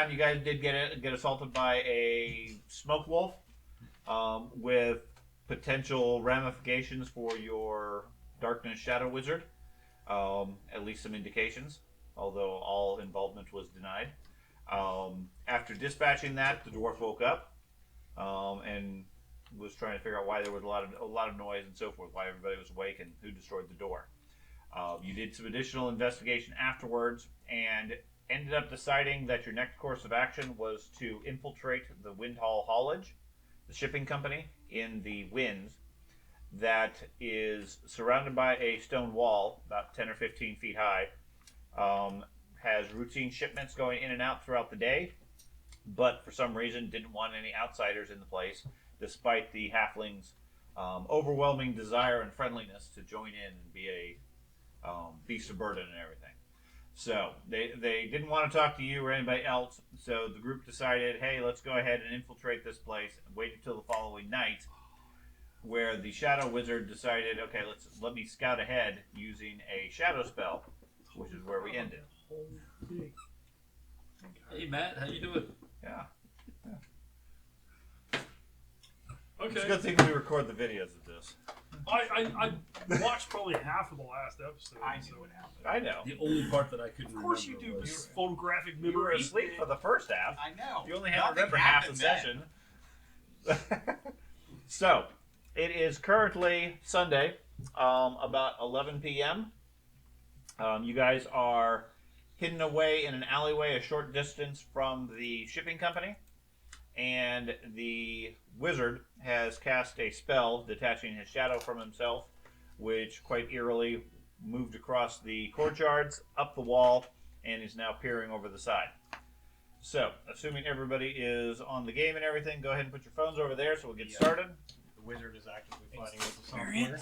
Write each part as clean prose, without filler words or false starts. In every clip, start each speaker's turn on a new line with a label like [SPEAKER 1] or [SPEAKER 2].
[SPEAKER 1] time, you guys did get assaulted by a smoke wolf with potential ramifications for your Darkness Shadow Wizard. At least some indications, although all involvement was denied. After dispatching that, the dwarf woke up and was trying to figure out why there was a lot of noise and so forth, why everybody was awake, and who destroyed the door. You did some additional investigation afterwards and ended up deciding that your next course of action was to infiltrate the Windhall Haulage, the shipping company in the Winds, that is surrounded by a stone wall about 10 or 15 feet high, has routine shipments going in and out throughout the day, but for some reason didn't want any outsiders in the place, despite the halflings' overwhelming desire and friendliness to join in and be a beast of burden and everything. So they didn't want to talk to you or anybody else, so the group decided, hey, let's go ahead and infiltrate this place and wait until the following night, where the Shadow Wizard decided, okay, let me scout ahead using a shadow spell, which is where we ended.
[SPEAKER 2] Hey Matt, how you doing?
[SPEAKER 1] Yeah.
[SPEAKER 3] Okay.
[SPEAKER 1] It's a good thing we record the videos of this.
[SPEAKER 3] I watched probably half of the last episode.
[SPEAKER 4] I knew what happened.
[SPEAKER 1] I know.
[SPEAKER 2] The only part that I couldn't remember.
[SPEAKER 3] Of course you do.
[SPEAKER 2] was-
[SPEAKER 3] Your photographic
[SPEAKER 1] You were
[SPEAKER 3] memory.
[SPEAKER 1] asleep for the first half.
[SPEAKER 4] I know.
[SPEAKER 1] You only had to
[SPEAKER 4] Nothing
[SPEAKER 1] remember half the
[SPEAKER 4] happened then.
[SPEAKER 1] session. So, it is currently Sunday, about 11 p.m. You guys are hidden away in an alleyway a short distance from the shipping company, and the wizard has cast a spell detaching his shadow from himself, which quite eerily moved across the courtyards, up the wall, and is now peering over the side. So, assuming everybody is on the game and everything, go ahead and put your phones over there so we'll get started.
[SPEAKER 4] The wizard is actively fighting with the software.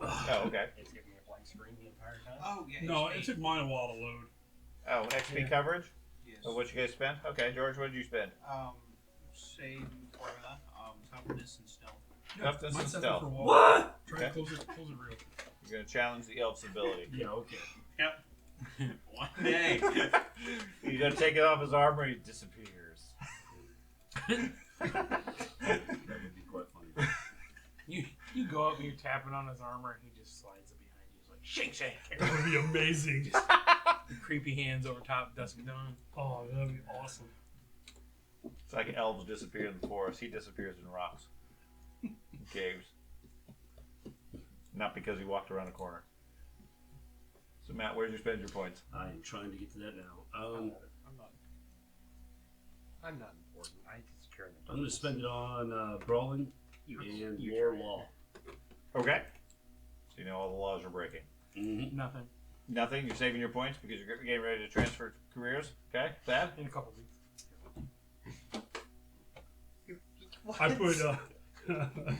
[SPEAKER 1] Oh, okay.
[SPEAKER 4] It's giving me a blank screen the entire time.
[SPEAKER 5] Oh, yeah.
[SPEAKER 3] No, it took mine a while to load.
[SPEAKER 1] Oh, XP coverage?
[SPEAKER 5] Yes.
[SPEAKER 1] So what you guys spent? Okay, George, what did you spend?
[SPEAKER 5] Save formula, toughness and stealth.
[SPEAKER 1] Toughness
[SPEAKER 3] Mine
[SPEAKER 1] and
[SPEAKER 3] set
[SPEAKER 1] stealth.
[SPEAKER 3] for a while.
[SPEAKER 2] What?
[SPEAKER 3] Try
[SPEAKER 1] Okay.
[SPEAKER 3] to close it real quick.
[SPEAKER 1] You're going to challenge the elf's ability.
[SPEAKER 2] Yeah, okay.
[SPEAKER 4] Yep. One day.
[SPEAKER 1] You don't take it off his armor, he disappears.
[SPEAKER 2] That would be quite funny.
[SPEAKER 6] You go up and you're tapping on his armor and he just slides it behind you. He's like, shake, shake.
[SPEAKER 3] That would be amazing.
[SPEAKER 6] Creepy hands over top, dusk dawn.
[SPEAKER 3] Oh, that'd be awesome.
[SPEAKER 1] It's like elves disappear in the forest. He disappears in rocks. In caves. Not because he walked around a corner. So Matt, where'd you spend your points?
[SPEAKER 2] I'm trying to get to that now.
[SPEAKER 4] I'm not important. I just care
[SPEAKER 2] I'm going to spend it on brawling and war law.
[SPEAKER 1] Okay. So you know all the laws you're breaking.
[SPEAKER 2] Mm-hmm.
[SPEAKER 6] Nothing.
[SPEAKER 1] Nothing? You're saving your points because you're getting ready to transfer careers? Okay, Thad?
[SPEAKER 6] In a couple weeks.
[SPEAKER 3] I put,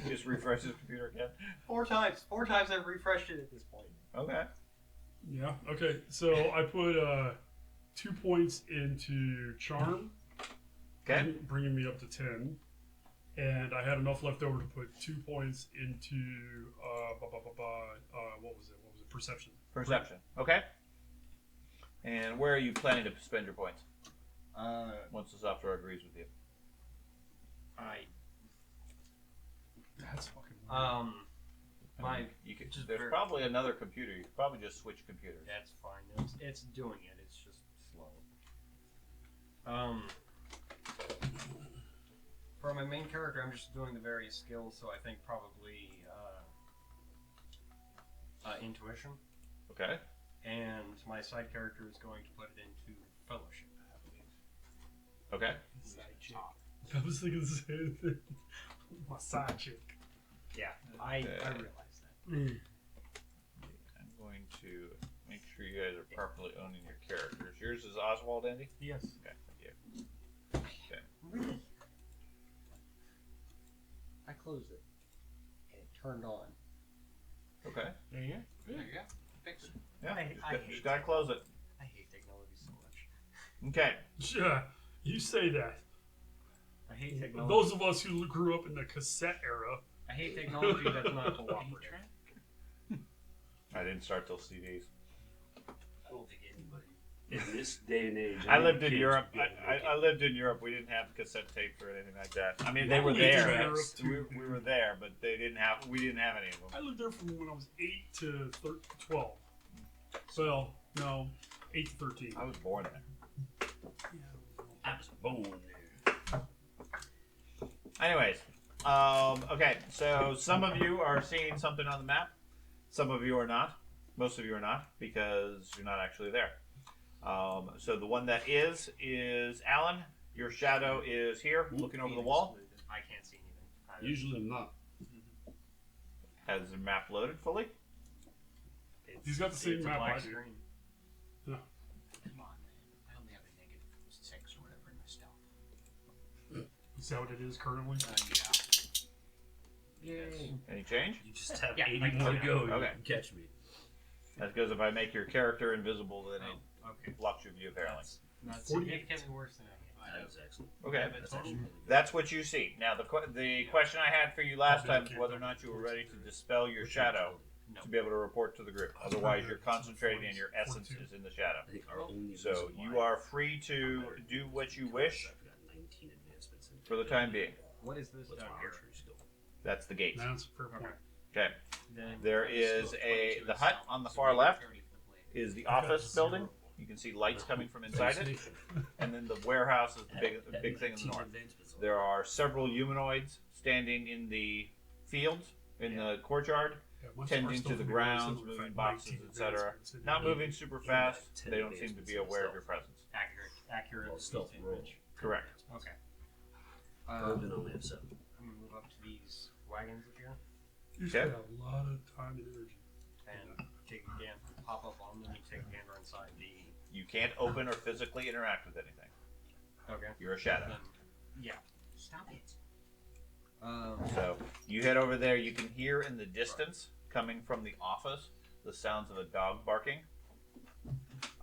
[SPEAKER 1] Just refresh his computer again.
[SPEAKER 4] Four times I've refreshed it at this point.
[SPEAKER 1] Okay.
[SPEAKER 3] yeah, okay. So I put 2 points into Charm,
[SPEAKER 1] Okay.
[SPEAKER 3] bringing me up to 10. And I had enough left over to put 2 points into, what was it? Perception.
[SPEAKER 1] Perception. Okay. And where are you planning to spend your points once the software agrees with you?
[SPEAKER 3] That's fucking weird.
[SPEAKER 4] My
[SPEAKER 1] You could,
[SPEAKER 4] just
[SPEAKER 1] there's
[SPEAKER 4] ver-
[SPEAKER 1] probably another computer. You could probably just switch computers.
[SPEAKER 4] That's fine. It's doing it. It's just slow. For my main character, I'm just doing the various skills, so I think probably intuition.
[SPEAKER 1] Okay.
[SPEAKER 4] And my side character is going to put it into fellowship, I believe.
[SPEAKER 1] Okay.
[SPEAKER 3] Side chick. I was thinking the same thing. My side chick.
[SPEAKER 4] Yeah, I realize that.
[SPEAKER 1] I'm going to make sure you guys are properly owning your characters. Yours is Oswald, Andy?
[SPEAKER 6] Yes.
[SPEAKER 1] Okay. Thank you. Okay.
[SPEAKER 4] Really? I closed it, and it turned on.
[SPEAKER 1] Okay.
[SPEAKER 6] There you go.
[SPEAKER 5] There you go. Fix it.
[SPEAKER 1] Yeah.
[SPEAKER 4] I hate
[SPEAKER 1] Just gotta close it.
[SPEAKER 4] I hate technology so much.
[SPEAKER 1] Okay.
[SPEAKER 3] Yeah, you say that.
[SPEAKER 4] I hate technology.
[SPEAKER 3] Those of us who grew up in the cassette era.
[SPEAKER 4] I hate technology that's not cooperative.
[SPEAKER 1] I didn't start till CDs.
[SPEAKER 4] I don't think anybody.
[SPEAKER 2] In this day and age,
[SPEAKER 1] I lived in
[SPEAKER 2] kids
[SPEAKER 1] Europe.
[SPEAKER 2] would be able to make
[SPEAKER 1] I lived in Europe. We didn't have cassette tapes or anything like that. I mean, they
[SPEAKER 3] Yeah,
[SPEAKER 1] were
[SPEAKER 3] we lived in
[SPEAKER 1] there.
[SPEAKER 3] Europe too,
[SPEAKER 1] We were there, but they didn't have. We didn't have any of them.
[SPEAKER 3] I lived there from when I was 8 to 12. Well, no, 8 to 13.
[SPEAKER 1] I was born there.
[SPEAKER 2] I was born there.
[SPEAKER 1] Anyways, okay. So some of you are seeing something on the map. Some of you are not. Most of you are not because you're not actually there. So the one that is Alan. Your shadow is here, looking over the wall.
[SPEAKER 4] I can't see anything.
[SPEAKER 2] Usually I'm not.
[SPEAKER 1] Has the map loaded fully?
[SPEAKER 3] He's got the same
[SPEAKER 4] It's a
[SPEAKER 3] map
[SPEAKER 4] black
[SPEAKER 3] I do.
[SPEAKER 4] screen.
[SPEAKER 5] Come on, man. I only have a -6 or whatever in my stealth.
[SPEAKER 3] Is that what it is currently?
[SPEAKER 5] Yeah.
[SPEAKER 4] Yay.
[SPEAKER 1] Any change?
[SPEAKER 2] You just have
[SPEAKER 5] Yeah,
[SPEAKER 2] 80
[SPEAKER 5] like-
[SPEAKER 2] more to go. You
[SPEAKER 1] Okay.
[SPEAKER 2] can catch me.
[SPEAKER 1] That's because if I make your character invisible, then it
[SPEAKER 4] Okay.
[SPEAKER 1] blocks your view apparently.
[SPEAKER 4] That's
[SPEAKER 3] 48.
[SPEAKER 4] significantly worse than I
[SPEAKER 2] That was excellent.
[SPEAKER 1] Okay.
[SPEAKER 5] But
[SPEAKER 2] That's
[SPEAKER 5] total-
[SPEAKER 2] actually really good.
[SPEAKER 1] That's what you see. Now, the question I had for you last time is whether or not you were ready to dispel your shadow
[SPEAKER 4] No.
[SPEAKER 1] to be able to report to the group. Otherwise, you're concentrating and your essence is in the shadow.
[SPEAKER 2] I think our only
[SPEAKER 1] So
[SPEAKER 2] reason
[SPEAKER 1] you
[SPEAKER 2] why
[SPEAKER 1] are free to do what you wish
[SPEAKER 2] I've got 19 advancements in
[SPEAKER 1] for the time being.
[SPEAKER 4] What is this
[SPEAKER 2] What's
[SPEAKER 4] down
[SPEAKER 2] my
[SPEAKER 4] here?
[SPEAKER 2] archery skill?
[SPEAKER 1] That's the gate.
[SPEAKER 3] That's a fair point.
[SPEAKER 4] Okay.
[SPEAKER 1] Okay.
[SPEAKER 4] Then
[SPEAKER 1] There is the hut on the far left is the office building. You can see lights coming from inside it, and then the warehouse is the big thing in the north. There are several humanoids standing in the fields in the courtyard,
[SPEAKER 3] Yeah, my
[SPEAKER 1] tending
[SPEAKER 3] stuff's
[SPEAKER 1] to the
[SPEAKER 3] still
[SPEAKER 1] grounds,
[SPEAKER 3] really similar.
[SPEAKER 1] moving
[SPEAKER 3] In fact,
[SPEAKER 1] boxes,
[SPEAKER 3] 19
[SPEAKER 1] etc.
[SPEAKER 3] advancements in
[SPEAKER 1] Not
[SPEAKER 3] it.
[SPEAKER 1] moving super fast. They don't seem to be aware of your presence.
[SPEAKER 4] accurate
[SPEAKER 2] Well, stealth
[SPEAKER 4] roll.
[SPEAKER 2] roll.
[SPEAKER 1] Correct.
[SPEAKER 4] Okay.
[SPEAKER 2] Urban only have 7.
[SPEAKER 4] I'm gonna move up to these wagons up here
[SPEAKER 3] You
[SPEAKER 1] Okay.
[SPEAKER 3] spend a lot of time and energy.
[SPEAKER 4] and take a gander, pop up on them and take a gander inside the.
[SPEAKER 1] You can't open or physically interact with anything.
[SPEAKER 4] Okay.
[SPEAKER 1] You're a shadow.
[SPEAKER 4] Then, yeah.
[SPEAKER 5] Stop it.
[SPEAKER 1] So you head over there. You can hear in the distance, coming from the office, the sounds of a dog barking.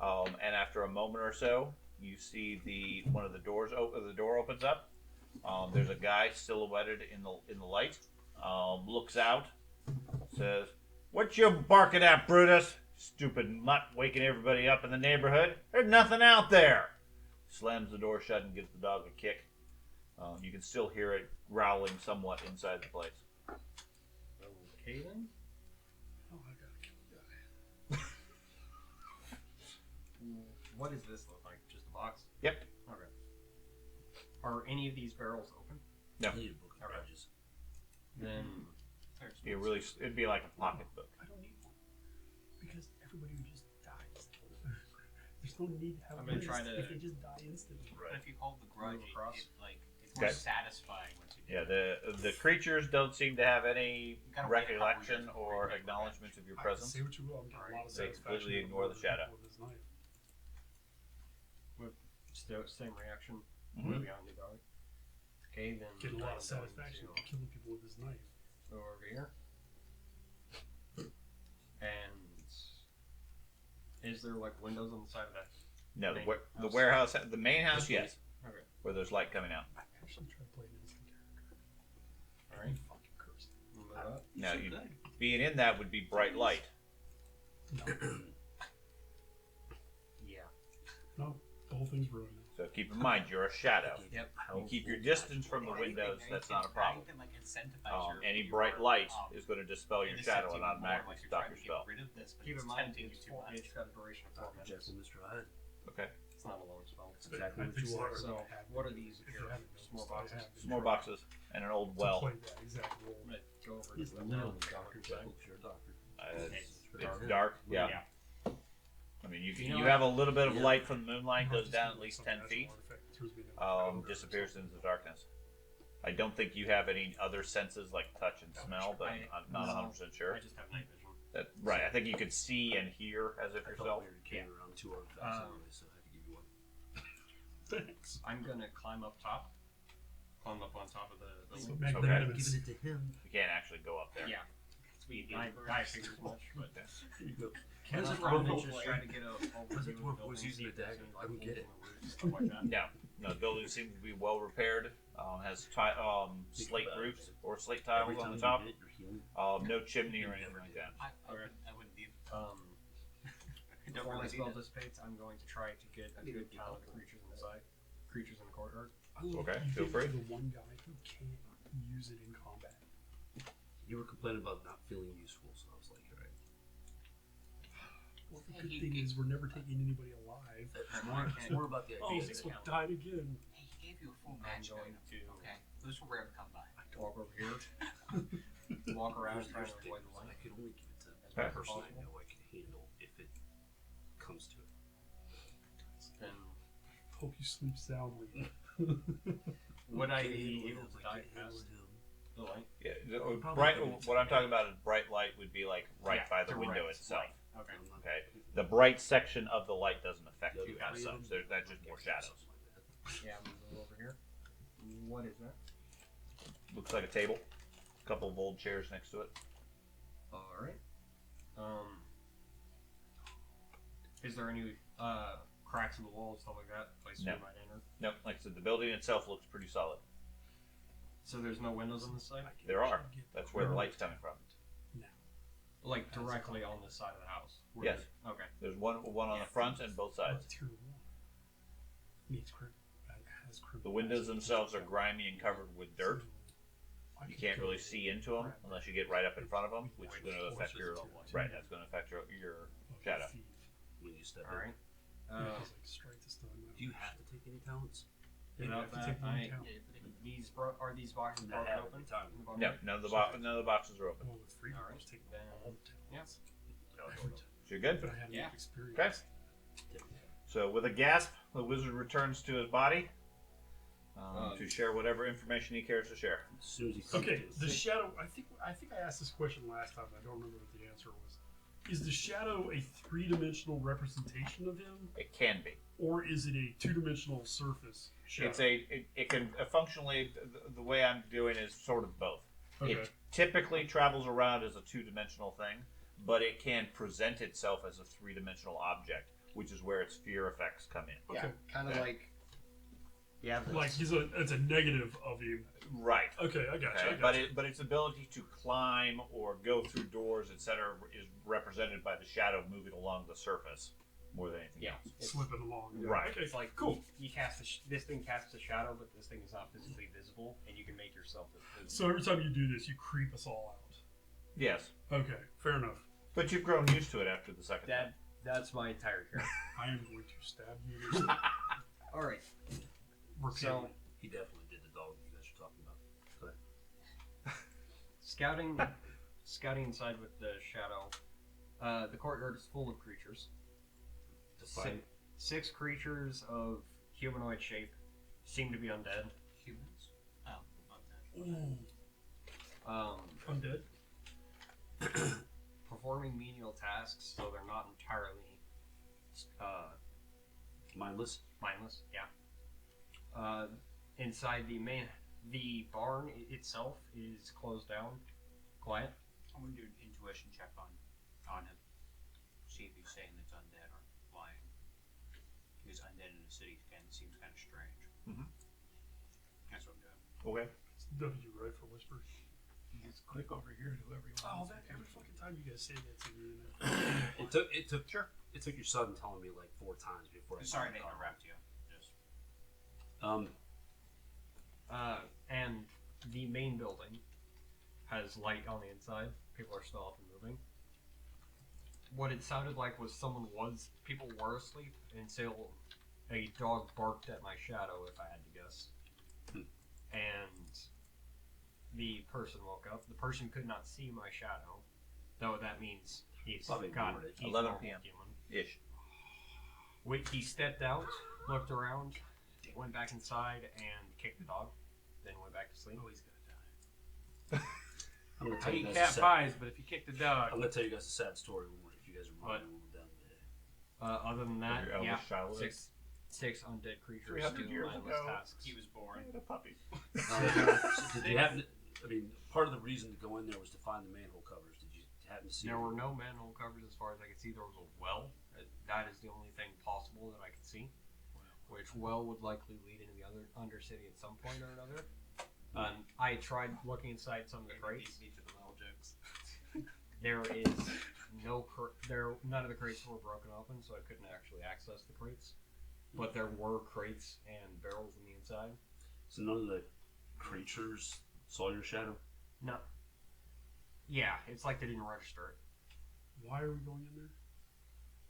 [SPEAKER 1] And after a moment or so, you see one of the doors open. The door opens up. There's a guy silhouetted in the light. Looks out, says, "What you barking at, Brutus? Stupid mutt, waking everybody up in the neighborhood. There's nothing out there." Slams the door shut and gives the dog a kick. You can still hear it growling somewhat inside the place.
[SPEAKER 4] Okay then.
[SPEAKER 3] Oh, I gotta kill the guy.
[SPEAKER 4] What does this look like? Just a box?
[SPEAKER 1] Yep.
[SPEAKER 4] Okay. Are any of these barrels open?
[SPEAKER 1] No.
[SPEAKER 2] I need a book of
[SPEAKER 4] Okay.
[SPEAKER 2] grudges.
[SPEAKER 4] Then
[SPEAKER 1] It'd be like a pocketbook.
[SPEAKER 3] I don't need one. Because everybody would just dies. There's no need to have
[SPEAKER 4] I'm gonna
[SPEAKER 3] a
[SPEAKER 4] try
[SPEAKER 3] list
[SPEAKER 4] to-
[SPEAKER 3] if they just die instantly.
[SPEAKER 5] But if you hold the grudge,
[SPEAKER 4] Move across.
[SPEAKER 5] it's more
[SPEAKER 1] Okay.
[SPEAKER 5] satisfying once you do
[SPEAKER 1] Yeah,
[SPEAKER 5] it.
[SPEAKER 1] the creatures don't seem to have any
[SPEAKER 5] gotta wait a couple
[SPEAKER 1] recollection
[SPEAKER 5] years
[SPEAKER 1] or
[SPEAKER 5] before you
[SPEAKER 1] acknowledgement of your
[SPEAKER 3] I
[SPEAKER 1] presence.
[SPEAKER 3] say what you will, I'm getting a lot of
[SPEAKER 1] They
[SPEAKER 3] satisfaction.
[SPEAKER 1] completely
[SPEAKER 3] from
[SPEAKER 1] ignore the
[SPEAKER 3] murdering
[SPEAKER 1] shadow.
[SPEAKER 3] people with his knife.
[SPEAKER 4] same reaction.
[SPEAKER 1] Mhm.
[SPEAKER 4] Behind the dog. Okay, then
[SPEAKER 3] Getting a lot
[SPEAKER 4] I'm
[SPEAKER 3] of satisfaction
[SPEAKER 4] going
[SPEAKER 3] from killing people with his knife.
[SPEAKER 4] to go over here. And is there like windows on the side of that?
[SPEAKER 1] No,
[SPEAKER 4] Main
[SPEAKER 1] the
[SPEAKER 4] house.
[SPEAKER 1] warehouse, the main house, yes,
[SPEAKER 4] Okay.
[SPEAKER 1] where there's light coming out.
[SPEAKER 3] I actually tried playing an instant character.
[SPEAKER 4] All right.
[SPEAKER 3] Fucking cursed.
[SPEAKER 4] Move that up.
[SPEAKER 1] Now, being in that would be bright light.
[SPEAKER 4] Yeah.
[SPEAKER 3] No, the whole thing's ruined.
[SPEAKER 1] So keep in mind, you're a shadow.
[SPEAKER 4] Yep.
[SPEAKER 1] You keep your distance from the windows. That's not a problem.
[SPEAKER 5] You can, like, incentivize
[SPEAKER 1] Any
[SPEAKER 5] your,
[SPEAKER 1] bright light
[SPEAKER 5] um,
[SPEAKER 1] is going to dispel your shadow and automatically stop your spell.
[SPEAKER 5] Rid of this, but
[SPEAKER 4] Keep
[SPEAKER 5] it's
[SPEAKER 4] in mind,
[SPEAKER 5] tempting you
[SPEAKER 4] it's
[SPEAKER 5] too much.
[SPEAKER 4] got a duration of 4 minutes.
[SPEAKER 2] Jekyll, Mr. Hyde.
[SPEAKER 1] Okay.
[SPEAKER 4] It's not a long spell.
[SPEAKER 2] That's exactly
[SPEAKER 3] I
[SPEAKER 2] what
[SPEAKER 3] think
[SPEAKER 2] you
[SPEAKER 3] so.
[SPEAKER 2] are.
[SPEAKER 4] So,
[SPEAKER 3] Have
[SPEAKER 4] what are
[SPEAKER 3] been-
[SPEAKER 4] these
[SPEAKER 3] if you
[SPEAKER 4] here?
[SPEAKER 3] haven't
[SPEAKER 4] Just
[SPEAKER 3] noticed,
[SPEAKER 4] more
[SPEAKER 3] I
[SPEAKER 4] boxes?
[SPEAKER 3] have been
[SPEAKER 1] Small
[SPEAKER 3] trying
[SPEAKER 1] boxes and an old
[SPEAKER 3] to
[SPEAKER 1] well.
[SPEAKER 3] play that exact role.
[SPEAKER 4] I'm gonna go over
[SPEAKER 3] He's
[SPEAKER 4] to the
[SPEAKER 3] literally
[SPEAKER 4] middle.
[SPEAKER 2] Dr. Jekyll, you're a doctor.
[SPEAKER 1] It's dark. Yeah.
[SPEAKER 4] Yeah.
[SPEAKER 1] I mean, you
[SPEAKER 4] You know
[SPEAKER 1] you
[SPEAKER 4] what?
[SPEAKER 1] have a little bit of
[SPEAKER 2] Yeah.
[SPEAKER 1] light from the moonlight, goes
[SPEAKER 3] Just
[SPEAKER 1] down
[SPEAKER 3] like
[SPEAKER 1] at least
[SPEAKER 3] some
[SPEAKER 1] 10
[SPEAKER 3] magical
[SPEAKER 1] feet.
[SPEAKER 3] artifact that turns me into a ogre or
[SPEAKER 1] Disappears
[SPEAKER 3] something.
[SPEAKER 1] into the darkness. I don't think you have any other senses like touch and smell, but I'm not 100% sure.
[SPEAKER 4] I just have night vision.
[SPEAKER 1] Right, I think you could see and hear as if
[SPEAKER 2] I
[SPEAKER 1] yourself.
[SPEAKER 2] thought we were carrying around 2 artifacts anyway, so I had to give you one.
[SPEAKER 3] Thanks.
[SPEAKER 4] I'm gonna climb up top. Climb up on top of the
[SPEAKER 3] So
[SPEAKER 4] building.
[SPEAKER 3] magnanimous.
[SPEAKER 2] Giving it to him.
[SPEAKER 1] You can't actually go up there.
[SPEAKER 4] Yeah. I figured as much, but
[SPEAKER 2] Here you go.
[SPEAKER 4] can
[SPEAKER 2] What
[SPEAKER 4] I
[SPEAKER 2] is it
[SPEAKER 4] run
[SPEAKER 2] wrong
[SPEAKER 4] and
[SPEAKER 2] with
[SPEAKER 4] just
[SPEAKER 2] way?
[SPEAKER 4] try to get a
[SPEAKER 2] What is it wrong with using a dagger? I don't get it.
[SPEAKER 4] Stuff like that.
[SPEAKER 1] No, the building seems to be well repaired. Has slate roofs or slate tiles
[SPEAKER 2] Every
[SPEAKER 1] on
[SPEAKER 2] time
[SPEAKER 1] the
[SPEAKER 2] you
[SPEAKER 1] top.
[SPEAKER 2] hit, you're healing.
[SPEAKER 1] No chimney or anything like that.
[SPEAKER 5] I wouldn't need
[SPEAKER 4] Um, before my
[SPEAKER 5] really
[SPEAKER 4] spell
[SPEAKER 5] need it.
[SPEAKER 4] dissipates, I'm going to try to get a good count of the creatures in the side, creatures in the courtyard.
[SPEAKER 3] I love
[SPEAKER 1] Okay,
[SPEAKER 3] you
[SPEAKER 1] feel
[SPEAKER 3] think
[SPEAKER 1] free.
[SPEAKER 3] you're the one guy who can't use it in combat.
[SPEAKER 2] You were complaining about not feeling useful, so I was like, all right.
[SPEAKER 3] Well, the
[SPEAKER 5] Hey,
[SPEAKER 3] good
[SPEAKER 5] he
[SPEAKER 3] thing
[SPEAKER 5] gave-
[SPEAKER 3] is we're never taking anybody alive.
[SPEAKER 2] It's more about the
[SPEAKER 3] Oh,
[SPEAKER 2] idea.
[SPEAKER 3] this
[SPEAKER 2] that-
[SPEAKER 3] one died again.
[SPEAKER 5] Hey, he gave you a full
[SPEAKER 4] I'm
[SPEAKER 5] match
[SPEAKER 4] going
[SPEAKER 5] item.
[SPEAKER 4] to
[SPEAKER 5] Okay, those were rare to come by.
[SPEAKER 4] walk over here, walk around, trying to avoid the
[SPEAKER 2] I
[SPEAKER 4] light.
[SPEAKER 2] could only give it to
[SPEAKER 4] As
[SPEAKER 2] the
[SPEAKER 4] much as
[SPEAKER 2] person I
[SPEAKER 4] possible.
[SPEAKER 2] know I can handle if it comes to it.
[SPEAKER 4] Then
[SPEAKER 3] Hope you sleep soundly.
[SPEAKER 4] would I
[SPEAKER 2] Can't
[SPEAKER 4] be
[SPEAKER 2] handle
[SPEAKER 4] able
[SPEAKER 2] him,
[SPEAKER 4] to
[SPEAKER 2] I
[SPEAKER 4] die
[SPEAKER 2] can't handle
[SPEAKER 4] past
[SPEAKER 2] him.
[SPEAKER 4] the light?
[SPEAKER 1] Yeah,
[SPEAKER 2] Probably
[SPEAKER 1] bright.
[SPEAKER 2] wouldn't.
[SPEAKER 1] What I'm talking about is bright light would be like right
[SPEAKER 4] Yeah,
[SPEAKER 1] by the
[SPEAKER 4] direct
[SPEAKER 1] window itself.
[SPEAKER 4] light. Okay.
[SPEAKER 2] I'm not-
[SPEAKER 1] Okay, the bright section of the light doesn't affect
[SPEAKER 2] Yeah,
[SPEAKER 1] you
[SPEAKER 2] I
[SPEAKER 1] as
[SPEAKER 2] mean,
[SPEAKER 1] such. That's just more shadows.
[SPEAKER 2] something like that.
[SPEAKER 4] Yeah, I'm gonna go over here. What is that?
[SPEAKER 1] Looks like a table, a couple of old chairs next to it.
[SPEAKER 4] Alright. Is there any cracks in the walls, stuff like that? Places
[SPEAKER 1] No.
[SPEAKER 4] we might enter?
[SPEAKER 1] Nope, like I said, the building itself looks pretty solid.
[SPEAKER 4] So there's no windows on this side?
[SPEAKER 1] There are. That's where the light's coming from.
[SPEAKER 4] Like directly on this side of the house?
[SPEAKER 1] Yes.
[SPEAKER 4] Okay.
[SPEAKER 1] There's one on the front and both sides.
[SPEAKER 3] Tier 1. Needs crit. Has crit.
[SPEAKER 1] The windows themselves are grimy and covered with dirt. You can't really see into them unless you get right up in front of them, which is going to affect your right. That's going to affect your shadow.
[SPEAKER 2] When you step
[SPEAKER 4] Alright.
[SPEAKER 2] in.
[SPEAKER 3] Strike the stun.
[SPEAKER 2] Do you have to take any talents?
[SPEAKER 3] Yeah, you
[SPEAKER 4] Without
[SPEAKER 3] have to
[SPEAKER 4] that,
[SPEAKER 3] take one
[SPEAKER 4] I-
[SPEAKER 3] count.
[SPEAKER 4] Are these boxes
[SPEAKER 2] Not
[SPEAKER 4] broken
[SPEAKER 2] have
[SPEAKER 4] open?
[SPEAKER 2] every time.
[SPEAKER 4] In the bottom?
[SPEAKER 1] No, none of the boxes are open.
[SPEAKER 3] Well, with free
[SPEAKER 4] Alright,
[SPEAKER 3] rolls, take
[SPEAKER 4] then-
[SPEAKER 3] all the talents.
[SPEAKER 4] Yeah.
[SPEAKER 1] So you're good.
[SPEAKER 3] But I had
[SPEAKER 5] Yeah.
[SPEAKER 3] enough experience.
[SPEAKER 1] Okay. So with a gasp, the wizard returns to his body to share whatever information he cares to share.
[SPEAKER 2] As soon as you come
[SPEAKER 3] Okay,
[SPEAKER 2] to
[SPEAKER 3] the shadow. I think I asked this question last time. I don't remember what the answer was. Is the shadow a three-dimensional representation of him,
[SPEAKER 1] It can be.
[SPEAKER 3] or is it a two-dimensional surface shadow?
[SPEAKER 1] It's it can functionally the way I'm doing is sort of both.
[SPEAKER 3] Okay.
[SPEAKER 1] It typically travels around as a two-dimensional thing, but it can present itself as a three-dimensional object, which is where its fear effects come in.
[SPEAKER 3] Okay.
[SPEAKER 4] Kind of
[SPEAKER 1] Okay.
[SPEAKER 4] like. Yeah,
[SPEAKER 3] Like it's a negative of him.
[SPEAKER 1] Right.
[SPEAKER 3] Okay, I got
[SPEAKER 1] Okay.
[SPEAKER 3] you.
[SPEAKER 1] But its ability to climb or go through doors, etc., is represented by the shadow moving along the surface more than anything
[SPEAKER 4] Yeah.
[SPEAKER 1] else.
[SPEAKER 3] Slipping along.
[SPEAKER 1] Right.
[SPEAKER 3] Okay.
[SPEAKER 4] It's like
[SPEAKER 3] Cool.
[SPEAKER 4] You cast this thing casts a shadow, but this thing is not physically visible, and you can make yourself visible.
[SPEAKER 3] So every time you do this, you creep us all out.
[SPEAKER 1] Yes,
[SPEAKER 3] Okay, fair enough.
[SPEAKER 1] but you've grown used to it after the second time.
[SPEAKER 4] That's my entire character.
[SPEAKER 3] I am going to stab you.
[SPEAKER 4] All right.
[SPEAKER 3] Repeatedly.
[SPEAKER 4] So
[SPEAKER 2] He definitely did the dog you guys are talking about. Go ahead.
[SPEAKER 4] scouting inside with the shadow. The courtyard is full of creatures.
[SPEAKER 2] Define.
[SPEAKER 4] Six creatures of humanoid shape seem to be undead.
[SPEAKER 5] Humans? Oh, okay.
[SPEAKER 3] Ooh, undead.
[SPEAKER 4] Performing menial tasks, so they're not entirely
[SPEAKER 2] Mindless.
[SPEAKER 4] mindless. Yeah. Inside the barn itself is closed down, quiet.
[SPEAKER 5] I'm gonna do an intuition check on him. See if he's saying it's undead or lying. Because undead in the city seems kind of strange.
[SPEAKER 1] Mhm.
[SPEAKER 5] That's what I'm doing.
[SPEAKER 1] Okay.
[SPEAKER 3] It's W, right, for whisper.
[SPEAKER 6] You just click over here to whoever you
[SPEAKER 3] Oh,
[SPEAKER 6] want.
[SPEAKER 3] that every fucking time you guys say that to me.
[SPEAKER 2] It took your son telling me like 4 times before. I
[SPEAKER 5] Sorry to
[SPEAKER 2] finally caught
[SPEAKER 5] interrupt you. Just
[SPEAKER 2] on.
[SPEAKER 4] And the main building has light on the inside. People are still up and moving. What it sounded like was people were asleep until a dog barked at my shadow, if I had to guess. And the person woke up. The person could not see my shadow, though that means he's
[SPEAKER 2] Probably
[SPEAKER 4] got
[SPEAKER 2] ignored it.
[SPEAKER 4] he's
[SPEAKER 1] 11
[SPEAKER 4] normal
[SPEAKER 1] p.m.
[SPEAKER 4] human.
[SPEAKER 1] Ish.
[SPEAKER 4] He stepped out, looked around, went back inside, and kicked the dog. Then went back to sleep.
[SPEAKER 6] Oh, he's gonna die.
[SPEAKER 2] I'm gonna
[SPEAKER 6] I
[SPEAKER 2] tell you
[SPEAKER 6] eat
[SPEAKER 2] guys a
[SPEAKER 6] cat
[SPEAKER 2] sad,
[SPEAKER 6] pies, but if you kick the dog,
[SPEAKER 2] I'm gonna tell you guys a sad story if you guys remind me when we're done today.
[SPEAKER 4] Other than that,
[SPEAKER 1] Your
[SPEAKER 4] yeah,
[SPEAKER 1] eldest child lived?
[SPEAKER 4] six undead creatures
[SPEAKER 1] 300
[SPEAKER 4] doing
[SPEAKER 1] years
[SPEAKER 4] mindless
[SPEAKER 1] ago.
[SPEAKER 4] tasks.
[SPEAKER 5] he was born.
[SPEAKER 1] A puppy.
[SPEAKER 2] So did you happen to, I mean, part of the reason to go in there was to find the manhole covers. Did you happen to see
[SPEAKER 4] There
[SPEAKER 2] them?
[SPEAKER 4] were no manhole covers as far as I could see. There was a well. That is the only thing possible that I could see. Which well would likely lead into the other undercity at some point or another. I tried looking inside some of the crates.
[SPEAKER 5] Beat to the well jokes.
[SPEAKER 4] There is none of the crates were broken open, so I couldn't actually access the crates. But there were crates and barrels on the inside.
[SPEAKER 2] So none of the creatures saw your shadow?
[SPEAKER 4] No. Yeah, it's like they didn't register it.
[SPEAKER 3] Why are we going in there?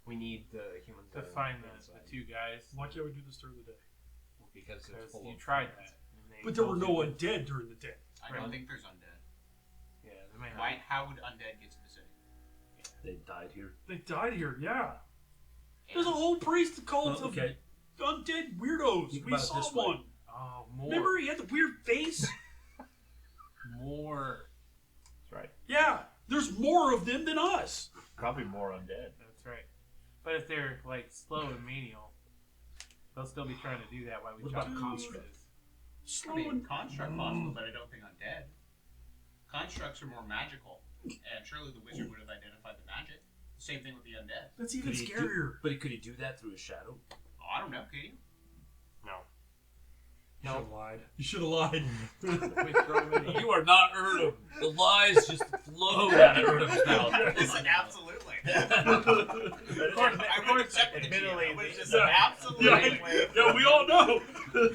[SPEAKER 4] We need the humans
[SPEAKER 6] To
[SPEAKER 4] that are
[SPEAKER 6] find
[SPEAKER 4] on
[SPEAKER 6] the
[SPEAKER 4] inside.
[SPEAKER 6] two guys.
[SPEAKER 3] Why can't we do this during the day?
[SPEAKER 4] Because it's
[SPEAKER 6] Because
[SPEAKER 4] full
[SPEAKER 6] you
[SPEAKER 4] of
[SPEAKER 6] tried
[SPEAKER 4] humans.
[SPEAKER 6] that. and they
[SPEAKER 3] But there were
[SPEAKER 6] told
[SPEAKER 3] no
[SPEAKER 6] you-
[SPEAKER 3] undead during the day.
[SPEAKER 5] I don't think there's undead.
[SPEAKER 6] Yeah, they may not.
[SPEAKER 5] Why? How would undead get to the city?
[SPEAKER 2] They died here.
[SPEAKER 3] They died here, yeah. There's a
[SPEAKER 5] And-
[SPEAKER 3] whole priest cult of
[SPEAKER 2] Okay.
[SPEAKER 3] undead weirdos.
[SPEAKER 2] Think
[SPEAKER 3] We
[SPEAKER 2] about it
[SPEAKER 3] saw
[SPEAKER 2] this way.
[SPEAKER 3] one.
[SPEAKER 6] Oh, more.
[SPEAKER 3] Remember, he had the weird face?
[SPEAKER 6] More.
[SPEAKER 1] That's right.
[SPEAKER 3] Yeah, there's more of them than us.
[SPEAKER 1] Probably more undead.
[SPEAKER 6] That's right. But if they're like slow and menial, they'll still be trying to do that while we
[SPEAKER 2] What
[SPEAKER 6] chop
[SPEAKER 2] about
[SPEAKER 6] the
[SPEAKER 2] construct?
[SPEAKER 6] pieces.
[SPEAKER 3] Slow
[SPEAKER 5] I mean,
[SPEAKER 3] and
[SPEAKER 5] construct possible, but I don't think undead. Constructs are more magical, and surely the wizard would have identified the magic. Same thing with the undead.
[SPEAKER 3] that's even
[SPEAKER 2] Could he
[SPEAKER 3] scarier.
[SPEAKER 2] but could he do that through his shadow?
[SPEAKER 5] Oh, I don't know, can you?
[SPEAKER 4] No.
[SPEAKER 3] You should have lied. You should have lied.
[SPEAKER 6] We throw them in here.
[SPEAKER 2] You are not Erdem. The lies just flow out of Erdem's mouth.
[SPEAKER 5] Listen, absolutely.
[SPEAKER 1] Admittedly,
[SPEAKER 5] but it's just
[SPEAKER 3] yeah.
[SPEAKER 5] absolutely.
[SPEAKER 3] Yeah, we all know.
[SPEAKER 4] You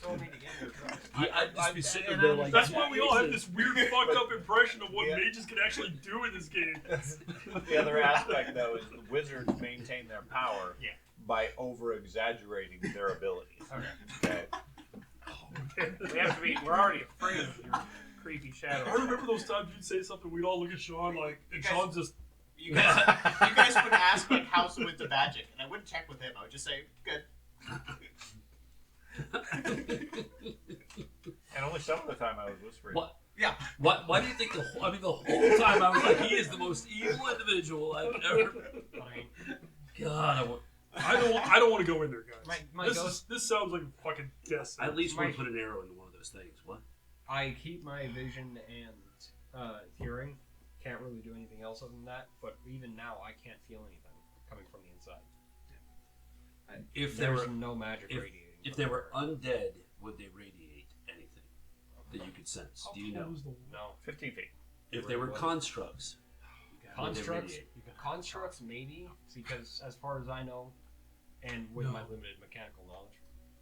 [SPEAKER 4] told me to get here.
[SPEAKER 2] I'd just be sitting
[SPEAKER 1] and
[SPEAKER 2] there
[SPEAKER 1] I'm-
[SPEAKER 2] like
[SPEAKER 3] That's why we all have this weird fucked up impression of what
[SPEAKER 1] Yeah.
[SPEAKER 3] mages can actually do in this game.
[SPEAKER 1] The other aspect, though, is the wizards maintain their power by over-exaggerating their abilities. Okay.
[SPEAKER 6] We have to be. We're already afraid of your creepy shadow.
[SPEAKER 3] I remember those times you'd say something, we'd all look at Sean like, and
[SPEAKER 5] guys-
[SPEAKER 3] Sean just,
[SPEAKER 5] You guys would ask like how's the winter magic, and I wouldn't check with him. I would just say good.
[SPEAKER 1] And only some of the time I was whispering.
[SPEAKER 2] What?
[SPEAKER 5] Yeah.
[SPEAKER 2] Why do you think the whole time I was like, he is the most evil individual I've ever.
[SPEAKER 4] I mean,
[SPEAKER 2] God,
[SPEAKER 3] I don't want to go in there, guys.
[SPEAKER 4] my
[SPEAKER 3] this
[SPEAKER 4] ghost.
[SPEAKER 3] this sounds like a fucking death
[SPEAKER 2] I at least want
[SPEAKER 4] My-
[SPEAKER 2] to put an arrow into one of those things. What?
[SPEAKER 4] I keep my vision and hearing. Can't really do anything else other than that. But even now, I can't feel anything coming from the inside.
[SPEAKER 2] If there
[SPEAKER 4] There's
[SPEAKER 2] were
[SPEAKER 4] no magic
[SPEAKER 2] if-
[SPEAKER 4] radiating.
[SPEAKER 2] if they were undead, would they radiate anything that you could sense? Do you know?
[SPEAKER 4] No
[SPEAKER 1] 15 feet.
[SPEAKER 2] If they were constructs, would they
[SPEAKER 4] constructs.
[SPEAKER 2] radiate?
[SPEAKER 4] Constructs maybe, because as far as I know, and with my limited mechanical knowledge,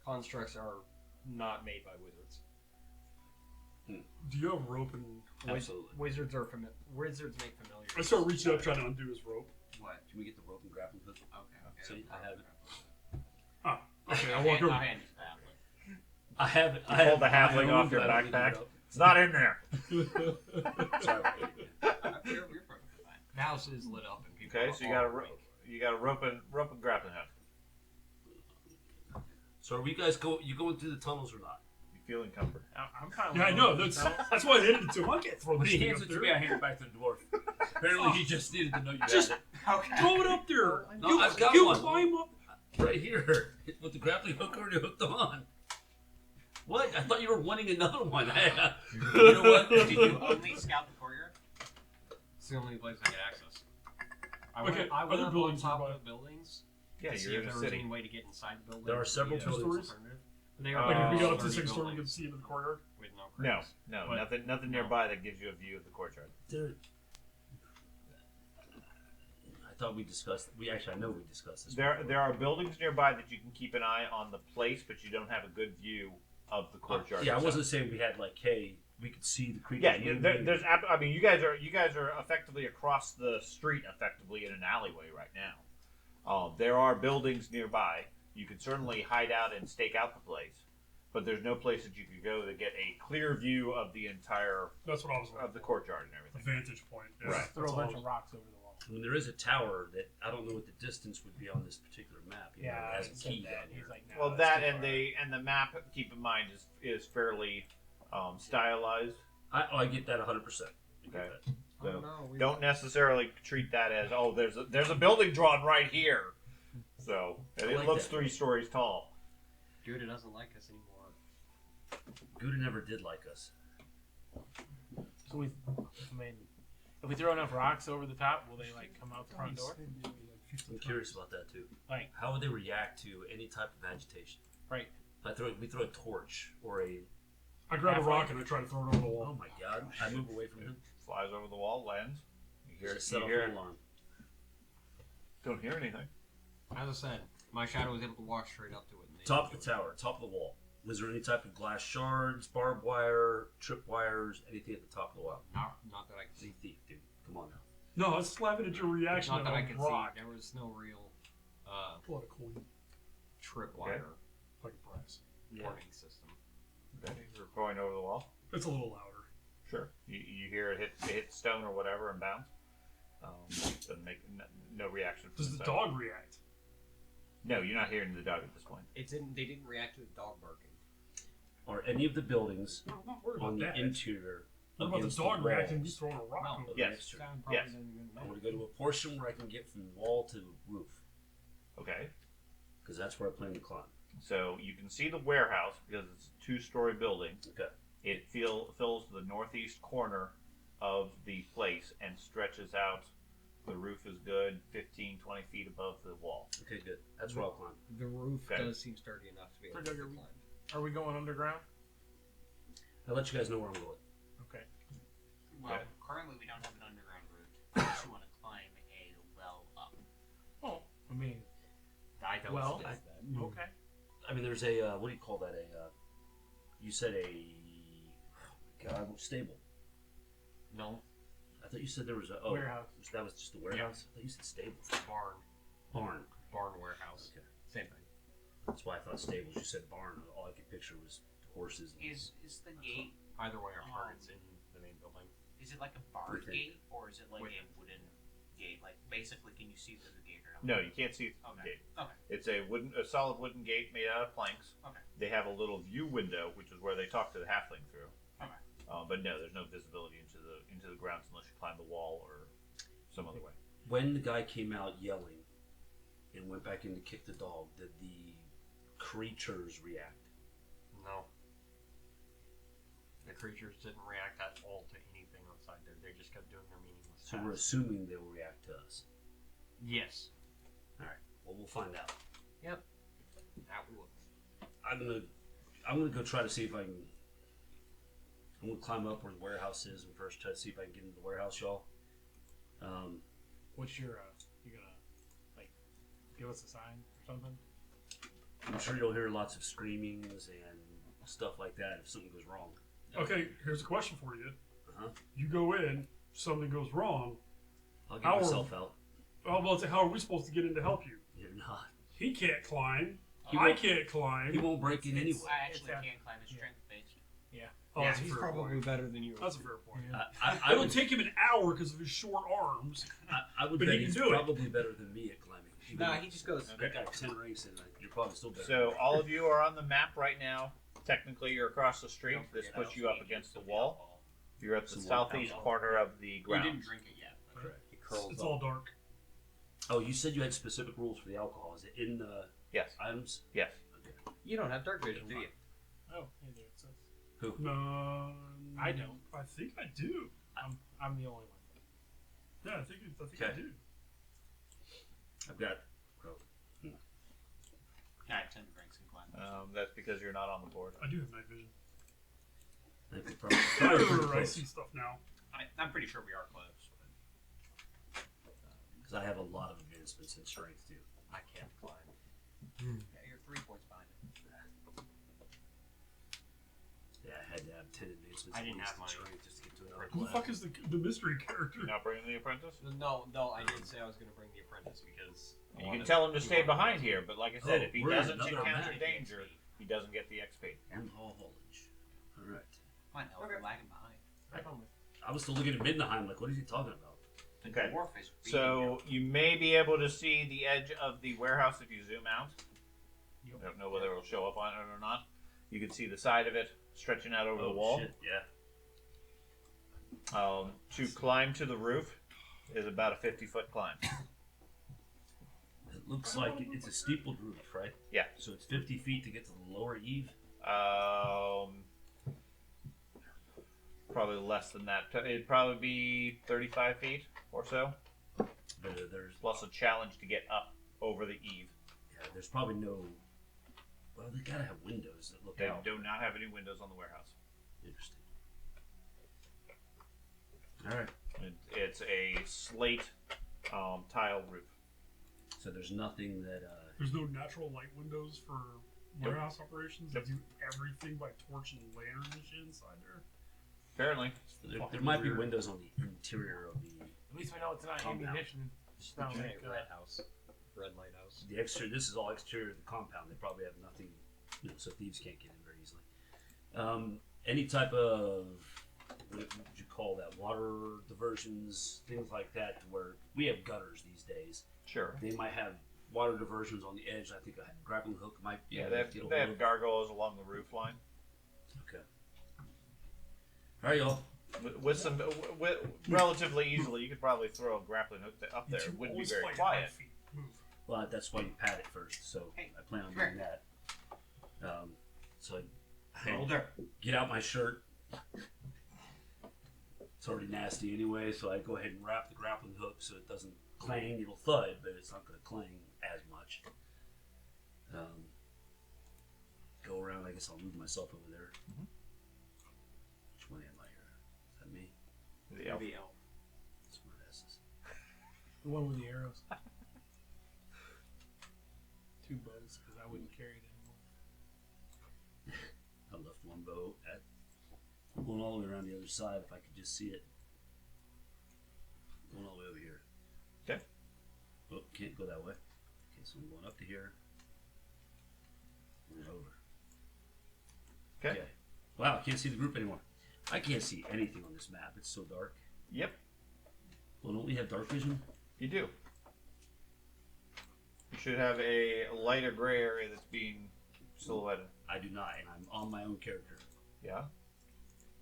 [SPEAKER 4] constructs are not made by wizards.
[SPEAKER 3] Do you have rope and...
[SPEAKER 2] Absolutely.
[SPEAKER 4] Wizards Wizards make familiar.
[SPEAKER 3] I start reaching up trying to undo his rope.
[SPEAKER 5] What?
[SPEAKER 2] Can we get the rope and grappling hook?
[SPEAKER 5] Okay.
[SPEAKER 2] See, I have it.
[SPEAKER 3] Okay,
[SPEAKER 5] I'll
[SPEAKER 3] I walk
[SPEAKER 5] hand
[SPEAKER 3] over.
[SPEAKER 5] you that.
[SPEAKER 2] I have it.
[SPEAKER 1] You
[SPEAKER 2] I have
[SPEAKER 1] pulled the
[SPEAKER 2] my
[SPEAKER 1] halfling
[SPEAKER 2] own,
[SPEAKER 1] off your
[SPEAKER 2] but I don't
[SPEAKER 1] backpack?
[SPEAKER 2] think
[SPEAKER 1] It's not in there.
[SPEAKER 2] it up. Sorry.
[SPEAKER 5] You're perfectly fine.
[SPEAKER 4] The house is lit up and people.
[SPEAKER 1] Okay,
[SPEAKER 4] are
[SPEAKER 1] so you got a
[SPEAKER 4] all
[SPEAKER 1] rope.
[SPEAKER 4] awake.
[SPEAKER 1] You got a rope and grappling hook.
[SPEAKER 2] So are we guys you going through the tunnels or not?
[SPEAKER 1] You feeling comfort?
[SPEAKER 6] I'm kind of.
[SPEAKER 3] Yeah, I know. That's why I handed it to him. I can't throw
[SPEAKER 2] When
[SPEAKER 3] this
[SPEAKER 2] he
[SPEAKER 3] thing
[SPEAKER 2] hands
[SPEAKER 3] up
[SPEAKER 2] it to
[SPEAKER 3] there.
[SPEAKER 2] me, I hand it back to the dwarf. Apparently, he just needed to know you
[SPEAKER 3] Just-
[SPEAKER 2] had
[SPEAKER 5] Okay.
[SPEAKER 3] Throw it up there.
[SPEAKER 2] No,
[SPEAKER 3] you
[SPEAKER 2] I've got
[SPEAKER 3] you
[SPEAKER 2] one.
[SPEAKER 3] climb up.
[SPEAKER 2] it right here with the grappling hook already hooked on. What? I thought you were wanting another one. You know what?
[SPEAKER 5] Did you only scout the courtyard?
[SPEAKER 4] It's the only place I get access. I
[SPEAKER 3] Okay,
[SPEAKER 4] went, I went
[SPEAKER 3] other
[SPEAKER 4] up on
[SPEAKER 3] buildings
[SPEAKER 4] top
[SPEAKER 3] nearby.
[SPEAKER 4] of the buildings
[SPEAKER 1] Yeah,
[SPEAKER 4] to see
[SPEAKER 1] you're
[SPEAKER 4] if
[SPEAKER 1] in a
[SPEAKER 4] there was
[SPEAKER 1] city.
[SPEAKER 4] any way to get inside the building.
[SPEAKER 2] There are several
[SPEAKER 4] Yeah,
[SPEAKER 3] buildings.
[SPEAKER 4] alternative. They
[SPEAKER 1] Like,
[SPEAKER 3] Like if we got
[SPEAKER 1] Oh,
[SPEAKER 3] up to the
[SPEAKER 4] 30
[SPEAKER 3] second story, we
[SPEAKER 4] buildings
[SPEAKER 3] could see into the courtyard.
[SPEAKER 4] with no
[SPEAKER 1] No,
[SPEAKER 4] crates.
[SPEAKER 1] no,
[SPEAKER 3] But-
[SPEAKER 1] nothing nearby that gives you a view of the courtyard.
[SPEAKER 2] I thought we discussed. I know we discussed this.
[SPEAKER 1] There are buildings nearby that you can keep an eye on the place, but you don't have a good view of the courtyard.
[SPEAKER 2] Yeah, I
[SPEAKER 1] itself.
[SPEAKER 2] wasn't saying we had like, hey, we could see the creatures.
[SPEAKER 1] Yeah,
[SPEAKER 2] moving.
[SPEAKER 1] there's. I mean, you guys are effectively across the street, effectively in an alleyway right now. There are buildings nearby. You can certainly hide out and stake out the place, but there's no place that you could go to get a clear view of the entire
[SPEAKER 3] That's what I was
[SPEAKER 1] of the courtyard and
[SPEAKER 3] A
[SPEAKER 1] everything.
[SPEAKER 3] vantage point. Yeah,
[SPEAKER 1] Right.
[SPEAKER 6] Throw
[SPEAKER 3] that's
[SPEAKER 6] a
[SPEAKER 3] all I
[SPEAKER 6] bunch
[SPEAKER 3] was-
[SPEAKER 6] of rocks over the wall.
[SPEAKER 2] I mean, there is a tower that I don't know what the distance would be on this particular map. You know,
[SPEAKER 6] Yeah,
[SPEAKER 2] it has
[SPEAKER 6] he
[SPEAKER 2] a
[SPEAKER 6] said
[SPEAKER 2] key
[SPEAKER 6] that.
[SPEAKER 2] down
[SPEAKER 6] He's
[SPEAKER 2] here.
[SPEAKER 6] like, no,
[SPEAKER 1] Well,
[SPEAKER 6] that's
[SPEAKER 1] that
[SPEAKER 6] too
[SPEAKER 1] and
[SPEAKER 6] far.
[SPEAKER 1] the map. Keep in mind is fairly stylized.
[SPEAKER 2] I get that 100%.
[SPEAKER 1] Okay.
[SPEAKER 4] Oh,
[SPEAKER 1] So
[SPEAKER 4] no, we
[SPEAKER 1] don't necessarily treat that as there's a building drawn right here. So and
[SPEAKER 2] I
[SPEAKER 1] it
[SPEAKER 2] like
[SPEAKER 1] looks
[SPEAKER 2] that.
[SPEAKER 1] 3 stories tall.
[SPEAKER 4] Judah doesn't like us anymore.
[SPEAKER 2] Gouda never did like us.
[SPEAKER 6] So if we throw enough rocks over the top, will they like come out the front door?
[SPEAKER 2] I'm curious about that too.
[SPEAKER 6] Like,
[SPEAKER 2] How would they react to any type of agitation?
[SPEAKER 6] right?
[SPEAKER 2] If we throw a torch or a.
[SPEAKER 3] I grab a rock and I try to throw it over the
[SPEAKER 2] Oh
[SPEAKER 3] wall.
[SPEAKER 2] my God! I move away from him.
[SPEAKER 1] Flies over the wall, lands. You hear
[SPEAKER 2] Just set
[SPEAKER 1] you
[SPEAKER 2] off
[SPEAKER 1] hear
[SPEAKER 2] an alarm.
[SPEAKER 1] Don't hear anything.
[SPEAKER 4] As I said, my shadow was able to walk straight up to it. And they
[SPEAKER 2] Top of
[SPEAKER 4] didn't
[SPEAKER 2] the
[SPEAKER 4] do it.
[SPEAKER 2] tower, top of the wall. Was there any type of glass shards, barbed wire, tripwires, anything at the top of the wall?
[SPEAKER 4] Not that I could
[SPEAKER 2] See,
[SPEAKER 4] see.
[SPEAKER 2] thief, dude. Come on now.
[SPEAKER 3] No, I was laughing at your reaction
[SPEAKER 4] Not
[SPEAKER 3] of
[SPEAKER 4] that I
[SPEAKER 3] a
[SPEAKER 4] could
[SPEAKER 3] rock.
[SPEAKER 4] see. There was no real
[SPEAKER 3] Pull out a coin.
[SPEAKER 4] tripwire
[SPEAKER 3] Like a prize.
[SPEAKER 4] warning system.
[SPEAKER 1] Okay. You're going over the wall.
[SPEAKER 3] It's a little louder.
[SPEAKER 1] Sure. You hear it hit stone or whatever and bounce. Doesn't make no reaction. From
[SPEAKER 3] Does the
[SPEAKER 1] inside.
[SPEAKER 3] dog react?
[SPEAKER 1] No, you're not hearing the dog at this point.
[SPEAKER 4] They didn't react to the dog barking.
[SPEAKER 2] Are any of the buildings
[SPEAKER 3] No, I'm not worried
[SPEAKER 2] on
[SPEAKER 3] about
[SPEAKER 2] the
[SPEAKER 3] that.
[SPEAKER 2] interior
[SPEAKER 3] What about the
[SPEAKER 2] against
[SPEAKER 3] dog reacting?
[SPEAKER 2] walls
[SPEAKER 3] He's throwing a rock
[SPEAKER 4] No.
[SPEAKER 3] over.
[SPEAKER 1] Yes.
[SPEAKER 2] next to it?
[SPEAKER 4] Sound probably
[SPEAKER 1] Yes.
[SPEAKER 4] doesn't even
[SPEAKER 2] I
[SPEAKER 4] matter.
[SPEAKER 2] want to go to a portion where I can get from wall to roof,
[SPEAKER 1] Okay.
[SPEAKER 2] because that's where I plan to climb.
[SPEAKER 1] So you can see the warehouse because it's a 2-story building.
[SPEAKER 2] Okay.
[SPEAKER 1] It fills the northeast corner of the place and stretches out. The roof is good, 15, 20 feet above the wall.
[SPEAKER 2] Okay, good. That's where I'll climb.
[SPEAKER 4] The roof
[SPEAKER 1] Okay.
[SPEAKER 4] does seem sturdy enough to be able to
[SPEAKER 6] Pretty good.
[SPEAKER 4] climb.
[SPEAKER 6] Are we going underground?
[SPEAKER 2] I'll let you guys know where I'm going.
[SPEAKER 6] Okay.
[SPEAKER 5] Well,
[SPEAKER 1] Okay.
[SPEAKER 5] currently we don't have an underground route. Unless you want to climb a well up.
[SPEAKER 6] Oh, I mean,
[SPEAKER 4] I don't
[SPEAKER 6] Well,
[SPEAKER 4] suggest that.
[SPEAKER 6] okay.
[SPEAKER 2] I mean, there's a what do you call that? You said a God stable.
[SPEAKER 4] No,
[SPEAKER 2] I thought you said there was a
[SPEAKER 6] Warehouse.
[SPEAKER 2] That was just a warehouse. I thought you said stable.
[SPEAKER 4] barn
[SPEAKER 2] Barn.
[SPEAKER 4] warehouse.
[SPEAKER 2] Okay.
[SPEAKER 4] Same thing.
[SPEAKER 2] That's why I thought stables. You said barn. All I could picture was horses. And
[SPEAKER 5] Is the gate?
[SPEAKER 4] Either way, our target's in the main building.
[SPEAKER 5] Is it like a barred
[SPEAKER 2] Okay.
[SPEAKER 5] gate or is it like
[SPEAKER 4] With-
[SPEAKER 5] a wooden gate? Like basically, can you see through the gate or not?
[SPEAKER 1] No, you can't see the
[SPEAKER 5] Okay.
[SPEAKER 1] gate.
[SPEAKER 5] Okay.
[SPEAKER 1] It's a solid wooden gate made out of planks.
[SPEAKER 5] Okay.
[SPEAKER 1] They have a little view window, which is where they talk to the halfling through.
[SPEAKER 5] Okay.
[SPEAKER 1] But no, there's no visibility into the grounds unless you climb the wall or some other way.
[SPEAKER 2] when the guy came out yelling and went back in to kick the dog, did the creatures react?
[SPEAKER 4] No. The creatures didn't react at all to anything outside there. They just kept doing their meaningless
[SPEAKER 2] So we're
[SPEAKER 4] tasks.
[SPEAKER 2] assuming they'll react to us.
[SPEAKER 4] Yes.
[SPEAKER 2] Well, we'll find out.
[SPEAKER 4] That we will.
[SPEAKER 2] I'm gonna go try to see if I can. I'm gonna climb up where the warehouse is and first try to see if I can get into the warehouse, y'all.
[SPEAKER 6] What's your, you gonna, like, give us a sign or something?
[SPEAKER 2] I'm sure you'll hear lots of screamings and stuff like that if something goes wrong.
[SPEAKER 3] Okay, here's a question for you.
[SPEAKER 2] Uh-huh.
[SPEAKER 3] You go in, something goes wrong.
[SPEAKER 2] I'll get
[SPEAKER 3] Our-
[SPEAKER 2] myself out.
[SPEAKER 3] Well, how are we supposed to get in to help you?
[SPEAKER 2] You're not.
[SPEAKER 3] He can't climb.
[SPEAKER 2] He
[SPEAKER 3] I
[SPEAKER 2] won't-
[SPEAKER 3] can't climb.
[SPEAKER 2] He won't break in anyway.
[SPEAKER 5] I actually
[SPEAKER 6] It's
[SPEAKER 5] can't climb. It's strength based.
[SPEAKER 3] Oh,
[SPEAKER 4] yeah,
[SPEAKER 3] that's a
[SPEAKER 4] he's
[SPEAKER 3] fair
[SPEAKER 4] probably
[SPEAKER 3] point.
[SPEAKER 4] better than you.
[SPEAKER 3] That's a fair point.
[SPEAKER 2] I
[SPEAKER 3] It'll
[SPEAKER 2] would,
[SPEAKER 3] take him an hour because of his short arms.
[SPEAKER 2] I would
[SPEAKER 3] but
[SPEAKER 2] bet
[SPEAKER 3] he can
[SPEAKER 2] he's
[SPEAKER 3] do it.
[SPEAKER 2] probably better than me at climbing.
[SPEAKER 4] Nah, he just goes.
[SPEAKER 2] That guy 10 ranks and you're probably still better.
[SPEAKER 1] So all of you are on the map right now. Technically, you're across the street.
[SPEAKER 5] Don't
[SPEAKER 1] This
[SPEAKER 5] forget, I
[SPEAKER 1] puts you
[SPEAKER 5] also
[SPEAKER 1] up
[SPEAKER 5] gave
[SPEAKER 1] against the
[SPEAKER 5] some
[SPEAKER 1] wall.
[SPEAKER 5] alcohol.
[SPEAKER 1] You're at the
[SPEAKER 2] Some
[SPEAKER 1] southeast
[SPEAKER 2] alcohol.
[SPEAKER 1] corner of the
[SPEAKER 5] You
[SPEAKER 1] ground.
[SPEAKER 5] didn't drink it yet. But
[SPEAKER 2] Correct.
[SPEAKER 4] He curls
[SPEAKER 3] It's
[SPEAKER 4] up.
[SPEAKER 3] all dark.
[SPEAKER 2] Oh, you said you had specific rules for the alcohol. Is it in the
[SPEAKER 1] Yes.
[SPEAKER 2] items?
[SPEAKER 1] Yes.
[SPEAKER 4] You don't have dark vision, do you?
[SPEAKER 6] Oh, hey there, it says.
[SPEAKER 3] No,
[SPEAKER 6] I don't.
[SPEAKER 3] I think I do.
[SPEAKER 6] I'm the only one.
[SPEAKER 3] Yeah, I think I
[SPEAKER 2] Okay.
[SPEAKER 3] do.
[SPEAKER 2] I've got.
[SPEAKER 5] I had 10 drinks and climbed.
[SPEAKER 1] That's because you're not on the board.
[SPEAKER 3] I do have night vision.
[SPEAKER 2] I think we're probably pretty
[SPEAKER 3] I
[SPEAKER 2] close.
[SPEAKER 3] see stuff now.
[SPEAKER 5] I'm pretty sure we are close.
[SPEAKER 2] Because I have a lot of advancements in strength too.
[SPEAKER 4] I can't climb.
[SPEAKER 5] Yeah, you're 3 points behind.
[SPEAKER 2] Yeah, I had to have 10 advancements.
[SPEAKER 4] I didn't
[SPEAKER 2] at least
[SPEAKER 4] have
[SPEAKER 2] in
[SPEAKER 4] mine.
[SPEAKER 2] strength just to get to another
[SPEAKER 3] Who the
[SPEAKER 2] level.
[SPEAKER 3] fuck is the mystery character?
[SPEAKER 1] You're not bringing the apprentice?
[SPEAKER 4] No, I did say I was going to bring the apprentice because
[SPEAKER 1] You can tell him to stay behind here, but like I said, if he
[SPEAKER 2] we're in
[SPEAKER 1] doesn't
[SPEAKER 2] another
[SPEAKER 1] encounter
[SPEAKER 2] map.
[SPEAKER 1] danger, he doesn't get the XP.
[SPEAKER 2] And Hall Haulage. Alright.
[SPEAKER 5] Come on, Elf,
[SPEAKER 4] Okay.
[SPEAKER 5] you're lagging behind.
[SPEAKER 2] I was still looking at Midnight. Like, what is he talking about?
[SPEAKER 5] The
[SPEAKER 1] Okay.
[SPEAKER 5] dwarf is beating
[SPEAKER 1] So you may be able to see the edge of the warehouse if you zoom out.
[SPEAKER 6] Yep.
[SPEAKER 1] I don't know whether it'll show up on it or not. You can see the side of it stretching out over the wall.
[SPEAKER 2] Shit, yeah.
[SPEAKER 1] To climb to the roof is about a 50-foot climb.
[SPEAKER 2] It looks like it's a steepled roof, right?
[SPEAKER 1] Yeah.
[SPEAKER 2] So it's 50 feet to get to the lower eave.
[SPEAKER 1] Probably less than that. It'd probably be 35 feet or so,
[SPEAKER 2] There's
[SPEAKER 1] plus a challenge to get up over the eave.
[SPEAKER 2] yeah, there's probably no. Well, they gotta have windows that look
[SPEAKER 1] They
[SPEAKER 2] out.
[SPEAKER 1] do not have any windows on the warehouse.
[SPEAKER 2] Interesting. All right.
[SPEAKER 1] It's a slate tile roof.
[SPEAKER 2] So there's nothing that.
[SPEAKER 3] There's no natural light windows for warehouse operations. They do everything by torch and lantern and shit inside there.
[SPEAKER 1] Apparently.
[SPEAKER 2] There might be windows on the interior of the.
[SPEAKER 6] At least we know it's not
[SPEAKER 2] Compound.
[SPEAKER 6] ammunition. It's not like
[SPEAKER 4] red house, red lighthouse.
[SPEAKER 2] The exterior. This is all exterior of the compound. They probably have nothing, so thieves can't get in very easily. Any type of what would you call that? Water diversions, things like that. To where we have gutters these days.
[SPEAKER 1] Sure.
[SPEAKER 2] They might have water diversions on the edge. I think a grappling hook might be.
[SPEAKER 1] Yeah, they have gargoyles along the roof line.
[SPEAKER 2] Okay. All right, y'all.
[SPEAKER 1] With some, relatively easily, you could probably throw a grappling hook up there.
[SPEAKER 3] You
[SPEAKER 1] It wouldn't be
[SPEAKER 3] always
[SPEAKER 1] very
[SPEAKER 3] fight at
[SPEAKER 1] quiet.
[SPEAKER 3] 9 feet. Move.
[SPEAKER 2] Well, that's why you pat it first. So
[SPEAKER 5] Hey,
[SPEAKER 2] I plan on
[SPEAKER 5] come
[SPEAKER 2] doing that. So I
[SPEAKER 5] Older.
[SPEAKER 2] get out my shirt. It's already nasty anyway, so I go ahead and wrap the grappling hook so it doesn't clang. It'll thud, but it's not going to clang as much. Go around. I guess I'll move myself over there.
[SPEAKER 1] Mhm.
[SPEAKER 2] Which one am I here? Is that me?
[SPEAKER 1] The elf.
[SPEAKER 2] Smart asses.
[SPEAKER 6] The one with the arrows. 2 bows, because I wouldn't carry it anymore.
[SPEAKER 2] I left one bow at. I'm going all the way around the other side if I could just see it. Going all the way over here.
[SPEAKER 1] Okay.
[SPEAKER 2] Oh, can't go that way. Okay, so I'm going up to here. And over.
[SPEAKER 1] Okay.
[SPEAKER 2] Wow, I can't see the group anymore. I can't see anything on this map. It's so dark.
[SPEAKER 1] Yep,
[SPEAKER 2] Well, don't we have dark vision?
[SPEAKER 1] you do. You should have a lighter gray area that's being silhouetted.
[SPEAKER 2] I do not, and I'm on my own character.
[SPEAKER 1] Yeah.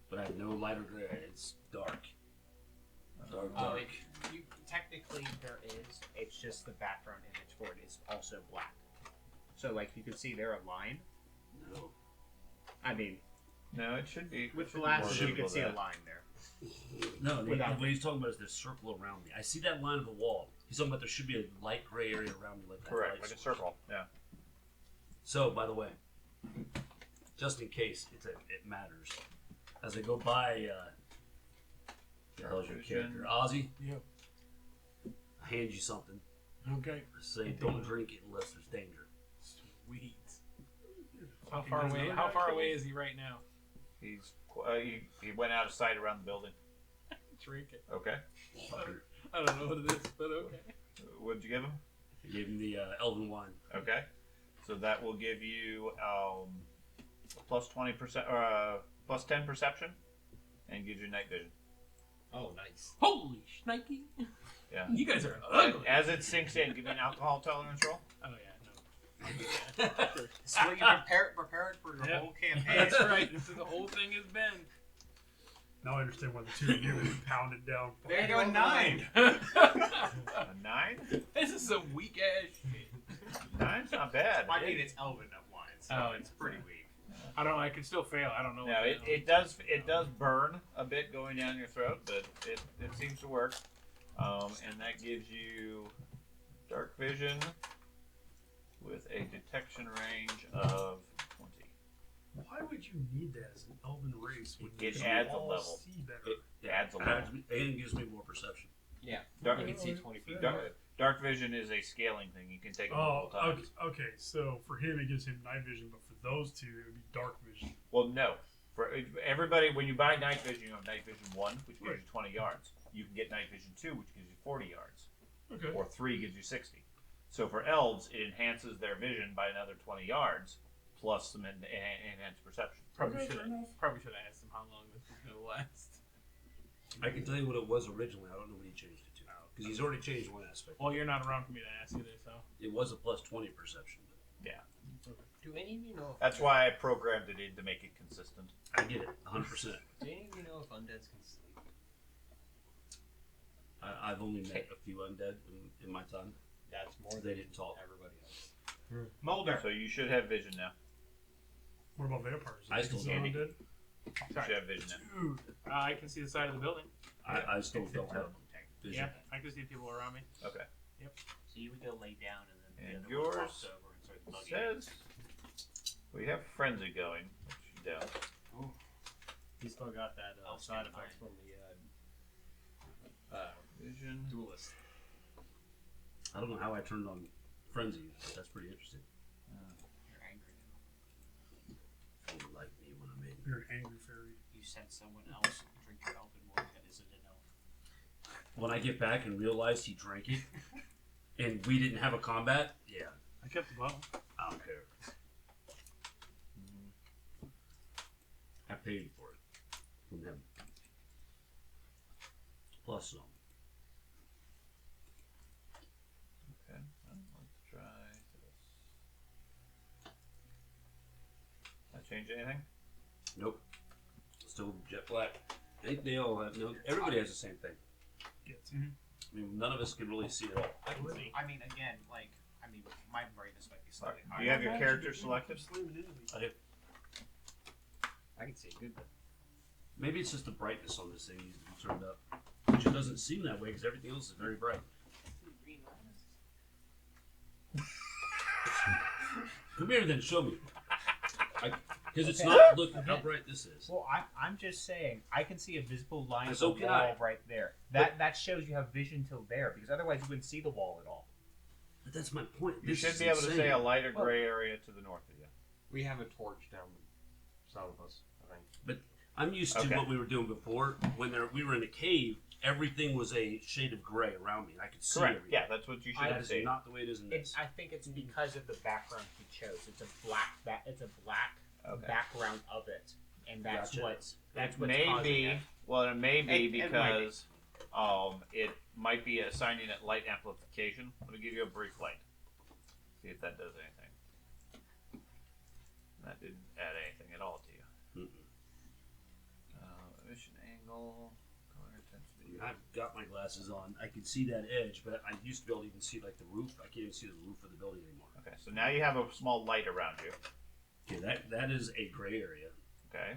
[SPEAKER 2] But I have no lighter gray. It's dark. Dark,
[SPEAKER 5] Oh,
[SPEAKER 2] dark.
[SPEAKER 5] Technically there is. It's just the background image for it is also black. So like you can see there a line.
[SPEAKER 2] No.
[SPEAKER 5] I mean,
[SPEAKER 1] No, it should be.
[SPEAKER 5] with
[SPEAKER 1] it should be
[SPEAKER 5] glasses
[SPEAKER 1] more
[SPEAKER 5] you can
[SPEAKER 1] visible
[SPEAKER 5] see a
[SPEAKER 1] than
[SPEAKER 5] line there.
[SPEAKER 2] No,
[SPEAKER 5] Without
[SPEAKER 2] what he's talking about is this circle around me. I see that line of the wall. He's talking about there should be a light gray area around me like
[SPEAKER 1] that.
[SPEAKER 2] that.
[SPEAKER 1] Correct,
[SPEAKER 2] light
[SPEAKER 1] like a
[SPEAKER 2] source.
[SPEAKER 1] circle. Yeah.
[SPEAKER 2] So, by the way, just in case it matters, as I go by, the hell's your character? Ozzy?
[SPEAKER 6] Yeah.
[SPEAKER 2] I hand you something.
[SPEAKER 6] Okay.
[SPEAKER 2] I say, don't drink it unless there's danger.
[SPEAKER 6] Sweet. How far away? How far away is he right now?
[SPEAKER 1] He's he went out of sight around the building.
[SPEAKER 6] Drink it.
[SPEAKER 1] Okay.
[SPEAKER 6] I don't know what it is, but okay.
[SPEAKER 1] What'd you give him?
[SPEAKER 2] I gave him the elven wine.
[SPEAKER 1] Okay. So that will give you plus 20% plus 10 perception, and gives you night vision.
[SPEAKER 4] Oh, nice.
[SPEAKER 6] Holy shnikey!
[SPEAKER 1] Yeah.
[SPEAKER 6] You guys are ugly.
[SPEAKER 1] As it sinks in, give me an alcohol tolerance roll.
[SPEAKER 6] Oh yeah,
[SPEAKER 5] So you prepared for your
[SPEAKER 6] Yep.
[SPEAKER 5] whole campaign.
[SPEAKER 6] That's right. This is the whole thing has been.
[SPEAKER 3] Now I understand why the 2 of you pounded down.
[SPEAKER 5] There you go, 9.
[SPEAKER 1] A 9?
[SPEAKER 6] This is some weak ass shit.
[SPEAKER 1] 9's not bad.
[SPEAKER 5] I mean, it's Elven wine, so
[SPEAKER 6] Oh,
[SPEAKER 5] it's pretty weak.
[SPEAKER 6] I don't know. I can still fail. I don't know.
[SPEAKER 1] No, it does burn a bit going down your throat, but it seems to work. And that gives you dark vision with a detection range of 20.
[SPEAKER 3] Why would you need that as an elven race? When
[SPEAKER 1] It
[SPEAKER 3] you
[SPEAKER 1] adds a
[SPEAKER 3] all
[SPEAKER 1] level.
[SPEAKER 3] See better?
[SPEAKER 1] It adds a level.
[SPEAKER 2] And gives me more perception.
[SPEAKER 4] Yeah.
[SPEAKER 1] Dark,
[SPEAKER 4] You can see 20 feet.
[SPEAKER 1] dark vision is a scaling thing. You can take it
[SPEAKER 3] Oh,
[SPEAKER 1] multiple times.
[SPEAKER 3] okay. So for him, it gives him night vision, but for those 2, it would be dark vision.
[SPEAKER 1] Well, no. For everybody, when you buy night vision, you have night vision 1, which gives
[SPEAKER 3] Right.
[SPEAKER 1] you 20 yards. You can get night vision 2, which gives you 40 yards.
[SPEAKER 3] Okay.
[SPEAKER 1] Or 3 gives you 60. So for elves, it enhances their vision by another 20 yards, plus some enhanced perception.
[SPEAKER 6] Probably
[SPEAKER 3] Okay,
[SPEAKER 6] should
[SPEAKER 3] fair enough.
[SPEAKER 6] have asked him how long this was gonna last.
[SPEAKER 2] I can tell you what it was originally. I don't know what he changed it to. Because he's already changed one aspect.
[SPEAKER 6] Well, you're not around for me to ask you this, so.
[SPEAKER 2] It was a plus 20 perception.
[SPEAKER 4] Do any of you know?
[SPEAKER 1] That's why I programmed it in to make it consistent.
[SPEAKER 2] I get it, 100%.
[SPEAKER 4] Do any of you know if undeads can sleep?
[SPEAKER 2] I've only met a few undead in my time.
[SPEAKER 4] That's more
[SPEAKER 2] They
[SPEAKER 4] than
[SPEAKER 2] didn't talk.
[SPEAKER 4] everybody else.
[SPEAKER 5] Mulder.
[SPEAKER 1] So you should have vision now.
[SPEAKER 3] What about vampires?
[SPEAKER 2] I still
[SPEAKER 3] Consider
[SPEAKER 1] don't.
[SPEAKER 3] undead?
[SPEAKER 1] You should have vision now.
[SPEAKER 6] Dude, I can see the side of the building.
[SPEAKER 2] I still don't have vision.
[SPEAKER 6] Yeah, I can see people around me.
[SPEAKER 1] Okay.
[SPEAKER 5] So you would go lay down and then
[SPEAKER 1] And
[SPEAKER 5] the other one
[SPEAKER 1] yours
[SPEAKER 5] walks over and starts
[SPEAKER 1] It
[SPEAKER 5] bugging.
[SPEAKER 1] says we have frenzy going, which you don't.
[SPEAKER 4] He still got that
[SPEAKER 5] I'll
[SPEAKER 4] side
[SPEAKER 5] skip
[SPEAKER 4] effects
[SPEAKER 5] mine.
[SPEAKER 4] from the
[SPEAKER 1] Vision.
[SPEAKER 4] duelist.
[SPEAKER 2] I don't know how I turned on frenzy. But that's pretty interesting.
[SPEAKER 5] You're angry now.
[SPEAKER 2] They didn't like me when I made it.
[SPEAKER 3] You're an angry fairy.
[SPEAKER 5] You sent someone else drink your elven water that isn't an elf.
[SPEAKER 2] When I get back and realize he drank it, and we didn't have a combat, yeah,
[SPEAKER 6] I kept the bottle.
[SPEAKER 2] I don't care. I paid for it from him. Plus some.
[SPEAKER 1] Okay, let's try this. That change anything?
[SPEAKER 2] Nope. Still jet black. I think they all have no. Everybody has the same thing.
[SPEAKER 3] Yes.
[SPEAKER 2] I mean, none of us can really see it all.
[SPEAKER 5] I mean, again, my brightness might be slightly higher.
[SPEAKER 1] Do you have your character selected?
[SPEAKER 2] I do.
[SPEAKER 4] I can see it good.
[SPEAKER 2] Maybe it's just the brightness on this thing needs to be turned up. Which it doesn't seem that way because everything else is very bright. Come here then, show me. Because it's not. Look how bright this is.
[SPEAKER 7] Well, I'm just saying, I can see a visible line of
[SPEAKER 2] So
[SPEAKER 7] the
[SPEAKER 2] can
[SPEAKER 7] wall
[SPEAKER 2] I.
[SPEAKER 7] right there. That shows you have vision till there, because otherwise you wouldn't see the wall at all.
[SPEAKER 2] But that's my point.
[SPEAKER 1] You
[SPEAKER 2] This
[SPEAKER 1] should
[SPEAKER 2] is
[SPEAKER 1] be able to
[SPEAKER 2] insane.
[SPEAKER 1] see a lighter gray area to the north of you.
[SPEAKER 4] We have a torch down south of us, I think.
[SPEAKER 2] I'm used to
[SPEAKER 1] Okay.
[SPEAKER 2] what we were doing before. When we were in a cave, everything was a shade of gray around me. I could see
[SPEAKER 1] Correct.
[SPEAKER 2] everything.
[SPEAKER 1] Yeah, that's what you should
[SPEAKER 2] That
[SPEAKER 1] have
[SPEAKER 2] is
[SPEAKER 1] seen.
[SPEAKER 2] not the way it is in this.
[SPEAKER 7] I think it's because of the background he chose. It's a black
[SPEAKER 1] Okay.
[SPEAKER 7] background of it, and that's
[SPEAKER 2] Gotcha.
[SPEAKER 7] what's causing
[SPEAKER 1] Maybe.
[SPEAKER 7] it.
[SPEAKER 1] Well, it may be
[SPEAKER 7] It might be.
[SPEAKER 1] because it might be assigning it light amplification. Let me give you a brief light. See if that does anything. That didn't add anything at all to you.
[SPEAKER 2] Mm-mm.
[SPEAKER 1] Emission angle, color intensity.
[SPEAKER 2] I've got my glasses on. I can see that edge, but I used to be able to even see like the roof. I can't even see the roof of the building anymore.
[SPEAKER 1] Okay, so now you have a small light around you.
[SPEAKER 2] Okay, that is a gray area.
[SPEAKER 1] Okay,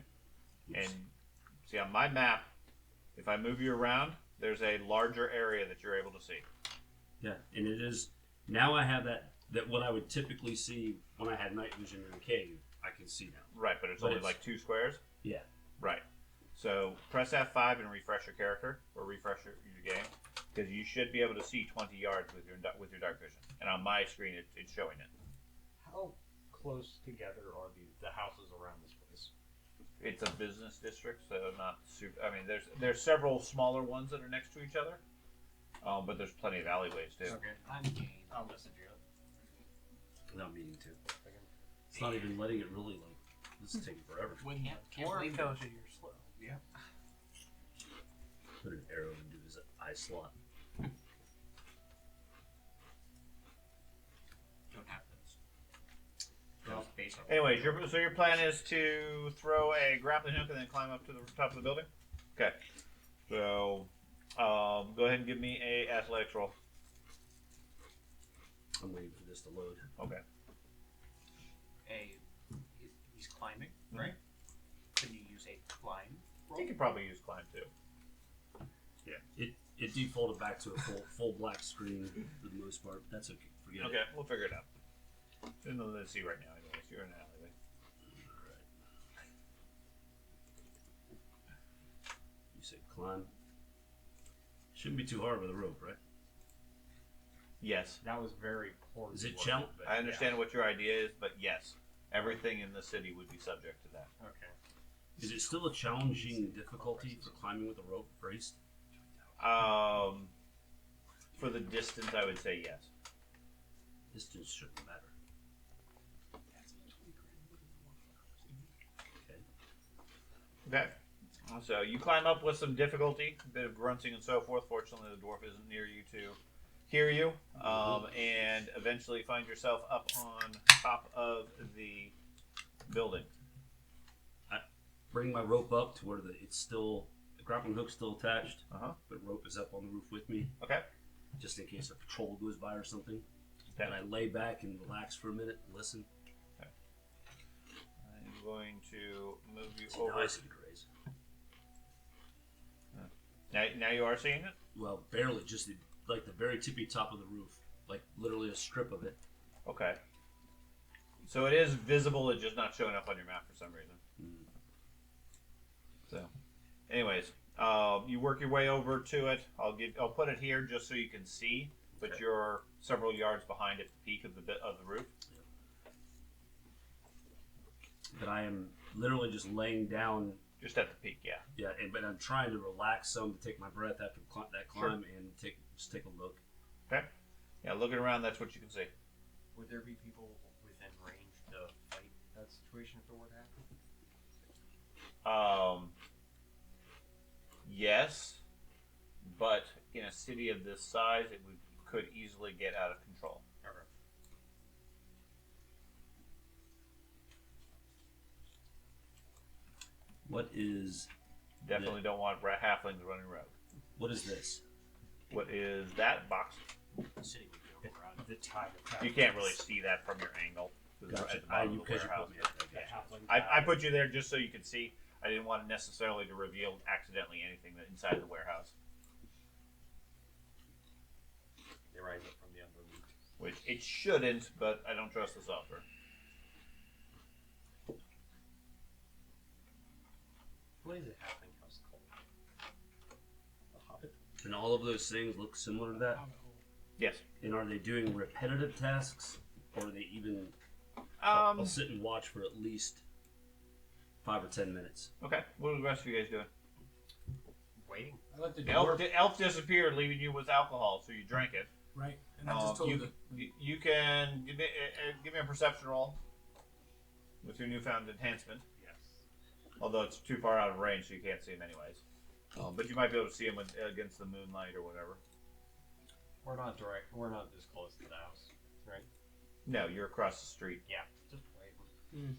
[SPEAKER 2] Oops.
[SPEAKER 1] and see on my map, if I move you around, there's a larger area that you're able to see.
[SPEAKER 2] Yeah, and it is now. I have that what I would typically see when I had night vision in a cave. I can see now.
[SPEAKER 1] Right, but it's
[SPEAKER 2] But
[SPEAKER 1] only
[SPEAKER 2] it's-
[SPEAKER 1] like 2 squares.
[SPEAKER 2] Yeah.
[SPEAKER 1] Right. So press F5 and refresh your character or refresh your game because you should be able to see 20 yards with your dark vision. And on my screen, it's showing it.
[SPEAKER 4] How close together are the houses around this place?
[SPEAKER 1] It's a business district, so not super. I mean, there's several smaller ones that are next to each other, but there's plenty of alleyways too.
[SPEAKER 4] Okay, I'm game. I'll message you.
[SPEAKER 2] Without meaning to. It's not even letting it really like. This is taking forever.
[SPEAKER 6] When
[SPEAKER 5] Can't
[SPEAKER 6] the dwarf
[SPEAKER 5] believe
[SPEAKER 6] tells you you're slow.
[SPEAKER 4] Yeah.
[SPEAKER 2] Put an arrow into his eye slot.
[SPEAKER 5] Don't have those. Those basic.
[SPEAKER 1] Anyways, your plan is to throw a grappling hook and then climb up to the top of the building. Okay. So, go ahead and give me a athletics roll.
[SPEAKER 2] I'm waiting for this to load.
[SPEAKER 1] Okay.
[SPEAKER 5] He's climbing, right? Can you use a climb roll?
[SPEAKER 1] You could probably use climb too.
[SPEAKER 2] Yeah. It defaulted back to a full black screen for the most part. That's okay. Forget
[SPEAKER 1] Okay,
[SPEAKER 2] it.
[SPEAKER 1] we'll figure it out. There's nothing to see right now, anyways. You're in an alleyway.
[SPEAKER 2] Alright. You said climb. Shouldn't be too hard with a rope, right?
[SPEAKER 1] Yes.
[SPEAKER 4] That was very poor.
[SPEAKER 2] Is it
[SPEAKER 4] work.
[SPEAKER 2] challenge?
[SPEAKER 1] I understand what your idea is, but yes, everything in the city would be subject to that.
[SPEAKER 4] Okay.
[SPEAKER 2] Is it still a challenging difficulty for climbing with a rope braced?
[SPEAKER 1] For the distance, I would say yes.
[SPEAKER 2] Distance shouldn't matter. Okay.
[SPEAKER 1] Okay. So you climb up with some difficulty, a bit of grunting and so forth. Fortunately, the dwarf isn't near you to hear you, and eventually find yourself up on top of the building.
[SPEAKER 2] Bring my rope up to where it's still the grappling hook's still attached,
[SPEAKER 1] Uh-huh.
[SPEAKER 2] but rope is up on the roof with me,
[SPEAKER 1] Okay.
[SPEAKER 2] just in case a patrol goes by or something.
[SPEAKER 1] Okay.
[SPEAKER 2] And I lay back and relax for a minute and listen.
[SPEAKER 1] I'm going to move you
[SPEAKER 2] See,
[SPEAKER 1] over.
[SPEAKER 2] now I see the grays.
[SPEAKER 1] Now you are seeing it?
[SPEAKER 2] Well, barely, just like the very tippy top of the roof, like literally a strip of it.
[SPEAKER 1] Okay. So it is visible, it's just not showing up on your map for some reason. So, anyways, you work your way over to it. I'll put it here just so you can see. but
[SPEAKER 2] Okay.
[SPEAKER 1] you're several yards behind at the peak of the roof.
[SPEAKER 2] But I am literally just laying down.
[SPEAKER 1] Just at the peak, yeah.
[SPEAKER 2] Yeah, but I'm trying to relax some to take my breath after that climb and just take a look.
[SPEAKER 1] Okay. Yeah, looking around, that's what you can see.
[SPEAKER 4] Would there be people within range to fight that situation if it were to happen?
[SPEAKER 1] Yes, but in a city of this size, it could easily get out of control.
[SPEAKER 4] Okay.
[SPEAKER 2] What is
[SPEAKER 1] Definitely don't want halflings running rogue.
[SPEAKER 2] what is this?
[SPEAKER 1] What is that box?
[SPEAKER 5] The city would be overrun.
[SPEAKER 7] The tide of
[SPEAKER 1] You can't really see that from your angle. It's
[SPEAKER 2] Gotcha.
[SPEAKER 1] at the bottom
[SPEAKER 2] You
[SPEAKER 1] of the
[SPEAKER 2] because you
[SPEAKER 1] warehouse.
[SPEAKER 2] put me at that. Gotcha.
[SPEAKER 1] I put you there just so you could see. I didn't want necessarily to reveal accidentally anything that inside the warehouse,
[SPEAKER 4] They rise up from the underneath.
[SPEAKER 1] which it shouldn't, but I don't trust the software.
[SPEAKER 4] What is it happening house called? The Hobbit?
[SPEAKER 2] And all of those things look similar to that.
[SPEAKER 1] Yes.
[SPEAKER 2] And are they doing repetitive tasks, or are they even? I'll sit and watch for at least 5 or 10 minutes.
[SPEAKER 1] Okay. What are the rest of you guys doing?
[SPEAKER 4] Waiting.
[SPEAKER 6] I let the
[SPEAKER 1] Elf,
[SPEAKER 6] dwarf,
[SPEAKER 1] elf disappeared, leaving you with alcohol, so you drank it.
[SPEAKER 6] right? And I just told the
[SPEAKER 1] You can give me a perception roll with your newfound enhancement.
[SPEAKER 4] Yes.
[SPEAKER 1] Although it's too far out of range, so you can't see him anyways. But you might be able to see him against the moonlight or whatever.
[SPEAKER 4] We're not direct. We're not this close to the house, right?
[SPEAKER 1] No, you're across the street.
[SPEAKER 4] Yeah. Just waiting.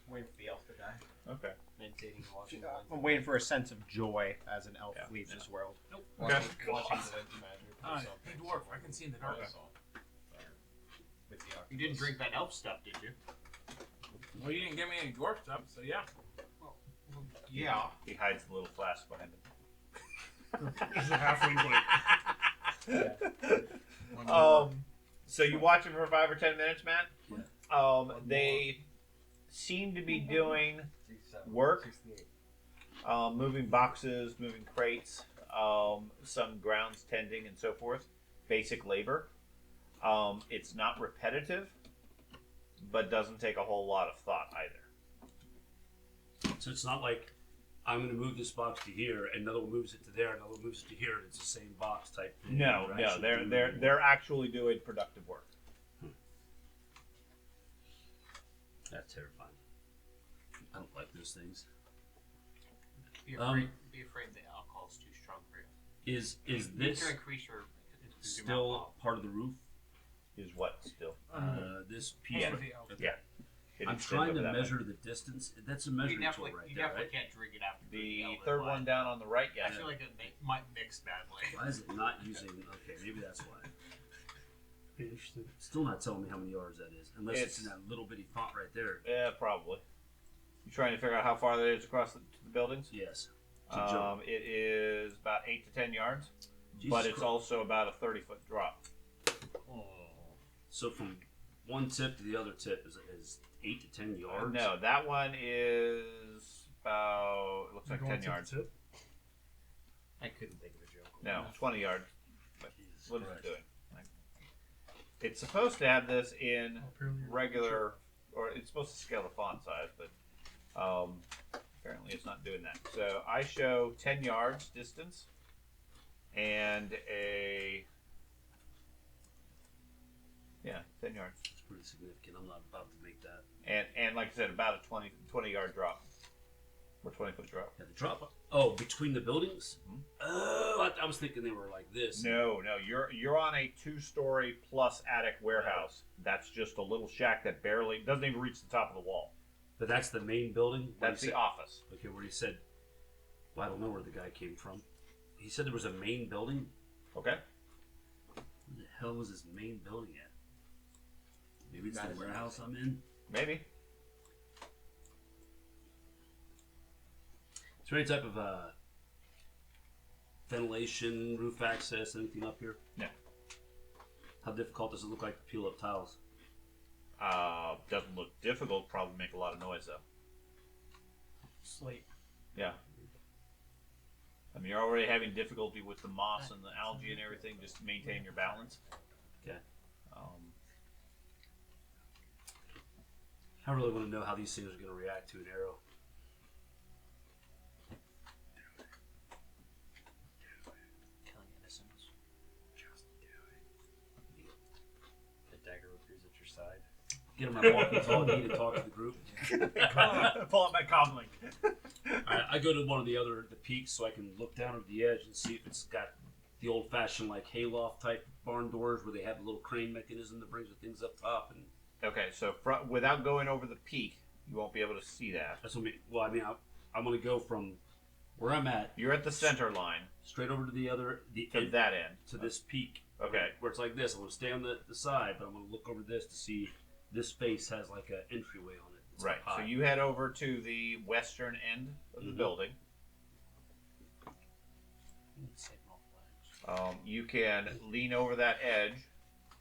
[SPEAKER 4] Waiting for the elf to die.
[SPEAKER 1] Okay.
[SPEAKER 4] Meditating, watching.
[SPEAKER 7] I'm waiting for a sense of joy as an elf
[SPEAKER 1] Yeah.
[SPEAKER 7] leaves this world.
[SPEAKER 4] Nope.
[SPEAKER 1] Okay.
[SPEAKER 4] Watching the magic. or
[SPEAKER 6] Alright,
[SPEAKER 4] something.
[SPEAKER 6] hey dwarf, I can see in the dark.
[SPEAKER 4] That's all. With the
[SPEAKER 7] You didn't
[SPEAKER 4] octopus.
[SPEAKER 7] drink that elf stuff, did you?
[SPEAKER 6] Well, you didn't give me any dwarf stuff, so yeah.
[SPEAKER 7] Yeah.
[SPEAKER 1] He hides the little flask behind him.
[SPEAKER 3] There's a halfling like,
[SPEAKER 1] So you watch him for 5 or 10 minutes, Matt?
[SPEAKER 2] Yeah.
[SPEAKER 1] They seem to be doing
[SPEAKER 4] 67,
[SPEAKER 1] work.
[SPEAKER 4] 68.
[SPEAKER 1] Moving boxes, moving crates, some grounds tending, and so forth. Basic labor. It's not repetitive, but doesn't take a whole lot of thought either.
[SPEAKER 2] So it's not like I'm going to move this box to here, and another one moves it to there, another one moves it to here, and it's the same box type thing.
[SPEAKER 1] No,
[SPEAKER 2] You're
[SPEAKER 1] no,
[SPEAKER 2] actually doing
[SPEAKER 1] they're actually doing productive work.
[SPEAKER 2] That's terrifying. I don't like those things.
[SPEAKER 7] Be
[SPEAKER 2] afraid-
[SPEAKER 7] afraid the alcohol's too strong for you.
[SPEAKER 2] Is
[SPEAKER 7] You
[SPEAKER 2] this
[SPEAKER 7] need to increase your
[SPEAKER 2] still part of the roof?
[SPEAKER 1] Is what still?
[SPEAKER 2] This piece.
[SPEAKER 1] Yeah.
[SPEAKER 2] right-
[SPEAKER 1] Yeah. It
[SPEAKER 2] I'm
[SPEAKER 1] extends
[SPEAKER 2] trying
[SPEAKER 1] over
[SPEAKER 2] to
[SPEAKER 1] that way.
[SPEAKER 2] measure the distance. That's a
[SPEAKER 7] You
[SPEAKER 2] measuring tool
[SPEAKER 7] definitely,
[SPEAKER 2] right
[SPEAKER 7] you
[SPEAKER 2] there,
[SPEAKER 7] definitely
[SPEAKER 2] right?
[SPEAKER 7] can't drink it after
[SPEAKER 1] The
[SPEAKER 7] drinking
[SPEAKER 1] third
[SPEAKER 7] it,
[SPEAKER 1] one down on the right,
[SPEAKER 7] I
[SPEAKER 1] yes.
[SPEAKER 7] feel like it might mix badly.
[SPEAKER 2] Why is it not using? Okay, maybe that's why.
[SPEAKER 3] be interested.
[SPEAKER 2] Still not telling me how many yards that is, unless it's in
[SPEAKER 1] It's-
[SPEAKER 2] that little bitty font right there.
[SPEAKER 1] Yeah, probably. You trying to figure out how far that is across the buildings?
[SPEAKER 2] Yes. To jump.
[SPEAKER 1] It is about 8 to 10 yards,
[SPEAKER 2] Jesus
[SPEAKER 1] but it's
[SPEAKER 2] Christ.
[SPEAKER 1] also about a 30-foot drop.
[SPEAKER 2] So from one tip to the other tip is 8 to 10 yards.
[SPEAKER 1] No, that one is about, it looks like
[SPEAKER 3] Going
[SPEAKER 1] 10
[SPEAKER 3] to
[SPEAKER 1] yards.
[SPEAKER 3] the tip.
[SPEAKER 7] I couldn't think of a joke.
[SPEAKER 1] No, 20 yards.
[SPEAKER 2] Jesus
[SPEAKER 1] What is
[SPEAKER 2] Christ.
[SPEAKER 1] it doing? It's supposed to have this in
[SPEAKER 3] Apparently you're-
[SPEAKER 1] regular, or it's supposed to scale the font size, but apparently it's not doing that. So I show 10 yards distance and a, 10 yards.
[SPEAKER 2] It's pretty significant. I'm not about to make that.
[SPEAKER 1] And like I said, about a 20 yard drop. Or 20-foot drop.
[SPEAKER 2] Yeah, the drop. Oh, between the buildings?
[SPEAKER 1] Mhm.
[SPEAKER 2] Oh, I was thinking they were like this.
[SPEAKER 1] No, you're on a 2-story plus attic warehouse. That's just a little shack that barely doesn't even reach the top of the wall.
[SPEAKER 2] But that's the main building? Where
[SPEAKER 1] That's
[SPEAKER 2] he
[SPEAKER 1] the
[SPEAKER 2] said-
[SPEAKER 1] office.
[SPEAKER 2] Okay, where he said, well, I don't know where the guy came from. He said there was a main building.
[SPEAKER 1] Okay.
[SPEAKER 2] Where the hell was this main building at? Maybe it's
[SPEAKER 7] That
[SPEAKER 2] the
[SPEAKER 7] is
[SPEAKER 2] warehouse I'm in.
[SPEAKER 1] Maybe.
[SPEAKER 2] Is there any type of ventilation, roof access, anything up here?
[SPEAKER 1] No.
[SPEAKER 2] How difficult does it look like to peel up tiles?
[SPEAKER 1] Doesn't look difficult. Probably make a lot of noise though.
[SPEAKER 6] Slate.
[SPEAKER 1] Yeah. I mean, you're already having difficulty with the moss and the algae and everything. Just maintain your balance.
[SPEAKER 2] Okay.
[SPEAKER 1] Um,
[SPEAKER 2] I really want to know how these things are going to react to an arrow.
[SPEAKER 5] Killing innocents.
[SPEAKER 4] The dagger appears at your side.
[SPEAKER 2] Get on my walkie-talkie to talk to the group.
[SPEAKER 1] pull up my comlink.
[SPEAKER 2] I go to one of the peaks so I can look down over the edge and see if it's got the old-fashioned like hayloft type barn doors where they have a little crane mechanism that brings the things up top. And
[SPEAKER 1] Okay, so without going over the peak, you won't be able to see that.
[SPEAKER 2] that's what I mean. Well, I mean, I'm going to go from where I'm at
[SPEAKER 1] You're at the center line
[SPEAKER 2] straight over to the
[SPEAKER 1] to that end.
[SPEAKER 2] to this peak.
[SPEAKER 1] Okay.
[SPEAKER 2] Where it's like this. I'm going to stay on the side, but I'm going to look over this to see this face has like an entryway on it. It's
[SPEAKER 1] Right.
[SPEAKER 2] up
[SPEAKER 1] So
[SPEAKER 2] high.
[SPEAKER 1] you head over to the western end of the
[SPEAKER 2] Mhm.
[SPEAKER 1] building.
[SPEAKER 5] Save all flags.
[SPEAKER 1] You can lean over that edge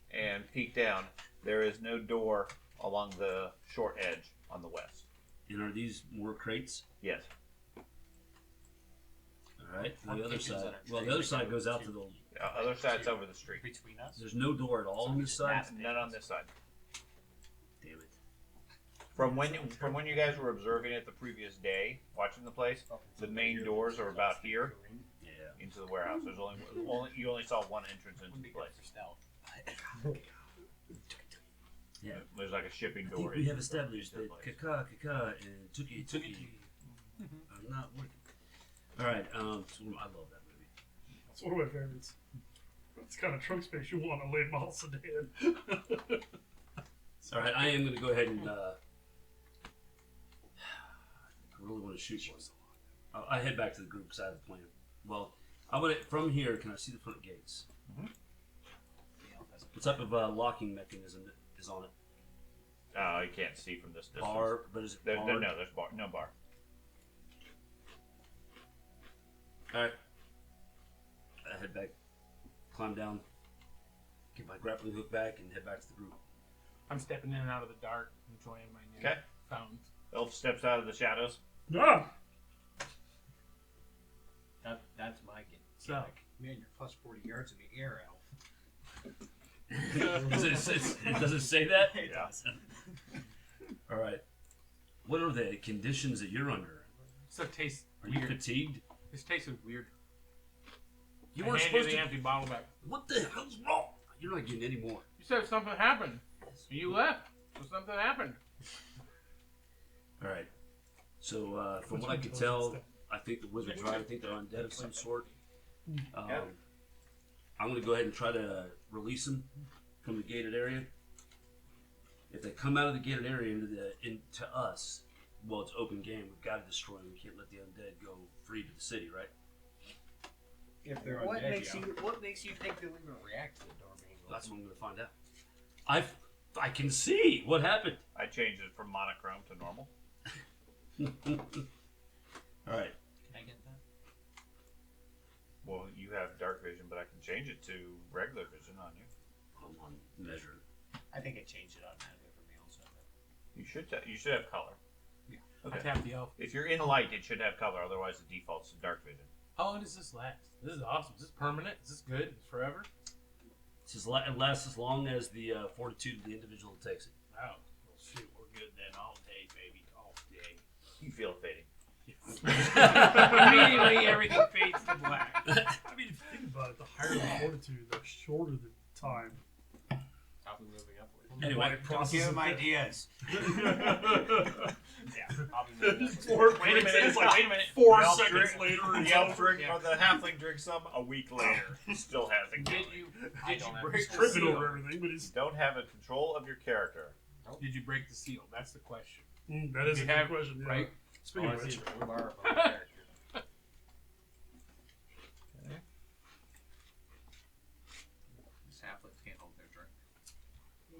[SPEAKER 1] and peek down. There is no door along the short edge on the west.
[SPEAKER 2] And are these more crates?
[SPEAKER 1] Yes.
[SPEAKER 2] All right.
[SPEAKER 5] What
[SPEAKER 2] The other
[SPEAKER 5] kitchens
[SPEAKER 2] side.
[SPEAKER 5] that are
[SPEAKER 2] Well, the other side goes out to the.
[SPEAKER 1] Other side's over the street.
[SPEAKER 5] Between us?
[SPEAKER 2] There's no door at all on this side.
[SPEAKER 1] None on this side.
[SPEAKER 2] Damn it.
[SPEAKER 1] From when you guys were observing it the previous day, watching the place, the main doors are about here
[SPEAKER 2] Yeah.
[SPEAKER 1] into the warehouse. There's you only saw one entrance into the place.
[SPEAKER 5] For stealth.
[SPEAKER 2] Yeah.
[SPEAKER 1] There's like a shipping
[SPEAKER 2] I
[SPEAKER 1] door.
[SPEAKER 2] think we
[SPEAKER 1] into
[SPEAKER 2] have established
[SPEAKER 1] the
[SPEAKER 2] that
[SPEAKER 1] place.
[SPEAKER 2] Kaka and Tuki are not working. All right. I love that movie.
[SPEAKER 3] It's one of my favorites. It's kind of trunk space you want to lay model sedan.
[SPEAKER 2] All right. I am going to go ahead and. I really want to shoot one. I head back to the group because I have a plan. Well, I want to from here. Can I see the front gates? What type of locking mechanism is on it?
[SPEAKER 1] You can't see from this distance.
[SPEAKER 2] Bar, but is it
[SPEAKER 1] There's
[SPEAKER 2] barred?
[SPEAKER 1] no bar.
[SPEAKER 2] All right. I head back, climb down, get my grappling hook back, and head back to the group.
[SPEAKER 6] I'm stepping in and out of the dark, enjoying my new
[SPEAKER 1] Okay.
[SPEAKER 6] found.
[SPEAKER 1] Elf steps out of the shadows.
[SPEAKER 3] Ah!
[SPEAKER 5] That's my get.
[SPEAKER 6] So-
[SPEAKER 5] Man, you're plus 40 yards in the air, Elf.
[SPEAKER 2] Does it say that?
[SPEAKER 5] It does.
[SPEAKER 2] All right. What are the conditions that you're under?
[SPEAKER 6] So it tastes
[SPEAKER 2] Are you
[SPEAKER 6] weird.
[SPEAKER 2] fatigued?
[SPEAKER 6] This tasted weird.
[SPEAKER 2] You
[SPEAKER 6] I
[SPEAKER 2] weren't
[SPEAKER 6] handed
[SPEAKER 2] supposed
[SPEAKER 6] the
[SPEAKER 2] to.
[SPEAKER 6] empty bottle back.
[SPEAKER 2] What the hell's wrong? You're not getting any more.
[SPEAKER 6] You said something happened. You left. So something happened.
[SPEAKER 2] All right. So from what I could tell, I think the wizard's right. I think they're undead of some sort.
[SPEAKER 1] Yeah.
[SPEAKER 2] I'm going to go ahead and try to release them from the gated area. If they come out of the gated area into us, well, it's open game. We've got to destroy them. We can't let the undead go free to the city, right?
[SPEAKER 5] If they're
[SPEAKER 7] What
[SPEAKER 5] undead,
[SPEAKER 7] makes
[SPEAKER 5] yeah.
[SPEAKER 7] you? What makes you think they'll even react to the door being open?
[SPEAKER 2] That's what I'm going to find out. I can see what happened.
[SPEAKER 1] I changed it from monochrome to normal.
[SPEAKER 2] All right.
[SPEAKER 5] Can I get that?
[SPEAKER 1] Well, you have dark vision, but I can change it to regular vision on you.
[SPEAKER 2] I'm on measure.
[SPEAKER 5] I think it changed it automatically for me also.
[SPEAKER 1] You should have color.
[SPEAKER 5] Yeah.
[SPEAKER 6] I
[SPEAKER 1] Okay.
[SPEAKER 6] tapped the elf.
[SPEAKER 1] If you're in light, it should have color. Otherwise, the default's dark vision.
[SPEAKER 6] How long does this last? This is awesome. Is this permanent? Is this good? Is this forever?
[SPEAKER 2] It lasts as long as the fortitude of the individual that takes it.
[SPEAKER 6] Wow. Well, shoot, we're good then. All day, baby. All day.
[SPEAKER 1] You feel it fading.
[SPEAKER 6] Immediately, everything fades to black.
[SPEAKER 3] I mean, if you think about it, the higher the fortitude, the shorter the time.
[SPEAKER 4] I'll be moving up with
[SPEAKER 3] the
[SPEAKER 2] Anyway,
[SPEAKER 3] body
[SPEAKER 5] Don't
[SPEAKER 3] processes
[SPEAKER 5] give him
[SPEAKER 3] it.
[SPEAKER 5] ideas.
[SPEAKER 4] Yeah, I'll be moving up.
[SPEAKER 6] Wait a minute. It's like, wait a minute.
[SPEAKER 3] 4
[SPEAKER 1] The elf
[SPEAKER 3] seconds
[SPEAKER 1] drink-
[SPEAKER 3] later,
[SPEAKER 1] The
[SPEAKER 3] it's
[SPEAKER 1] elf
[SPEAKER 3] over.
[SPEAKER 1] drink or the halfling drinks some a week later. He still hasn't.
[SPEAKER 6] Did
[SPEAKER 1] killed
[SPEAKER 6] you
[SPEAKER 1] it.
[SPEAKER 6] did you
[SPEAKER 4] have
[SPEAKER 6] break the
[SPEAKER 3] Tripping
[SPEAKER 6] seal?
[SPEAKER 3] over everything, but he's.
[SPEAKER 1] Don't have a control of your character.
[SPEAKER 6] Did you break the seal? That's the question.
[SPEAKER 3] That is
[SPEAKER 6] You
[SPEAKER 3] a good
[SPEAKER 6] have-
[SPEAKER 3] question, yeah.
[SPEAKER 6] right?
[SPEAKER 3] Speaking
[SPEAKER 4] Oh,
[SPEAKER 3] of
[SPEAKER 4] I
[SPEAKER 3] which,
[SPEAKER 4] see. We borrow from the character.
[SPEAKER 5] These halflings can't hold their drink.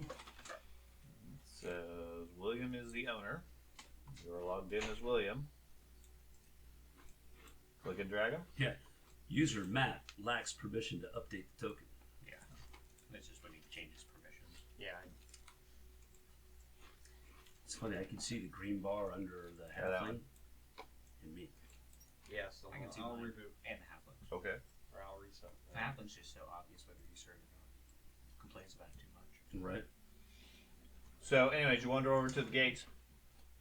[SPEAKER 1] It says William is the owner. You're logged in as William. Click and drag him.
[SPEAKER 2] User Matt lacks permission to update the token.
[SPEAKER 5] Yeah. That's just when he changes permissions.
[SPEAKER 4] Yeah.
[SPEAKER 2] It's funny. I can see the green bar under the
[SPEAKER 1] Yeah, that
[SPEAKER 2] halfling
[SPEAKER 1] one.
[SPEAKER 2] and me.
[SPEAKER 4] Yes,
[SPEAKER 5] I can see
[SPEAKER 4] I'll
[SPEAKER 5] mine.
[SPEAKER 4] reboot.
[SPEAKER 5] And the halflings.
[SPEAKER 1] Okay.
[SPEAKER 4] Or I'll reset.
[SPEAKER 5] The halfling's just so obvious whether you serve or not. Complains about it too much.
[SPEAKER 2] Right.
[SPEAKER 1] So, anyways, you wander over to the gates.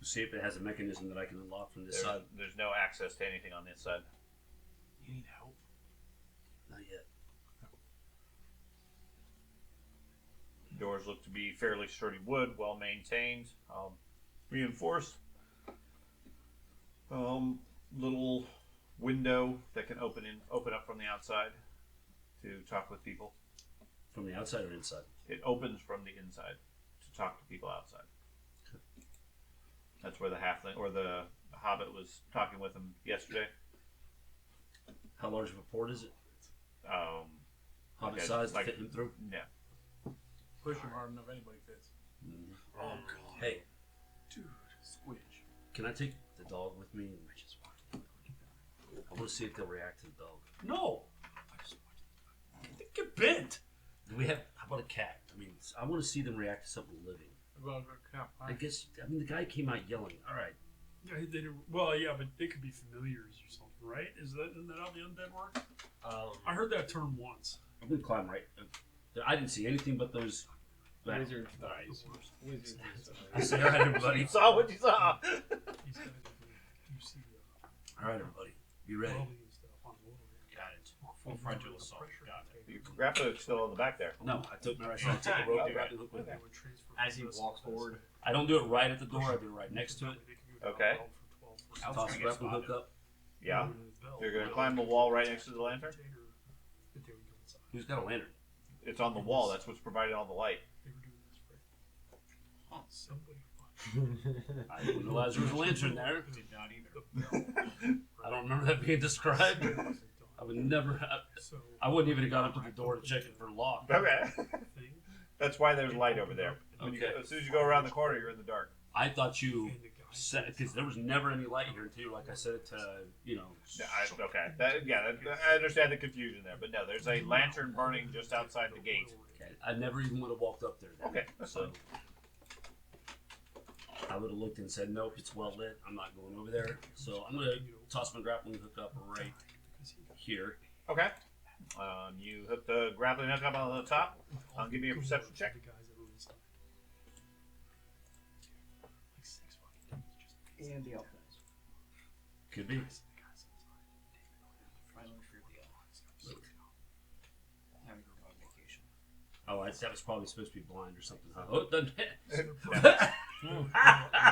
[SPEAKER 2] See if it has a mechanism that I can unlock from this side.
[SPEAKER 1] There's no access to anything on this side.
[SPEAKER 6] You need help.
[SPEAKER 2] Not yet.
[SPEAKER 1] Doors look to be fairly sturdy wood, well maintained, reinforced. Little window that can open up from the outside to talk with people.
[SPEAKER 2] From the outside or inside?
[SPEAKER 1] It opens from the inside to talk to people outside. That's where the halfling or the hobbit was talking with him yesterday.
[SPEAKER 2] How large of a port is it?
[SPEAKER 1] Like
[SPEAKER 2] Hobbit
[SPEAKER 1] a-
[SPEAKER 2] size to
[SPEAKER 1] like-
[SPEAKER 2] fit him through?
[SPEAKER 1] Yeah.
[SPEAKER 6] Push him hard enough, anybody fits.
[SPEAKER 3] Oh god.
[SPEAKER 2] Hey,
[SPEAKER 3] Dude, squidge.
[SPEAKER 2] can I take the dog with me? I want to see if they'll react to the dog.
[SPEAKER 3] No! Get bent!
[SPEAKER 2] Do we have? How about a cat? I mean, I want to see them react to something living.
[SPEAKER 6] Well, crap.
[SPEAKER 2] I guess. I mean, the guy came out yelling. All right.
[SPEAKER 3] Yeah, well, yeah, but they could be familiars or something, right? Isn't that how the undead work? I heard that term once.
[SPEAKER 2] I'm gonna climb right. I didn't see anything but those.
[SPEAKER 4] Wizard
[SPEAKER 3] Nice.
[SPEAKER 4] Wizard.
[SPEAKER 2] I say, all right, everybody.
[SPEAKER 1] You saw what you saw.
[SPEAKER 3] These guys do see
[SPEAKER 2] All right, everybody. Be ready.
[SPEAKER 3] welding and stuff on wood.
[SPEAKER 5] Got it. Full frontal assault. Got it.
[SPEAKER 1] Your grapple is still in the back there.
[SPEAKER 2] No, I took my right side. Take a rope.
[SPEAKER 1] Okay.
[SPEAKER 2] Grab the hook with me.
[SPEAKER 3] They would transfer
[SPEAKER 4] As he
[SPEAKER 3] from this
[SPEAKER 4] walks
[SPEAKER 3] to this.
[SPEAKER 4] forward.
[SPEAKER 2] I don't do it right at the door. I do it right next to it.
[SPEAKER 3] They could go down
[SPEAKER 1] Okay.
[SPEAKER 3] well for 12
[SPEAKER 5] I was
[SPEAKER 2] Toss
[SPEAKER 5] gonna
[SPEAKER 2] the
[SPEAKER 5] get
[SPEAKER 2] grappling hook
[SPEAKER 5] spotted.
[SPEAKER 2] up.
[SPEAKER 1] Yeah.
[SPEAKER 3] Bell.
[SPEAKER 1] You're gonna climb the wall right next to the lantern.
[SPEAKER 3] But they would go inside.
[SPEAKER 2] Who's got a lantern?
[SPEAKER 1] It's on the wall. That's what's providing all the light.
[SPEAKER 3] They were doing this right. Somebody fucking
[SPEAKER 2] I didn't realize there was a lantern there.
[SPEAKER 5] Did not either.
[SPEAKER 3] the bell.
[SPEAKER 2] I don't remember that being described. I would never have.
[SPEAKER 3] So
[SPEAKER 2] I wouldn't even have gone up to the door to check it for lock.
[SPEAKER 1] Okay.
[SPEAKER 3] thing,
[SPEAKER 1] That's why there's light over there. When you,
[SPEAKER 2] Okay.
[SPEAKER 1] as soon as you go around the corner, you're in the dark.
[SPEAKER 2] I thought you
[SPEAKER 3] and the guy
[SPEAKER 2] said because there was never any light here until, like I said it to
[SPEAKER 1] Okay. I understand the confusion there, but no, there's a lantern burning just outside the gate.
[SPEAKER 2] Okay, I never even would have walked up there. Then.
[SPEAKER 1] Okay, that's
[SPEAKER 2] So
[SPEAKER 1] fine.
[SPEAKER 2] I would have looked and said, nope, it's well lit. I'm not going over there. So I'm gonna toss my grappling hook up right here.
[SPEAKER 1] Okay. You hook the grappling hook up on the top. Give me a perception check.
[SPEAKER 3] The guys that were inside. Like 6 fucking dudes just
[SPEAKER 4] And the elf guys.
[SPEAKER 2] Could be.
[SPEAKER 3] the guys inside.
[SPEAKER 5] Finally for the elf. Having a remote vacation.
[SPEAKER 2] Oh, that was probably supposed to be blind or something. Huh? Oh, it doesn't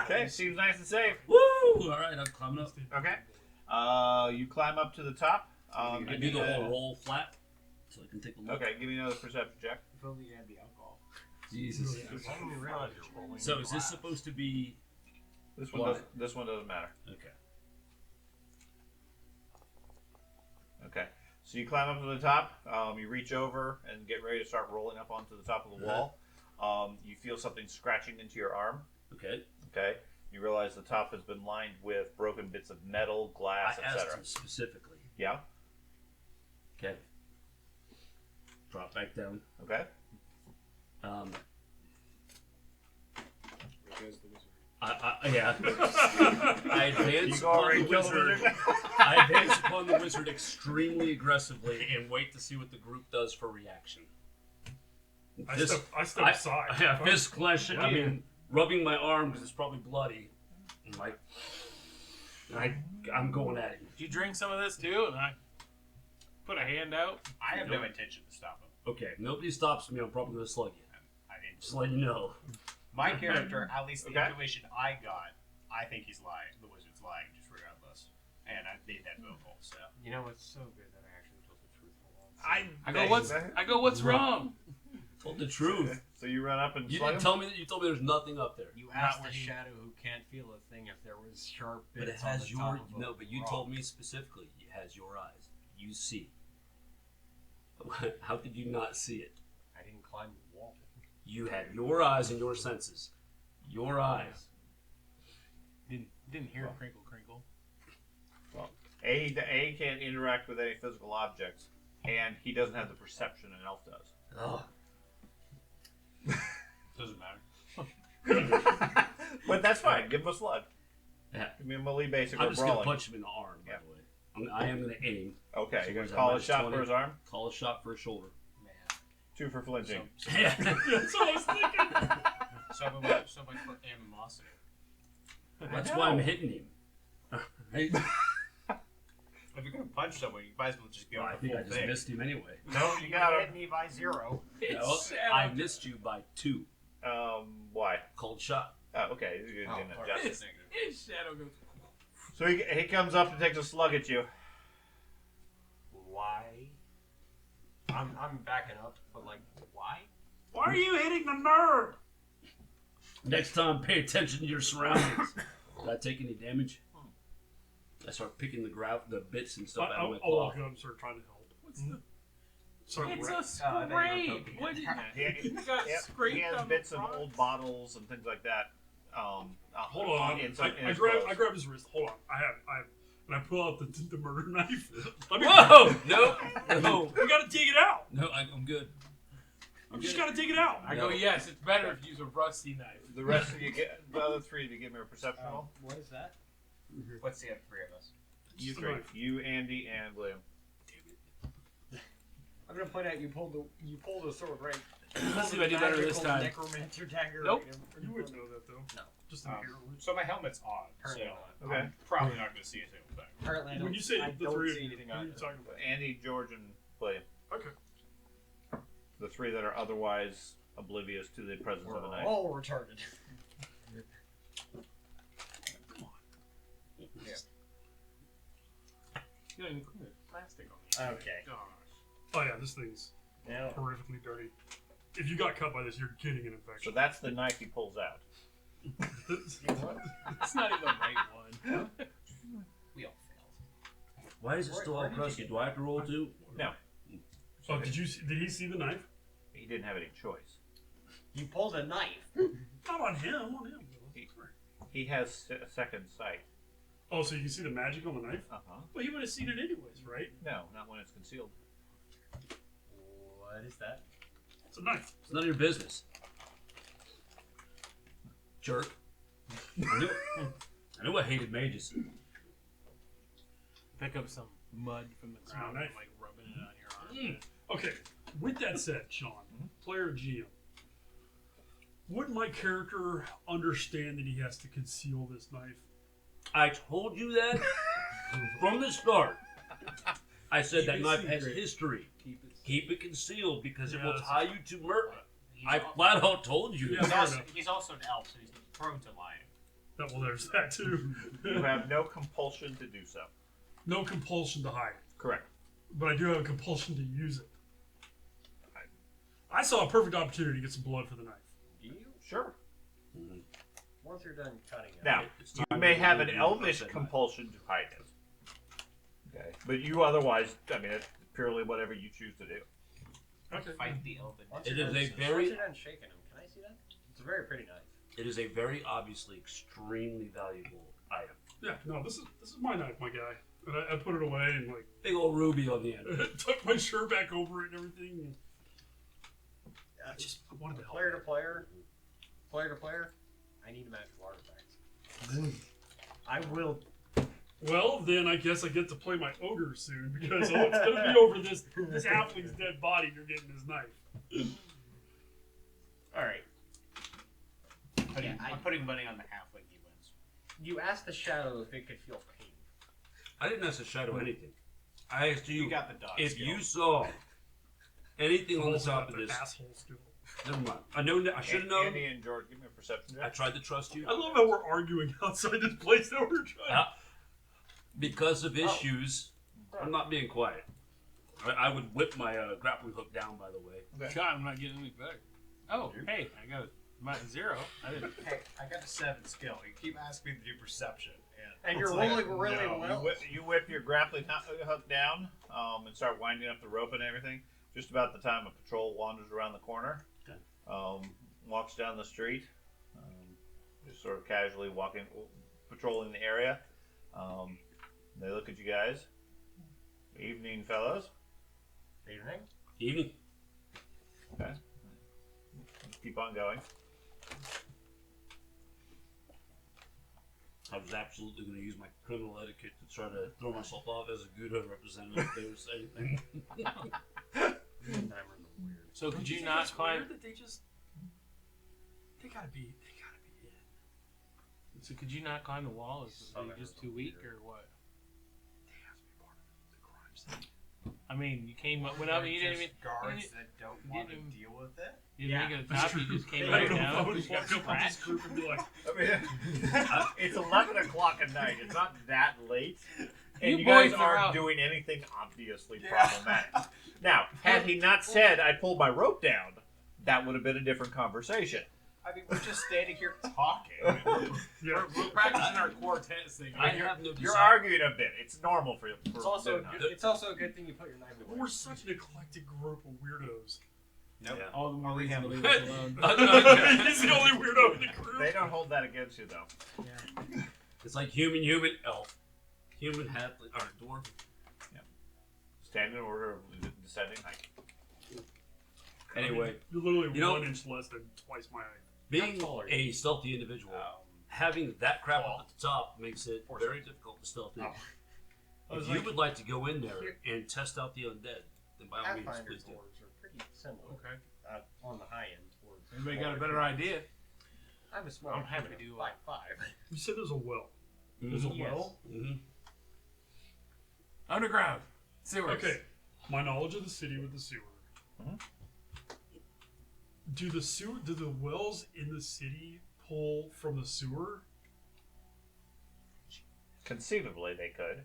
[SPEAKER 1] Okay, seems nice and safe.
[SPEAKER 2] Woo! All right, I'm climbing up.
[SPEAKER 1] Okay. You climb up to the top.
[SPEAKER 2] I do the whole roll flat so I can take a look.
[SPEAKER 1] Okay, give me another perception check.
[SPEAKER 5] If only you had the alcohol.
[SPEAKER 2] Jesus. So is this supposed to be
[SPEAKER 1] This one
[SPEAKER 2] Why?
[SPEAKER 1] this one doesn't matter.
[SPEAKER 2] okay?
[SPEAKER 1] Okay. So you climb up to the top. You reach over and get ready to start rolling up onto the top of the wall. You feel something scratching into your arm.
[SPEAKER 2] Okay.
[SPEAKER 1] Okay. You realize the top has been lined with broken bits of metal, glass,
[SPEAKER 2] I asked
[SPEAKER 1] etc.
[SPEAKER 2] him specifically.
[SPEAKER 1] Yeah.
[SPEAKER 2] Okay. Drop back down.
[SPEAKER 1] Okay.
[SPEAKER 2] Yeah. I advance
[SPEAKER 1] You go
[SPEAKER 2] upon
[SPEAKER 1] already
[SPEAKER 2] the
[SPEAKER 1] killed the
[SPEAKER 2] wizard.
[SPEAKER 1] wizard.
[SPEAKER 2] I advance upon the wizard extremely aggressively and wait to see what the group does for reaction.
[SPEAKER 3] I step aside.
[SPEAKER 2] Yeah, fist clench. I mean, rubbing my arm because it's probably bloody. I'm like, I'm going at him.
[SPEAKER 6] Did you drink some of this too? And I put a hand out.
[SPEAKER 5] I have no intention to stop him.
[SPEAKER 2] Okay, if nobody stops me, I'm probably going to slug you.
[SPEAKER 5] I didn't.
[SPEAKER 2] Just letting you know.
[SPEAKER 5] My character, at least the
[SPEAKER 1] Okay.
[SPEAKER 5] intuition I got, I think he's lying. The wizard's lying, just regardless. And I made that vocal, so.
[SPEAKER 4] You know what's so good that I actually told the truth all along.
[SPEAKER 6] I go, what's wrong?
[SPEAKER 2] Told the truth.
[SPEAKER 1] So you run up and
[SPEAKER 2] You
[SPEAKER 1] slug
[SPEAKER 2] didn't
[SPEAKER 1] him?
[SPEAKER 2] tell me that. You told me there's nothing up there.
[SPEAKER 4] You asked
[SPEAKER 6] when
[SPEAKER 4] the
[SPEAKER 6] he-
[SPEAKER 4] shadow who can't feel a thing if there was sharp bits
[SPEAKER 2] But it
[SPEAKER 4] on
[SPEAKER 2] has
[SPEAKER 4] the
[SPEAKER 2] your
[SPEAKER 4] top of a
[SPEAKER 2] no. But you
[SPEAKER 4] rock.
[SPEAKER 2] told me specifically it has your eyes. You see. How could you not see it?
[SPEAKER 4] I didn't climb the wall.
[SPEAKER 2] You had your eyes and your senses. Your eyes.
[SPEAKER 6] Didn't hear crinkle crinkle.
[SPEAKER 1] A can't interact with any physical objects, and he doesn't have the perception an elf does.
[SPEAKER 2] Oh.
[SPEAKER 5] Doesn't matter.
[SPEAKER 1] But that's fine. Give him a slug.
[SPEAKER 2] Yeah.
[SPEAKER 1] Give me a melee basic
[SPEAKER 2] I'm
[SPEAKER 1] or
[SPEAKER 2] just gonna
[SPEAKER 1] brawling.
[SPEAKER 2] punch him in the arm. By
[SPEAKER 1] Yeah.
[SPEAKER 2] the way, I am going to aim.
[SPEAKER 1] Okay,
[SPEAKER 2] So
[SPEAKER 1] you're
[SPEAKER 2] where's
[SPEAKER 1] gonna call a
[SPEAKER 2] that,
[SPEAKER 1] shot
[SPEAKER 2] -20?
[SPEAKER 1] for his arm.
[SPEAKER 2] Call a shot for his shoulder.
[SPEAKER 5] Man.
[SPEAKER 1] 2 for flinching.
[SPEAKER 2] Yeah.
[SPEAKER 3] That's what I was thinking.
[SPEAKER 5] So much for animosity.
[SPEAKER 2] That's why I'm hitting him. Hey,
[SPEAKER 5] If you're gonna punch someone, you might as well just go
[SPEAKER 2] well, I
[SPEAKER 5] for the
[SPEAKER 2] think I
[SPEAKER 5] full
[SPEAKER 2] just
[SPEAKER 5] thing.
[SPEAKER 2] missed him anyway.
[SPEAKER 1] No, you got
[SPEAKER 5] hit
[SPEAKER 1] him.
[SPEAKER 5] me by 0.
[SPEAKER 2] No, I missed you by 2.
[SPEAKER 1] Why?
[SPEAKER 2] Cold shot.
[SPEAKER 1] Oh, okay. You didn't adjust it.
[SPEAKER 6] His shadow goes.
[SPEAKER 1] So he comes up and takes a slug at you.
[SPEAKER 4] Why? I'm backing up, but like, why?
[SPEAKER 3] Why are you hitting the nerd?
[SPEAKER 2] Next time, pay attention to your surroundings. Did I take any damage? I start picking the bits and stuff out of my
[SPEAKER 3] I'll walk
[SPEAKER 2] claw.
[SPEAKER 3] up and start trying to help. What's the? Sorry,
[SPEAKER 6] It's
[SPEAKER 3] Brett.
[SPEAKER 6] a scrape. What did
[SPEAKER 1] He
[SPEAKER 6] you got scraped
[SPEAKER 1] has
[SPEAKER 6] on
[SPEAKER 1] bits
[SPEAKER 6] the
[SPEAKER 1] of
[SPEAKER 6] front?
[SPEAKER 1] old bottles and things like that.
[SPEAKER 3] Hold on.
[SPEAKER 1] in
[SPEAKER 3] I
[SPEAKER 1] his
[SPEAKER 3] grab
[SPEAKER 1] clothes.
[SPEAKER 3] his wrist. Hold on. I have. And I pull out the murder knife. Let me.
[SPEAKER 2] Whoa! No.
[SPEAKER 3] We gotta dig it out.
[SPEAKER 2] No, I'm good.
[SPEAKER 3] We just gotta dig it out.
[SPEAKER 6] I go, yes, it's better if you use a rusty knife.
[SPEAKER 1] The rest of you get the other 3 of you give me a perception roll.
[SPEAKER 5] What is that? What's the other 3 of us?
[SPEAKER 1] You
[SPEAKER 3] Just a
[SPEAKER 1] 3.
[SPEAKER 3] knife.
[SPEAKER 1] You, Andy, and William.
[SPEAKER 4] I'm gonna point out you pulled the sword right.
[SPEAKER 2] Let's see if I do better this time.
[SPEAKER 4] Necromancer dagger.
[SPEAKER 6] Nope.
[SPEAKER 3] You wouldn't know that though.
[SPEAKER 5] No.
[SPEAKER 3] Just
[SPEAKER 7] Um,
[SPEAKER 3] inherently.
[SPEAKER 7] So my helmet's on, so
[SPEAKER 4] Apparently
[SPEAKER 1] Okay.
[SPEAKER 7] I'm probably not going to see a single thing.
[SPEAKER 4] Apparently, I
[SPEAKER 3] When you say
[SPEAKER 4] I
[SPEAKER 3] the
[SPEAKER 4] don't
[SPEAKER 3] 3 of
[SPEAKER 4] see
[SPEAKER 3] you,
[SPEAKER 4] anything
[SPEAKER 3] what are
[SPEAKER 4] on
[SPEAKER 3] you
[SPEAKER 4] it.
[SPEAKER 3] talking about?
[SPEAKER 1] Andy, George, and William.
[SPEAKER 3] Okay.
[SPEAKER 1] The 3 that are otherwise oblivious to the presence of the
[SPEAKER 4] We're
[SPEAKER 1] knife.
[SPEAKER 4] all retarded.
[SPEAKER 6] You don't even clean the plastic on it.
[SPEAKER 4] Okay.
[SPEAKER 6] Gosh.
[SPEAKER 3] Oh yeah, this thing's
[SPEAKER 4] Now,
[SPEAKER 3] horrifically dirty. If you got cut by this, you're getting an
[SPEAKER 1] So
[SPEAKER 3] infection.
[SPEAKER 1] that's the knife he pulls out.
[SPEAKER 6] It's not even the right one.
[SPEAKER 5] We all failed.
[SPEAKER 2] Why is it still all crusty? Do I have to roll too?
[SPEAKER 1] No.
[SPEAKER 3] Oh, did he see the knife?
[SPEAKER 1] He didn't have any choice.
[SPEAKER 4] you pulled a knife.
[SPEAKER 3] Not on him. On him.
[SPEAKER 1] He has a second sight.
[SPEAKER 3] Oh, so you can see the magic on the knife?
[SPEAKER 1] Uh-huh.
[SPEAKER 3] Well, he would have seen it anyways, right?
[SPEAKER 1] No, not when it's concealed.
[SPEAKER 4] What is that?
[SPEAKER 3] It's a knife.
[SPEAKER 2] It's none of your business. Jerk. I knew I hated mages.
[SPEAKER 6] Pick up some mud from the
[SPEAKER 3] my
[SPEAKER 6] ground
[SPEAKER 3] knife.
[SPEAKER 6] and like rubbing it on your arm.
[SPEAKER 3] Okay, with that said, Sean, player GM, would my character understand that he has to conceal this knife?
[SPEAKER 2] I told you that from the start. I said that
[SPEAKER 3] it
[SPEAKER 2] knife has
[SPEAKER 3] secret.
[SPEAKER 2] history.
[SPEAKER 6] Keep it.
[SPEAKER 2] Keep it concealed because it will
[SPEAKER 3] Yes.
[SPEAKER 2] tie you to murder. I flat out told you.
[SPEAKER 3] Yeah.
[SPEAKER 5] He's
[SPEAKER 3] fair
[SPEAKER 5] also,
[SPEAKER 3] enough.
[SPEAKER 5] he's also an elf, so he's prone to lying.
[SPEAKER 3] Well, there's that too.
[SPEAKER 1] You have no compulsion to do so.
[SPEAKER 3] No compulsion to hide,
[SPEAKER 1] Correct.
[SPEAKER 3] but I do have a compulsion to use it. I saw a perfect opportunity to get some blood for the knife.
[SPEAKER 4] Do you?
[SPEAKER 1] Sure.
[SPEAKER 4] Once you're done cutting it.
[SPEAKER 1] Now,
[SPEAKER 2] It's
[SPEAKER 1] you
[SPEAKER 2] time
[SPEAKER 1] may
[SPEAKER 2] to
[SPEAKER 1] have an
[SPEAKER 2] remove
[SPEAKER 1] elvish
[SPEAKER 2] that knife.
[SPEAKER 1] compulsion to hide it. Okay. But you otherwise, I mean, it's purely whatever you choose to do.
[SPEAKER 3] Okay.
[SPEAKER 5] Fight the elven.
[SPEAKER 4] Once
[SPEAKER 2] It
[SPEAKER 4] you're
[SPEAKER 2] is
[SPEAKER 4] done-
[SPEAKER 2] a very-
[SPEAKER 4] Once you're done shaking him, can I see that? It's a very pretty knife.
[SPEAKER 2] It is a very obviously extremely valuable item.
[SPEAKER 3] Yeah, no, this is my knife, my guy. And I put it away and like
[SPEAKER 2] Big old ruby on the end.
[SPEAKER 3] tuck my shirt back over it and everything. I wanted to help.
[SPEAKER 4] Player to player, I need magical artifacts. I will.
[SPEAKER 3] Well, then I guess I get to play my ogre soon because it's gonna be over this halfling's dead body. You're getting his knife.
[SPEAKER 4] All right.
[SPEAKER 5] I'm putting money on the halfling. He wins.
[SPEAKER 4] You asked the shadow if it could feel pain.
[SPEAKER 2] I didn't ask to shadow anything. I asked you,
[SPEAKER 5] You got the dog.
[SPEAKER 2] if
[SPEAKER 5] skill.
[SPEAKER 2] you saw anything on the
[SPEAKER 3] Also
[SPEAKER 2] top
[SPEAKER 3] got
[SPEAKER 2] of
[SPEAKER 3] the
[SPEAKER 2] this.
[SPEAKER 3] asshole skill.
[SPEAKER 2] Never mind. I know. I should have known.
[SPEAKER 1] Andy and George, give me a perception
[SPEAKER 2] I
[SPEAKER 1] check.
[SPEAKER 2] tried to trust you.
[SPEAKER 3] I love how we're arguing outside this place that we're trying.
[SPEAKER 2] Because of issues, I'm not being quiet. I would whip my grappling hook down, by the way.
[SPEAKER 6] God, I'm not getting any better. Oh, hey, I got my 0. I didn't.
[SPEAKER 5] Hey, I got a 7 skill. You keep asking me to do perception,
[SPEAKER 4] And
[SPEAKER 5] it's
[SPEAKER 4] you're
[SPEAKER 5] like,
[SPEAKER 4] rolling really
[SPEAKER 1] No,
[SPEAKER 4] well.
[SPEAKER 1] you whip your grappling hook down and start winding up the rope and everything. Just about the time a patrol wanders around the corner, walks down the street, just sort of casually patrolling the area. They look at you guys. Evening, fellows.
[SPEAKER 4] Evening.
[SPEAKER 2] Evening.
[SPEAKER 1] Okay. Keep on going.
[SPEAKER 2] I was absolutely going to use my criminal etiquette to try to throw myself off as a Gouda representative if they were saying anything.
[SPEAKER 6] So could you
[SPEAKER 3] think
[SPEAKER 6] not
[SPEAKER 3] it's
[SPEAKER 6] climb?
[SPEAKER 3] weird that they gotta be in.
[SPEAKER 6] So could you not climb the wall? Is
[SPEAKER 7] Oh,
[SPEAKER 6] it
[SPEAKER 7] that
[SPEAKER 6] just
[SPEAKER 7] was
[SPEAKER 6] too weak
[SPEAKER 7] weird.
[SPEAKER 6] or what?
[SPEAKER 3] They have to be part of the crime scene.
[SPEAKER 6] I mean, you came up, went up, and you didn't even.
[SPEAKER 4] guards
[SPEAKER 6] you
[SPEAKER 4] that don't
[SPEAKER 6] you
[SPEAKER 4] want to
[SPEAKER 6] didn't-
[SPEAKER 4] deal with it.
[SPEAKER 6] You didn't make it to the top. You just came
[SPEAKER 3] I
[SPEAKER 6] right
[SPEAKER 3] don't know if I
[SPEAKER 6] down.
[SPEAKER 3] would
[SPEAKER 6] You got
[SPEAKER 3] walk up with this
[SPEAKER 6] scratched.
[SPEAKER 3] group and be like,
[SPEAKER 1] I mean, it's 11 o'clock at night. It's not that late. And
[SPEAKER 6] You
[SPEAKER 1] you guys
[SPEAKER 6] boys are
[SPEAKER 1] aren't
[SPEAKER 6] out.
[SPEAKER 1] doing anything obviously problematic. Now, had he not said I pulled my rope down, that would have been a different conversation.
[SPEAKER 7] I mean, we're just standing here talking.
[SPEAKER 3] yeah.
[SPEAKER 6] We're practicing our quartet thing.
[SPEAKER 2] I have no
[SPEAKER 1] You're
[SPEAKER 2] desire.
[SPEAKER 1] arguing a bit. It's normal for
[SPEAKER 4] It's also
[SPEAKER 1] them not.
[SPEAKER 4] it's also a good thing you put your knife away.
[SPEAKER 3] We're such an eclectic group of weirdos.
[SPEAKER 4] Nope.
[SPEAKER 2] Yeah.
[SPEAKER 6] All the more
[SPEAKER 4] Only
[SPEAKER 6] reason to
[SPEAKER 4] him.
[SPEAKER 6] leave us alone.
[SPEAKER 3] He's the only weirdo in the group.
[SPEAKER 1] They don't hold that against you, though.
[SPEAKER 2] It's like human, elf. Human, halfling, or dwarf.
[SPEAKER 1] Stand in order of descending height.
[SPEAKER 2] Anyway,
[SPEAKER 3] You're literally
[SPEAKER 2] You know-
[SPEAKER 3] 1 inch less than twice my height.
[SPEAKER 2] being
[SPEAKER 7] tall are you?
[SPEAKER 2] a stealthy individual, having that crap up at the top makes it very difficult to stealth in.
[SPEAKER 3] Oh.
[SPEAKER 4] I was
[SPEAKER 2] If you
[SPEAKER 4] like-
[SPEAKER 2] would like to go in there and test out the undead, then by all means,
[SPEAKER 4] Pathfinder
[SPEAKER 2] please do.
[SPEAKER 4] dwarves are pretty similar.
[SPEAKER 6] Okay.
[SPEAKER 4] On the high end towards.
[SPEAKER 6] Anybody got a better idea?
[SPEAKER 4] I'm a small.
[SPEAKER 6] I'm happy to do
[SPEAKER 4] like 5.
[SPEAKER 3] You said there's a well. There's a
[SPEAKER 2] Mhm.
[SPEAKER 3] well?
[SPEAKER 2] Mhm.
[SPEAKER 6] Underground sewers.
[SPEAKER 3] Okay. My knowledge of the city with the sewer.
[SPEAKER 1] Mhm.
[SPEAKER 3] Do the wells in the city pull from the sewer?
[SPEAKER 1] Conceivably, they could.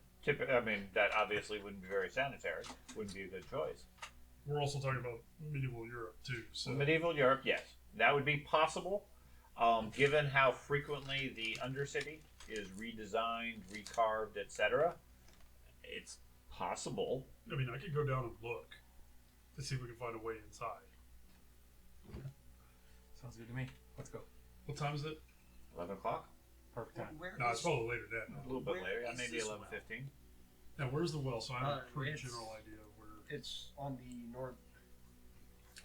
[SPEAKER 1] I mean, that obviously wouldn't be very sanitary. Wouldn't be a good choice.
[SPEAKER 3] We're also talking about medieval Europe too. So
[SPEAKER 1] Medieval Europe, yes. That would be possible, given how frequently the Undercity is redesigned, recarved, etc. It's possible.
[SPEAKER 3] I mean, I could go down and look to see if we can find a way inside.
[SPEAKER 6] Sounds good to me. Let's go.
[SPEAKER 3] What time is it?
[SPEAKER 1] 11 o'clock?
[SPEAKER 6] Perfect time.
[SPEAKER 4] Where
[SPEAKER 3] No, it's
[SPEAKER 4] is-
[SPEAKER 3] probably later than
[SPEAKER 1] A
[SPEAKER 3] that.
[SPEAKER 1] little bit
[SPEAKER 4] Where
[SPEAKER 1] later.
[SPEAKER 4] is
[SPEAKER 1] Maybe
[SPEAKER 4] this
[SPEAKER 1] 11:15.
[SPEAKER 3] Now, where's the well? So I have a pretty
[SPEAKER 4] it's-
[SPEAKER 3] general idea of where.
[SPEAKER 4] It's on the north.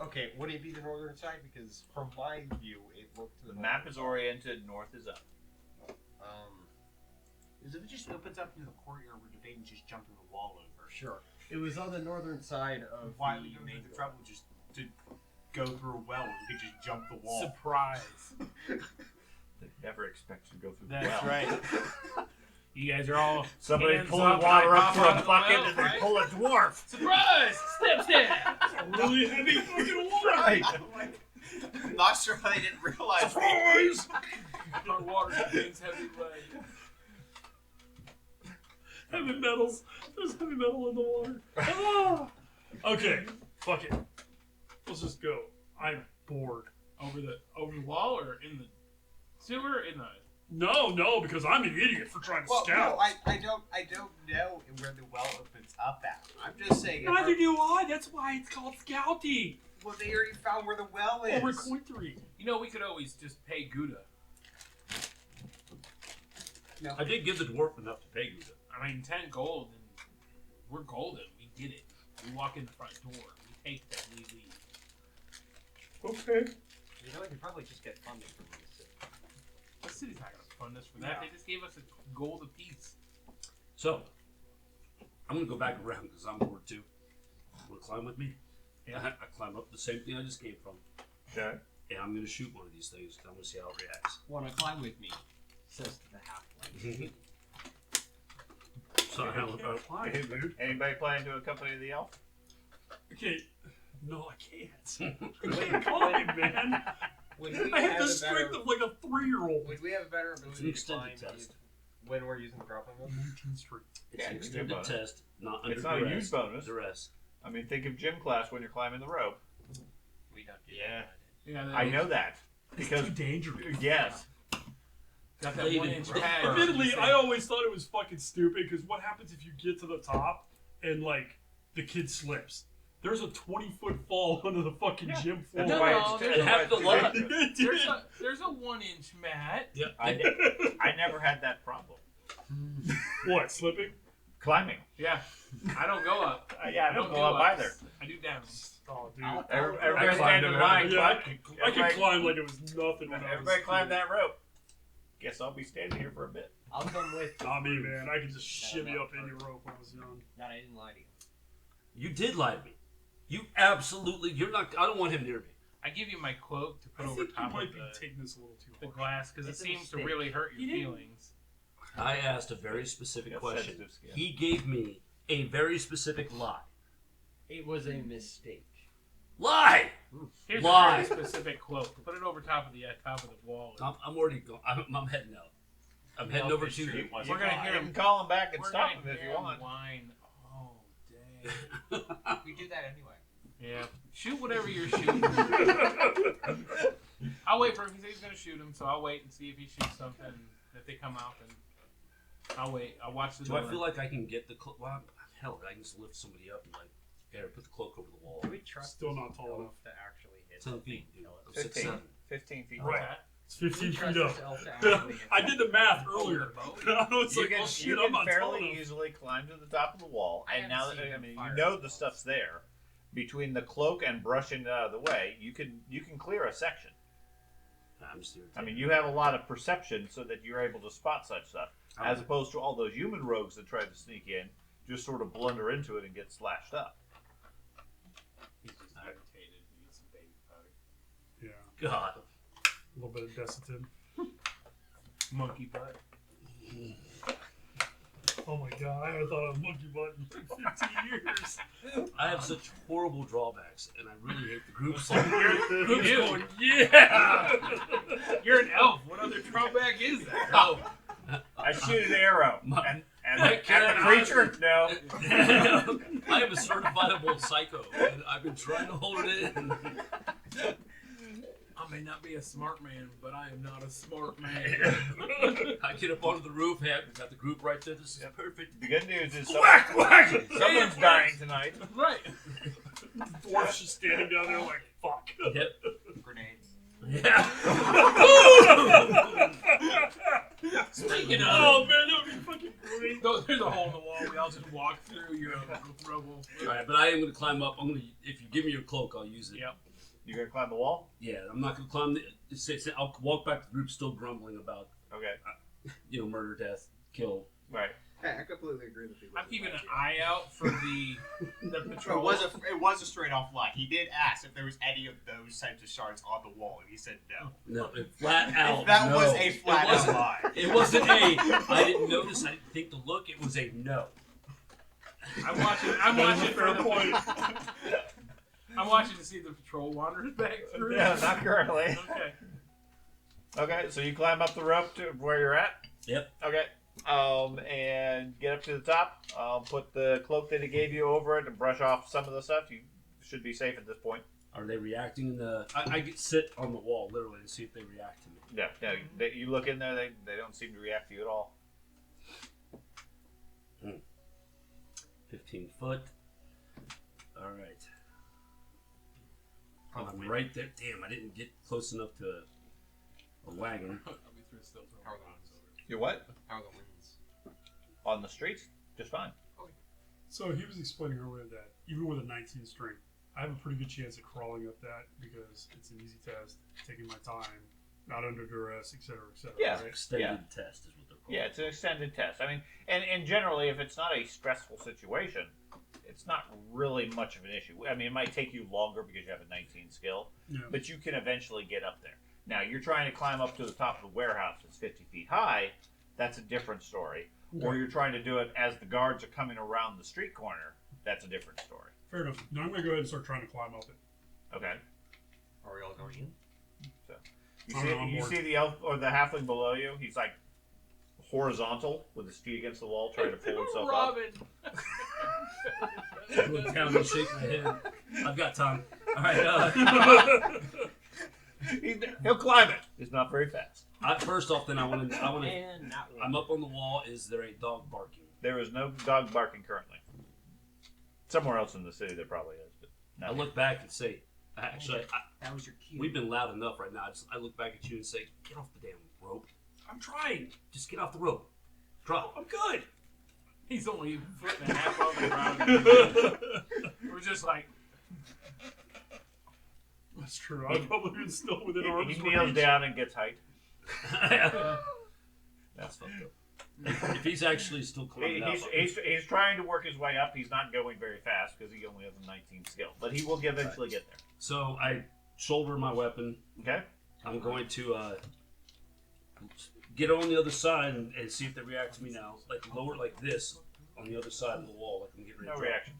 [SPEAKER 4] Okay, would it be the northern side? Because from my view, it looked to
[SPEAKER 1] The
[SPEAKER 4] the
[SPEAKER 1] map
[SPEAKER 4] northern
[SPEAKER 1] is
[SPEAKER 4] side.
[SPEAKER 1] oriented, north is up.
[SPEAKER 7] Is if it just opens up into the courtyard where Devane just jumping the wall over?
[SPEAKER 4] Sure. It was on the northern side of
[SPEAKER 7] Why
[SPEAKER 4] the
[SPEAKER 7] would you
[SPEAKER 4] main
[SPEAKER 7] make the trouble just to go through a well when you could just jump the wall?
[SPEAKER 6] Surprise.
[SPEAKER 1] They never expect you to go through the
[SPEAKER 6] That's
[SPEAKER 1] well.
[SPEAKER 6] right. You guys are all
[SPEAKER 1] Somebody
[SPEAKER 6] hands
[SPEAKER 1] pulling
[SPEAKER 6] up,
[SPEAKER 1] water
[SPEAKER 6] right
[SPEAKER 1] up
[SPEAKER 6] off
[SPEAKER 1] for a
[SPEAKER 6] onto the
[SPEAKER 1] bucket
[SPEAKER 6] well,
[SPEAKER 1] and they
[SPEAKER 6] right?
[SPEAKER 1] pull a dwarf.
[SPEAKER 6] Surprise! Step step.
[SPEAKER 3] Really heavy fucking water!
[SPEAKER 1] Right.
[SPEAKER 7] I'm not sure how they didn't realize.
[SPEAKER 3] Surprise!
[SPEAKER 6] Our water contains heavy lead.
[SPEAKER 3] Heavy metals. There's heavy metal in the water. Ah! Okay, fuck it. Let's just go. I'm bored.
[SPEAKER 6] Over the wall or in the sewer? In the
[SPEAKER 3] No, because I'm an idiot for trying to
[SPEAKER 7] Well,
[SPEAKER 3] scout.
[SPEAKER 7] no, I don't know where the well opens up at. I'm just saying. if
[SPEAKER 3] Neither
[SPEAKER 7] our-
[SPEAKER 3] do I. That's why it's called scouting.
[SPEAKER 7] Well, they already found where the well is.
[SPEAKER 3] Over coin 3.
[SPEAKER 6] You know, we could always just pay Gouda.
[SPEAKER 2] I did give the dwarf enough to pay Gouda.
[SPEAKER 6] I mean, 10 gold, and we're golden. We get it. We walk in the front door. We take that. We leave.
[SPEAKER 3] Okay.
[SPEAKER 4] You know, I could probably just get funding from the city.
[SPEAKER 6] The city's not going to fund us for that.
[SPEAKER 3] Yeah.
[SPEAKER 6] They just gave us a gold apiece.
[SPEAKER 2] So, I'm going to go back around because I'm bored too. Want to climb with me?
[SPEAKER 6] Yeah.
[SPEAKER 2] I climb up the same thing I just came from.
[SPEAKER 1] Okay.
[SPEAKER 2] And I'm going to shoot one of these things because I'm going to see how it reacts.
[SPEAKER 4] Want to climb with me? Says the halfling.
[SPEAKER 2] So, how about
[SPEAKER 3] Hey, dude.
[SPEAKER 1] Anybody planning to accompany the elf?
[SPEAKER 3] Okay. No, I can't. Climb, man.
[SPEAKER 4] Would we
[SPEAKER 3] I have the
[SPEAKER 4] a
[SPEAKER 3] strength
[SPEAKER 4] better,
[SPEAKER 3] of like a 3-year-old.
[SPEAKER 4] Would we have a better
[SPEAKER 2] It's an
[SPEAKER 4] ability to
[SPEAKER 2] extended
[SPEAKER 4] climb
[SPEAKER 2] test.
[SPEAKER 4] when we're using the grappling hook?
[SPEAKER 3] 19th Street.
[SPEAKER 2] It's
[SPEAKER 1] Yeah,
[SPEAKER 2] an
[SPEAKER 1] you can do
[SPEAKER 2] extended
[SPEAKER 1] both.
[SPEAKER 2] test, not under
[SPEAKER 1] It's not a
[SPEAKER 2] duress.
[SPEAKER 1] huge bonus.
[SPEAKER 2] Duress.
[SPEAKER 1] I mean, think of gym class when you're climbing the rope.
[SPEAKER 7] We don't do
[SPEAKER 4] Yeah.
[SPEAKER 6] Yeah,
[SPEAKER 1] I know that.
[SPEAKER 3] It's
[SPEAKER 1] Because,
[SPEAKER 3] too dangerous.
[SPEAKER 1] yes.
[SPEAKER 6] Got that
[SPEAKER 2] David
[SPEAKER 6] 1-inch
[SPEAKER 2] Roper.
[SPEAKER 6] pad.
[SPEAKER 3] Admittedly, I always thought it was fucking stupid because what happens if you get to the top and like the kid slips? There's a 20-foot fall under the fucking gym floor.
[SPEAKER 1] That's
[SPEAKER 6] No,
[SPEAKER 1] why
[SPEAKER 6] no,
[SPEAKER 1] it's
[SPEAKER 6] there's
[SPEAKER 2] It happened a lot.
[SPEAKER 3] It did.
[SPEAKER 6] There's a 1-inch mat.
[SPEAKER 2] Yep.
[SPEAKER 1] I never had that problem.
[SPEAKER 3] What, slipping?
[SPEAKER 1] Climbing.
[SPEAKER 6] Yeah. I don't go up.
[SPEAKER 1] Yeah, I don't go up either.
[SPEAKER 6] I do down.
[SPEAKER 3] Oh, dude.
[SPEAKER 1] Everybody
[SPEAKER 3] I
[SPEAKER 1] stand in line.
[SPEAKER 3] Yeah, I
[SPEAKER 1] Everybody-
[SPEAKER 3] could climb like it was nothing when I was
[SPEAKER 1] Everybody
[SPEAKER 3] a
[SPEAKER 1] climb
[SPEAKER 3] kid.
[SPEAKER 1] that rope. Guess I'll be standing here for a bit.
[SPEAKER 4] I'll come with you.
[SPEAKER 3] Not me, man. I could just shimmy up any rope when I was young.
[SPEAKER 4] God, I didn't lie to you.
[SPEAKER 2] You did lie to me. You absolutely. You're not. I don't want him near me.
[SPEAKER 6] I give you my cloak to put
[SPEAKER 3] I
[SPEAKER 6] over
[SPEAKER 3] think you
[SPEAKER 6] top
[SPEAKER 3] might
[SPEAKER 6] of
[SPEAKER 3] be
[SPEAKER 6] the
[SPEAKER 3] taking this a little too
[SPEAKER 6] the
[SPEAKER 3] far.
[SPEAKER 6] glass because it
[SPEAKER 7] It's a
[SPEAKER 6] seems to
[SPEAKER 7] mistake.
[SPEAKER 6] really hurt your feelings.
[SPEAKER 2] I asked a very specific
[SPEAKER 1] Got
[SPEAKER 2] question.
[SPEAKER 1] sensitive skin.
[SPEAKER 2] He gave me a very specific lie.
[SPEAKER 4] It was a mistake.
[SPEAKER 2] Lie!
[SPEAKER 6] Here's
[SPEAKER 2] Lie.
[SPEAKER 6] a very specific cloak. Put it over top of the wall.
[SPEAKER 2] I'm already going. I'm heading out. I'm heading over to you.
[SPEAKER 6] We're gonna hear
[SPEAKER 1] You
[SPEAKER 6] him.
[SPEAKER 1] can call him back and
[SPEAKER 6] We're
[SPEAKER 1] stop
[SPEAKER 6] gonna
[SPEAKER 1] him if you
[SPEAKER 6] hear him
[SPEAKER 1] want.
[SPEAKER 6] whine. Oh dang.
[SPEAKER 5] We do that anyway.
[SPEAKER 6] Yeah. Shoot whatever you're shooting. I'll wait for him. He said he's gonna shoot him, so I'll wait and see if he shoots something. If they come out, then I'll wait. I'll watch the
[SPEAKER 2] Do
[SPEAKER 6] door.
[SPEAKER 2] I feel like I can get the cloak? Well, hell, I can just lift somebody up and like, here, put the cloak over the wall.
[SPEAKER 4] Do we trust
[SPEAKER 3] Still
[SPEAKER 4] this
[SPEAKER 3] not tall
[SPEAKER 4] elf
[SPEAKER 3] enough.
[SPEAKER 4] to actually hit
[SPEAKER 2] 10
[SPEAKER 4] the
[SPEAKER 2] feet,
[SPEAKER 4] thing
[SPEAKER 2] dude.
[SPEAKER 4] kill
[SPEAKER 2] I'm
[SPEAKER 4] it?
[SPEAKER 1] 15.
[SPEAKER 2] 6'7".
[SPEAKER 1] 15 feet.
[SPEAKER 3] Right.
[SPEAKER 1] tall.
[SPEAKER 3] It's 15
[SPEAKER 4] We trust
[SPEAKER 3] feet up.
[SPEAKER 4] this elf to actually hit
[SPEAKER 3] I
[SPEAKER 4] the
[SPEAKER 3] did the math
[SPEAKER 4] thing.
[SPEAKER 3] earlier.
[SPEAKER 4] Oh,
[SPEAKER 3] I was
[SPEAKER 1] You
[SPEAKER 3] like,
[SPEAKER 1] can,
[SPEAKER 3] oh shit,
[SPEAKER 1] you
[SPEAKER 3] I'm
[SPEAKER 1] can
[SPEAKER 3] not tall
[SPEAKER 1] fairly
[SPEAKER 3] enough.
[SPEAKER 1] easily climb to the top of the wall,
[SPEAKER 4] I
[SPEAKER 1] and now
[SPEAKER 4] haven't
[SPEAKER 1] that
[SPEAKER 4] seen
[SPEAKER 1] I
[SPEAKER 4] him
[SPEAKER 1] mean,
[SPEAKER 4] fire
[SPEAKER 1] you know
[SPEAKER 4] at
[SPEAKER 1] the
[SPEAKER 4] all.
[SPEAKER 1] stuff's there. Between the cloak and brushing it out of the way, you can clear a section.
[SPEAKER 2] I'm just irritated.
[SPEAKER 1] I mean, you have a lot of perception so that you're able to spot such stuff, as opposed to all those human rogues that try to sneak in, just sort of blunder into it and get slashed up.
[SPEAKER 6] He's just irritated. He needs some baby powder.
[SPEAKER 3] Yeah,
[SPEAKER 2] God.
[SPEAKER 3] a little bit of Desitin.
[SPEAKER 6] Monkey butt.
[SPEAKER 3] Oh my god, I haven't thought of monkey butt in 15 years.
[SPEAKER 2] I have such horrible drawbacks, and I really hate the group. So
[SPEAKER 3] Group's
[SPEAKER 6] do.
[SPEAKER 3] going, yeah!
[SPEAKER 6] You're an elf. What other drawback is there?
[SPEAKER 2] oh,
[SPEAKER 1] I shoot an arrow, and
[SPEAKER 2] my
[SPEAKER 1] the
[SPEAKER 2] cat-
[SPEAKER 1] creature, no.
[SPEAKER 2] I am a certifiable psycho, and I've been trying to hold it in.
[SPEAKER 6] I may not be a smart man, but I am not a smart man.
[SPEAKER 2] I get up onto the roof, got the group right there. This is perfect.
[SPEAKER 1] The good news is
[SPEAKER 3] Whack, whack!
[SPEAKER 1] someone's dying tonight.
[SPEAKER 6] Right.
[SPEAKER 3] Dwarf's just standing down there like, fuck.
[SPEAKER 2] Yep.
[SPEAKER 5] Grenades.
[SPEAKER 2] Yeah.
[SPEAKER 6] Speaking of,
[SPEAKER 3] Oh man, that would be fucking great.
[SPEAKER 6] there's a hole in the wall. We all just walk through. You're a rubble.
[SPEAKER 2] All right, but I am going to climb up. I'm going to. If you give me your cloak, I'll use it.
[SPEAKER 6] Yep.
[SPEAKER 1] You gonna climb the wall?
[SPEAKER 2] Yeah, I'm not going to climb. I'll walk back to the group, still grumbling about
[SPEAKER 1] Okay.
[SPEAKER 2] murder, death, kill.
[SPEAKER 1] Right.
[SPEAKER 8] Hey, I completely agree with you.
[SPEAKER 6] I'm keeping an eye out for the
[SPEAKER 5] It
[SPEAKER 6] patrol.
[SPEAKER 5] was a straight off lie. He did ask if there was any of those types of shards on the wall, and he said no.
[SPEAKER 2] No, flat out.
[SPEAKER 5] That
[SPEAKER 2] no.
[SPEAKER 5] was a flat
[SPEAKER 2] It wasn't-
[SPEAKER 5] out lie.
[SPEAKER 2] It wasn't a. I didn't notice. I didn't think to look. It was a no.
[SPEAKER 6] I'm watching for the point. I'm watching to see if the patrol wanders back through.
[SPEAKER 1] Yeah, not currently.
[SPEAKER 6] Okay.
[SPEAKER 1] Okay, so you climb up the rope to where you're at.
[SPEAKER 2] Yep.
[SPEAKER 1] Okay. And get up to the top. Put the cloak that he gave you over it and brush off some of the stuff. You should be safe at this point.
[SPEAKER 2] Are they reacting? I get sit on the wall literally and see if they react to me.
[SPEAKER 1] Yeah. You look in there. They don't seem to react to you at all.
[SPEAKER 2] 15 foot. All right. I'm right there. Damn, I didn't get close enough to a wagon.
[SPEAKER 4] How are the winds?
[SPEAKER 1] You what?
[SPEAKER 4] How are the winds?
[SPEAKER 1] On the streets? Just fine.
[SPEAKER 3] So he was explaining earlier that even with a 19 strength, I have a pretty good chance of crawling up that because it's an easy test, taking my time, not under duress, etc., etc.
[SPEAKER 1] Yeah.
[SPEAKER 3] Right?
[SPEAKER 2] Extended test is what they're called.
[SPEAKER 1] Yeah, it's an extended test. I mean, and generally, if it's not a stressful situation, it's not really much of an issue. I mean, it might take you longer because you have a 19 skill,
[SPEAKER 3] Yeah.
[SPEAKER 1] but you can eventually get up there. Now, you're trying to climb up to the top of the warehouse that's 50 feet high. That's a different story. Or you're trying to do it as the guards are coming around the street corner. That's a different story.
[SPEAKER 3] Fair enough. Now I'm going to go ahead and start trying to climb up it.
[SPEAKER 1] Okay.
[SPEAKER 4] Are we all going in?
[SPEAKER 1] You see the elf or the halfling below you? He's like horizontal with his feet against the wall, trying to pull himself up.
[SPEAKER 6] Robin.
[SPEAKER 2] I look down and shake my head. I've got time. All right.
[SPEAKER 1] He'll climb it. It's not very fast.
[SPEAKER 2] First off, then I want to.
[SPEAKER 4] And not one.
[SPEAKER 2] I'm up on the wall. Is there a dog barking?
[SPEAKER 1] There is no dog barking currently. Somewhere else in the city there probably is, but
[SPEAKER 2] I
[SPEAKER 1] not
[SPEAKER 2] look back and say, actually,
[SPEAKER 5] That was your cue.
[SPEAKER 2] we've been loud enough right now. I look back at you and say, get off the damn rope.
[SPEAKER 3] I'm trying.
[SPEAKER 2] Just get off the rope. Drop.
[SPEAKER 3] I'm good.
[SPEAKER 6] He's only a foot and a half off the ground. We're just like,
[SPEAKER 3] That's true. I've probably been still within arm's
[SPEAKER 1] he kneels
[SPEAKER 3] reach.
[SPEAKER 1] down and gets height.
[SPEAKER 2] That's fucked up. If he's actually still climbing out.
[SPEAKER 1] He's trying to work his way up. He's not going very fast because he only has a 19 skill, but he will eventually get there.
[SPEAKER 2] So I shoulder my weapon.
[SPEAKER 1] Okay.
[SPEAKER 2] I'm going to get on the other side and see if they react to me now. Like lower like this on the other side of the wall. Like I'm getting ready
[SPEAKER 1] No
[SPEAKER 2] to
[SPEAKER 1] reaction.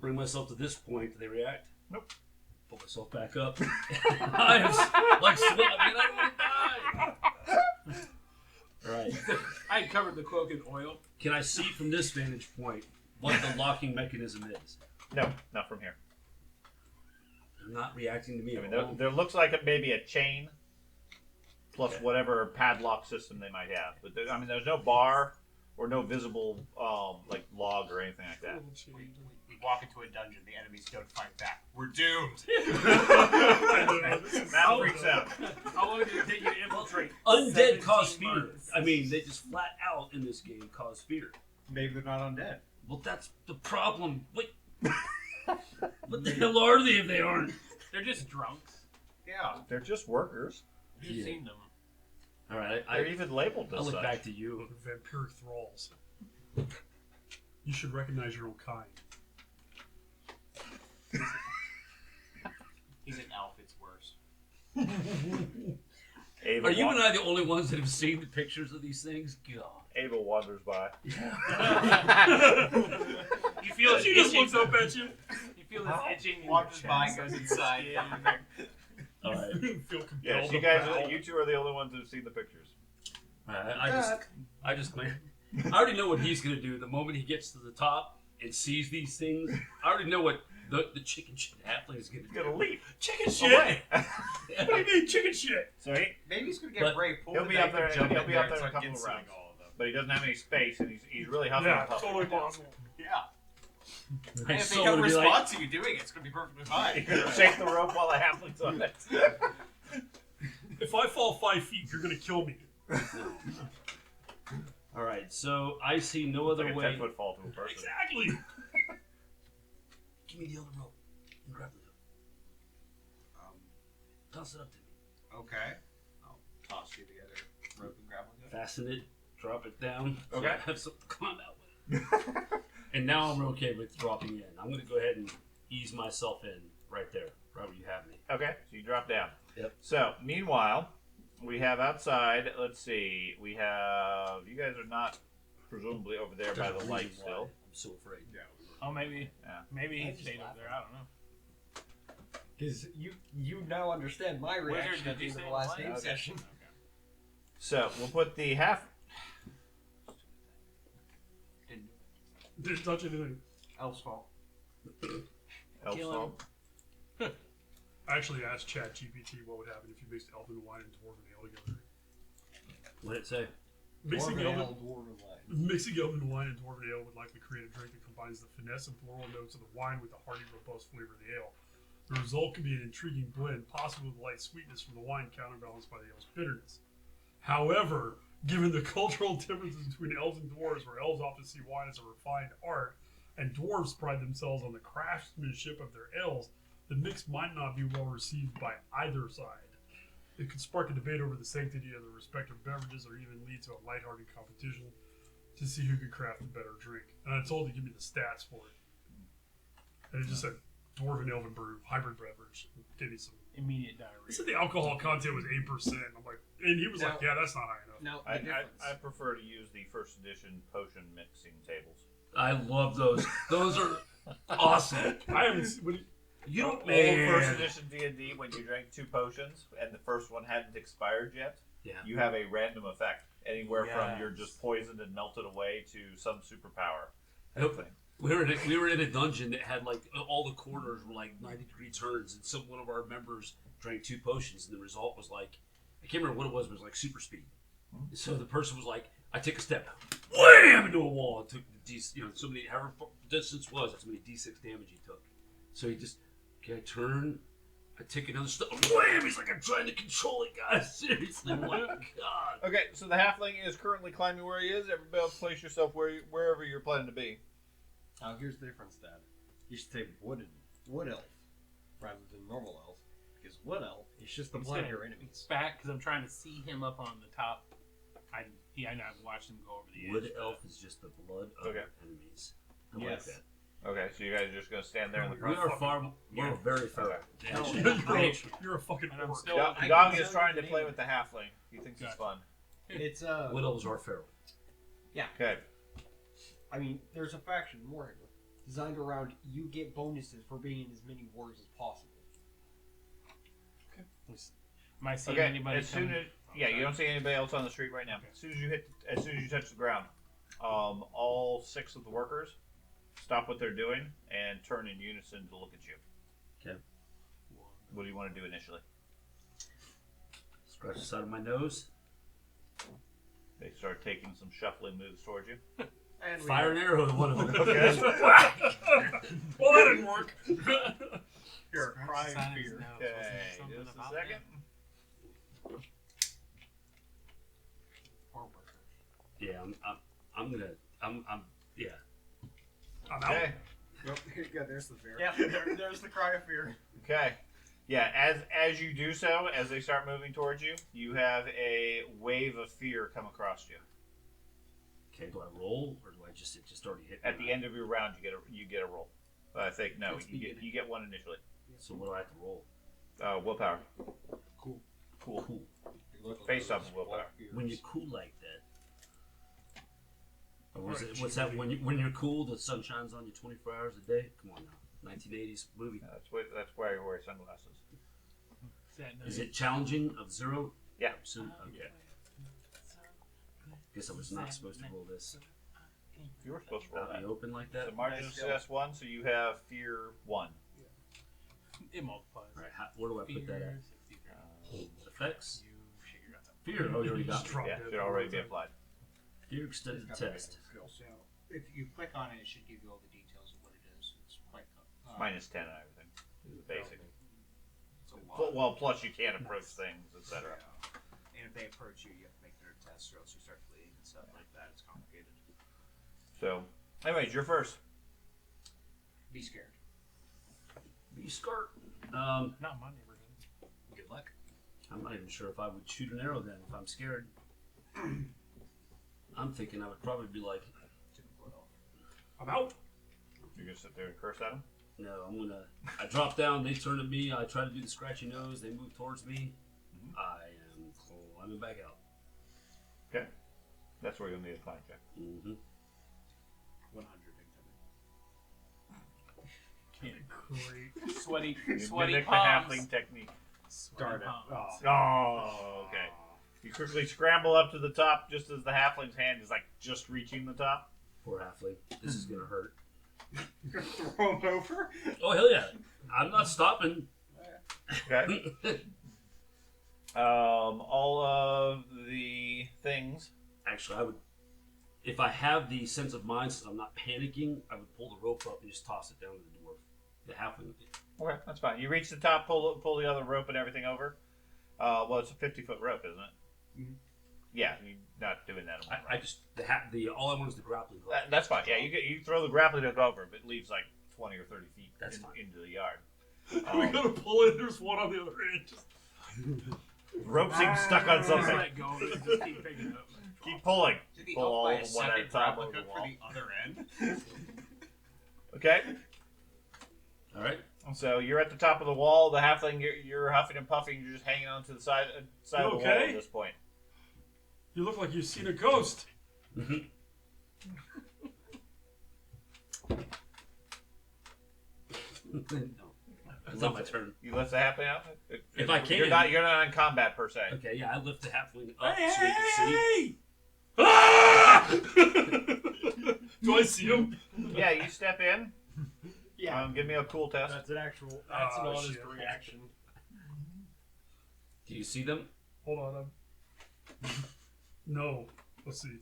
[SPEAKER 2] bring myself to this point. Do they react?
[SPEAKER 1] Nope.
[SPEAKER 2] Pull myself back up. I am like I don't want to die. All right.
[SPEAKER 6] I covered the cloak in oil.
[SPEAKER 2] Can I see from this vantage point what the locking mechanism is?
[SPEAKER 1] No, not from here.
[SPEAKER 2] They're not reacting to me
[SPEAKER 1] I mean,
[SPEAKER 2] at all.
[SPEAKER 1] there looks like maybe a chain plus whatever padlock system they might have. But there's no bar or no visible like log or anything like that.
[SPEAKER 7] We walk into a dungeon, the enemies don't fight back. We're doomed.
[SPEAKER 1] Matt freaks out.
[SPEAKER 6] How long did it take you to infiltrate?
[SPEAKER 2] Undead cause
[SPEAKER 6] 17
[SPEAKER 2] fear.
[SPEAKER 6] months.
[SPEAKER 2] I mean, they just flat out in this game cause fear.
[SPEAKER 5] Maybe they're not undead.
[SPEAKER 2] Well, that's the problem. Wait. What the hell are they if they aren't?
[SPEAKER 6] They're just drunks.
[SPEAKER 5] Yeah.
[SPEAKER 1] They're just workers.
[SPEAKER 6] You've
[SPEAKER 2] Yeah.
[SPEAKER 6] seen them.
[SPEAKER 2] All right,
[SPEAKER 1] They're even labeled
[SPEAKER 2] I
[SPEAKER 1] as
[SPEAKER 2] look
[SPEAKER 1] such.
[SPEAKER 2] back to you.
[SPEAKER 3] Vampiric thralls. You should recognize your own kind.
[SPEAKER 7] He's an elf, it's worse.
[SPEAKER 1] Ava
[SPEAKER 2] Are you and I the only ones that have seen the pictures of these things? God.
[SPEAKER 1] Ava wanders by.
[SPEAKER 6] You feel it
[SPEAKER 3] She just
[SPEAKER 6] itching.
[SPEAKER 3] looks up at you.
[SPEAKER 6] You feel this itching in your
[SPEAKER 7] Wanders by,
[SPEAKER 6] chest.
[SPEAKER 7] goes inside.
[SPEAKER 2] All right.
[SPEAKER 3] Feel compelled
[SPEAKER 1] Yes,
[SPEAKER 3] to
[SPEAKER 1] you guys,
[SPEAKER 3] bow.
[SPEAKER 1] you two are the only ones who've seen the pictures.
[SPEAKER 2] All right. I just I already know what he's gonna do the moment he gets to the top and sees these things. I already know what the chicken shit halfling is gonna
[SPEAKER 1] He's
[SPEAKER 2] do.
[SPEAKER 1] gonna leap
[SPEAKER 3] Chicken shit.
[SPEAKER 1] away.
[SPEAKER 3] What do you mean chicken shit?
[SPEAKER 1] So
[SPEAKER 7] Maybe he's gonna get
[SPEAKER 2] But
[SPEAKER 7] brave. Pull
[SPEAKER 1] he'll
[SPEAKER 7] the
[SPEAKER 1] be
[SPEAKER 7] knife
[SPEAKER 1] up there.
[SPEAKER 7] and jump
[SPEAKER 1] He'll
[SPEAKER 7] in
[SPEAKER 1] be
[SPEAKER 7] there
[SPEAKER 1] up there
[SPEAKER 7] and
[SPEAKER 1] in a
[SPEAKER 7] start
[SPEAKER 1] couple of
[SPEAKER 7] ginseng
[SPEAKER 1] rounds,
[SPEAKER 7] all of them.
[SPEAKER 1] but he doesn't have any space, and he's really hustling.
[SPEAKER 3] Yeah,
[SPEAKER 1] and puffing.
[SPEAKER 3] totally possible.
[SPEAKER 7] Yeah.
[SPEAKER 2] My
[SPEAKER 7] And if they
[SPEAKER 2] soul
[SPEAKER 7] don't
[SPEAKER 2] would be
[SPEAKER 7] respond
[SPEAKER 2] like,
[SPEAKER 7] to you doing it, it's gonna be perfectly fine.
[SPEAKER 1] You're gonna shake the rope while the halfling's on it.
[SPEAKER 3] If I fall 5 feet, you're gonna kill me.
[SPEAKER 2] all right. So I see no other
[SPEAKER 1] Like a
[SPEAKER 2] way.
[SPEAKER 1] 10-foot fall to a person.
[SPEAKER 3] Exactly.
[SPEAKER 2] Give me the other rope and grab the hook.
[SPEAKER 5] Um,
[SPEAKER 2] Toss it up to me.
[SPEAKER 5] okay. I'll toss you the other rope and grab one.
[SPEAKER 2] Fasten it. Drop it down. So
[SPEAKER 1] Okay.
[SPEAKER 2] I have something to climb out with. And now I'm okay with dropping in. I'm gonna go ahead and ease myself in right there, right where you have me.
[SPEAKER 1] Okay, so you drop down.
[SPEAKER 2] Yep.
[SPEAKER 1] So, meanwhile, we have outside, let's see, we have, you guys are not presumably over there by
[SPEAKER 2] There's
[SPEAKER 1] the
[SPEAKER 2] a
[SPEAKER 1] light
[SPEAKER 2] reason why
[SPEAKER 1] still.
[SPEAKER 2] I'm so afraid.
[SPEAKER 5] Yeah.
[SPEAKER 6] Oh, maybe.
[SPEAKER 1] Yeah.
[SPEAKER 6] Maybe he
[SPEAKER 7] I just
[SPEAKER 6] stayed
[SPEAKER 7] laugh
[SPEAKER 6] over there. I don't know.
[SPEAKER 4] Because you now understand my reaction
[SPEAKER 6] did
[SPEAKER 4] at the
[SPEAKER 6] you
[SPEAKER 4] end of
[SPEAKER 6] say
[SPEAKER 4] the last
[SPEAKER 6] light?
[SPEAKER 4] game
[SPEAKER 1] Okay.
[SPEAKER 4] session.
[SPEAKER 1] So, we'll put the half,
[SPEAKER 5] Didn't do it.
[SPEAKER 3] Didn't touch anything.
[SPEAKER 4] Elf's fault.
[SPEAKER 1] elf
[SPEAKER 6] Kill
[SPEAKER 1] salt.
[SPEAKER 3] I actually asked ChatGPT what would happen if you mixed elven wine and dwarven ale together.
[SPEAKER 2] What did it say?
[SPEAKER 3] Mixing
[SPEAKER 4] Dwarven
[SPEAKER 3] elven,
[SPEAKER 4] ale, dwarven wine.
[SPEAKER 3] mixing elven wine and dwarven ale would likely create a drink that combines the finesse and floral notes of the wine with the hearty, robust flavor of the ale. The result could be an intriguing blend, possibly with light sweetness from the wine counterbalanced by the ale's bitterness. However, given the cultural differences between elves and dwarves, where elves often see wine as a refined art, and dwarves pride themselves on the craftsmanship of their ales, the mix might not be well received by either side. It could spark a debate over the sanctity of the respective beverages, or even lead to a lighthearted competition to see who could craft a better drink. And I told it to give me the stats for it. And it just said dwarven elven brew, hybrid beverage. Give me some.
[SPEAKER 6] Immediate
[SPEAKER 3] He
[SPEAKER 6] diarrhea.
[SPEAKER 3] said the alcohol content was 8%. I'm like, and he was like, yeah, that's not high enough.
[SPEAKER 4] Now,
[SPEAKER 1] I
[SPEAKER 4] the difference.
[SPEAKER 1] I prefer to use the first edition potion mixing tables.
[SPEAKER 2] I love those. Those are awesome.
[SPEAKER 3] I haven't seen. What do
[SPEAKER 2] You don't,
[SPEAKER 1] Old
[SPEAKER 2] man.
[SPEAKER 1] first edition D&D, when you drank 2 potions and the first one hadn't expired yet,
[SPEAKER 2] Yeah.
[SPEAKER 1] you have a random effect. Anywhere from you're
[SPEAKER 6] Yes.
[SPEAKER 1] just poisoned and melted away to some superpower.
[SPEAKER 2] I hope we were in a dungeon that had like all the corners were like 90-degree turns, and one of our members drank 2 potions, and the result was like, I can't remember what it was, but it was like super speed. So the person was like, I took a step, wham, into a wall, and took the so many, however far distance was, that's how many D6 damage he took. So he just, okay, I turn, I take another step, wham, he's like, I'm trying to control it, guys, seriously, oh my god.
[SPEAKER 1] Okay, so the halfling is currently climbing where he is. Everybody else place yourself wherever you're planning to be.
[SPEAKER 4] Now here's the difference, Dad. You should say wood elf rather than normal elf, because wood elf is just the
[SPEAKER 6] He's
[SPEAKER 4] blood of
[SPEAKER 6] gonna-
[SPEAKER 4] your enemies.
[SPEAKER 6] Back because I'm trying to see him up on the top. I Yeah, I know. I've watched him go over the edge.
[SPEAKER 2] Wood elf is just the blood of
[SPEAKER 1] Okay.
[SPEAKER 2] your enemies. I like
[SPEAKER 4] Yes.
[SPEAKER 2] that.
[SPEAKER 1] Okay, so you guys are just gonna stand there in the
[SPEAKER 2] We
[SPEAKER 1] front.
[SPEAKER 2] are far. We're very far.
[SPEAKER 1] Okay.
[SPEAKER 3] You're a fucking
[SPEAKER 6] And I'm
[SPEAKER 3] orc.
[SPEAKER 6] still-
[SPEAKER 1] Dong is trying to play with the halfling. He thinks it's
[SPEAKER 6] Gotcha.
[SPEAKER 1] fun.
[SPEAKER 4] It's
[SPEAKER 2] Wood elves are feral.
[SPEAKER 1] Okay.
[SPEAKER 4] I mean, there's a faction Warhammer designed around you get bonuses for being in as many wars as possible.
[SPEAKER 6] Am I seeing
[SPEAKER 1] Okay.
[SPEAKER 6] anybody
[SPEAKER 1] As soon
[SPEAKER 6] coming?
[SPEAKER 1] as you don't see anybody else on the street right now.
[SPEAKER 6] Okay.
[SPEAKER 1] As soon as you touch the ground, all 6 of the workers stop what they're doing and turn in unison to look at you.
[SPEAKER 2] Okay.
[SPEAKER 1] What do you want to do initially?
[SPEAKER 2] Scratch the side of my nose.
[SPEAKER 1] They start taking some shuffling moves towards you.
[SPEAKER 4] And
[SPEAKER 2] Fire an arrow at one of them.
[SPEAKER 1] Okay.
[SPEAKER 3] Well, that didn't work.
[SPEAKER 4] You're crying
[SPEAKER 6] Sign his
[SPEAKER 4] fear.
[SPEAKER 6] nose.
[SPEAKER 1] Okay.
[SPEAKER 6] Wasn't there something
[SPEAKER 1] Just a
[SPEAKER 6] about
[SPEAKER 1] second.
[SPEAKER 2] Yeah, I'm gonna. Yeah.
[SPEAKER 3] I'm out.
[SPEAKER 1] Okay.
[SPEAKER 7] Yeah, there's the fear.
[SPEAKER 4] Yeah, there's the cry of fear.
[SPEAKER 1] Okay. Yeah, as you do so, as they start moving towards you, you have a wave of fear come across you.
[SPEAKER 2] Okay, do I roll or do I just it just already hit?
[SPEAKER 1] At
[SPEAKER 2] me?
[SPEAKER 1] the end of your round, you get a roll. I think no,
[SPEAKER 4] It's
[SPEAKER 1] you get one initially.
[SPEAKER 2] So what do I have to roll?
[SPEAKER 1] Willpower.
[SPEAKER 2] Cool.
[SPEAKER 1] Based off of willpower.
[SPEAKER 2] When you're cool like that. Or was it? What's that? When you're cool, the sun shines on you 24 hours a day. Come on now, 1980s movie.
[SPEAKER 1] That's why you wear sunglasses.
[SPEAKER 2] Is it challenging of 0?
[SPEAKER 1] Yeah.
[SPEAKER 2] So, okay. Guess I was not supposed to roll this.
[SPEAKER 1] You were supposed to roll
[SPEAKER 2] Out in
[SPEAKER 1] that.
[SPEAKER 2] the open like that.
[SPEAKER 1] So margin of success 1, so you have fear 1.
[SPEAKER 6] It multiplies.
[SPEAKER 2] All right, where do I put that at?
[SPEAKER 6] 63.
[SPEAKER 2] Effects.
[SPEAKER 6] You figure out that.
[SPEAKER 2] Fear. Oh, you already got
[SPEAKER 3] Just
[SPEAKER 2] it.
[SPEAKER 3] drop
[SPEAKER 1] Yeah,
[SPEAKER 3] dead.
[SPEAKER 1] should already be applied.
[SPEAKER 2] Fear extended test.
[SPEAKER 7] So if you click on it, it should give you all the details of what it is. It's quite
[SPEAKER 1] Minus 10 and everything. Is the basic.
[SPEAKER 7] It's a lot.
[SPEAKER 1] Well, plus you can't approach things, etc.
[SPEAKER 7] And if they approach you, you have to make their test, or else you start bleeding and stuff like that. It's complicated.
[SPEAKER 1] So, anyways, you're first.
[SPEAKER 7] Be scared.
[SPEAKER 2] Be skirt.
[SPEAKER 6] Not my neighborhood.
[SPEAKER 7] Good luck.
[SPEAKER 2] I'm not even sure if I would shoot an arrow then if I'm scared. I'm thinking I would probably be like,
[SPEAKER 3] I'm out.
[SPEAKER 1] You're gonna sit there and curse at him.
[SPEAKER 2] no, I drop down, they turn to me, I try to do the scratchy nose, they move towards me. I am climbing back out.
[SPEAKER 1] Okay. That's where you'll need a climb check.
[SPEAKER 2] Mm-hmm.
[SPEAKER 7] 100 incoming.
[SPEAKER 3] Great.
[SPEAKER 6] Sweaty,
[SPEAKER 1] You
[SPEAKER 6] sweaty
[SPEAKER 1] mimic the
[SPEAKER 6] palms.
[SPEAKER 1] halfling technique.
[SPEAKER 6] Sweaty palms.
[SPEAKER 1] Oh, okay. You quickly scramble up to the top just as the halfling's hand is like just reaching the top.
[SPEAKER 2] Poor halfling. This is gonna hurt.
[SPEAKER 7] You're gonna throw him over?
[SPEAKER 2] Oh hell yeah! I'm not stopping.
[SPEAKER 1] Okay. All of the things.
[SPEAKER 2] Actually, I would, if I have the sense of mind, since I'm not panicking, I would pull the rope up and just toss it down to the dwarf. The halfling.
[SPEAKER 1] Okay, that's fine. You reach the top, pull the other rope and everything over. Well, it's a 50-foot rope, isn't it?
[SPEAKER 7] Mhm.
[SPEAKER 1] Yeah, you're not doing that. On
[SPEAKER 2] I just the all I want is the grappling hook.
[SPEAKER 1] That's fine. Yeah, you throw the grappling hook over, but it leaves like 20 or 30 feet
[SPEAKER 2] That's fine.
[SPEAKER 1] into the yard.
[SPEAKER 3] We gotta pull it. There's one on the other end. Just
[SPEAKER 1] The rope seems stuck on
[SPEAKER 6] Just
[SPEAKER 1] something.
[SPEAKER 6] let go of it and just keep picking it up.
[SPEAKER 1] Keep pulling.
[SPEAKER 7] Did he
[SPEAKER 1] Pull
[SPEAKER 7] up
[SPEAKER 1] all
[SPEAKER 7] by
[SPEAKER 1] of
[SPEAKER 7] a
[SPEAKER 1] them one at a
[SPEAKER 7] second
[SPEAKER 1] time
[SPEAKER 7] grappling
[SPEAKER 1] over the
[SPEAKER 7] hook
[SPEAKER 1] wall.
[SPEAKER 7] for the other end?
[SPEAKER 1] Okay,
[SPEAKER 2] All right.
[SPEAKER 1] so you're at the top of the wall. The halfling, you're huffing and puffing. You're just hanging on to the side of the wall
[SPEAKER 3] Okay.
[SPEAKER 1] at this point.
[SPEAKER 3] you look like you've seen a ghost.
[SPEAKER 2] Mm-hmm. No, it's not my turn.
[SPEAKER 1] You let the halfling out.
[SPEAKER 2] If I can.
[SPEAKER 1] You're not in combat per se.
[SPEAKER 2] Okay, yeah, I lift the halfling up
[SPEAKER 3] Hey,
[SPEAKER 2] so we can see.
[SPEAKER 3] hey! Ah! Do I see him?
[SPEAKER 1] Yeah, you step in.
[SPEAKER 4] Yeah.
[SPEAKER 1] Give me a cool test.
[SPEAKER 4] That's an actual. That's an
[SPEAKER 3] Oh,
[SPEAKER 4] honest
[SPEAKER 3] shit.
[SPEAKER 4] reaction.
[SPEAKER 2] Do you see them?
[SPEAKER 3] Hold on. No. Let's see.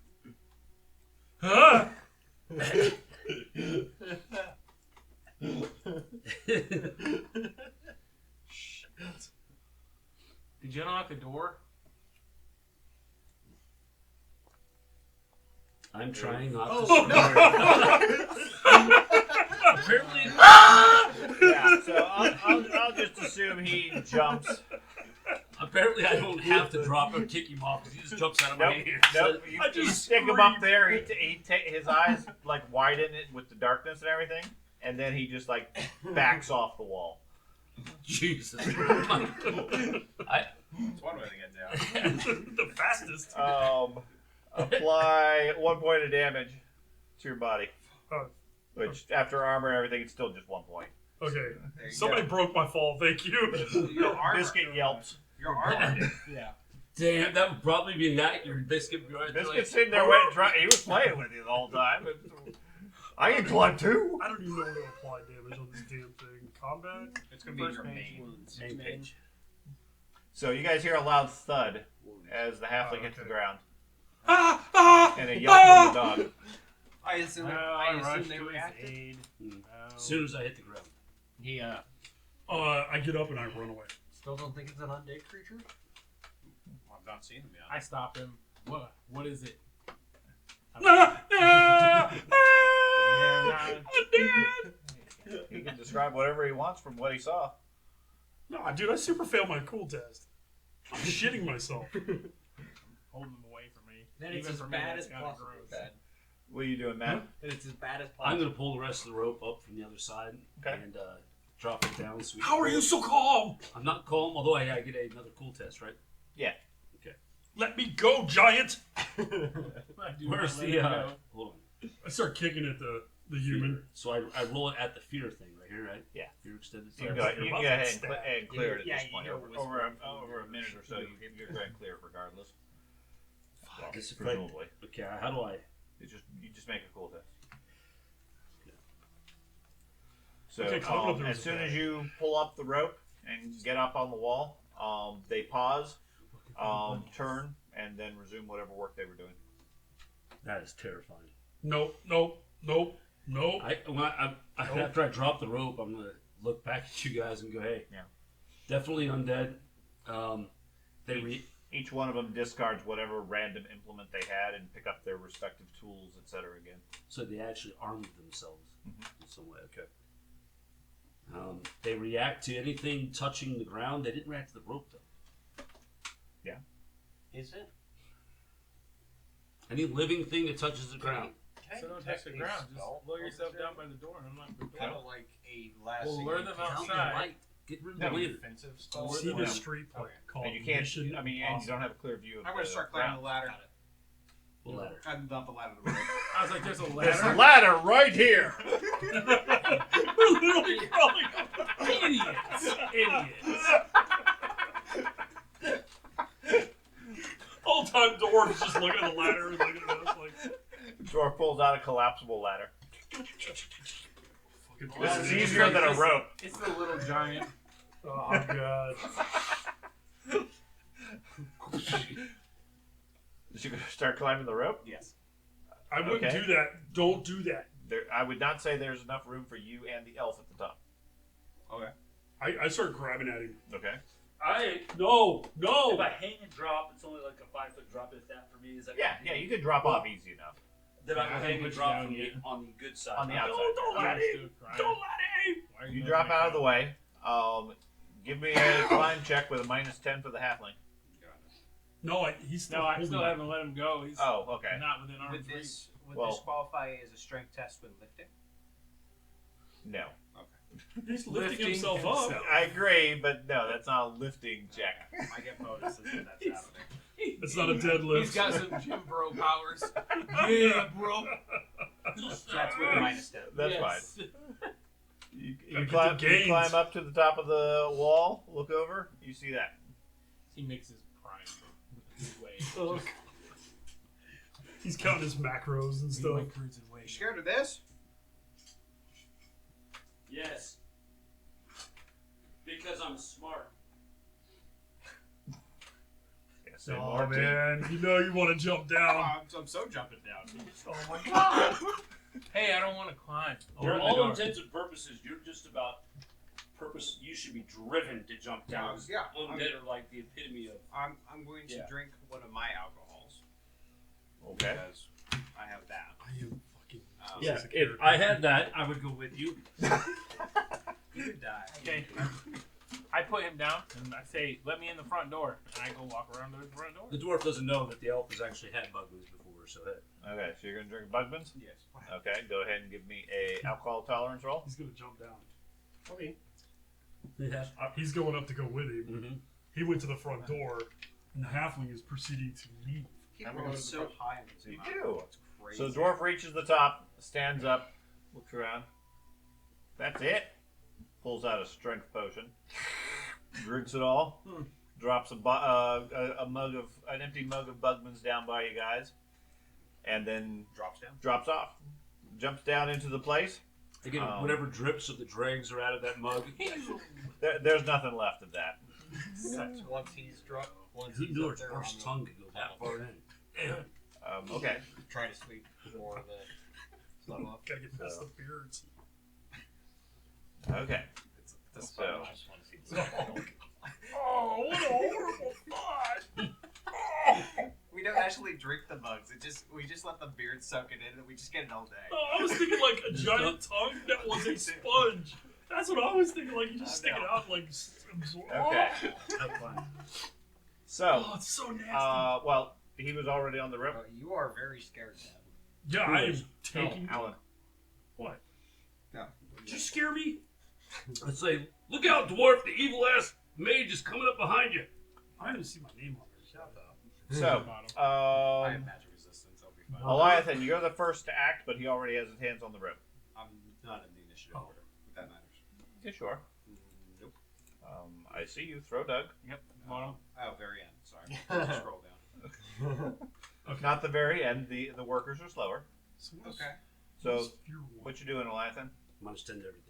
[SPEAKER 3] Ah!
[SPEAKER 6] Did you unlock the door?
[SPEAKER 2] I'm trying not
[SPEAKER 4] Oh,
[SPEAKER 2] to.
[SPEAKER 4] no.
[SPEAKER 2] Apparently,
[SPEAKER 1] Yeah, so I'll just assume he jumps.
[SPEAKER 2] apparently, I don't have have to drop or kick him off because he just jumps out of my
[SPEAKER 1] Nope.
[SPEAKER 2] hand.
[SPEAKER 1] Nope.
[SPEAKER 2] So
[SPEAKER 1] You,
[SPEAKER 2] I
[SPEAKER 1] you
[SPEAKER 2] just
[SPEAKER 1] stick him up there. His eyes like widen it with the darkness and everything, and then he just like backs off the wall.
[SPEAKER 2] Jesus.
[SPEAKER 5] It's one way to get down.
[SPEAKER 3] The fastest.
[SPEAKER 1] Apply 1 point of damage to your body,
[SPEAKER 3] Oh,
[SPEAKER 1] which after armor and everything, it's still just 1 point.
[SPEAKER 3] okay.
[SPEAKER 5] There you
[SPEAKER 3] Somebody
[SPEAKER 5] go.
[SPEAKER 3] broke my fall. Thank you.
[SPEAKER 5] Your armor.
[SPEAKER 1] Biscuit yelps.
[SPEAKER 5] Your armor.
[SPEAKER 6] Yeah.
[SPEAKER 2] Damn, that would probably be an accurate biscuit. Right there,
[SPEAKER 1] Biscuit's sitting there waiting. He was playing with you the whole time. I can climb too.
[SPEAKER 3] I don't even know where to apply damage on this damn thing. Combat?
[SPEAKER 5] It's gonna be
[SPEAKER 6] First
[SPEAKER 5] your
[SPEAKER 6] page
[SPEAKER 5] main.
[SPEAKER 6] wounds.
[SPEAKER 2] Main page.
[SPEAKER 1] So you guys hear a loud thud as the halfling hits the
[SPEAKER 3] okay.
[SPEAKER 1] ground,
[SPEAKER 3] Ah!
[SPEAKER 1] and a yelp from the dog.
[SPEAKER 5] I assume.
[SPEAKER 6] I
[SPEAKER 5] I
[SPEAKER 6] rushed
[SPEAKER 5] assume
[SPEAKER 6] to
[SPEAKER 5] they
[SPEAKER 6] his
[SPEAKER 5] reacted.
[SPEAKER 6] aid.
[SPEAKER 2] As soon as I hit the ground.
[SPEAKER 6] He
[SPEAKER 3] I get up and I run away.
[SPEAKER 4] Still don't think it's an undead creature?
[SPEAKER 5] I've not seen them yet.
[SPEAKER 6] I stopped him. What is it?
[SPEAKER 1] He can describe whatever he wants from what he saw.
[SPEAKER 3] No, dude, I super failed my cool test. I'm shitting myself.
[SPEAKER 6] Holding him away from me.
[SPEAKER 4] Then it's
[SPEAKER 6] Even
[SPEAKER 4] as
[SPEAKER 6] for me,
[SPEAKER 4] bad
[SPEAKER 6] that's
[SPEAKER 4] as
[SPEAKER 6] kinda
[SPEAKER 4] possible.
[SPEAKER 6] gross.
[SPEAKER 4] Then.
[SPEAKER 1] What are you doing, Matt?
[SPEAKER 4] It's as bad as
[SPEAKER 2] I'm
[SPEAKER 4] possible.
[SPEAKER 2] going to pull the rest of the rope up from the other side
[SPEAKER 1] Okay.
[SPEAKER 2] and drop it down. So we
[SPEAKER 3] How
[SPEAKER 2] can
[SPEAKER 3] are you
[SPEAKER 2] pull
[SPEAKER 3] so calm?
[SPEAKER 2] it. I'm not calm, although I get another cool test, right?
[SPEAKER 1] Yeah.
[SPEAKER 3] Let me go, giant!
[SPEAKER 6] I do
[SPEAKER 2] Where's
[SPEAKER 6] not let
[SPEAKER 2] the
[SPEAKER 6] him go.
[SPEAKER 2] hold on.
[SPEAKER 3] I start kicking at the human.
[SPEAKER 2] So I roll it at the fear thing right here, right?
[SPEAKER 1] Yeah.
[SPEAKER 2] Fear extended.
[SPEAKER 1] You can
[SPEAKER 2] sight.
[SPEAKER 1] go ahead and clear it at
[SPEAKER 4] Yeah,
[SPEAKER 1] this
[SPEAKER 4] you
[SPEAKER 1] point.
[SPEAKER 4] know
[SPEAKER 1] Over,
[SPEAKER 4] what's
[SPEAKER 1] over a minute or so, you're going to clear it regardless. Well,
[SPEAKER 2] Guess if I-
[SPEAKER 1] presumably.
[SPEAKER 2] Okay, how do I?
[SPEAKER 1] You just make a cool test. So
[SPEAKER 3] Okay, 'cause I don't know if there
[SPEAKER 1] as
[SPEAKER 3] was a
[SPEAKER 1] soon
[SPEAKER 3] bag.
[SPEAKER 1] as you pull up the rope and get up on the wall, they pause, turn, and then resume whatever work they were doing.
[SPEAKER 2] That is terrifying.
[SPEAKER 3] Nope.
[SPEAKER 2] After I drop the rope, I'm gonna look back at you guys and go, "Hey,
[SPEAKER 1] Yeah.
[SPEAKER 2] definitely undead."
[SPEAKER 1] Each one of them discards whatever random implement they had and pick up their respective tools, etc. Again.
[SPEAKER 2] So they actually armed themselves
[SPEAKER 1] Mhm.
[SPEAKER 2] in some way. Okay. They react to anything touching the ground. They didn't react to the rope though.
[SPEAKER 5] Is it?
[SPEAKER 2] Any living thing that touches the ground.
[SPEAKER 6] So don't touch the ground. Just blow yourself down by the door and unlock the
[SPEAKER 5] Kind
[SPEAKER 6] door.
[SPEAKER 5] of like a last.
[SPEAKER 6] Well, lure them
[SPEAKER 2] Count the
[SPEAKER 6] outside.
[SPEAKER 2] light. Get rid of
[SPEAKER 1] No,
[SPEAKER 2] the wind.
[SPEAKER 5] Defensive
[SPEAKER 3] I've
[SPEAKER 5] spell.
[SPEAKER 6] Or
[SPEAKER 3] seen
[SPEAKER 6] the-
[SPEAKER 3] a street play called
[SPEAKER 1] And you can't.
[SPEAKER 3] Mission
[SPEAKER 1] And you
[SPEAKER 3] Impossible.
[SPEAKER 1] don't have a clear view of
[SPEAKER 5] I'm gonna
[SPEAKER 1] the
[SPEAKER 5] start climbing
[SPEAKER 1] ground.
[SPEAKER 5] the ladder.
[SPEAKER 2] What ladder?
[SPEAKER 5] I'm not the ladder. The rope.
[SPEAKER 6] I was like, there's a
[SPEAKER 1] There's a
[SPEAKER 6] ladder.
[SPEAKER 1] ladder right here.
[SPEAKER 3] We're literally crawling up.
[SPEAKER 6] Idiots.
[SPEAKER 3] Whole time Dorn's just looking at the ladder and looking at us like,
[SPEAKER 1] Dwarf pulls out a collapsible ladder.
[SPEAKER 3] fucking
[SPEAKER 1] This is
[SPEAKER 3] ladder.
[SPEAKER 1] easier than a rope.
[SPEAKER 6] It's the little giant.
[SPEAKER 3] Oh god.
[SPEAKER 1] Is you gonna start climbing the rope?
[SPEAKER 5] Yes.
[SPEAKER 3] I wouldn't
[SPEAKER 1] Okay.
[SPEAKER 3] do that. Don't do that.
[SPEAKER 1] I would not say there's enough room for you and the elf at the top.
[SPEAKER 5] Okay.
[SPEAKER 3] I start grabbing at him.
[SPEAKER 1] Okay.
[SPEAKER 3] No.
[SPEAKER 2] If I hang and drop, it's only like a 5-foot drop. Is that for me? Is that?
[SPEAKER 1] Yeah, you could drop off easy enough.
[SPEAKER 2] Then I
[SPEAKER 6] Yeah, I
[SPEAKER 2] will
[SPEAKER 6] haven't
[SPEAKER 2] hang
[SPEAKER 6] put
[SPEAKER 2] and
[SPEAKER 6] you
[SPEAKER 2] drop
[SPEAKER 6] down
[SPEAKER 2] from
[SPEAKER 6] yet.
[SPEAKER 2] on the good side.
[SPEAKER 1] On the
[SPEAKER 2] Not-
[SPEAKER 1] outside.
[SPEAKER 3] Don't let
[SPEAKER 6] I'm
[SPEAKER 3] him.
[SPEAKER 6] still crying.
[SPEAKER 3] Don't let him.
[SPEAKER 6] Why are
[SPEAKER 1] You
[SPEAKER 6] gonna
[SPEAKER 1] drop
[SPEAKER 6] make
[SPEAKER 1] out of
[SPEAKER 6] that?
[SPEAKER 1] the way. Give me a climb check with a -10 for the halfling.
[SPEAKER 3] No, he's still
[SPEAKER 6] No, I
[SPEAKER 3] holding
[SPEAKER 6] still
[SPEAKER 3] me.
[SPEAKER 6] haven't let him go. He's
[SPEAKER 1] Oh, okay.
[SPEAKER 6] not within arm's
[SPEAKER 5] Would
[SPEAKER 6] reach.
[SPEAKER 5] this
[SPEAKER 1] Well-
[SPEAKER 5] qualify as a strength test when lifting?
[SPEAKER 1] No.
[SPEAKER 3] He's lifting
[SPEAKER 6] Lifting
[SPEAKER 3] himself
[SPEAKER 6] himself.
[SPEAKER 3] up.
[SPEAKER 1] I agree, but no, that's not a lifting check.
[SPEAKER 5] I get bonuses when that's happening.
[SPEAKER 3] It's not a deadlift.
[SPEAKER 4] He's got some Jim Bro powers. Yeah, bro.
[SPEAKER 5] That's with a -10.
[SPEAKER 1] That's
[SPEAKER 6] Yes.
[SPEAKER 1] fine. You
[SPEAKER 3] Gotta get
[SPEAKER 1] climb,
[SPEAKER 3] the
[SPEAKER 1] you
[SPEAKER 3] gains.
[SPEAKER 1] climb up to the top of the wall, look over, you see that.
[SPEAKER 6] He mixes prime his way.
[SPEAKER 3] He's counting his macros and
[SPEAKER 6] He
[SPEAKER 3] stuff.
[SPEAKER 6] micros his way.
[SPEAKER 5] You scared of this?
[SPEAKER 2] Yes. Because I'm smart.
[SPEAKER 1] Yeah, say
[SPEAKER 3] Oh
[SPEAKER 1] more, team.
[SPEAKER 3] man, you know you want to jump down.
[SPEAKER 5] I'm so jumping down.
[SPEAKER 3] Oh my god.
[SPEAKER 6] Hey, I don't want to climb.
[SPEAKER 2] For
[SPEAKER 6] Open the
[SPEAKER 2] all
[SPEAKER 6] door.
[SPEAKER 2] intents and purposes, you're just about purpose. You should be driven to jump down.
[SPEAKER 5] Yeah,
[SPEAKER 2] Undead are like the epitome of.
[SPEAKER 5] I'm going to
[SPEAKER 2] Yeah.
[SPEAKER 5] drink one of my alcohols
[SPEAKER 1] Okay.
[SPEAKER 5] because I have that.
[SPEAKER 3] I am fucking.
[SPEAKER 2] Yeah,
[SPEAKER 3] This is a
[SPEAKER 2] if
[SPEAKER 3] character.
[SPEAKER 2] I had that, I would go with you.
[SPEAKER 5] You could die.
[SPEAKER 6] Okay. I I put him down and I say, "Let me in the front door," and I go walk around to the front door.
[SPEAKER 2] The dwarf doesn't know that the elf has actually had bugbears before, so that.
[SPEAKER 1] Okay, so you're gonna drink Bugman's?
[SPEAKER 5] Yes.
[SPEAKER 1] Okay, go ahead and give me a alcohol tolerance roll.
[SPEAKER 3] He's gonna jump down.
[SPEAKER 4] Okay.
[SPEAKER 2] Yeah.
[SPEAKER 3] He's going up to go with him.
[SPEAKER 2] Mm-hmm.
[SPEAKER 3] He went to the front door, and the halfling is proceeding to leave.
[SPEAKER 5] Keep
[SPEAKER 1] I'm
[SPEAKER 5] rolling
[SPEAKER 1] gonna
[SPEAKER 5] so high on the zoom
[SPEAKER 1] You
[SPEAKER 5] out.
[SPEAKER 1] do.
[SPEAKER 5] It's crazy.
[SPEAKER 1] So the dwarf reaches the top, stands up, looks around. That's it. Pulls out a strength potion, drinks it all, drops an empty mug of Bugman's down by you guys, and then
[SPEAKER 5] drops down.
[SPEAKER 1] drops off, jumps down into the place.
[SPEAKER 2] Again, whatever drips of the dregs are out of that mug.
[SPEAKER 1] There's nothing left of that.
[SPEAKER 4] Once he's dropped, once
[SPEAKER 2] Who
[SPEAKER 4] he's
[SPEAKER 2] knew
[SPEAKER 4] up
[SPEAKER 2] a
[SPEAKER 4] there,
[SPEAKER 2] dwarf's
[SPEAKER 4] I'm
[SPEAKER 2] tongue could go that far in? Damn.
[SPEAKER 1] Okay.
[SPEAKER 4] trying to sweep more of the stuff up.
[SPEAKER 3] Gotta get past the beards.
[SPEAKER 1] Okay.
[SPEAKER 4] It's
[SPEAKER 1] So-
[SPEAKER 4] I just want to see the
[SPEAKER 3] Oh, what a horrible thought!
[SPEAKER 5] We don't actually drink the mugs. We just let the beard soak it in, and we just get it all day.
[SPEAKER 3] Oh, I was thinking like a giant tongue that was a sponge. That's what I was thinking. Like you just stick it out, like absorb.
[SPEAKER 1] Okay.
[SPEAKER 2] Have fun.
[SPEAKER 1] So,
[SPEAKER 3] Oh, it's so nasty.
[SPEAKER 1] well, he was already on the rope.
[SPEAKER 5] You are very scared of that.
[SPEAKER 3] yeah, I am taking.
[SPEAKER 1] Alan.
[SPEAKER 3] What?
[SPEAKER 5] No.
[SPEAKER 3] Did you scare me?
[SPEAKER 2] Let's say, look out, dwarf! The evil ass mage is coming up behind you.
[SPEAKER 3] I didn't see my name on there. Shut up.
[SPEAKER 1] So,
[SPEAKER 5] I have magic resistance. I'll be fine.
[SPEAKER 1] Eliathan, you're the first to act, but he already has his hands on the rope.
[SPEAKER 5] I'm not in the initiative
[SPEAKER 3] Oh.
[SPEAKER 5] order, if that matters.
[SPEAKER 1] Yeah, sure.
[SPEAKER 5] Nope.
[SPEAKER 1] I see you. Throw Doug.
[SPEAKER 5] Oh, very end. Sorry. Just scroll down.
[SPEAKER 1] Not the very end. The workers are slower.
[SPEAKER 3] So what's,
[SPEAKER 5] Okay.
[SPEAKER 1] So,
[SPEAKER 3] what's fear one?
[SPEAKER 1] what you doing, Eliathan?
[SPEAKER 2] Minus 10 to everything.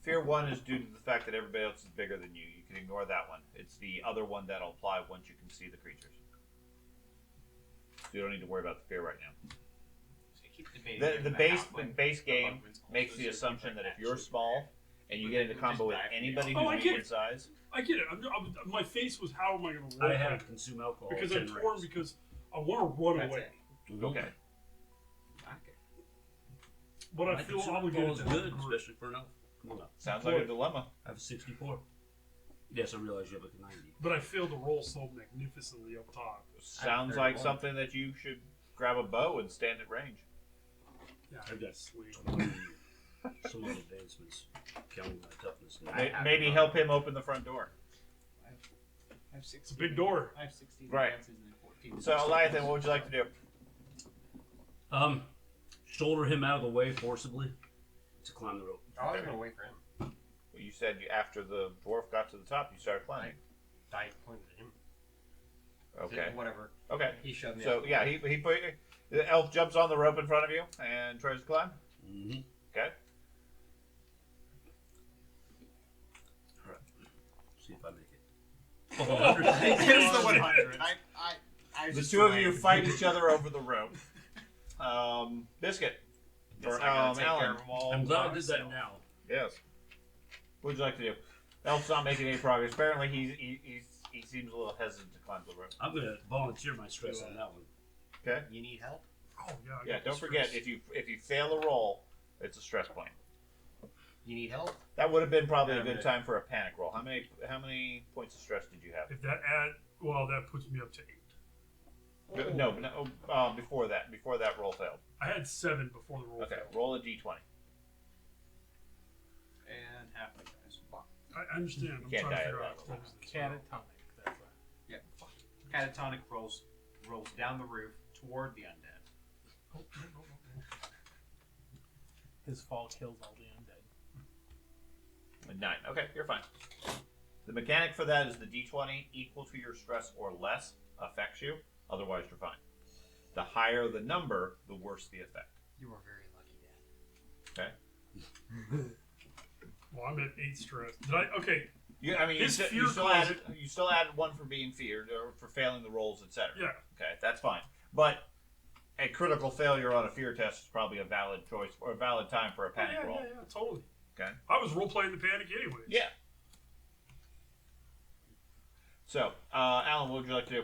[SPEAKER 1] Fear 1 is due to the fact that everybody else is bigger than you. You can ignore that one. It's the other one that'll apply once you can see the creatures. So you don't need to worry about the fear right now.
[SPEAKER 5] So you keep debating
[SPEAKER 1] The
[SPEAKER 5] if
[SPEAKER 1] base
[SPEAKER 5] halfling-
[SPEAKER 1] game
[SPEAKER 5] Bugman's
[SPEAKER 1] makes
[SPEAKER 5] also
[SPEAKER 1] the
[SPEAKER 5] should
[SPEAKER 1] assumption
[SPEAKER 5] be
[SPEAKER 1] that
[SPEAKER 5] like
[SPEAKER 1] if you're
[SPEAKER 5] should be
[SPEAKER 1] small
[SPEAKER 5] there.
[SPEAKER 1] and you
[SPEAKER 5] But
[SPEAKER 1] get into
[SPEAKER 5] then we
[SPEAKER 1] combo with
[SPEAKER 5] just dive
[SPEAKER 1] anybody
[SPEAKER 3] Oh, I
[SPEAKER 1] who's
[SPEAKER 3] get
[SPEAKER 1] medium
[SPEAKER 3] it.
[SPEAKER 1] size,
[SPEAKER 3] I get it. My face was how am I going to roll?
[SPEAKER 2] I have consumed alcohol.
[SPEAKER 3] because
[SPEAKER 2] 10
[SPEAKER 3] I'm torn
[SPEAKER 2] rings.
[SPEAKER 3] because I want to run
[SPEAKER 5] That's
[SPEAKER 3] away,
[SPEAKER 5] it.
[SPEAKER 2] Mhm.
[SPEAKER 1] okay.
[SPEAKER 5] Okay.
[SPEAKER 3] but I
[SPEAKER 2] My
[SPEAKER 3] feel
[SPEAKER 2] consumed
[SPEAKER 3] obligated
[SPEAKER 2] alcohol
[SPEAKER 3] to
[SPEAKER 2] is
[SPEAKER 3] help
[SPEAKER 2] good,
[SPEAKER 3] the group.
[SPEAKER 2] especially for an elf. Come on up.
[SPEAKER 1] Sounds like a dilemma.
[SPEAKER 2] I have 64. Yes, I realize you have like a 90.
[SPEAKER 3] But I failed to roll so magnificently up top.
[SPEAKER 1] Sounds like something that you should grab a bow and stand at range.
[SPEAKER 3] Yeah,
[SPEAKER 2] I've got
[SPEAKER 3] sweet.
[SPEAKER 2] 20 some other advancements, counting my toughness. now.
[SPEAKER 1] Maybe help him open the front door.
[SPEAKER 5] I have 16.
[SPEAKER 3] It's a big door.
[SPEAKER 5] I have 16
[SPEAKER 1] Right.
[SPEAKER 5] advances and then 14.
[SPEAKER 1] So, Eliathan, what would you like to do?
[SPEAKER 2] Shoulder him out of the way forcibly to climb the rope.
[SPEAKER 4] I was gonna wait for him.
[SPEAKER 1] Well, you said after the dwarf got to the top, you started climbing.
[SPEAKER 4] I pointed at him.
[SPEAKER 1] Okay.
[SPEAKER 4] Whatever.
[SPEAKER 1] Okay.
[SPEAKER 4] He shoved me.
[SPEAKER 1] So
[SPEAKER 4] out.
[SPEAKER 1] yeah, he put the elf jumps on the rope in front of you and tries to climb.
[SPEAKER 2] Mm-hmm.
[SPEAKER 1] Okay.
[SPEAKER 2] Alright. See if I make it. Oh,
[SPEAKER 5] Here's the 100. I
[SPEAKER 1] The
[SPEAKER 5] just
[SPEAKER 1] two of you
[SPEAKER 5] swayed.
[SPEAKER 1] fight each other over the rope. Biscuit.
[SPEAKER 5] Guess
[SPEAKER 1] Or
[SPEAKER 5] I gotta take care
[SPEAKER 1] Alan.
[SPEAKER 5] of them all
[SPEAKER 2] I'm glad
[SPEAKER 5] by
[SPEAKER 2] I did that
[SPEAKER 5] myself.
[SPEAKER 2] now.
[SPEAKER 1] Yes. What would you like to do? Elf's not making any progress. Apparently, he seems a little hesitant to climb the rope.
[SPEAKER 2] I'm going to volunteer my stress on that one.
[SPEAKER 1] Okay.
[SPEAKER 5] You need help?
[SPEAKER 3] Oh yeah. I
[SPEAKER 1] Yeah.
[SPEAKER 3] got
[SPEAKER 1] Don't
[SPEAKER 3] this
[SPEAKER 1] forget,
[SPEAKER 3] first.
[SPEAKER 1] if you fail a roll, it's a stress point.
[SPEAKER 5] You need help?
[SPEAKER 1] That would have been probably
[SPEAKER 5] Yeah,
[SPEAKER 1] a good
[SPEAKER 5] but-
[SPEAKER 1] time for a panic roll. How many points of stress did you have?
[SPEAKER 3] If that that puts me up to 8.
[SPEAKER 1] No, before that roll failed.
[SPEAKER 3] I had 7 before the roll
[SPEAKER 1] Okay,
[SPEAKER 3] failed.
[SPEAKER 1] roll a d20.
[SPEAKER 5] And half my dice. Fuck.
[SPEAKER 3] I understand. I'm
[SPEAKER 1] Can't
[SPEAKER 3] trying to
[SPEAKER 1] die
[SPEAKER 3] figure
[SPEAKER 1] at
[SPEAKER 3] out
[SPEAKER 1] that
[SPEAKER 3] how to close this.
[SPEAKER 6] Catatonic. That's what.
[SPEAKER 5] Yeah, fuck. Catatonic rolls down the roof toward the undead.
[SPEAKER 3] Oh, no.
[SPEAKER 6] His fall kills all the undead.
[SPEAKER 1] A 9. Okay, you're fine. The mechanic for that is the d20 equal to your stress or less affects you. Otherwise, you're fine. The higher the number, the worse the effect.
[SPEAKER 5] You are very lucky, Dad.
[SPEAKER 1] Okay.
[SPEAKER 3] Well, I'm at 8 stress. Did I? Okay.
[SPEAKER 1] You
[SPEAKER 3] His fear
[SPEAKER 1] you still added 1 for being feared or for failing the rolls, etc.
[SPEAKER 3] Yeah.
[SPEAKER 1] Okay, that's fine. But a critical failure on a fear test is probably a valid choice or a valid time for a panic roll.
[SPEAKER 3] Yeah, totally.
[SPEAKER 1] Okay.
[SPEAKER 3] I was role playing the panic anyway.
[SPEAKER 1] Yeah. So, Alan, what would you like to do?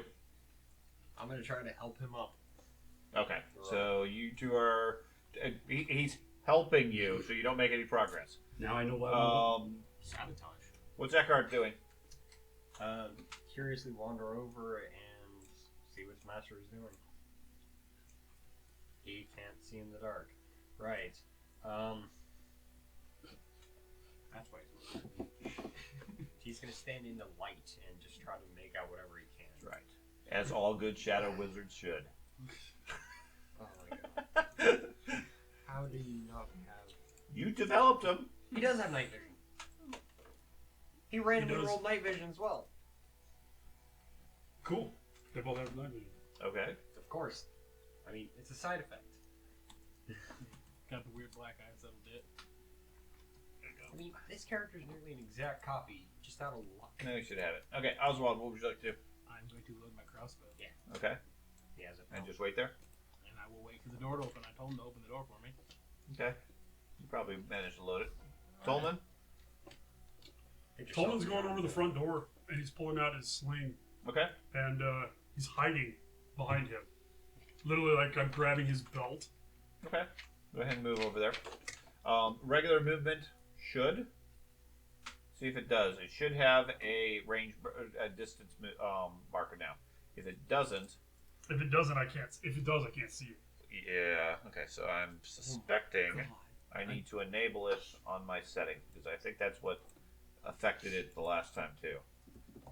[SPEAKER 4] I'm gonna try to help him up.
[SPEAKER 1] Okay, so you two are. He's helping you, so you don't make any progress.
[SPEAKER 2] Now I know why.
[SPEAKER 5] Sabotage.
[SPEAKER 1] What's Eckhart doing?
[SPEAKER 4] Curiously wander over and see what Maestro is doing. He can't see in the dark. Right.
[SPEAKER 5] That's why he's looking.
[SPEAKER 4] He's gonna stand in the light and just try to make out whatever he can.
[SPEAKER 1] Right. As all good shadow wizards should.
[SPEAKER 4] Oh my god. How do you not have...
[SPEAKER 1] You developed them.
[SPEAKER 4] He does have night vision. He randomly
[SPEAKER 3] does.
[SPEAKER 4] rolled night vision as well.
[SPEAKER 3] Cool. They both have night vision.
[SPEAKER 1] Okay.
[SPEAKER 4] Of course. I mean, it's a side effect.
[SPEAKER 6] Got the weird black eyes that'll do it.
[SPEAKER 4] I mean, this character is nearly an exact copy, just out of luck.
[SPEAKER 1] No, you should have it. Okay, Oswald, what would you like to do?
[SPEAKER 6] I'm going to load my crossbow.
[SPEAKER 4] Yeah.
[SPEAKER 1] Okay.
[SPEAKER 4] He has it.
[SPEAKER 1] And just wait there?
[SPEAKER 6] And I will wait for the door to open. I told him to open the door for me.
[SPEAKER 1] Okay. You probably managed to load it. Tolman?
[SPEAKER 3] Tolman's going over the front door and he's pulling out his sling
[SPEAKER 1] Okay.
[SPEAKER 3] and he's hiding behind him. Literally, like I'm grabbing his belt.
[SPEAKER 1] Okay. Go ahead and move over there. Regular movement should. See if it does. It should have a range, a distance marker now. If it doesn't,
[SPEAKER 3] If it doesn't, I can't. If it does, I can't see it.
[SPEAKER 1] yeah. Okay, so I'm suspecting I need to enable it on my setting because I think that's what affected it the last time too.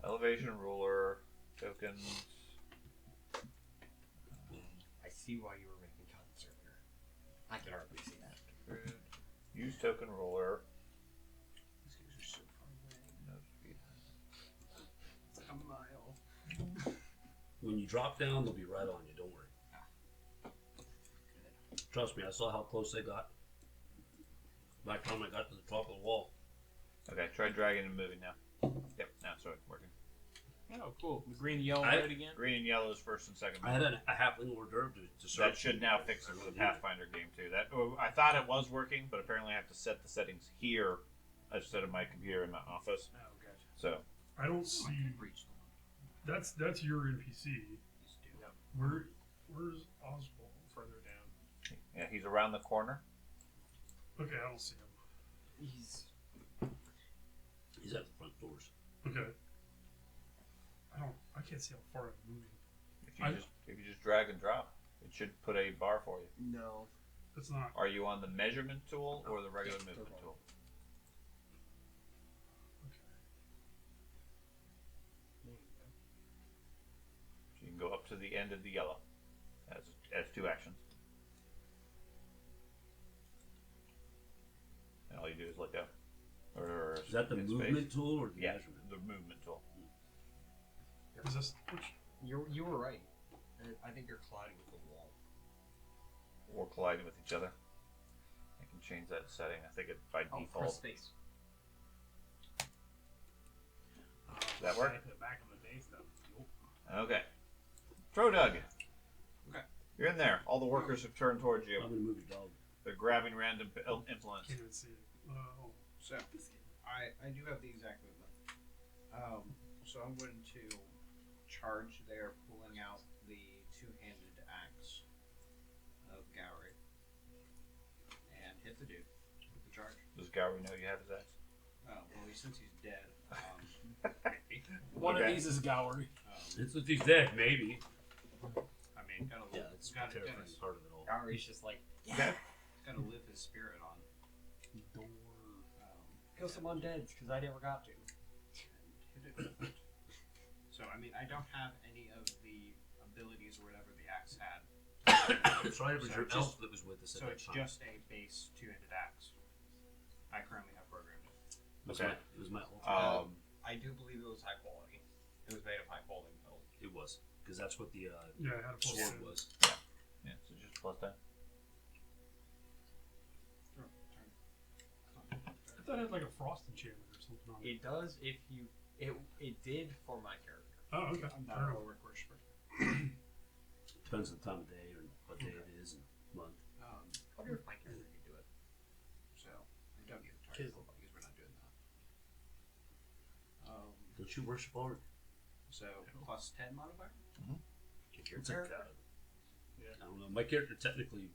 [SPEAKER 1] Elevation ruler tokens.
[SPEAKER 4] I see why you were making comments earlier. I can hardly see that.
[SPEAKER 1] Use token ruler.
[SPEAKER 5] These guys are so far away.
[SPEAKER 1] No speed.
[SPEAKER 4] It's like a mile.
[SPEAKER 2] When you drop down, they'll be right on you. Don't worry. Trust me, I saw how close they got. By the time I got to the top of the wall.
[SPEAKER 1] Okay, try dragging and moving now. Yep, now it's working.
[SPEAKER 6] Oh, cool. The green, yellow,
[SPEAKER 2] I-
[SPEAKER 6] red again.
[SPEAKER 1] Green and yellow is first and second.
[SPEAKER 2] I had a halfling hors d'oeuvre to serve.
[SPEAKER 1] That should now fix it for the Pathfinder game too. I thought it was working, but apparently I have to set the settings here instead of my computer in my office.
[SPEAKER 6] Oh, gotcha.
[SPEAKER 1] So
[SPEAKER 3] I don't
[SPEAKER 5] I
[SPEAKER 3] see.
[SPEAKER 5] can reach the one.
[SPEAKER 3] That's your NPC.
[SPEAKER 5] These two.
[SPEAKER 3] Where's Oswald?
[SPEAKER 6] Further down.
[SPEAKER 1] yeah, he's around the corner.
[SPEAKER 3] Okay, I don't see him.
[SPEAKER 2] He's at the front doors.
[SPEAKER 3] Okay. I can't see how far I'm moving.
[SPEAKER 1] If you just drag and drop, it should put a bar for you.
[SPEAKER 4] No.
[SPEAKER 3] It's not.
[SPEAKER 1] Are you on the measurement tool or the regular
[SPEAKER 4] Yeah,
[SPEAKER 1] movement
[SPEAKER 4] total.
[SPEAKER 1] tool?
[SPEAKER 3] Okay.
[SPEAKER 1] So you can go up to the end of the yellow as two actions. And all you do is let go. Or
[SPEAKER 2] Is that the
[SPEAKER 1] hit
[SPEAKER 2] movement
[SPEAKER 1] space.
[SPEAKER 2] tool or the
[SPEAKER 1] Yeah,
[SPEAKER 2] measurement?
[SPEAKER 1] the movement tool.
[SPEAKER 3] Is this which?
[SPEAKER 4] You were right. I think you're colliding with the wall.
[SPEAKER 1] Or colliding with each other. I can change that setting. I think it by
[SPEAKER 4] Oh,
[SPEAKER 1] default.
[SPEAKER 4] press space.
[SPEAKER 1] Does that work?
[SPEAKER 6] Put it back on the base though. Nope.
[SPEAKER 1] Okay. Trodug.
[SPEAKER 5] Okay.
[SPEAKER 1] You're in there. All the workers have turned towards you.
[SPEAKER 2] I'm gonna move your dog.
[SPEAKER 1] They're grabbing random influence.
[SPEAKER 3] Can't even see it. Oh.
[SPEAKER 5] So, I do have the exact movement. So I'm going to charge there, pulling out the two-handed axe of Gowry, and hit the dude with the charge.
[SPEAKER 1] Does Gowry know you have his axe?
[SPEAKER 5] Well, since he's dead,
[SPEAKER 6] One
[SPEAKER 1] Okay.
[SPEAKER 6] of these is Gowry.
[SPEAKER 2] It's if he's dead, maybe.
[SPEAKER 5] I mean, gotta
[SPEAKER 2] Yeah,
[SPEAKER 5] live,
[SPEAKER 2] that's the
[SPEAKER 5] gotta,
[SPEAKER 2] terrifying
[SPEAKER 5] gotta,
[SPEAKER 2] part of it all.
[SPEAKER 4] Gary's just like,
[SPEAKER 1] Okay.
[SPEAKER 5] gotta live his spirit on.
[SPEAKER 6] Door.
[SPEAKER 4] kill some undeads because I never got to.
[SPEAKER 5] And hit it. So, I mean, I don't have any of the abilities or whatever the axe had.
[SPEAKER 2] I'm sorry, it was
[SPEAKER 5] So
[SPEAKER 2] your
[SPEAKER 5] just-
[SPEAKER 2] elf that was with us at
[SPEAKER 5] So
[SPEAKER 2] that
[SPEAKER 5] it's
[SPEAKER 2] time.
[SPEAKER 5] just a base two-handed axe. I currently have programmed it.
[SPEAKER 2] It was
[SPEAKER 1] Okay.
[SPEAKER 2] it was my ultimate.
[SPEAKER 5] I do believe it was high quality. It was made of high quality metal.
[SPEAKER 2] It was because that's what the
[SPEAKER 3] Yeah, I had a plus
[SPEAKER 2] sword
[SPEAKER 3] two.
[SPEAKER 2] was.
[SPEAKER 1] Yeah, so just plus 10.
[SPEAKER 3] I thought it had like a frost enchantment or something on it.
[SPEAKER 4] It does if you. It did for my character.
[SPEAKER 3] Oh, okay.
[SPEAKER 5] I'm
[SPEAKER 3] Fair
[SPEAKER 5] not a
[SPEAKER 3] enough.
[SPEAKER 5] work worshiper.
[SPEAKER 2] Depends on the time of day or what day it is and month.
[SPEAKER 4] I wonder if my character could do it.
[SPEAKER 5] So I don't need the target profile because we're not doing that.
[SPEAKER 2] Don't you worship art?
[SPEAKER 5] So plus 10 modifier.
[SPEAKER 4] Your
[SPEAKER 2] It's like,
[SPEAKER 4] character,
[SPEAKER 2] I don't know. My character technically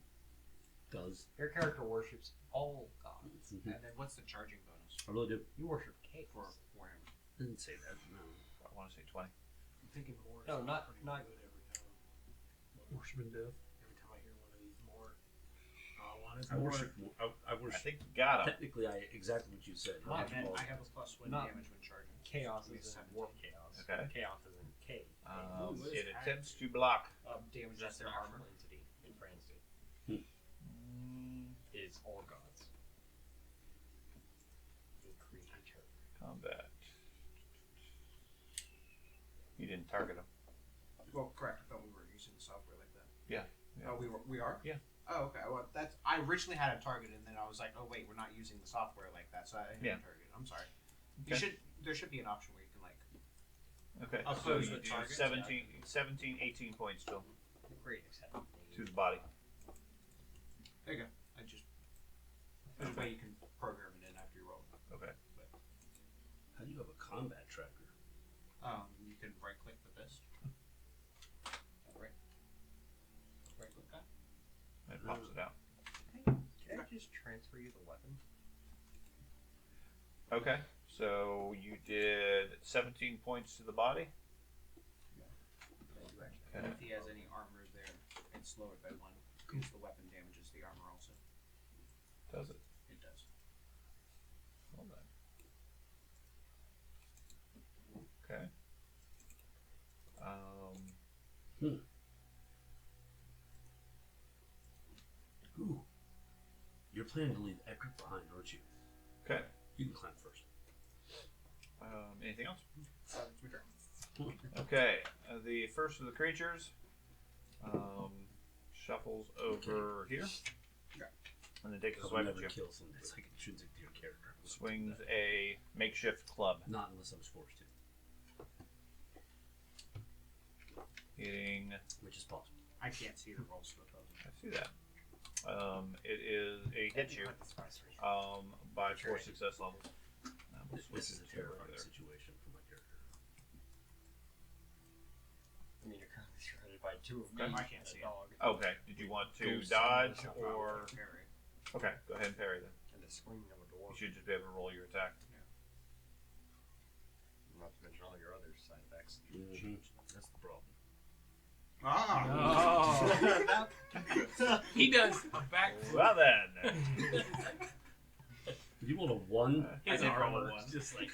[SPEAKER 2] does.
[SPEAKER 4] your character worships all gods.
[SPEAKER 2] Mhm.
[SPEAKER 5] And then what's the charging bonus
[SPEAKER 2] I really do.
[SPEAKER 4] You worship cake.
[SPEAKER 5] for Warhammer?
[SPEAKER 2] Didn't say that. No.
[SPEAKER 1] I want to say 20.
[SPEAKER 6] I'm thinking more.
[SPEAKER 4] No,
[SPEAKER 6] sounds
[SPEAKER 4] not-
[SPEAKER 6] pretty
[SPEAKER 4] not-
[SPEAKER 6] good every time.
[SPEAKER 3] Worshiping death.
[SPEAKER 6] Every time I hear one of these more, all I want is
[SPEAKER 2] I
[SPEAKER 6] more.
[SPEAKER 2] worship. I
[SPEAKER 1] I
[SPEAKER 2] worship.
[SPEAKER 1] think you got him.
[SPEAKER 2] Technically, exactly what you said.
[SPEAKER 4] My
[SPEAKER 5] And then
[SPEAKER 2] Well,
[SPEAKER 5] I have a +1
[SPEAKER 4] Not-
[SPEAKER 5] damage when charging.
[SPEAKER 4] Chaos
[SPEAKER 5] Give me
[SPEAKER 4] is in
[SPEAKER 5] 17.
[SPEAKER 4] warp chaos.
[SPEAKER 1] Okay.
[SPEAKER 4] Chaos is in K.
[SPEAKER 1] It attempts to block.
[SPEAKER 5] Damage
[SPEAKER 4] That's
[SPEAKER 5] their
[SPEAKER 4] an
[SPEAKER 5] armor.
[SPEAKER 4] actual entity in Francie.
[SPEAKER 1] Mm,
[SPEAKER 4] Is all gods. A creator.
[SPEAKER 1] combat. You didn't target him.
[SPEAKER 5] Well, correct. I thought we were using the software like that.
[SPEAKER 1] Yeah.
[SPEAKER 5] Oh, we are.
[SPEAKER 1] Yeah.
[SPEAKER 5] Oh, okay. Well, that's. I originally had a target, and then I was like, oh wait, we're not using the software like that, so I didn't
[SPEAKER 1] Yeah.
[SPEAKER 5] target. I'm sorry.
[SPEAKER 1] Okay.
[SPEAKER 5] You should. There should be an option where you can like.
[SPEAKER 1] Okay.
[SPEAKER 5] I'll
[SPEAKER 1] So
[SPEAKER 5] close
[SPEAKER 1] you
[SPEAKER 5] the
[SPEAKER 1] do
[SPEAKER 5] target.
[SPEAKER 1] 17, 18 points still
[SPEAKER 4] Great, except
[SPEAKER 1] to the body.
[SPEAKER 5] There you go. I just. There's a way you can program it in after you roll.
[SPEAKER 1] Okay.
[SPEAKER 2] How do you have a combat tracker?
[SPEAKER 5] You can right click with this. Right. Right click that.
[SPEAKER 1] It pops it out.
[SPEAKER 4] Can I just transfer you the weapon?
[SPEAKER 1] Okay. So you did 17 points to the body.
[SPEAKER 5] And if he has any armor there, it's lowered by 1 because the weapon damages the armor also.
[SPEAKER 1] Does it?
[SPEAKER 5] It does.
[SPEAKER 1] Hold on. Okay.
[SPEAKER 2] Ooh. You're planning to leave Eckert behind, aren't you?
[SPEAKER 1] Okay.
[SPEAKER 2] You can climb first.
[SPEAKER 1] Anything else?
[SPEAKER 5] It's my turn.
[SPEAKER 1] Okay. The first of the creatures shuffles over here.
[SPEAKER 5] Okay.
[SPEAKER 1] And then takes a
[SPEAKER 2] I would
[SPEAKER 1] swipe at
[SPEAKER 2] never
[SPEAKER 1] you.
[SPEAKER 2] kill something that's like intrinsic to your character.
[SPEAKER 1] Swings a makeshift club.
[SPEAKER 2] Not unless I was forced to,
[SPEAKER 1] Hitting.
[SPEAKER 2] which is possible.
[SPEAKER 5] I can't see the rolls for those.
[SPEAKER 1] I see that. It hits you by 4 success levels.
[SPEAKER 2] This is a terrifying situation for my character.
[SPEAKER 4] I mean, you're currently surrounded by 2 of
[SPEAKER 1] Okay.
[SPEAKER 4] me.
[SPEAKER 5] I can't
[SPEAKER 4] and
[SPEAKER 5] see
[SPEAKER 4] a
[SPEAKER 5] it.
[SPEAKER 4] dog.
[SPEAKER 1] Okay. Did you want to
[SPEAKER 4] Ghost
[SPEAKER 1] dodge
[SPEAKER 4] summon
[SPEAKER 1] or?
[SPEAKER 5] Parry.
[SPEAKER 1] Okay. Go ahead and parry then.
[SPEAKER 4] And the screaming of a door.
[SPEAKER 1] You should just be able to roll your attack.
[SPEAKER 4] Not to mention all your other side effects.
[SPEAKER 2] Mm-hmm. That's the problem.
[SPEAKER 5] Ah!
[SPEAKER 6] Oh. He does a backflip.
[SPEAKER 1] Well then.
[SPEAKER 2] If you roll a 1,
[SPEAKER 6] His
[SPEAKER 1] I did roll a
[SPEAKER 6] armor
[SPEAKER 1] one.
[SPEAKER 6] is just like.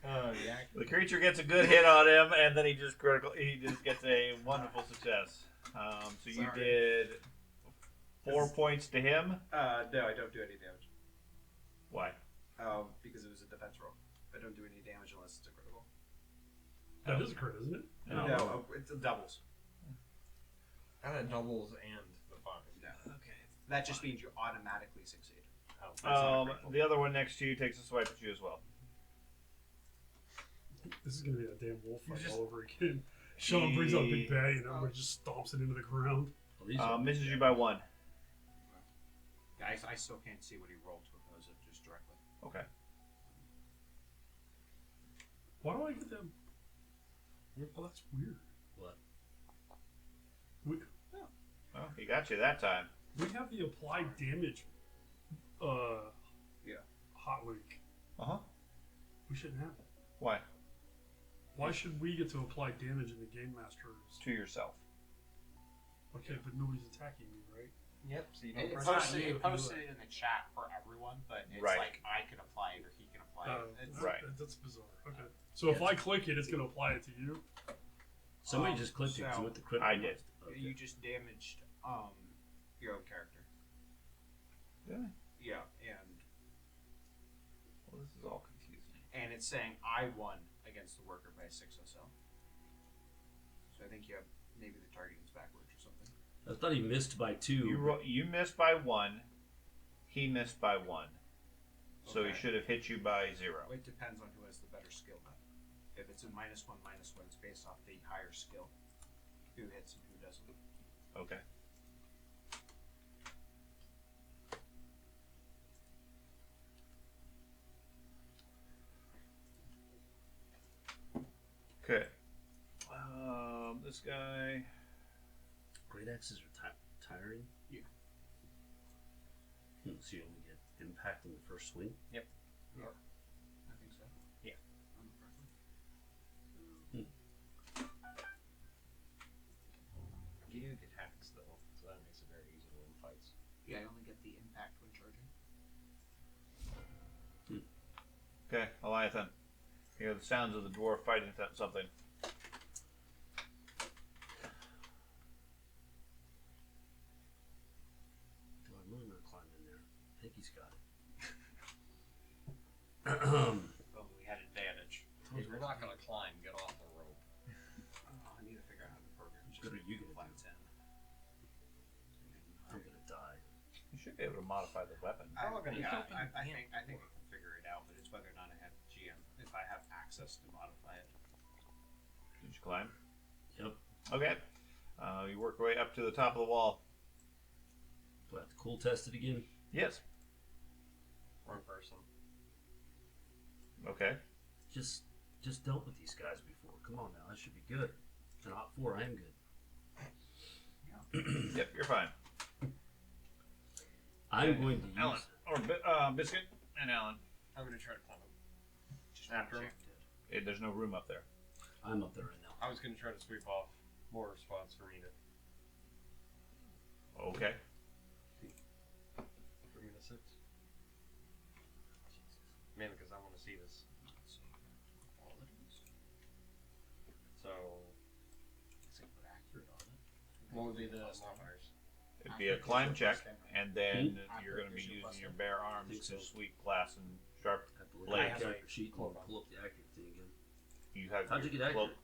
[SPEAKER 4] Oh, yeah.
[SPEAKER 1] The creature gets a good hit on him, and then he just gets a wonderful success. So you
[SPEAKER 5] Sorry.
[SPEAKER 1] did 4 points to him.
[SPEAKER 5] No, I don't do any damage.
[SPEAKER 1] Why?
[SPEAKER 5] Because it was a defense roll. I don't do any damage unless it's a critical.
[SPEAKER 3] That is a crit, isn't it?
[SPEAKER 5] No, it's doubles.
[SPEAKER 4] And it doubles and the 5.
[SPEAKER 5] No.
[SPEAKER 1] Okay.
[SPEAKER 5] That just means you automatically succeed.
[SPEAKER 4] Oh, that's not critical.
[SPEAKER 1] The other one next to you takes a swipe at you as well.
[SPEAKER 3] This is gonna be a damn wolf fight
[SPEAKER 1] just-
[SPEAKER 3] all over again. Sean brings out a big bag and everybody just stomps it into the ground.
[SPEAKER 2] Well, these are-
[SPEAKER 1] Misses you by 1.
[SPEAKER 5] Yeah, I still can't see what he rolled to oppose it just directly.
[SPEAKER 1] Okay.
[SPEAKER 3] Why do I get them? Oh, that's weird.
[SPEAKER 2] What?
[SPEAKER 3] We
[SPEAKER 1] Well, he got you that time.
[SPEAKER 3] have the applied damage
[SPEAKER 5] Yeah.
[SPEAKER 3] hot link.
[SPEAKER 1] Uh-huh.
[SPEAKER 3] We shouldn't have that.
[SPEAKER 1] Why?
[SPEAKER 3] Why should we get to apply damage in the Game Master's?
[SPEAKER 1] To yourself.
[SPEAKER 3] Okay, but nobody's attacking me, right?
[SPEAKER 4] Yep, so you
[SPEAKER 5] It
[SPEAKER 4] don't
[SPEAKER 5] posted,
[SPEAKER 3] you.
[SPEAKER 5] it posted it in the chat for everyone, but it's
[SPEAKER 1] Right.
[SPEAKER 5] like I can apply it or he can apply it. It's,
[SPEAKER 1] Right.
[SPEAKER 3] That's bizarre. Okay. So if I click it, it's going to apply it to you?
[SPEAKER 2] Somebody just clicked it
[SPEAKER 5] so-
[SPEAKER 2] because with the critical.
[SPEAKER 1] I did.
[SPEAKER 2] Okay.
[SPEAKER 5] You just damaged your own character.
[SPEAKER 1] Yeah.
[SPEAKER 5] Yeah, and
[SPEAKER 1] Well, this is all confusing.
[SPEAKER 5] it's saying I won against the worker by 6 SL. So I think you have maybe the targeting's backwards or something.
[SPEAKER 2] I thought he missed by 2.
[SPEAKER 1] You missed by 1. He missed by 1. So he
[SPEAKER 5] Okay.
[SPEAKER 1] should have hit you by 0.
[SPEAKER 5] It depends on who has the better skill. If it's a -1/-1, it's based off the higher skill. Who hits and who doesn't.
[SPEAKER 1] Okay. Okay. This guy.
[SPEAKER 2] Great axes are tiring. So you only get impact in the first swing.
[SPEAKER 5] I think so.
[SPEAKER 4] Yeah. You do get hacks though, so that makes it very easy to win fights.
[SPEAKER 5] Yeah, I only get the impact when charging.
[SPEAKER 1] Okay, Eliathan. You hear the sounds of the dwarf fighting something.
[SPEAKER 2] Do I really not climb in there? I think he's got it.
[SPEAKER 5] Oh, we had advantage.
[SPEAKER 4] If you're not gonna climb, get off the rope.
[SPEAKER 5] I need to figure out how to program.
[SPEAKER 2] What are you gonna
[SPEAKER 5] flat
[SPEAKER 2] do?
[SPEAKER 5] 10.
[SPEAKER 2] I'm gonna die.
[SPEAKER 1] You should be able to modify the weapon.
[SPEAKER 5] I
[SPEAKER 4] not gonna
[SPEAKER 5] yeah,
[SPEAKER 4] do
[SPEAKER 5] I think I can figure it out, but it's whether or not I have GM if I have access to modify it.
[SPEAKER 1] Did you climb?
[SPEAKER 2] Yep.
[SPEAKER 1] Okay. You work your way up to the top of the wall.
[SPEAKER 2] Do I have to cool test it again?
[SPEAKER 1] Yes.
[SPEAKER 4] Wrong person.
[SPEAKER 1] Okay.
[SPEAKER 2] Just dealt with these guys before. Come on now, I should be good. And Op 4, I am good.
[SPEAKER 1] Yep, you're fine.
[SPEAKER 2] I'm going to use
[SPEAKER 1] Alan. Or Biscuit and Alan.
[SPEAKER 4] I'm gonna try to climb up.
[SPEAKER 5] Just
[SPEAKER 4] After him?
[SPEAKER 1] There's no room up there.
[SPEAKER 2] I'm up there right now.
[SPEAKER 4] I was gonna try to sweep off more spots for me to
[SPEAKER 1] Okay.
[SPEAKER 4] bring me to 6. Mainly because I want to see this. So, what would be the modifiers?
[SPEAKER 1] It'd be a climb check, and then you're going to be using your bare arms to sweep glass and sharp.
[SPEAKER 2] I have to look
[SPEAKER 1] Blade.
[SPEAKER 2] at the character sheet and pull up the accurate thing again.
[SPEAKER 1] You have
[SPEAKER 2] How'd you
[SPEAKER 1] your
[SPEAKER 2] get
[SPEAKER 1] cloak.
[SPEAKER 2] accurate?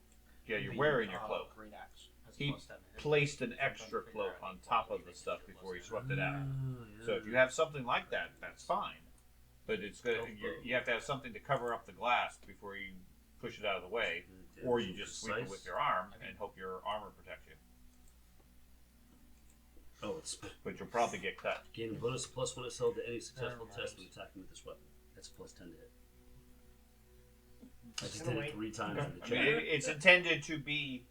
[SPEAKER 1] Yeah, you're wearing your cloak.
[SPEAKER 5] Great axe. Has
[SPEAKER 1] He
[SPEAKER 5] plus 10 to hit.
[SPEAKER 1] Placed an extra cloak on top of the stuff before he swept it out.
[SPEAKER 2] Yeah.
[SPEAKER 1] So if you have something like that, that's fine. But it's good. You have to have something to cover up the glass before you push it out of the way, or you just sweep it with your arm and hope your armor protects you.
[SPEAKER 2] Oh, it's
[SPEAKER 1] But you'll probably get cut.
[SPEAKER 2] gain a bonus +1 is held to any successful test when attacking with this weapon. That's a +10 to hit. I just did it 3 times in the
[SPEAKER 1] I mean,
[SPEAKER 2] chat.
[SPEAKER 1] it's intended to be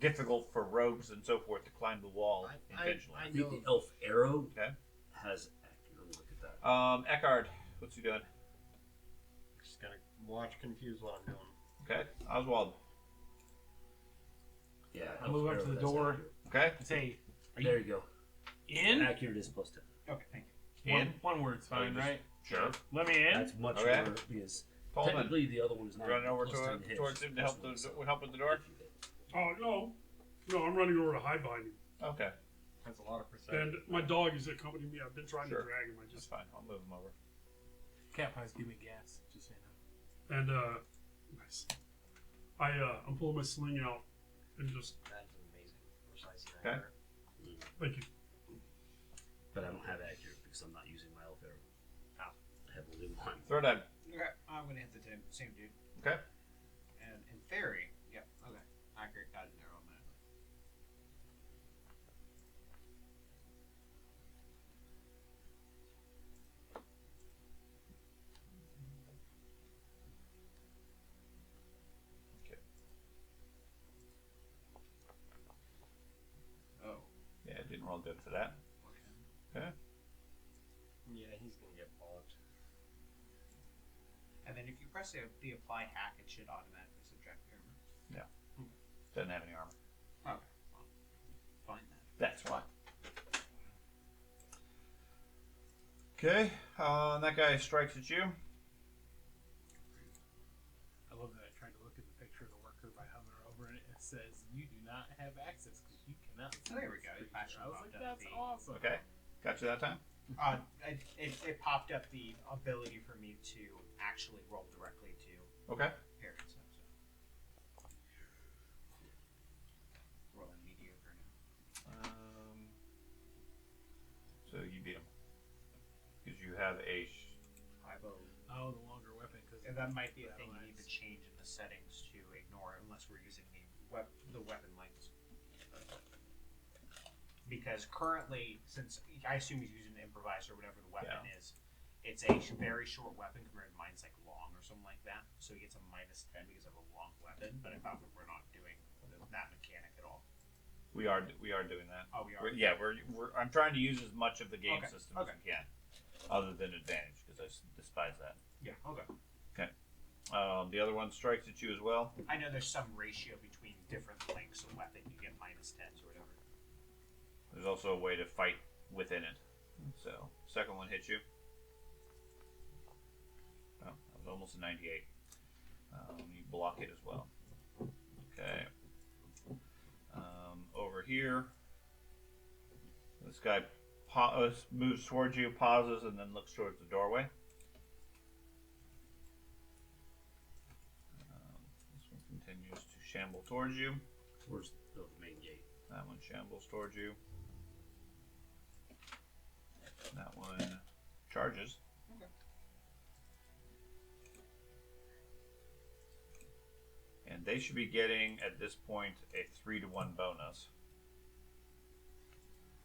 [SPEAKER 1] difficult for rogues and so forth to climb the wall intentionally.
[SPEAKER 2] I think the elf arrow
[SPEAKER 1] Okay.
[SPEAKER 2] has accurate. Let me look at that.
[SPEAKER 1] Eckhard, what's he doing?
[SPEAKER 4] Just gonna watch confused what I'm doing.
[SPEAKER 1] Okay. Oswald.
[SPEAKER 2] Yeah,
[SPEAKER 6] I
[SPEAKER 2] elf
[SPEAKER 6] move up
[SPEAKER 2] arrow
[SPEAKER 6] to the
[SPEAKER 2] has
[SPEAKER 6] door.
[SPEAKER 2] accurate.
[SPEAKER 1] Okay.
[SPEAKER 6] and say,
[SPEAKER 2] There you go.
[SPEAKER 6] in?
[SPEAKER 2] Accurate is +10.
[SPEAKER 5] Okay, thank you.
[SPEAKER 1] In.
[SPEAKER 6] One word's
[SPEAKER 1] Oh, you
[SPEAKER 6] fine,
[SPEAKER 1] just-
[SPEAKER 6] right?
[SPEAKER 1] Sure.
[SPEAKER 6] Let me in?
[SPEAKER 2] That's much
[SPEAKER 1] Okay.
[SPEAKER 2] more because
[SPEAKER 1] Coleman.
[SPEAKER 2] technically the other one is not.
[SPEAKER 1] You run over
[SPEAKER 2] +10 hit,
[SPEAKER 1] towards him to help
[SPEAKER 2] +1, so
[SPEAKER 1] help with the door.
[SPEAKER 2] if you hit.
[SPEAKER 3] Oh no, I'm running over to hide behind him.
[SPEAKER 1] Okay.
[SPEAKER 4] That's a lot of percentage.
[SPEAKER 3] And my dog is accompanying me. I've been trying
[SPEAKER 1] Sure.
[SPEAKER 3] to drag him. I
[SPEAKER 1] That's
[SPEAKER 3] just
[SPEAKER 1] fine. I'll move him over.
[SPEAKER 6] Cat pies give me gas, just so you know.
[SPEAKER 3] and nice. I'm pulling my sling out and just
[SPEAKER 4] That's amazing. Precise and
[SPEAKER 1] Okay.
[SPEAKER 4] accurate.
[SPEAKER 3] thank you.
[SPEAKER 2] But I don't have accurate because I'm not using my elf arrow.
[SPEAKER 4] Ah.
[SPEAKER 2] I have only one.
[SPEAKER 1] Throw down.
[SPEAKER 5] Okay, I'm gonna hit the same dude.
[SPEAKER 1] Okay.
[SPEAKER 5] And in theory, yep. Okay, accurate got in there automatically.
[SPEAKER 1] Okay.
[SPEAKER 5] Oh.
[SPEAKER 1] Yeah, it didn't roll good for that. Okay.
[SPEAKER 4] Yeah, he's gonna get bollocks.
[SPEAKER 5] And then if you press the apply hack, it should automatically subtract the armor.
[SPEAKER 1] Doesn't have any armor.
[SPEAKER 5] Okay, well, fine then.
[SPEAKER 1] That's why. Okay. That guy strikes at you.
[SPEAKER 6] I love that I tried to look at the picture of the worker by hovering over it. It says, you do not have access because you cannot see
[SPEAKER 5] There we
[SPEAKER 6] this
[SPEAKER 5] go. It
[SPEAKER 6] creature."
[SPEAKER 5] actually
[SPEAKER 6] I was
[SPEAKER 5] popped
[SPEAKER 6] like,
[SPEAKER 5] up
[SPEAKER 6] that's
[SPEAKER 5] the-
[SPEAKER 6] awesome.
[SPEAKER 1] Okay. Got you that time?
[SPEAKER 5] It popped up the ability for me to actually roll directly to
[SPEAKER 1] Okay.
[SPEAKER 5] parry and stuff. So. Rolling mediocre now.
[SPEAKER 1] So you beat him because you have a.
[SPEAKER 6] Oh, the longer weapon. Cause
[SPEAKER 5] And that might be a thing you
[SPEAKER 6] battle
[SPEAKER 5] need to
[SPEAKER 6] axe.
[SPEAKER 5] change in the settings to ignore unless we're using the weapon lengths. Because currently, since I assume he's using an improviser or whatever the weapon is, it's a very short weapon compared to mine's like long or something like that. So he gets a -10 because of a long weapon. But I thought we're not doing that mechanic at all.
[SPEAKER 1] We are doing that.
[SPEAKER 5] Oh, we are.
[SPEAKER 1] We're, I'm trying to use as much of the game
[SPEAKER 5] Okay,
[SPEAKER 1] system
[SPEAKER 5] okay.
[SPEAKER 1] as we can. other than advantage, because I despise that.
[SPEAKER 7] Yeah. Okay.
[SPEAKER 1] The other one strikes at you as well.
[SPEAKER 7] I know there's some ratio between different lengths of weapon. You get -10s or whatever.
[SPEAKER 1] There's also a way to fight within it. So, second one hits you. Oh, that was almost a 98. You block it as well. Okay. Over here, this guy moves towards you, pauses, and then looks towards the doorway. This one continues to shamble towards you.
[SPEAKER 2] Towards the main gate.
[SPEAKER 1] That one shambles towards you. That one charges.
[SPEAKER 5] Okay.
[SPEAKER 1] And they should be getting, at this point, a 3-to-1 bonus.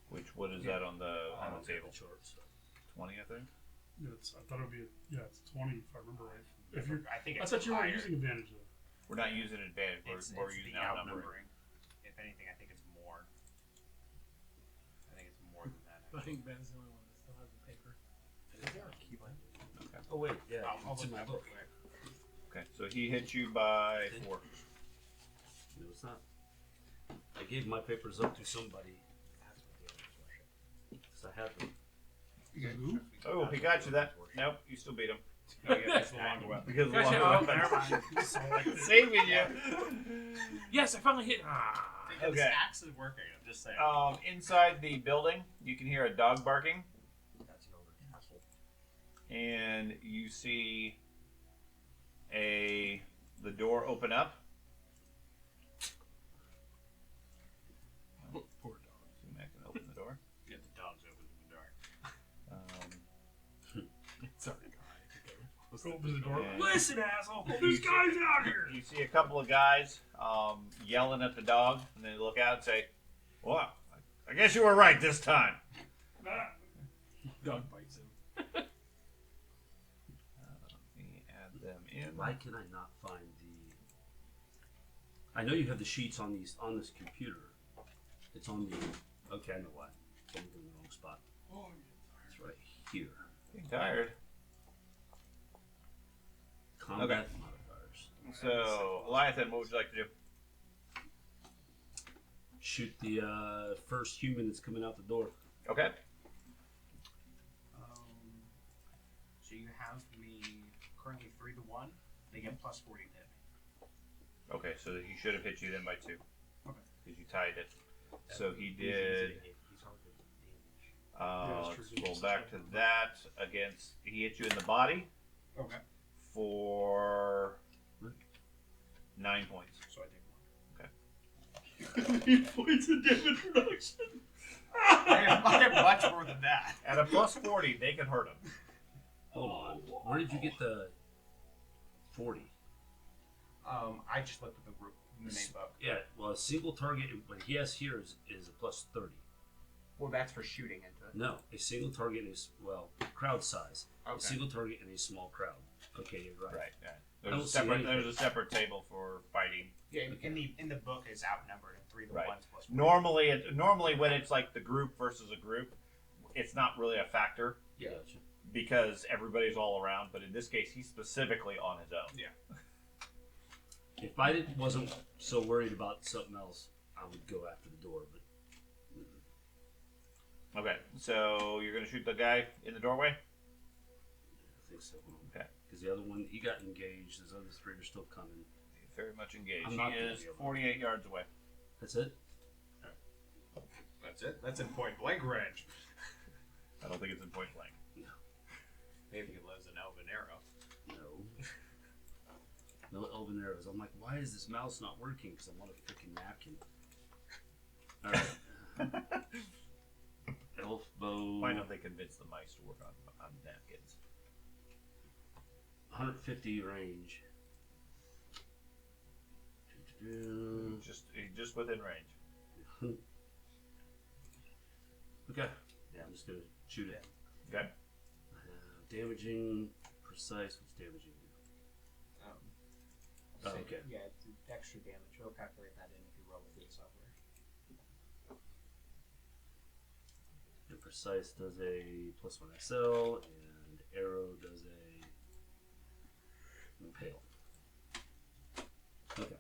[SPEAKER 1] Which, what is that on the table?
[SPEAKER 2] Chart, so.
[SPEAKER 1] 20, I think?
[SPEAKER 3] Yeah, I thought it would be. It's 20 if I remember right. If you're,
[SPEAKER 7] I think
[SPEAKER 3] I
[SPEAKER 7] it's
[SPEAKER 3] thought you weren't
[SPEAKER 7] higher.
[SPEAKER 3] using advantage though.
[SPEAKER 1] We're not using advantage.
[SPEAKER 7] It's
[SPEAKER 1] We're
[SPEAKER 7] the
[SPEAKER 1] using outnumbering.
[SPEAKER 7] outnumbering. If anything, I think it's more. I think it's more than that.
[SPEAKER 6] I think Ben's the only one that still has the paper.
[SPEAKER 2] Oh wait, yeah,
[SPEAKER 7] I'll
[SPEAKER 2] it's in
[SPEAKER 7] look
[SPEAKER 2] my
[SPEAKER 7] that
[SPEAKER 2] book.
[SPEAKER 7] real quick.
[SPEAKER 1] Okay, so he hits you by 4.
[SPEAKER 2] No, it's not. I gave my papers up to somebody.
[SPEAKER 7] That's what the others worship.
[SPEAKER 2] Because I had them.
[SPEAKER 3] Who?
[SPEAKER 1] Oh, he got you that. Nope, you still beat him.
[SPEAKER 5] Oh, yeah, that's the longer weapon.
[SPEAKER 1] Because of the
[SPEAKER 6] Gotcha.
[SPEAKER 1] longer
[SPEAKER 6] Oh,
[SPEAKER 1] weapon.
[SPEAKER 6] never mind.
[SPEAKER 1] Saving you.
[SPEAKER 6] Yes, I finally hit. Ah.
[SPEAKER 5] This
[SPEAKER 1] Okay.
[SPEAKER 5] axe is working. I'm just saying.
[SPEAKER 1] Inside the building, you can hear a dog barking,
[SPEAKER 7] That's an older castle.
[SPEAKER 1] and you see the door open up.
[SPEAKER 3] Poor dog.
[SPEAKER 1] See, Matt can open the door.
[SPEAKER 5] Yeah, the dog's open in the dark.
[SPEAKER 6] Sorry.
[SPEAKER 3] Open the door.
[SPEAKER 1] Yeah.
[SPEAKER 3] Listen, asshole! There's guys out here.
[SPEAKER 1] You see a couple of guys yelling at the dog, and they look out and say, "Well, I guess you were right this time."
[SPEAKER 3] Ah.
[SPEAKER 6] Dog bites him.
[SPEAKER 1] Let me add them in.
[SPEAKER 2] Why can I not find the? I know you have the sheets on this computer. It's on the. Okay, I know why. I'm in the wrong spot.
[SPEAKER 3] Oh,
[SPEAKER 2] It's right here.
[SPEAKER 1] Getting tired.
[SPEAKER 2] Combat modifiers.
[SPEAKER 1] So, Eliathan, what would you like to do?
[SPEAKER 2] Shoot the first human that's coming out the door.
[SPEAKER 1] Okay.
[SPEAKER 7] So you have me currently 3-to-1. They get +40 to hit me.
[SPEAKER 1] Okay, so he should have hit you then by 2.
[SPEAKER 7] Okay.
[SPEAKER 1] Because you tied it. So he
[SPEAKER 2] He's
[SPEAKER 1] did.
[SPEAKER 2] easy to hit. He's hard to damage.
[SPEAKER 3] Yeah,
[SPEAKER 1] Let's
[SPEAKER 3] it's true.
[SPEAKER 1] roll back to that against. He hit you in the body
[SPEAKER 5] Okay.
[SPEAKER 1] for 9 points.
[SPEAKER 5] So I take 1.
[SPEAKER 3] 8 points of damage reduction.
[SPEAKER 5] I have much more than that.
[SPEAKER 1] At a plus 40, they can hurt him.
[SPEAKER 2] Hold on. Where did you get the 40?
[SPEAKER 7] I just looked at the group in the main book.
[SPEAKER 2] Yeah, well, a single target, what he has here is a plus 30.
[SPEAKER 7] Well, that's for shooting into it.
[SPEAKER 2] No, a single target is, well, crowd size. A
[SPEAKER 7] Okay.
[SPEAKER 2] single target in a small crowd. Okay, you're right.
[SPEAKER 1] Right. Yeah.
[SPEAKER 2] I don't
[SPEAKER 1] There's a
[SPEAKER 2] see
[SPEAKER 1] separate.
[SPEAKER 2] anything.
[SPEAKER 1] There's a separate table for fighting.
[SPEAKER 7] Yeah, in the book is outnumbered and 3-to-1
[SPEAKER 1] Right.
[SPEAKER 7] plus 40.
[SPEAKER 1] Normally when it's like the group versus a group, it's not really a factor
[SPEAKER 2] Yeah. Gotcha.
[SPEAKER 1] because everybody's all around. But in this case, he's specifically on his own.
[SPEAKER 5] Yeah.
[SPEAKER 2] If I wasn't so worried about something else, I would go after the door. But
[SPEAKER 1] Okay. So you're gonna shoot the guy in the doorway.
[SPEAKER 2] I think so.
[SPEAKER 1] Okay.
[SPEAKER 2] Because the other one, he got engaged. Those other 3 are still coming.
[SPEAKER 1] He's very much engaged.
[SPEAKER 2] I'm
[SPEAKER 1] He
[SPEAKER 2] not gonna
[SPEAKER 1] is
[SPEAKER 2] be able to-
[SPEAKER 1] 48 yards away.
[SPEAKER 2] That's it?
[SPEAKER 5] That's it. That's in point blank range.
[SPEAKER 1] I don't think it's in point blank.
[SPEAKER 5] Maybe he lives in Elven Arrow.
[SPEAKER 2] No. No elven arrows. I'm like, why is this mouse not working? Because I'm on a freaking napkin. Alright. Elf bow.
[SPEAKER 1] Why don't they convince the mice to work on napkins?
[SPEAKER 2] 150 range.
[SPEAKER 1] Just within range.
[SPEAKER 2] Okay. Yeah, I'm just gonna shoot it.
[SPEAKER 1] Okay.
[SPEAKER 2] Damaging, precise. What's damaging? Oh, okay.
[SPEAKER 7] Yeah, it's extra damage. It'll calculate that in if you roll it through the software.
[SPEAKER 2] Precise does a +1 SL, and arrow does a impale. Okay.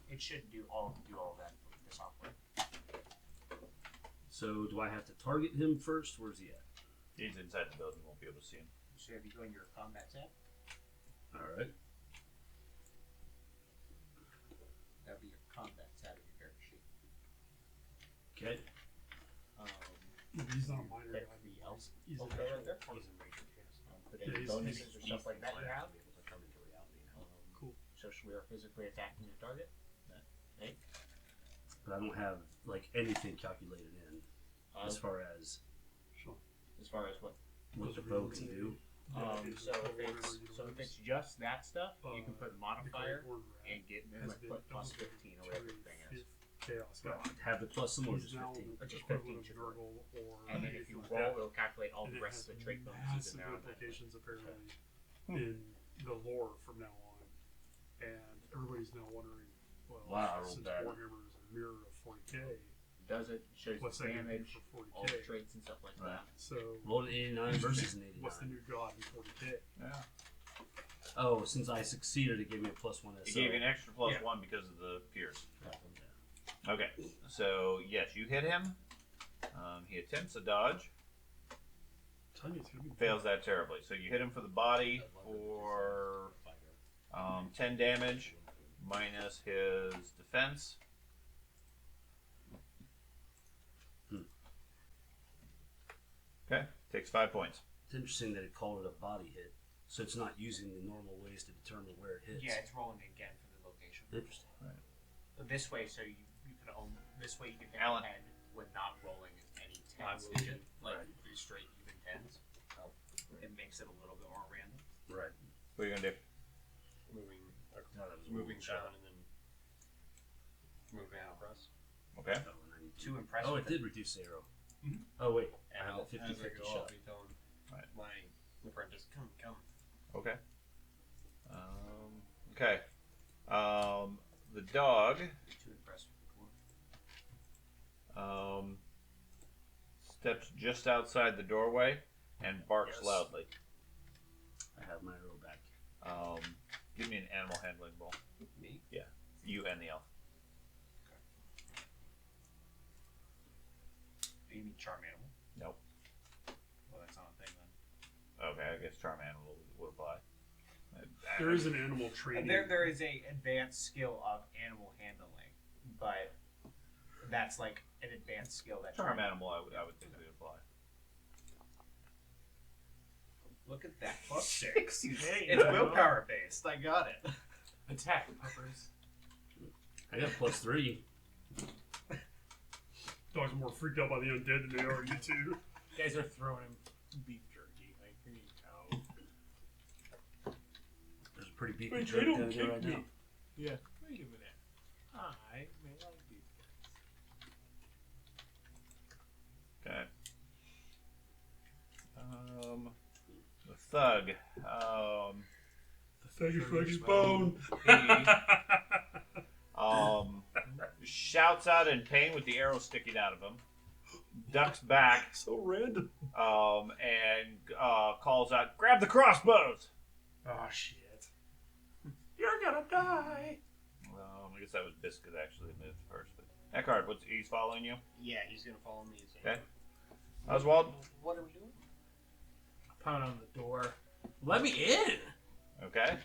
[SPEAKER 7] It should do all that with the software.
[SPEAKER 2] So do I have to target him first? Where's he at?
[SPEAKER 1] He's inside the building. Won't be able to see him.
[SPEAKER 7] So if you go in your combat tab,
[SPEAKER 2] All right.
[SPEAKER 7] that'll be your combat tab of your character sheet.
[SPEAKER 2] Okay.
[SPEAKER 3] He's not a minor
[SPEAKER 7] Hit
[SPEAKER 3] guy.
[SPEAKER 7] the else.
[SPEAKER 3] He's an
[SPEAKER 7] Okay, right
[SPEAKER 3] actual
[SPEAKER 7] there.
[SPEAKER 3] part.
[SPEAKER 7] Put
[SPEAKER 3] Yeah,
[SPEAKER 7] any
[SPEAKER 3] he's-
[SPEAKER 7] bonuses or stuff like that you have.
[SPEAKER 2] Be able to come into reality now.
[SPEAKER 3] Cool.
[SPEAKER 7] So we are physically attacking your target.
[SPEAKER 2] But I don't have like anything calculated in as far as
[SPEAKER 7] As far as what?
[SPEAKER 2] what the bow can do.
[SPEAKER 7] So if it's just that stuff, you can put modifier and get
[SPEAKER 3] has
[SPEAKER 7] like
[SPEAKER 3] been
[SPEAKER 7] put plus
[SPEAKER 3] elevated
[SPEAKER 7] 15 or
[SPEAKER 3] to
[SPEAKER 7] whatever
[SPEAKER 3] a
[SPEAKER 7] the thing is.
[SPEAKER 3] fifth chaos
[SPEAKER 2] Well,
[SPEAKER 3] god.
[SPEAKER 2] have the plus some or
[SPEAKER 3] He's
[SPEAKER 2] just
[SPEAKER 3] now
[SPEAKER 2] 15.
[SPEAKER 3] the
[SPEAKER 7] Which is
[SPEAKER 3] equivalent
[SPEAKER 7] 15
[SPEAKER 3] of Nurgle or
[SPEAKER 7] And then if you
[SPEAKER 3] anything like
[SPEAKER 7] roll,
[SPEAKER 3] that.
[SPEAKER 7] it'll calculate all
[SPEAKER 3] And
[SPEAKER 7] the
[SPEAKER 3] it
[SPEAKER 7] rest
[SPEAKER 3] has
[SPEAKER 7] of the trait bonuses in
[SPEAKER 3] massive
[SPEAKER 7] there.
[SPEAKER 3] implications apparently in the lore from now on, and everybody's now wondering, well,
[SPEAKER 2] Wow, I rolled
[SPEAKER 3] since
[SPEAKER 2] bad.
[SPEAKER 3] Warhammer is a mirror of 40k,
[SPEAKER 7] Does it shows
[SPEAKER 3] what's
[SPEAKER 7] the
[SPEAKER 3] that gonna do
[SPEAKER 7] damage,
[SPEAKER 3] for
[SPEAKER 7] all the
[SPEAKER 3] 40k?
[SPEAKER 7] traits and stuff like
[SPEAKER 2] Right.
[SPEAKER 7] that.
[SPEAKER 3] So
[SPEAKER 2] Rolled an 89 versus an 89.
[SPEAKER 3] what's the new god in 40k?
[SPEAKER 1] Yeah.
[SPEAKER 2] Oh, since I succeeded, it gave me a +1 SL.
[SPEAKER 1] It gave you an extra plus
[SPEAKER 3] Yeah.
[SPEAKER 1] 1 because of the pierce.
[SPEAKER 2] Yeah.
[SPEAKER 1] Okay, so yes, you hit him. He attempts a dodge,
[SPEAKER 3] Tell you, it's gonna be
[SPEAKER 1] fails that terribly. So you hit him for the body for 10 damage minus his defense. Okay, takes 5 points.
[SPEAKER 2] It's interesting that it called it a body hit, so it's not using the normal ways to determine where it hits.
[SPEAKER 7] Yeah, it's rolling again for the location.
[SPEAKER 2] Interesting.
[SPEAKER 7] This way, so you can own this way you can hit
[SPEAKER 1] Alan.
[SPEAKER 7] the head with not rolling any
[SPEAKER 4] I'm
[SPEAKER 7] tens,
[SPEAKER 4] moving.
[SPEAKER 7] like three straight even tens. It makes it a little bit more random.
[SPEAKER 2] Right.
[SPEAKER 1] What are you gonna do?
[SPEAKER 4] Moving,
[SPEAKER 2] No, that was a
[SPEAKER 4] moving
[SPEAKER 2] little
[SPEAKER 4] down and then moving across.
[SPEAKER 1] Okay.
[SPEAKER 2] Oh, and I need
[SPEAKER 7] Too impressive.
[SPEAKER 2] Oh, it did reduce the arrow.
[SPEAKER 3] Mhm.
[SPEAKER 2] Oh wait,
[SPEAKER 4] And
[SPEAKER 2] I have
[SPEAKER 4] I'll,
[SPEAKER 2] a
[SPEAKER 4] as I
[SPEAKER 2] 50-50
[SPEAKER 4] go
[SPEAKER 2] shot.
[SPEAKER 4] I'll be telling
[SPEAKER 1] Right.
[SPEAKER 4] my apprentice, come.
[SPEAKER 1] Okay. Okay. The dog
[SPEAKER 7] Too impressive. Cool.
[SPEAKER 1] steps just outside the doorway and barks
[SPEAKER 2] Yes.
[SPEAKER 1] loudly.
[SPEAKER 2] I have my arrow back.
[SPEAKER 1] Give me an animal handling roll.
[SPEAKER 7] Me?
[SPEAKER 1] Yeah, you and the elf.
[SPEAKER 7] You mean charm animal?
[SPEAKER 1] Nope.
[SPEAKER 7] Well, that's not a thing then.
[SPEAKER 1] Okay, I guess charm animal would apply.
[SPEAKER 3] There is an animal training.
[SPEAKER 7] There is a advanced skill of animal handling, but that's like an advanced skill that
[SPEAKER 1] charm animal. I would think would apply.
[SPEAKER 7] Look at that +6.
[SPEAKER 6] Hey,
[SPEAKER 7] It's willpower based. I got it.
[SPEAKER 6] Attack, puppers.
[SPEAKER 2] I got +3.
[SPEAKER 3] Dogs are more freaked out by the undead than they are you two.
[SPEAKER 6] You guys are throwing him beef jerky. Like, here you go.
[SPEAKER 2] There's a pretty beefy
[SPEAKER 3] Wait,
[SPEAKER 2] jerk
[SPEAKER 3] they don't
[SPEAKER 2] down here
[SPEAKER 3] kick
[SPEAKER 2] right
[SPEAKER 3] me.
[SPEAKER 2] now.
[SPEAKER 6] Yeah. Wait a minute. I may like beef jerky.
[SPEAKER 1] Okay. The thug.
[SPEAKER 3] The thuggy bone.
[SPEAKER 1] He shouts out in pain with the arrow sticking out of him, ducks back,
[SPEAKER 3] So random.
[SPEAKER 1] and calls out, "Grab the crossbows!"
[SPEAKER 3] Oh shit. You're gonna die.
[SPEAKER 1] I guess that was Biscuit actually moved first. But Eckhart, he's following you?
[SPEAKER 7] Yeah, he's gonna follow me.
[SPEAKER 1] Okay. Oswald?
[SPEAKER 7] What are we doing?
[SPEAKER 6] Pound on the door. Let me in!
[SPEAKER 1] Okay.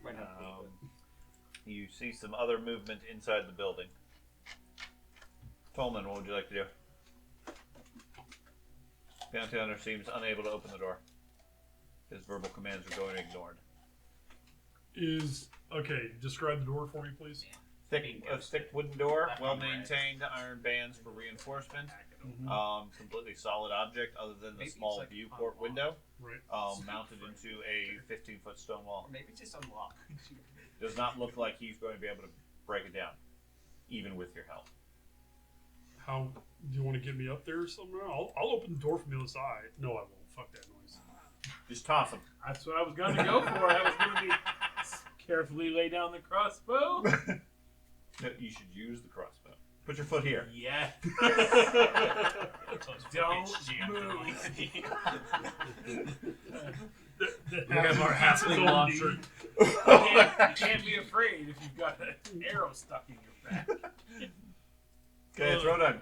[SPEAKER 7] Might have to leave
[SPEAKER 1] You see some other movement inside the building. Tolman, what would you like to do? Bounty Hunter seems unable to open the door. His verbal commands are going ignored.
[SPEAKER 3] Describe the door for me, please.
[SPEAKER 1] Thick wooden door,
[SPEAKER 7] Left
[SPEAKER 1] well
[SPEAKER 7] on red.
[SPEAKER 1] maintained, iron bands for reinforcement.
[SPEAKER 3] Mm-hmm.
[SPEAKER 1] Completely solid object other than the
[SPEAKER 7] Maybe it's
[SPEAKER 1] small
[SPEAKER 7] like
[SPEAKER 1] viewport
[SPEAKER 7] unlocked.
[SPEAKER 1] window,
[SPEAKER 3] Right.
[SPEAKER 1] mounted into a 15-foot stone wall.
[SPEAKER 7] Or maybe just unlock.
[SPEAKER 1] Does not look like he's going to be able to break it down, even with your help.
[SPEAKER 3] How do you want to get me up there somehow? I'll open the door from the other side. No, I won't. Fuck that noise.
[SPEAKER 1] Just toss him.
[SPEAKER 6] That's what I was going to go for. I was going to carefully lay down the crossbow.
[SPEAKER 1] You should use the crossbow. Put your foot here.
[SPEAKER 6] Yeah.
[SPEAKER 7] Don't
[SPEAKER 2] We have our halfling launcher.
[SPEAKER 6] You can't be afraid if you've got an arrow stuck in your back.
[SPEAKER 1] Okay, throw done.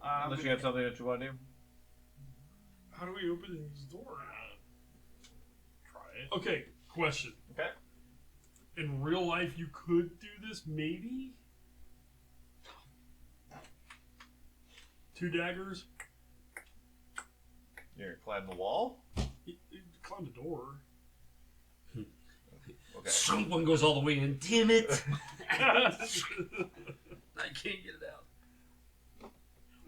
[SPEAKER 7] Um,
[SPEAKER 1] Unless you have something that you want to do.
[SPEAKER 3] How do we open this door?
[SPEAKER 6] Try it.
[SPEAKER 3] Okay, question.
[SPEAKER 1] Okay.
[SPEAKER 3] In real life, you could do this, maybe? 2 daggers?
[SPEAKER 1] You're gonna climb the wall?
[SPEAKER 3] You climb the door.
[SPEAKER 1] Okay.
[SPEAKER 2] Someone goes all the way in. Damn it! I can't get it out.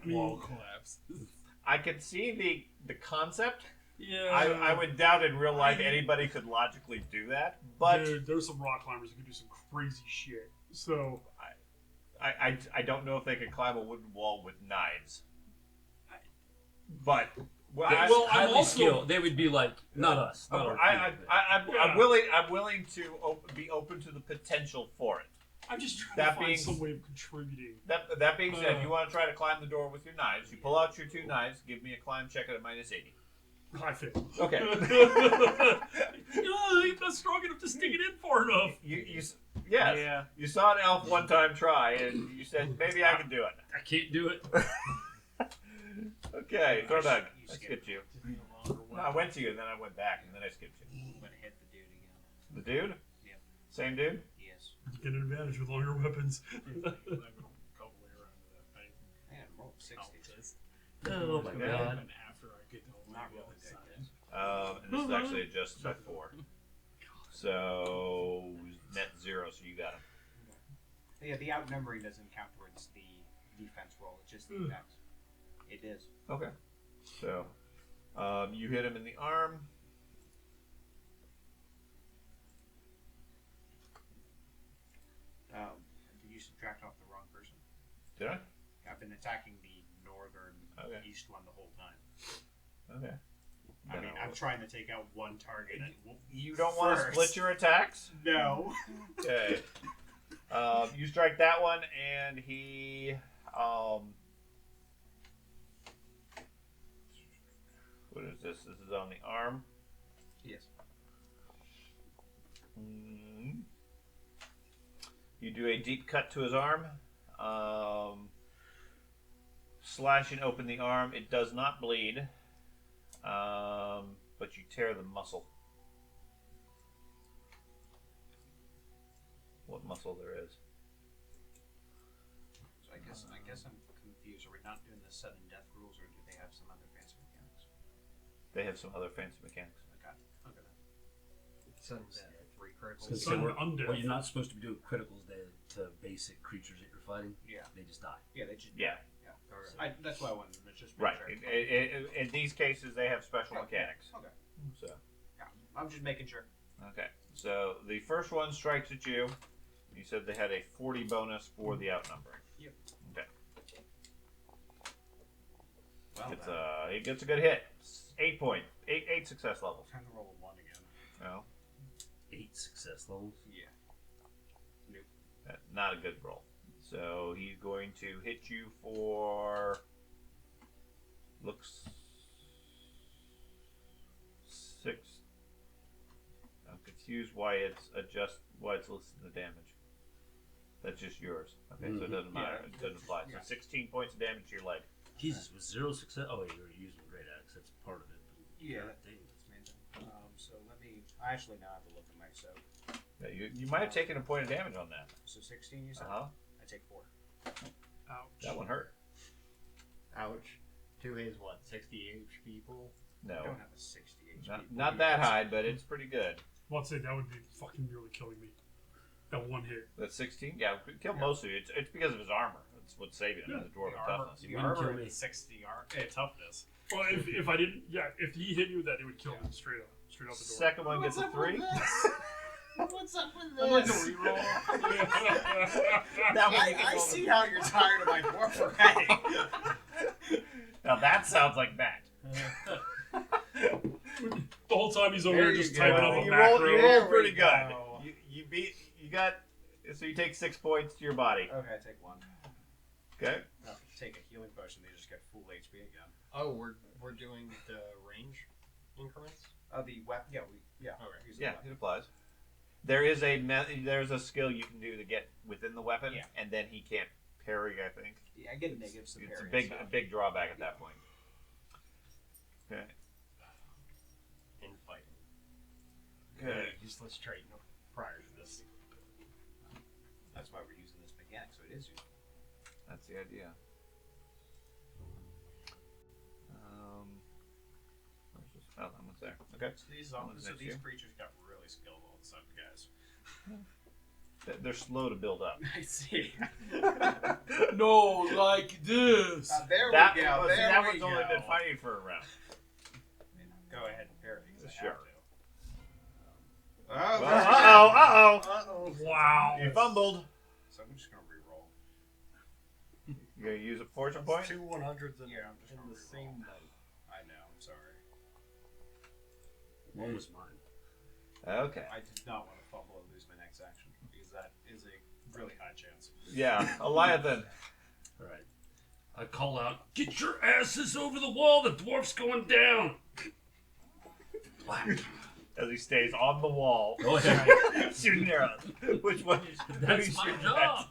[SPEAKER 6] Wall collapse.
[SPEAKER 1] I can see the concept.
[SPEAKER 3] Yeah.
[SPEAKER 1] I would doubt in real life anybody could logically do that, but
[SPEAKER 3] There's some rock climbers that could do some crazy shit. So,
[SPEAKER 1] I don't know if they could climb a wooden wall with knives. But
[SPEAKER 3] Well, I'm
[SPEAKER 2] highly
[SPEAKER 3] also-
[SPEAKER 2] skilled. They would be like, not us. Not our people.
[SPEAKER 1] I'm willing to be open to the potential for it.
[SPEAKER 3] I'm just trying
[SPEAKER 1] That
[SPEAKER 3] to find
[SPEAKER 1] being-
[SPEAKER 3] some way of contributing.
[SPEAKER 1] That being said, if you want to try to climb the door with your knives, you pull out your 2 knives, give me a climb check at a -80.
[SPEAKER 3] I fail.
[SPEAKER 1] Okay.
[SPEAKER 3] I'm not strong enough to stick it in far enough.
[SPEAKER 1] Yes.
[SPEAKER 6] Yeah.
[SPEAKER 1] You saw an elf one time try, and you said maybe I can do it.
[SPEAKER 2] I can't do it.
[SPEAKER 1] Okay, throw dog.
[SPEAKER 7] You
[SPEAKER 1] I
[SPEAKER 7] skip.
[SPEAKER 1] skipped you.
[SPEAKER 6] Just need a longer
[SPEAKER 1] No, I went to you, and then I went back, and then I skipped you.
[SPEAKER 5] I'm gonna hit the dude again.
[SPEAKER 1] The dude?
[SPEAKER 5] Yeah.
[SPEAKER 1] Same dude?
[SPEAKER 5] Yes.
[SPEAKER 3] You get an advantage with longer weapons.
[SPEAKER 6] I'm gonna go way around to that thing.
[SPEAKER 5] Man, roll 60.
[SPEAKER 2] Oh my
[SPEAKER 1] Yeah.
[SPEAKER 2] god.
[SPEAKER 6] And after I get to the
[SPEAKER 5] Not
[SPEAKER 6] other
[SPEAKER 5] really
[SPEAKER 6] side.
[SPEAKER 5] good,
[SPEAKER 1] And this is actually adjusted by 4. So, net 0, so you got him.
[SPEAKER 5] Yeah, the outnumbering doesn't count towards the defense roll. It's just the defense. It is.
[SPEAKER 1] Okay. So, you hit him in the arm.
[SPEAKER 5] Did you subtract off the wrong person?
[SPEAKER 1] Did I?
[SPEAKER 5] I've been attacking the northern
[SPEAKER 1] Okay.
[SPEAKER 5] east one the whole time.
[SPEAKER 1] Okay.
[SPEAKER 5] I mean, I'm trying to take out one target.
[SPEAKER 1] You don't want to
[SPEAKER 5] First.
[SPEAKER 1] split your attacks?
[SPEAKER 5] No.
[SPEAKER 1] Okay. You strike that one, and he. What is this? This is on the arm.
[SPEAKER 5] Yes.
[SPEAKER 1] You do a deep cut to his arm, slashing open the arm. It does not bleed, but you tear the muscle. What muscle there is?
[SPEAKER 5] So I guess I'm confused. Are we not doing the sudden death rules, or do they have some other fancy mechanics?
[SPEAKER 1] They have some other fancy mechanics.
[SPEAKER 5] Okay. Okay.
[SPEAKER 4] Sudden death, 3 criticals.
[SPEAKER 2] Since
[SPEAKER 3] Sudden
[SPEAKER 2] we're,
[SPEAKER 3] undeath.
[SPEAKER 2] well, you're not supposed to be doing criticals to basic creatures that you're fighting.
[SPEAKER 5] Yeah.
[SPEAKER 2] They just die.
[SPEAKER 5] Yeah, they just.
[SPEAKER 1] Yeah.
[SPEAKER 5] Yeah. Okay. That's why I wanted to just make
[SPEAKER 1] Right.
[SPEAKER 5] sure.
[SPEAKER 1] In these cases, they have special mechanics.
[SPEAKER 5] Okay.
[SPEAKER 1] So.
[SPEAKER 5] Yeah. I'm just making sure.
[SPEAKER 1] Okay, so the first one strikes at you. You said they had a 40 bonus for the outnumbering.
[SPEAKER 5] Yep.
[SPEAKER 1] Okay.
[SPEAKER 5] Well,
[SPEAKER 1] He gets a good hit. 8 point. 8 success levels.
[SPEAKER 5] time to roll a 1 again.
[SPEAKER 1] No,
[SPEAKER 2] 8 success levels.
[SPEAKER 5] Yeah.
[SPEAKER 1] not a good roll. So he's going to hit you for. Looks 6. I'm confused why it's listed the damage. That's just yours. Okay, so it doesn't matter.
[SPEAKER 5] Yeah.
[SPEAKER 1] It doesn't apply. So
[SPEAKER 5] Yeah.
[SPEAKER 1] 16 points of damage to your leg.
[SPEAKER 2] Jesus, with 0 success. Oh wait, you're using the great axe. That's part of it.
[SPEAKER 5] Yeah.
[SPEAKER 2] God dang.
[SPEAKER 5] That's amazing. So let me. I actually now have to look at my soap.
[SPEAKER 1] Yeah, you might have taken a point of damage on that.
[SPEAKER 5] So 16, you said?
[SPEAKER 1] Uh huh.
[SPEAKER 5] I take 4.
[SPEAKER 3] Ouch.
[SPEAKER 1] That one hurt.
[SPEAKER 4] Ouch. 2 is what? 60 HP pool?
[SPEAKER 5] I
[SPEAKER 1] No,
[SPEAKER 5] don't have a 60 HP.
[SPEAKER 1] not that high, but it's pretty good.
[SPEAKER 3] Well, I'd say that would be fucking nearly killing me. That one hit.
[SPEAKER 1] That's 16. Yeah, kill most of you. It's because of his armor. That's what's saving him.
[SPEAKER 3] Yeah.
[SPEAKER 1] The dwarven
[SPEAKER 4] The armor,
[SPEAKER 1] toughness.
[SPEAKER 2] You
[SPEAKER 4] the
[SPEAKER 2] wouldn't
[SPEAKER 4] armor
[SPEAKER 2] kill me.
[SPEAKER 4] is 60 toughness.
[SPEAKER 3] Well, if I didn't, if he hit you with that, it would kill him straight out the door.
[SPEAKER 1] Second one gets a 3.
[SPEAKER 5] What's up with
[SPEAKER 4] I'd like to
[SPEAKER 5] this?
[SPEAKER 4] reroll.
[SPEAKER 1] That one
[SPEAKER 5] I see how you're tired of my dwarf already.
[SPEAKER 1] Now that sounds like Matt.
[SPEAKER 3] The whole time he's over
[SPEAKER 5] There
[SPEAKER 3] there
[SPEAKER 5] you
[SPEAKER 3] just
[SPEAKER 5] go.
[SPEAKER 3] typing up a
[SPEAKER 1] You
[SPEAKER 3] macro.
[SPEAKER 1] rolled
[SPEAKER 5] There
[SPEAKER 1] pretty
[SPEAKER 5] we
[SPEAKER 1] good.
[SPEAKER 5] go.
[SPEAKER 1] You got. So you take 6 points to your body.
[SPEAKER 5] Okay, I take 1.
[SPEAKER 1] Okay.
[SPEAKER 7] Take a healing potion, they just get full HP again.
[SPEAKER 4] Oh, we're doing the range increments.
[SPEAKER 7] The weapon, yeah,
[SPEAKER 4] Okay.
[SPEAKER 7] use the
[SPEAKER 1] Yeah,
[SPEAKER 7] weapon.
[SPEAKER 1] it applies. There's a skill you can do to get within the weapon,
[SPEAKER 7] Yeah.
[SPEAKER 1] and then he can't parry. I think
[SPEAKER 7] Yeah, I get negatives to
[SPEAKER 1] it's
[SPEAKER 7] parry
[SPEAKER 1] a
[SPEAKER 7] and
[SPEAKER 1] big
[SPEAKER 7] stuff.
[SPEAKER 1] drawback at that point. Okay.
[SPEAKER 4] In fighting.
[SPEAKER 1] Good.
[SPEAKER 4] Useless trait prior to this.
[SPEAKER 7] That's why we're using this mechanic, so it is useful.
[SPEAKER 1] That's the idea. Where's this? Oh, that one's there. Okay.
[SPEAKER 7] So these,
[SPEAKER 1] One's next here.
[SPEAKER 7] creatures got really skilled all of a sudden, guys.
[SPEAKER 1] They're slow to build up.
[SPEAKER 7] I see.
[SPEAKER 6] No, like this.
[SPEAKER 7] There
[SPEAKER 1] That,
[SPEAKER 7] we go.
[SPEAKER 1] well, see,
[SPEAKER 7] There
[SPEAKER 1] that
[SPEAKER 7] we
[SPEAKER 1] one's only
[SPEAKER 7] go.
[SPEAKER 1] been fighting for a round.
[SPEAKER 7] Go ahead and parry. 'Cause I
[SPEAKER 1] Sure.
[SPEAKER 7] have to.
[SPEAKER 1] Well,
[SPEAKER 7] Oh,
[SPEAKER 1] uh-oh.
[SPEAKER 3] Wow.
[SPEAKER 1] You fumbled.
[SPEAKER 7] So I'm just gonna re-roll.
[SPEAKER 1] You gonna use a fortune point?
[SPEAKER 4] 2 100s in,
[SPEAKER 7] Yeah, I'm just
[SPEAKER 4] in
[SPEAKER 7] gonna
[SPEAKER 4] the
[SPEAKER 7] reroll.
[SPEAKER 4] same night.
[SPEAKER 7] I know. I'm sorry.
[SPEAKER 2] One was mine.
[SPEAKER 1] Okay.
[SPEAKER 7] I did not want to fumble and lose my next action because that is a really high chance.
[SPEAKER 1] Yeah, Eliathan.
[SPEAKER 2] All right. I call out, "Get your asses over the wall! The dwarf's going down!" Whack.
[SPEAKER 1] As he stays on the wall,
[SPEAKER 2] Go ahead.
[SPEAKER 1] shooting arrows. Which one?
[SPEAKER 2] That's my job.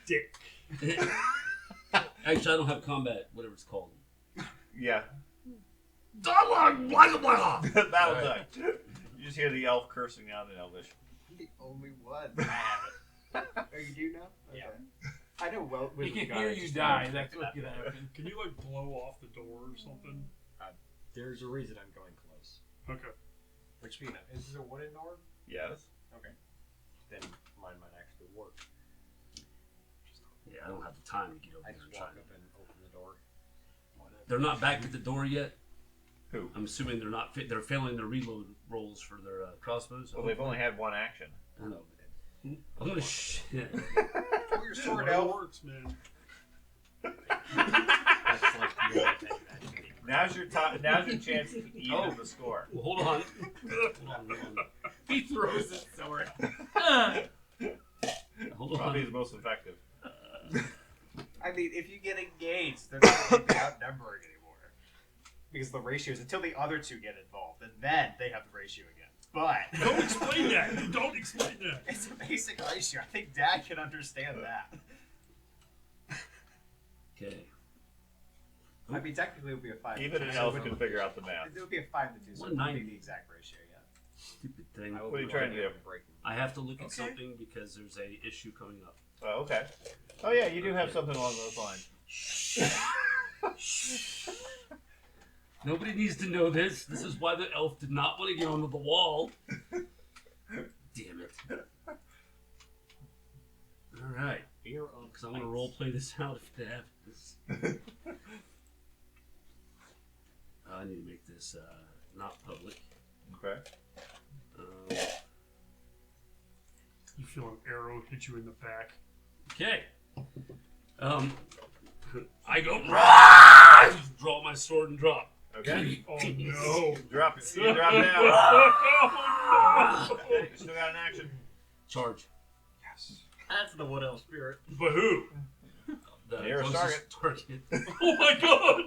[SPEAKER 3] Dick.
[SPEAKER 2] Actually, I don't have combat, whatever it's called.
[SPEAKER 1] Yeah,
[SPEAKER 2] Dialogue, blah, blah, blah.
[SPEAKER 1] that was it. You just hear the elf cursing out in Elvish.
[SPEAKER 5] The only one. I have it. Oh, you do now?
[SPEAKER 7] Yeah.
[SPEAKER 5] I know well.
[SPEAKER 6] He can
[SPEAKER 5] God,
[SPEAKER 6] hear
[SPEAKER 5] I
[SPEAKER 6] you
[SPEAKER 5] just
[SPEAKER 6] die.
[SPEAKER 5] never
[SPEAKER 6] That's
[SPEAKER 5] think
[SPEAKER 6] what
[SPEAKER 5] of
[SPEAKER 6] could
[SPEAKER 5] that.
[SPEAKER 6] happen.
[SPEAKER 3] Can you like blow off the door or something?
[SPEAKER 4] There's a reason I'm going close.
[SPEAKER 3] Okay.
[SPEAKER 4] Which means, is this a wooden door?
[SPEAKER 1] Yes.
[SPEAKER 4] Okay. Then mine might actually work.
[SPEAKER 2] Yeah, I don't have the time to get over
[SPEAKER 4] I
[SPEAKER 2] there
[SPEAKER 4] just
[SPEAKER 2] and try
[SPEAKER 4] walk
[SPEAKER 2] to.
[SPEAKER 4] up and open the door.
[SPEAKER 2] They're not back at the door yet.
[SPEAKER 1] Who?
[SPEAKER 2] I'm assuming they're not. They're failing their reload rolls for their crossbows.
[SPEAKER 1] Well, they've only had one action.
[SPEAKER 2] I know. I'm gonna shit.
[SPEAKER 7] Pull your sword
[SPEAKER 3] Whatever
[SPEAKER 7] out.
[SPEAKER 3] works, man.
[SPEAKER 4] That's like the only thing that can be.
[SPEAKER 1] Now's your time. Now's your chance to even the score.
[SPEAKER 2] Well, hold on. Hold on.
[SPEAKER 6] He throws his sword.
[SPEAKER 2] Hold
[SPEAKER 1] Probably
[SPEAKER 2] on.
[SPEAKER 1] the most effective.
[SPEAKER 7] I mean, if you get engaged, they're not going to be outnumbering anymore. Because the ratios, until the other two get involved, and then they have the ratio again. But
[SPEAKER 3] Don't explain that. Don't explain that.
[SPEAKER 7] it's a basic ratio. I think Dad can understand that.
[SPEAKER 2] Okay.
[SPEAKER 7] I mean, technically it would be a 5
[SPEAKER 1] Even
[SPEAKER 7] to
[SPEAKER 1] an
[SPEAKER 7] 2.
[SPEAKER 1] elf can figure out the math.
[SPEAKER 7] It would be a 5 to 2, so it wouldn't
[SPEAKER 2] 190.
[SPEAKER 7] be the exact ratio yet.
[SPEAKER 2] Stupid thing.
[SPEAKER 4] I will
[SPEAKER 1] What are you
[SPEAKER 4] be
[SPEAKER 1] trying to
[SPEAKER 4] rolling
[SPEAKER 1] do?
[SPEAKER 4] and breaking.
[SPEAKER 2] I have to look at
[SPEAKER 7] Okay.
[SPEAKER 2] something because there's a issue coming up.
[SPEAKER 1] Oh, okay. Oh yeah, you do have something along those lines.
[SPEAKER 2] Nobody needs to know this. This is why the elf did not want to get onto the wall. Damn it. Alright.
[SPEAKER 4] Fear of
[SPEAKER 2] Because I'm going to role play this out if they have this. I need to make this not public.
[SPEAKER 1] Okay.
[SPEAKER 3] You feel an arrow hit you in the back.
[SPEAKER 2] Okay. I go, draw my sword and drop.
[SPEAKER 1] Okay.
[SPEAKER 3] Oh no!
[SPEAKER 1] Drop it. You drop down.
[SPEAKER 3] Oh,
[SPEAKER 1] Okay, you still got an action.
[SPEAKER 2] Charge.
[SPEAKER 4] That's the wood elf spirit.
[SPEAKER 3] but who?
[SPEAKER 2] The
[SPEAKER 1] Nearest
[SPEAKER 2] closest target.
[SPEAKER 3] Oh my god!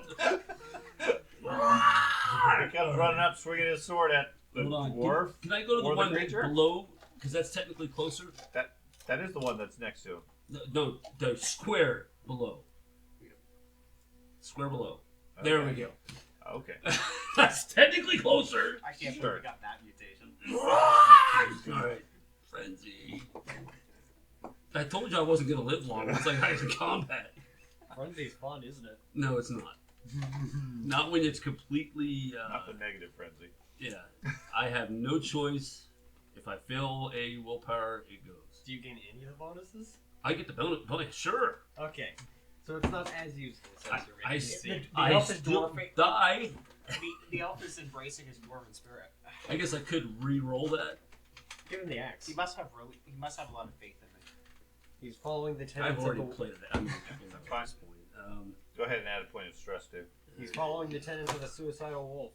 [SPEAKER 1] He comes running up, swinging his sword at the
[SPEAKER 2] Hold on.
[SPEAKER 1] dwarf.
[SPEAKER 2] Can I go to the
[SPEAKER 1] or the
[SPEAKER 2] one
[SPEAKER 1] creature?
[SPEAKER 2] below? Because that's technically closer.
[SPEAKER 1] That is the one that's next to him.
[SPEAKER 2] No, the square below. Square below. There we
[SPEAKER 1] Okay.
[SPEAKER 2] go.
[SPEAKER 1] Okay.
[SPEAKER 2] That's technically closer.
[SPEAKER 7] I can't
[SPEAKER 1] Sure.
[SPEAKER 7] believe we got that mutation.
[SPEAKER 2] Alright. Frenzy. I told you I wasn't going to live long once I got into combat.
[SPEAKER 4] Frenzy's fun, isn't it?
[SPEAKER 2] No, it's not. Not when it's completely.
[SPEAKER 1] Not the negative frenzy.
[SPEAKER 2] Yeah. I have no choice. If I fail a willpower, it goes.
[SPEAKER 4] Do you gain any of the bonuses?
[SPEAKER 2] I get the bonus. Sure.
[SPEAKER 4] Okay. So it's not as useless as you're
[SPEAKER 2] I
[SPEAKER 4] making it seem.
[SPEAKER 2] I
[SPEAKER 5] elf is
[SPEAKER 2] still
[SPEAKER 5] dwarfing.
[SPEAKER 2] die.
[SPEAKER 7] The elf is embracing his dwarven spirit.
[SPEAKER 2] I guess I could re-roll that.
[SPEAKER 4] Give him the axe.
[SPEAKER 7] He must have a lot of faith in me.
[SPEAKER 4] He's following the
[SPEAKER 2] I've
[SPEAKER 4] tenets of
[SPEAKER 2] already
[SPEAKER 4] the
[SPEAKER 2] played it. I'm at
[SPEAKER 1] Fine.
[SPEAKER 2] this point.
[SPEAKER 1] Go ahead and add a point of stress too.
[SPEAKER 4] He's following the tenets of the suicidal wolf.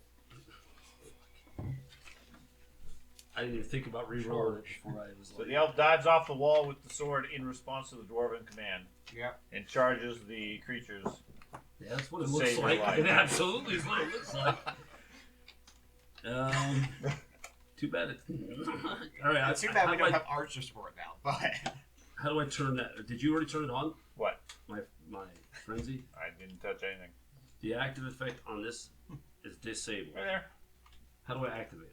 [SPEAKER 2] I didn't even think about re-rolling it before I was
[SPEAKER 1] So
[SPEAKER 2] like.
[SPEAKER 1] the elf dives off the wall with the sword in response to the dwarven command
[SPEAKER 5] Yep.
[SPEAKER 1] and charges the creatures.
[SPEAKER 2] Yeah, that's what it
[SPEAKER 1] To
[SPEAKER 2] looks
[SPEAKER 1] save your
[SPEAKER 2] like.
[SPEAKER 1] life.
[SPEAKER 2] It absolutely is what it looks like. Too bad it's. All right.
[SPEAKER 7] It's too bad we
[SPEAKER 2] how
[SPEAKER 7] don't
[SPEAKER 2] do I-
[SPEAKER 7] have archers for it now, but
[SPEAKER 2] How do I turn that? Did you already turn it on?
[SPEAKER 1] What?
[SPEAKER 2] My frenzy.
[SPEAKER 1] I didn't touch anything.
[SPEAKER 2] The active effect on this is disabled.
[SPEAKER 1] Right there.
[SPEAKER 2] How do I activate it?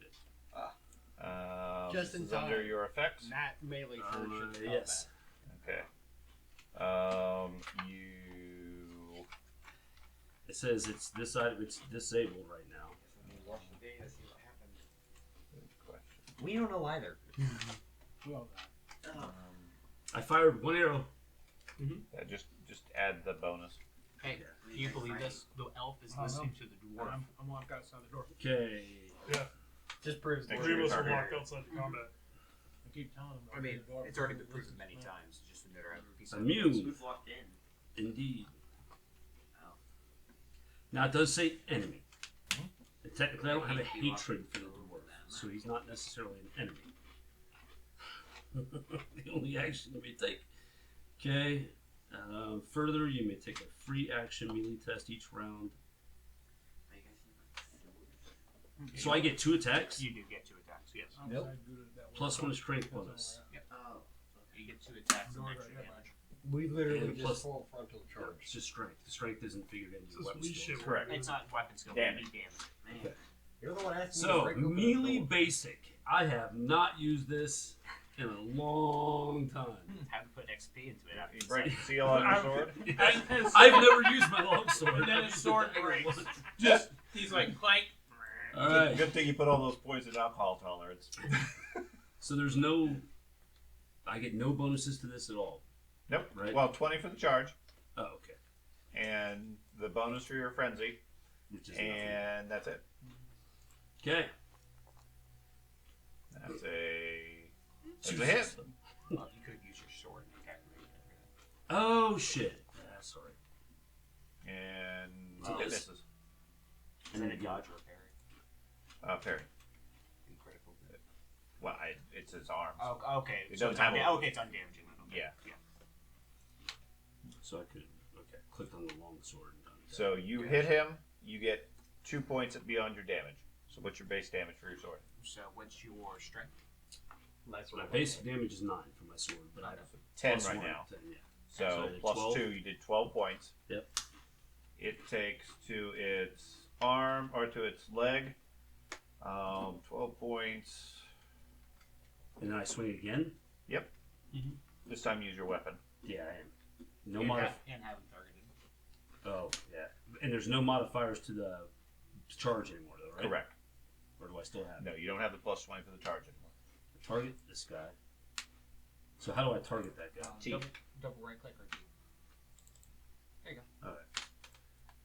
[SPEAKER 8] Just
[SPEAKER 1] this
[SPEAKER 8] in
[SPEAKER 1] is under
[SPEAKER 8] time.
[SPEAKER 1] your effects.
[SPEAKER 8] Not melee first.
[SPEAKER 2] Yes.
[SPEAKER 1] Okay. You.
[SPEAKER 2] It says it's this item. It's disabled right now.
[SPEAKER 5] Watch the data, see what happened.
[SPEAKER 1] Good question.
[SPEAKER 7] we don't know either.
[SPEAKER 6] Well,
[SPEAKER 2] I fired one arrow.
[SPEAKER 1] Yeah, just add the bonus.
[SPEAKER 8] Hey, do you believe this? The elf is
[SPEAKER 6] Oh, no.
[SPEAKER 8] listening to the dwarf.
[SPEAKER 6] I'm locked outside the door.
[SPEAKER 2] Okay.
[SPEAKER 7] Just proves
[SPEAKER 1] Thank
[SPEAKER 7] the
[SPEAKER 3] Three of us
[SPEAKER 1] Harder.
[SPEAKER 3] are locked outside the combat.
[SPEAKER 6] I keep telling him.
[SPEAKER 7] I mean, it's already been proven many times. Just another piece of
[SPEAKER 2] Immune.
[SPEAKER 5] Who's locked in?
[SPEAKER 2] Indeed. Now it does say enemy. And technically, I don't have a hatred for the dwarf, so he's not necessarily an enemy. The only action you may take. Okay. Further, you may take a free action melee test each round. So I get 2 attacks,
[SPEAKER 8] You do get 2 attacks, yes.
[SPEAKER 7] Nope.
[SPEAKER 2] plus 1 strength bonus.
[SPEAKER 8] You get 2 attacks and extra damage.
[SPEAKER 9] We literally
[SPEAKER 2] And
[SPEAKER 9] just
[SPEAKER 2] plus-
[SPEAKER 9] full frontal
[SPEAKER 2] No,
[SPEAKER 9] charge.
[SPEAKER 2] it's just strength. Strength isn't figured into
[SPEAKER 3] This
[SPEAKER 2] your
[SPEAKER 3] is
[SPEAKER 2] weapon
[SPEAKER 3] we
[SPEAKER 2] skills.
[SPEAKER 3] shit.
[SPEAKER 1] Correct.
[SPEAKER 8] It's not weapon skill,
[SPEAKER 1] Damage.
[SPEAKER 8] damage.
[SPEAKER 2] Okay.
[SPEAKER 9] You're the one asking me to
[SPEAKER 2] So,
[SPEAKER 9] break open the
[SPEAKER 2] melee
[SPEAKER 9] door.
[SPEAKER 2] basic. I have not used this in a long time.
[SPEAKER 8] Haven't put XP into it after
[SPEAKER 1] You break the seal on your sword.
[SPEAKER 2] I've never used my longsword.
[SPEAKER 6] And then his sword breaks.
[SPEAKER 2] Once.
[SPEAKER 6] Just he's like clank.
[SPEAKER 2] All right.
[SPEAKER 1] Good thing you put all those points in alcohol tolerance.
[SPEAKER 2] So there's no. I get no bonuses to this at all.
[SPEAKER 1] Nope.
[SPEAKER 2] Right.
[SPEAKER 1] Well, 20 for the charge,
[SPEAKER 2] Oh, okay.
[SPEAKER 1] and the bonus for your frenzy,
[SPEAKER 2] Which is nothing.
[SPEAKER 1] and that's it.
[SPEAKER 2] Okay.
[SPEAKER 1] That's a hit.
[SPEAKER 8] Well, you could use your sword and calculate it.
[SPEAKER 2] Oh shit. Yeah, sorry.
[SPEAKER 1] And
[SPEAKER 2] So
[SPEAKER 1] it
[SPEAKER 2] this-
[SPEAKER 1] misses.
[SPEAKER 8] Is that a dodge or a parry?
[SPEAKER 1] Parry.
[SPEAKER 8] Be critical.
[SPEAKER 1] Well, it's his arms.
[SPEAKER 8] Oh, okay.
[SPEAKER 1] It
[SPEAKER 8] So
[SPEAKER 1] doesn't
[SPEAKER 8] it's
[SPEAKER 1] have a-
[SPEAKER 8] okay, it's undamaging then. Okay.
[SPEAKER 1] Yeah.
[SPEAKER 2] So I could. Okay. Clicked on the longsword. And done.
[SPEAKER 1] So you hit him, you get 2 points beyond your damage. So what's your base damage for your sword?
[SPEAKER 8] So what's your strength?
[SPEAKER 4] Nice
[SPEAKER 2] My
[SPEAKER 4] one.
[SPEAKER 2] basic damage is 9 for my sword, but I have
[SPEAKER 1] 10
[SPEAKER 2] plus
[SPEAKER 1] right
[SPEAKER 2] 1,
[SPEAKER 1] now.
[SPEAKER 2] 10, yeah.
[SPEAKER 1] So
[SPEAKER 2] So I did
[SPEAKER 1] plus
[SPEAKER 2] 12.
[SPEAKER 1] 2, you did 12 points.
[SPEAKER 2] Yep.
[SPEAKER 1] It takes to its arm or to its leg 12 points.
[SPEAKER 2] And then I swing again.
[SPEAKER 1] This time use your weapon.
[SPEAKER 2] Yeah, I am. No
[SPEAKER 8] and,
[SPEAKER 2] modif.
[SPEAKER 8] and haven't targeted.
[SPEAKER 2] Oh, yeah. And there's no modifiers to the charge anymore, though, right?
[SPEAKER 1] Correct.
[SPEAKER 2] Or do I still have?
[SPEAKER 1] No, you don't have the plus 20 for the charge anymore.
[SPEAKER 2] Target this guy. So how do I target that guy?
[SPEAKER 1] T.
[SPEAKER 8] Double right click or T.
[SPEAKER 2] All right.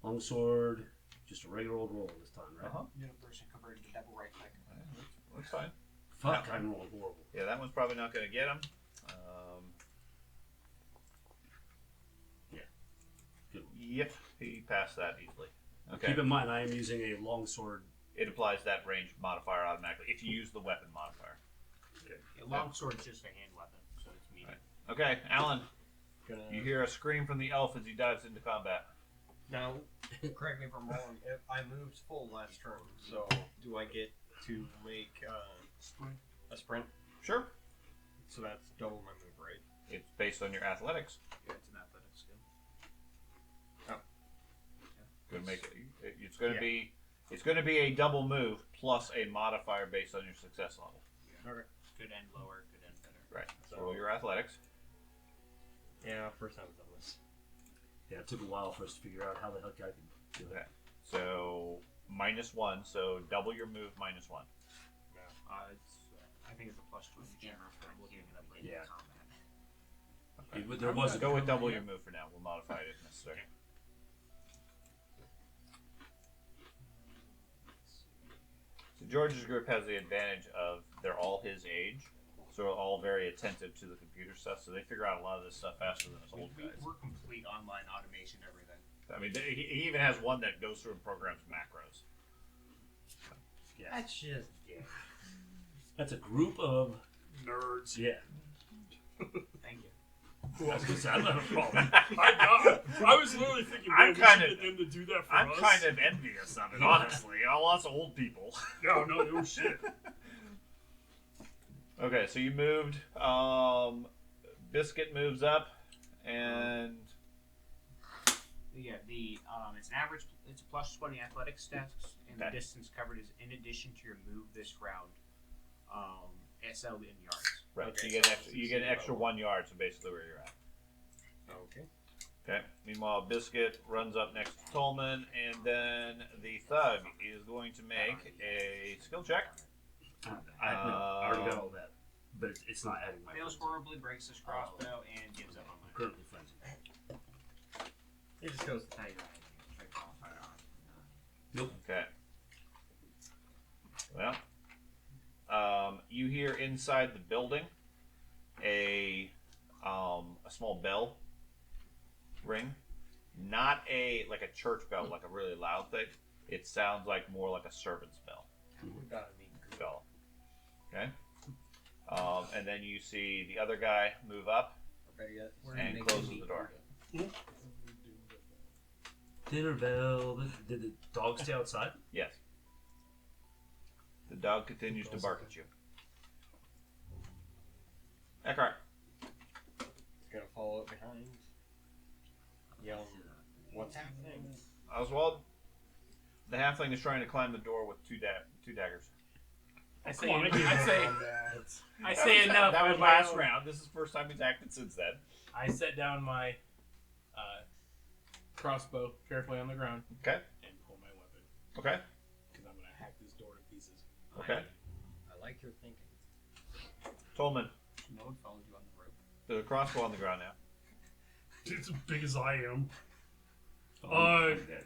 [SPEAKER 2] Longsword, just a regular old roll this time, right?
[SPEAKER 1] Uh-huh.
[SPEAKER 8] Version converted to double right click.
[SPEAKER 1] That's fine.
[SPEAKER 2] Fuck, I'm rolling horrible.
[SPEAKER 1] Yeah, that one's probably not going to get him.
[SPEAKER 2] Good one.
[SPEAKER 1] Yep, he passed that easily. Okay.
[SPEAKER 2] Keep in mind, I am using a longsword.
[SPEAKER 1] It applies that range modifier automatically if you use the weapon modifier.
[SPEAKER 8] Yeah, longsword's just a hand weapon, so it's medium.
[SPEAKER 1] Okay, Alan,
[SPEAKER 4] Gonna...
[SPEAKER 1] you hear a scream from the elf as he dives into combat.
[SPEAKER 4] Now, correct me if I'm wrong. If I moved full last turn, so do I get to make a sprint?
[SPEAKER 1] Sure.
[SPEAKER 4] So that's double my move, right?
[SPEAKER 1] It's based on your athletics.
[SPEAKER 8] Yeah, it's an athletic skill.
[SPEAKER 1] Gonna make it. It's going to be a double move plus a modifier based on your success level.
[SPEAKER 4] Okay.
[SPEAKER 8] Good end lower, good end better.
[SPEAKER 1] Right. So roll your athletics.
[SPEAKER 4] Yeah, first time I've done this.
[SPEAKER 2] Yeah, it took a while for us to figure out how the heck I could do
[SPEAKER 1] Okay.
[SPEAKER 2] it.
[SPEAKER 1] So -1. So double your move -1.
[SPEAKER 8] It's, I think it's a plus 20. I'm looking it up right
[SPEAKER 2] Yeah.
[SPEAKER 8] in combat.
[SPEAKER 2] There was a
[SPEAKER 1] Go with double your move for now. We'll modify it if necessary. So George's group has the advantage of they're all his age, so they're all very attentive to the computer stuff. So they figure out a lot of this stuff faster than us old guys.
[SPEAKER 8] We're complete online automation, everything.
[SPEAKER 1] I mean, he even has one that goes through and programs macros.
[SPEAKER 2] Yeah.
[SPEAKER 7] That's just
[SPEAKER 2] That's a group of
[SPEAKER 3] Nerds.
[SPEAKER 2] yeah.
[SPEAKER 5] Thank you.
[SPEAKER 2] I was gonna say, I don't have a problem.
[SPEAKER 3] I was literally thinking,
[SPEAKER 1] I'm
[SPEAKER 3] man, we
[SPEAKER 1] kinda-
[SPEAKER 3] should get them to do that for
[SPEAKER 1] I'm
[SPEAKER 3] us.
[SPEAKER 1] kind of envious of it, honestly. All us old people.
[SPEAKER 3] No shit.
[SPEAKER 1] Okay, so you moved. Biscuit moves up, and
[SPEAKER 7] Yeah, it's an average. It's a plus 20 athletics stats, and
[SPEAKER 1] Okay.
[SPEAKER 7] the distance covered is in addition to your move this round. SL in yards.
[SPEAKER 1] right,
[SPEAKER 5] Okay,
[SPEAKER 1] you get
[SPEAKER 5] so
[SPEAKER 1] extra. You get an extra 1 yard, so basically where you're at.
[SPEAKER 4] Okay.
[SPEAKER 1] Okay. Meanwhile, Biscuit runs up next to Tolman, and then the thug is going to make a skill check.
[SPEAKER 2] I already got all that, but it's not adding my.
[SPEAKER 7] Fails
[SPEAKER 2] frenzy.
[SPEAKER 7] horribly, breaks his crossbow, and gives up on
[SPEAKER 2] I'm
[SPEAKER 7] it.
[SPEAKER 2] currently frenzied.
[SPEAKER 4] It just goes to tell you right.
[SPEAKER 1] Okay. Well, you hear inside the building a small bell ring, not like a church bell, like a really loud thing. It sounds like more like a servant's bell. Bell. Okay. And then you see the other guy move up
[SPEAKER 5] Okay, yeah.
[SPEAKER 1] and closes the door.
[SPEAKER 2] Dinner bell. Did the dog stay outside?
[SPEAKER 1] Yes. The dog continues to bark at you. Eckhart.
[SPEAKER 4] Gonna follow it behind. Yell, what's happening?
[SPEAKER 1] Oswald. The halfling is trying to climb the door with two daggers.
[SPEAKER 6] I say,
[SPEAKER 3] Come on, I can't
[SPEAKER 6] I
[SPEAKER 3] vote
[SPEAKER 6] say,
[SPEAKER 3] on that.
[SPEAKER 6] I say enough.
[SPEAKER 1] That was
[SPEAKER 6] with my
[SPEAKER 1] last
[SPEAKER 6] own-
[SPEAKER 1] round. This is the first time he's acted since then.
[SPEAKER 6] I set down my crossbow carefully on the ground
[SPEAKER 1] Okay.
[SPEAKER 6] and pull my weapon
[SPEAKER 1] Okay.
[SPEAKER 6] because I'm gonna hack this door to pieces.
[SPEAKER 1] Okay.
[SPEAKER 4] I like your thinking.
[SPEAKER 1] Tolman.
[SPEAKER 5] No one followed you on the rope.
[SPEAKER 1] There's a crossbow on the ground now.
[SPEAKER 3] It's as big as I am.
[SPEAKER 2] I'm dead.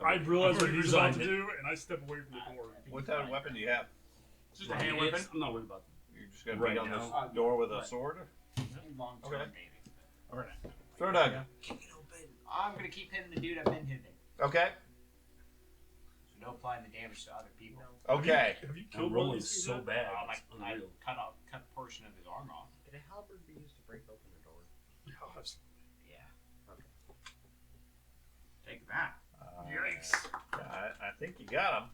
[SPEAKER 3] I realized what
[SPEAKER 2] already
[SPEAKER 3] he was about to
[SPEAKER 2] resigned
[SPEAKER 3] do, and I step away from the door.
[SPEAKER 1] What type of weapon do you have?
[SPEAKER 6] It's just a hand weapon.
[SPEAKER 2] I'm not worried about
[SPEAKER 1] You're just gonna
[SPEAKER 2] Right
[SPEAKER 1] beat on
[SPEAKER 2] now.
[SPEAKER 1] this door with a
[SPEAKER 5] Right.
[SPEAKER 1] sword?
[SPEAKER 5] Long term,
[SPEAKER 1] Okay.
[SPEAKER 5] maybe.
[SPEAKER 6] Alright.
[SPEAKER 1] Throw Doug.
[SPEAKER 7] I'm gonna keep hitting the dude I've been hitting.
[SPEAKER 1] Okay.
[SPEAKER 7] So no applying the damage to other people.
[SPEAKER 1] Okay.
[SPEAKER 3] Have you
[SPEAKER 2] it.
[SPEAKER 3] killed
[SPEAKER 2] I'm
[SPEAKER 3] one of
[SPEAKER 2] rolling
[SPEAKER 3] these
[SPEAKER 2] so
[SPEAKER 3] things
[SPEAKER 2] bad.
[SPEAKER 7] I
[SPEAKER 2] It's unreal.
[SPEAKER 7] cut a portion of his arm off.
[SPEAKER 4] Can a halberd be used to break open the door?
[SPEAKER 3] yet? Oh, that's-
[SPEAKER 7] Yeah. Take that.
[SPEAKER 3] Yikes.
[SPEAKER 1] I think you got him.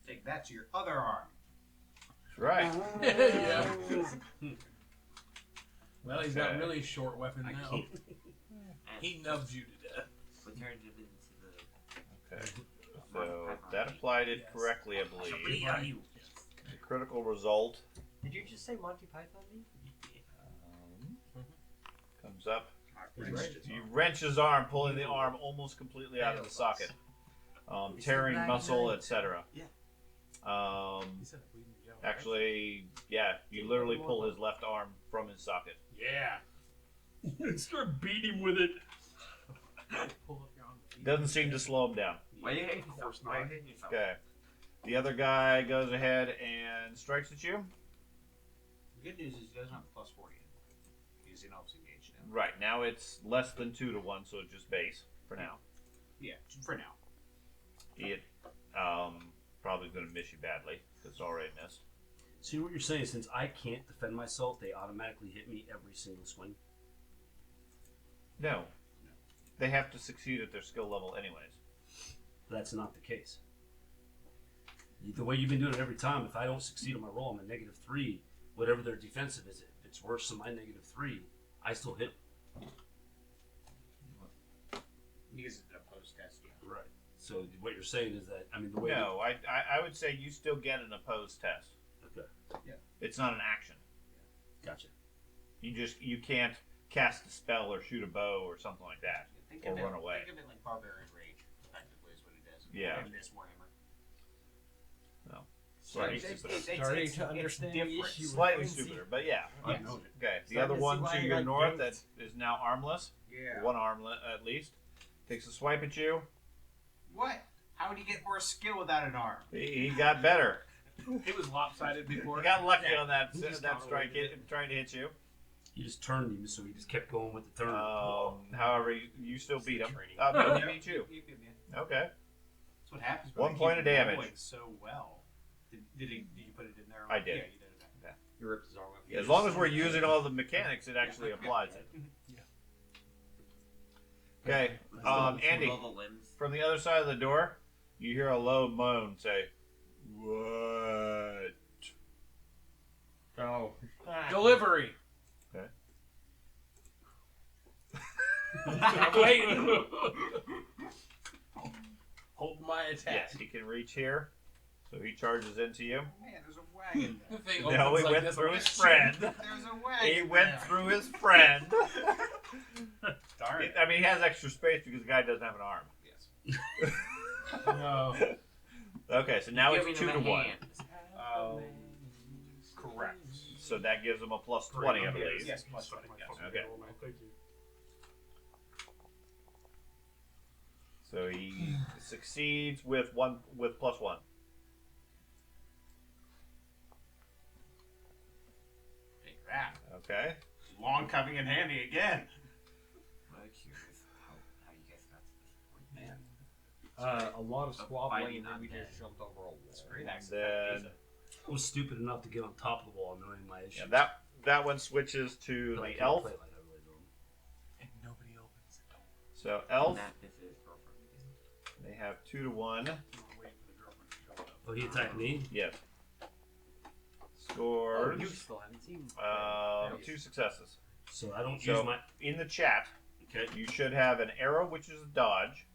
[SPEAKER 7] Take that to your other arm.
[SPEAKER 1] That's right.
[SPEAKER 6] Yeah. Well, he's got
[SPEAKER 1] Okay.
[SPEAKER 6] really short weapon
[SPEAKER 7] I
[SPEAKER 6] now.
[SPEAKER 7] can't.
[SPEAKER 6] He nubs you to death.
[SPEAKER 5] We turned it into the.
[SPEAKER 1] Okay. So that applied it correctly, I believe. The critical result
[SPEAKER 4] Did you just say Monty Python me?
[SPEAKER 1] comes up.
[SPEAKER 4] Right.
[SPEAKER 1] You wrench his arm, pulling the arm almost completely out of the socket, tearing muscle, etc.
[SPEAKER 5] Yeah.
[SPEAKER 6] He said bleeding yellow.
[SPEAKER 1] Actually, yeah, you literally pull his left arm from his socket.
[SPEAKER 6] Yeah.
[SPEAKER 3] And start beating him with it.
[SPEAKER 6] Pull up your arm.
[SPEAKER 1] Doesn't seem to slow him down.
[SPEAKER 5] Why you hating
[SPEAKER 3] course
[SPEAKER 5] yourself? Why you
[SPEAKER 3] not.
[SPEAKER 5] hating yourself?
[SPEAKER 1] Okay. The other guy goes ahead and strikes at you.
[SPEAKER 7] The good news is he doesn't have a plus 40. He's in obviously engaged now.
[SPEAKER 1] Right, now it's less than 2 to 1, so it's just base for now.
[SPEAKER 7] Yeah, for now.
[SPEAKER 1] It probably going to miss you badly. It's already missed.
[SPEAKER 2] See what you're saying? Since I can't defend myself, they automatically hit me every single swing.
[SPEAKER 1] No. They have to succeed at their skill level anyways.
[SPEAKER 2] That's not the case. The way you've been doing it every time, if I don't succeed on my roll, I'm a -3. Whatever their defensive is, if it's worse than my -3, I still hit.
[SPEAKER 7] Because it's an opposed test, yeah.
[SPEAKER 2] Right. So what you're saying is that the way.
[SPEAKER 1] No, I would say you still get an opposed test.
[SPEAKER 2] Okay.
[SPEAKER 1] It's not an action.
[SPEAKER 2] Gotcha.
[SPEAKER 1] You can't cast a spell or shoot a bow or something like that.
[SPEAKER 7] Think
[SPEAKER 1] Or
[SPEAKER 7] of it,
[SPEAKER 1] run away.
[SPEAKER 7] Think of it like Barbarian Rage, effectively, is what it does.
[SPEAKER 1] Yeah.
[SPEAKER 7] In this Warhammer.
[SPEAKER 1] Slightly
[SPEAKER 7] It's-
[SPEAKER 1] stupider.
[SPEAKER 7] it's-
[SPEAKER 4] Starting
[SPEAKER 7] it's
[SPEAKER 4] to understand the
[SPEAKER 7] different.
[SPEAKER 4] issue.
[SPEAKER 1] Slightly stupider, but yeah.
[SPEAKER 2] I know it.
[SPEAKER 1] Okay. The
[SPEAKER 4] Starting
[SPEAKER 1] other
[SPEAKER 4] to
[SPEAKER 1] one
[SPEAKER 4] see why
[SPEAKER 1] to
[SPEAKER 4] I
[SPEAKER 1] your
[SPEAKER 4] got
[SPEAKER 1] north
[SPEAKER 4] ganked.
[SPEAKER 1] that is now armless.
[SPEAKER 7] Yeah.
[SPEAKER 1] One armlet at least. Takes a swipe at you.
[SPEAKER 7] What? How would he get more skill without an arm?
[SPEAKER 1] He got better.
[SPEAKER 6] It was lopsided before.
[SPEAKER 1] He got lucky on that
[SPEAKER 6] He just
[SPEAKER 1] that
[SPEAKER 6] got
[SPEAKER 1] strike
[SPEAKER 6] away with it.
[SPEAKER 1] trying to hit you.
[SPEAKER 2] He just turned him, so he just kept going with the turn.
[SPEAKER 1] However, you still beat him.
[SPEAKER 4] training.
[SPEAKER 1] No, he beat you.
[SPEAKER 7] You beat me.
[SPEAKER 1] Okay.
[SPEAKER 7] That's what happens.
[SPEAKER 1] 1
[SPEAKER 7] when
[SPEAKER 1] point
[SPEAKER 7] you
[SPEAKER 1] of
[SPEAKER 7] keep
[SPEAKER 1] damage.
[SPEAKER 7] rolling so well. Did you put it in there?
[SPEAKER 1] I did.
[SPEAKER 7] Yeah, you did it.
[SPEAKER 1] Okay.
[SPEAKER 4] You ripped his arm off.
[SPEAKER 1] As long as we're using all the mechanics, it actually applies it. Okay, Andy,
[SPEAKER 8] All the limbs.
[SPEAKER 1] from the other side of the door, you hear a low moan say, "What?"
[SPEAKER 4] Oh.
[SPEAKER 6] Delivery.
[SPEAKER 1] Okay.
[SPEAKER 6] I'm waiting. Hold my attack.
[SPEAKER 1] Yes, he can reach here, so he charges into you.
[SPEAKER 5] Man, there's a wagon
[SPEAKER 6] The
[SPEAKER 5] there.
[SPEAKER 6] thing
[SPEAKER 1] No,
[SPEAKER 6] opens
[SPEAKER 1] he
[SPEAKER 6] like
[SPEAKER 1] went
[SPEAKER 6] this.
[SPEAKER 1] through his friend.
[SPEAKER 5] There's a wagon.
[SPEAKER 1] He went
[SPEAKER 5] there.
[SPEAKER 1] through his friend.
[SPEAKER 7] Darn it.
[SPEAKER 1] I mean, he has extra space because the guy doesn't have an arm.
[SPEAKER 5] Yes.
[SPEAKER 6] No.
[SPEAKER 1] Okay, so now it's
[SPEAKER 8] Giving
[SPEAKER 1] 2
[SPEAKER 8] him
[SPEAKER 1] to
[SPEAKER 8] a
[SPEAKER 1] 1.
[SPEAKER 8] hand.
[SPEAKER 7] Correct.
[SPEAKER 1] So that gives him a plus 20, I believe.
[SPEAKER 7] Yes, plus 20. Yes.
[SPEAKER 1] Okay.
[SPEAKER 3] Thank you.
[SPEAKER 1] So he succeeds with plus 1.
[SPEAKER 7] Take that.
[SPEAKER 1] Okay.
[SPEAKER 7] Long coming in handy again.
[SPEAKER 8] I'm curious how you guys got to this point, man.
[SPEAKER 4] A lot of squabbling,
[SPEAKER 8] fighting
[SPEAKER 4] and then we
[SPEAKER 8] undead.
[SPEAKER 4] just jumped over a wall.
[SPEAKER 7] That's great
[SPEAKER 1] And
[SPEAKER 7] accent.
[SPEAKER 1] then
[SPEAKER 2] I was stupid enough to get on top of the wall, knowing my issues.
[SPEAKER 1] yeah, that one switches to
[SPEAKER 2] But I
[SPEAKER 1] the
[SPEAKER 2] can't
[SPEAKER 1] elf.
[SPEAKER 2] play like I really don't.
[SPEAKER 6] And nobody opens the door.
[SPEAKER 1] So elf,
[SPEAKER 8] That this is girlfriend again.
[SPEAKER 1] they have 2 to 1.
[SPEAKER 3] I'm waiting for the girlfriend to show up.
[SPEAKER 2] Oh, he attacked me?
[SPEAKER 1] Yes.
[SPEAKER 8] Oh,
[SPEAKER 1] Scores
[SPEAKER 8] you still haven't seen.
[SPEAKER 1] 2 successes.
[SPEAKER 2] So I don't
[SPEAKER 1] So
[SPEAKER 2] use my.
[SPEAKER 1] in the chat,
[SPEAKER 2] Okay.
[SPEAKER 1] you should have an arrow, which is a dodge,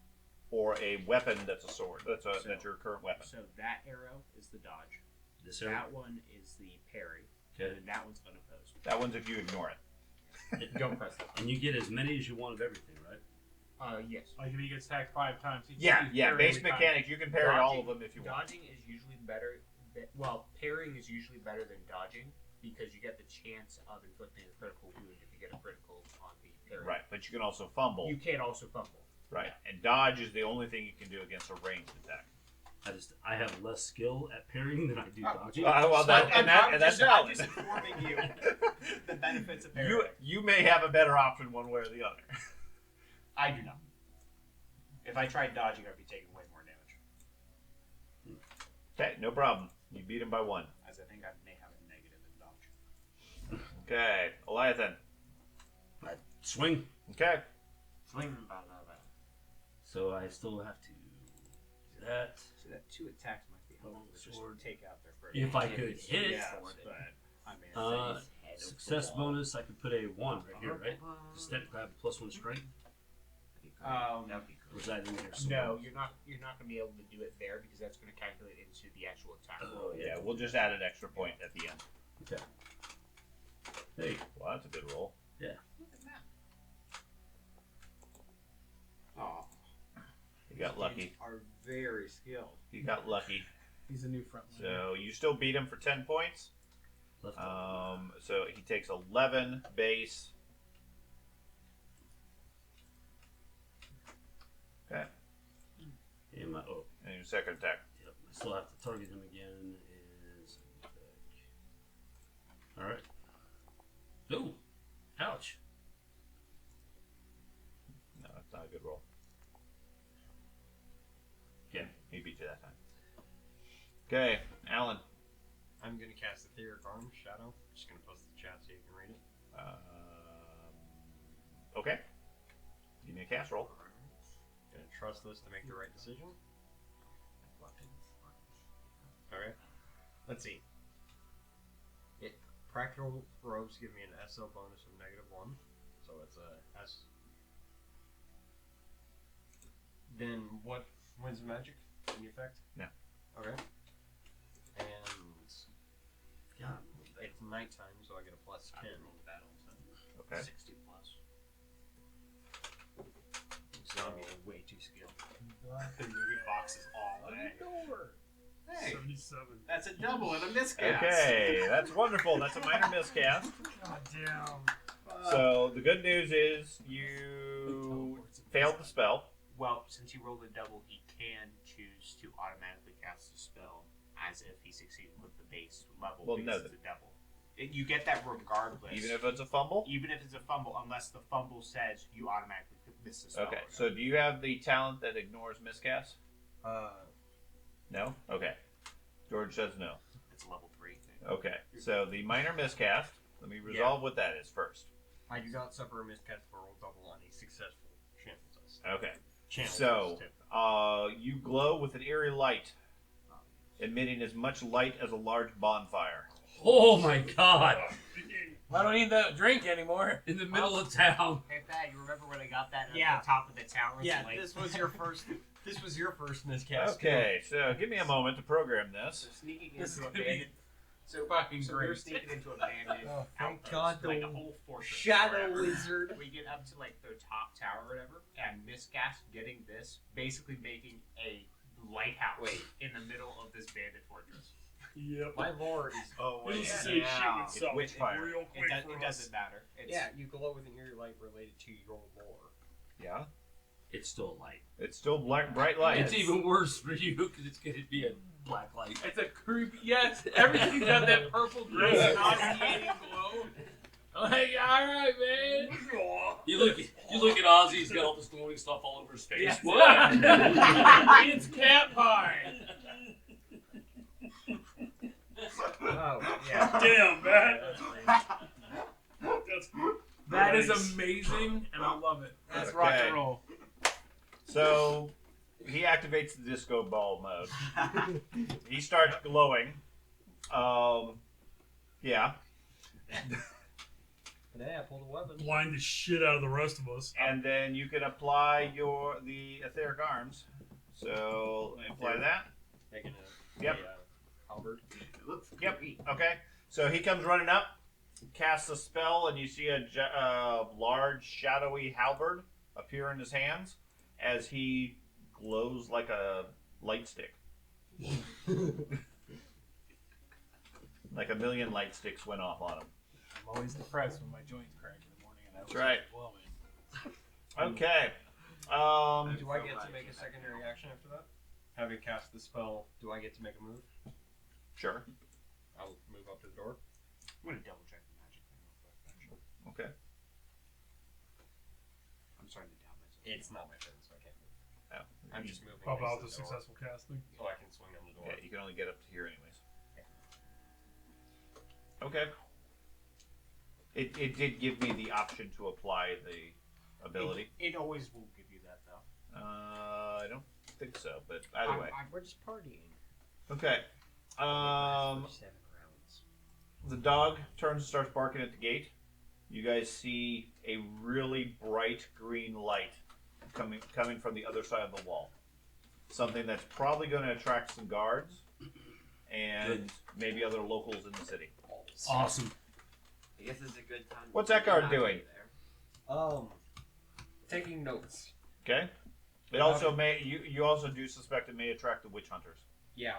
[SPEAKER 1] or a weapon that's a sword. That's your current weapon.
[SPEAKER 9] So that arrow is the dodge.
[SPEAKER 2] This area.
[SPEAKER 9] That one is the parry.
[SPEAKER 2] Okay.
[SPEAKER 9] And then that one's unopposed.
[SPEAKER 1] That one's if you ignore it.
[SPEAKER 4] Don't press it.
[SPEAKER 2] And you get as many as you want of everything, right?
[SPEAKER 9] Yes.
[SPEAKER 6] Like if he gets attacked 5 times, he
[SPEAKER 1] Yeah,
[SPEAKER 6] can
[SPEAKER 1] yeah.
[SPEAKER 6] parry
[SPEAKER 1] Base
[SPEAKER 6] every time.
[SPEAKER 1] mechanics, you can parry all of them if you want.
[SPEAKER 9] Dodging is usually better. Well, parrying is usually better than dodging because you get the chance of inflicting a critical wound if you get a critical on the parry.
[SPEAKER 1] Right, but you can also fumble.
[SPEAKER 9] You can also fumble.
[SPEAKER 1] Right, and dodge is the only thing you can do against a ranged attack.
[SPEAKER 2] I have less skill at parrying than I do dodging.
[SPEAKER 1] Well, that's
[SPEAKER 7] I'm
[SPEAKER 1] valid.
[SPEAKER 7] just informing you the benefits of parry.
[SPEAKER 1] You may have a better option one way or the other.
[SPEAKER 7] I do not. If I tried dodging, I'd be taking way more damage.
[SPEAKER 1] Okay, no problem. You beat him by 1.
[SPEAKER 7] As I think I may have a negative in dodge.
[SPEAKER 1] Okay, Eliathan.
[SPEAKER 2] Swing.
[SPEAKER 1] Okay.
[SPEAKER 8] Swing.
[SPEAKER 2] So I still have to do that.
[SPEAKER 5] So that 2 attacks might be helpful to just
[SPEAKER 2] Sword.
[SPEAKER 5] take out their first.
[SPEAKER 2] If I could hit.
[SPEAKER 7] Yes, but I mean,
[SPEAKER 2] Success bonus, I could put a 1 right here, right? Just technically I have a plus 1 strength.
[SPEAKER 8] That'd be
[SPEAKER 2] Or is
[SPEAKER 8] great.
[SPEAKER 2] that in there
[SPEAKER 9] No,
[SPEAKER 2] somewhere?
[SPEAKER 9] you're not. You're not going to be able to do it there because that's going to calculate into the actual attack.
[SPEAKER 2] Oh,
[SPEAKER 1] Yeah, we'll just add an extra point at the end.
[SPEAKER 2] Okay. Hey,
[SPEAKER 1] Well, that's a good roll.
[SPEAKER 5] Look at that. Oh,
[SPEAKER 1] You got lucky.
[SPEAKER 5] are very skilled.
[SPEAKER 1] You got lucky.
[SPEAKER 6] He's a new frontline.
[SPEAKER 1] So you still beat him for 10 points.
[SPEAKER 2] left.
[SPEAKER 1] So he takes 11 base. Okay.
[SPEAKER 2] And my
[SPEAKER 1] And your second attack.
[SPEAKER 2] yep. I still have to target him again. Is all right. Ooh, ouch.
[SPEAKER 1] No, that's not a good roll.
[SPEAKER 2] Okay.
[SPEAKER 1] He beat you that time. Okay, Alan.
[SPEAKER 4] I'm gonna cast Etheric Arm Shadow. Just gonna post the chat so you can read it.
[SPEAKER 1] Okay. Give me a cast roll.
[SPEAKER 4] Gonna trust this to make the right decision. Okay. Let's see. Practical robes give me an SL bonus of -1, so it's a S. Then what wins magic? Any effect?
[SPEAKER 1] No.
[SPEAKER 4] Okay. And
[SPEAKER 2] Yeah.
[SPEAKER 4] it's nighttime, so I get a plus 10.
[SPEAKER 1] Okay.
[SPEAKER 9] 60 plus.
[SPEAKER 4] So
[SPEAKER 9] Way too skilled.
[SPEAKER 7] the movie boxes all day. Hey,
[SPEAKER 3] 77.
[SPEAKER 7] that's a double and a miscast.
[SPEAKER 1] Okay, that's wonderful. That's a minor miscast.
[SPEAKER 3] God damn.
[SPEAKER 1] So the good news is you failed the spell.
[SPEAKER 9] Well, since he rolled a double, he can choose to automatically cast a spell as if he succeeded with the base level
[SPEAKER 1] Well,
[SPEAKER 9] because
[SPEAKER 1] no,
[SPEAKER 9] it's a double. You get that regardless.
[SPEAKER 1] Even if it's a fumble?
[SPEAKER 9] Even if it's a fumble, unless the fumble says you automatically miss the spell.
[SPEAKER 1] Okay, so do you have the talent that ignores miscast?
[SPEAKER 4] Uh,
[SPEAKER 1] No? Okay. Do you George says no.
[SPEAKER 9] It's a level 3 thing.
[SPEAKER 1] Okay, so the minor miscast. Let me resolve what that is first.
[SPEAKER 4] I do not suffer a miscast for roll double on a successful channel test.
[SPEAKER 1] Okay.
[SPEAKER 4] Channel
[SPEAKER 1] So,
[SPEAKER 4] test,
[SPEAKER 1] you glow with an eerie light, emitting as much light as a large bonfire.
[SPEAKER 2] Oh my god!
[SPEAKER 6] I don't need that drink anymore.
[SPEAKER 2] In the middle of town.
[SPEAKER 9] Hey, Pat, you remember when I got that at
[SPEAKER 4] Yeah.
[SPEAKER 9] the top of the tower?
[SPEAKER 4] Yeah,
[SPEAKER 9] Like,
[SPEAKER 4] this was your first. This was your first miscast.
[SPEAKER 1] Okay, so give me a moment to program this.
[SPEAKER 9] so sneaking
[SPEAKER 6] This is
[SPEAKER 9] into
[SPEAKER 6] gonna be
[SPEAKER 9] abandoned. So,
[SPEAKER 6] fucking
[SPEAKER 9] so we were
[SPEAKER 6] great.
[SPEAKER 9] sneaking into abandoned.
[SPEAKER 4] Oh, thank
[SPEAKER 9] outposts,
[SPEAKER 4] God,
[SPEAKER 9] like
[SPEAKER 4] the
[SPEAKER 9] a whole fortress.
[SPEAKER 4] Shadow
[SPEAKER 9] wherever.
[SPEAKER 4] Wizard.
[SPEAKER 9] We get up to like the top tower or whatever, and miscast getting this, basically making a lighthouse in the middle of this bandit fortress.
[SPEAKER 3] Yep.
[SPEAKER 4] My lore is.
[SPEAKER 5] Oh,
[SPEAKER 3] It was
[SPEAKER 5] wait.
[SPEAKER 3] the same shit with
[SPEAKER 1] It's
[SPEAKER 3] Salt.
[SPEAKER 1] witch fire.
[SPEAKER 3] Real quick for
[SPEAKER 5] It
[SPEAKER 3] us.
[SPEAKER 5] doesn't matter. It's,
[SPEAKER 4] Yeah, you glow with an eerie light related to your lore.
[SPEAKER 1] Yeah?
[SPEAKER 2] It's still light.
[SPEAKER 1] It's still bright light.
[SPEAKER 2] It's even worse for you because it's going to be a black light.
[SPEAKER 6] It's a creepy. Yes, everything's got that purple, gray, nauseating glow. I'm like, all right, man.
[SPEAKER 2] You look at Ozzy. He's got all this glowing stuff all over his face.
[SPEAKER 6] Yes.
[SPEAKER 2] What?
[SPEAKER 6] It's cat pie.
[SPEAKER 4] Oh, yeah.
[SPEAKER 3] Damn, man. That's
[SPEAKER 6] That is
[SPEAKER 3] nice.
[SPEAKER 6] amazing, and I love it. That's
[SPEAKER 1] Okay.
[SPEAKER 6] rock and roll.
[SPEAKER 1] So, he activates the disco ball mode. He starts glowing. Yeah.
[SPEAKER 4] Today I pulled a weapon.
[SPEAKER 3] blind the shit out of the rest of us.
[SPEAKER 1] And then you can apply the etheric arms. So, let me apply that.
[SPEAKER 4] Taking a
[SPEAKER 1] Yep.
[SPEAKER 4] halberd.
[SPEAKER 9] It looks
[SPEAKER 1] Yep.
[SPEAKER 9] creepy.
[SPEAKER 1] Okay. So he comes running up, casts a spell, and you see a large, shadowy halberd appear in his hands as he glows like a light stick. Like a million light sticks went off on him.
[SPEAKER 6] I'm always depressed when my joints crack in the morning, and I
[SPEAKER 1] That's
[SPEAKER 6] wish
[SPEAKER 1] right.
[SPEAKER 6] I was glowing.
[SPEAKER 1] Okay.
[SPEAKER 4] Do I get to make a secondary action after that? Having cast the spell, do I get to make a move?
[SPEAKER 1] Sure.
[SPEAKER 4] I'll move up to the door.
[SPEAKER 9] I'm gonna double check the magic thing real quick. Actually,
[SPEAKER 1] Okay.
[SPEAKER 9] I'm starting to doubt myself.
[SPEAKER 4] It's not my turn, so I can't move.
[SPEAKER 1] Oh.
[SPEAKER 4] I'm just moving.
[SPEAKER 3] How about the
[SPEAKER 4] next to door.
[SPEAKER 3] successful casting?
[SPEAKER 4] Oh, I can swing on the door.
[SPEAKER 1] Yeah, you can only get up to here anyways. Okay. It did give me the option to apply the ability.
[SPEAKER 9] It always will give you that though.
[SPEAKER 1] I don't think so, but either way.
[SPEAKER 9] We're just partying.
[SPEAKER 1] Okay.
[SPEAKER 4] For 7 rounds.
[SPEAKER 1] The dog turns and starts barking at the gate. You guys see a really bright green light coming from the other side of the wall. Something that's probably going to attract some guards and maybe other locals in the city.
[SPEAKER 2] Awesome.
[SPEAKER 8] I guess it's a good time.
[SPEAKER 1] What's that guard
[SPEAKER 8] not to
[SPEAKER 1] doing?
[SPEAKER 8] be there.
[SPEAKER 4] Taking notes.
[SPEAKER 1] Okay. It also may you also do suspect it may attract the witch hunters.
[SPEAKER 4] Yeah.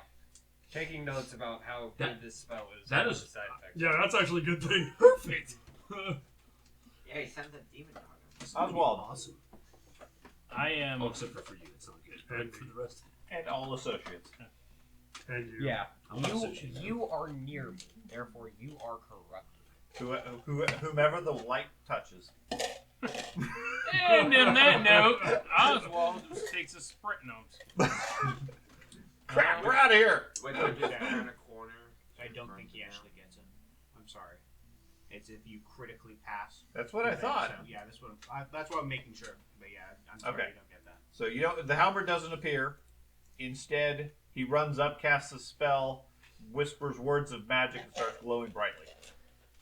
[SPEAKER 4] Taking notes about how
[SPEAKER 2] That-
[SPEAKER 4] good this spell is.
[SPEAKER 2] that
[SPEAKER 4] and
[SPEAKER 2] is-
[SPEAKER 4] the side effects.
[SPEAKER 3] Yeah, that's actually a good thing.
[SPEAKER 2] Perfect.
[SPEAKER 8] Yeah, he sent that demon dog.
[SPEAKER 1] Oswald
[SPEAKER 2] Awesome.
[SPEAKER 6] I am.
[SPEAKER 2] Oh, except for you, it's not good. But for the rest,
[SPEAKER 1] and all associates.
[SPEAKER 3] And you.
[SPEAKER 4] Yeah.
[SPEAKER 2] I'm not associated.
[SPEAKER 4] You are near me, therefore you are corrupted.
[SPEAKER 1] Whomever the light touches.
[SPEAKER 6] And in that note, Oswald just takes a sprint note.
[SPEAKER 1] Crap, we're out of here.
[SPEAKER 8] Wait, they're just around a corner.
[SPEAKER 9] I don't think he actually gets it. I'm sorry. It's if you critically pass.
[SPEAKER 1] That's what I thought.
[SPEAKER 9] So, yeah, that's what I'm making sure. But yeah, I'm sorry
[SPEAKER 1] Okay.
[SPEAKER 9] you don't get that.
[SPEAKER 1] So you don't. The halberd doesn't appear. Instead, he runs up, casts a spell, whispers words of magic, and starts glowing brightly.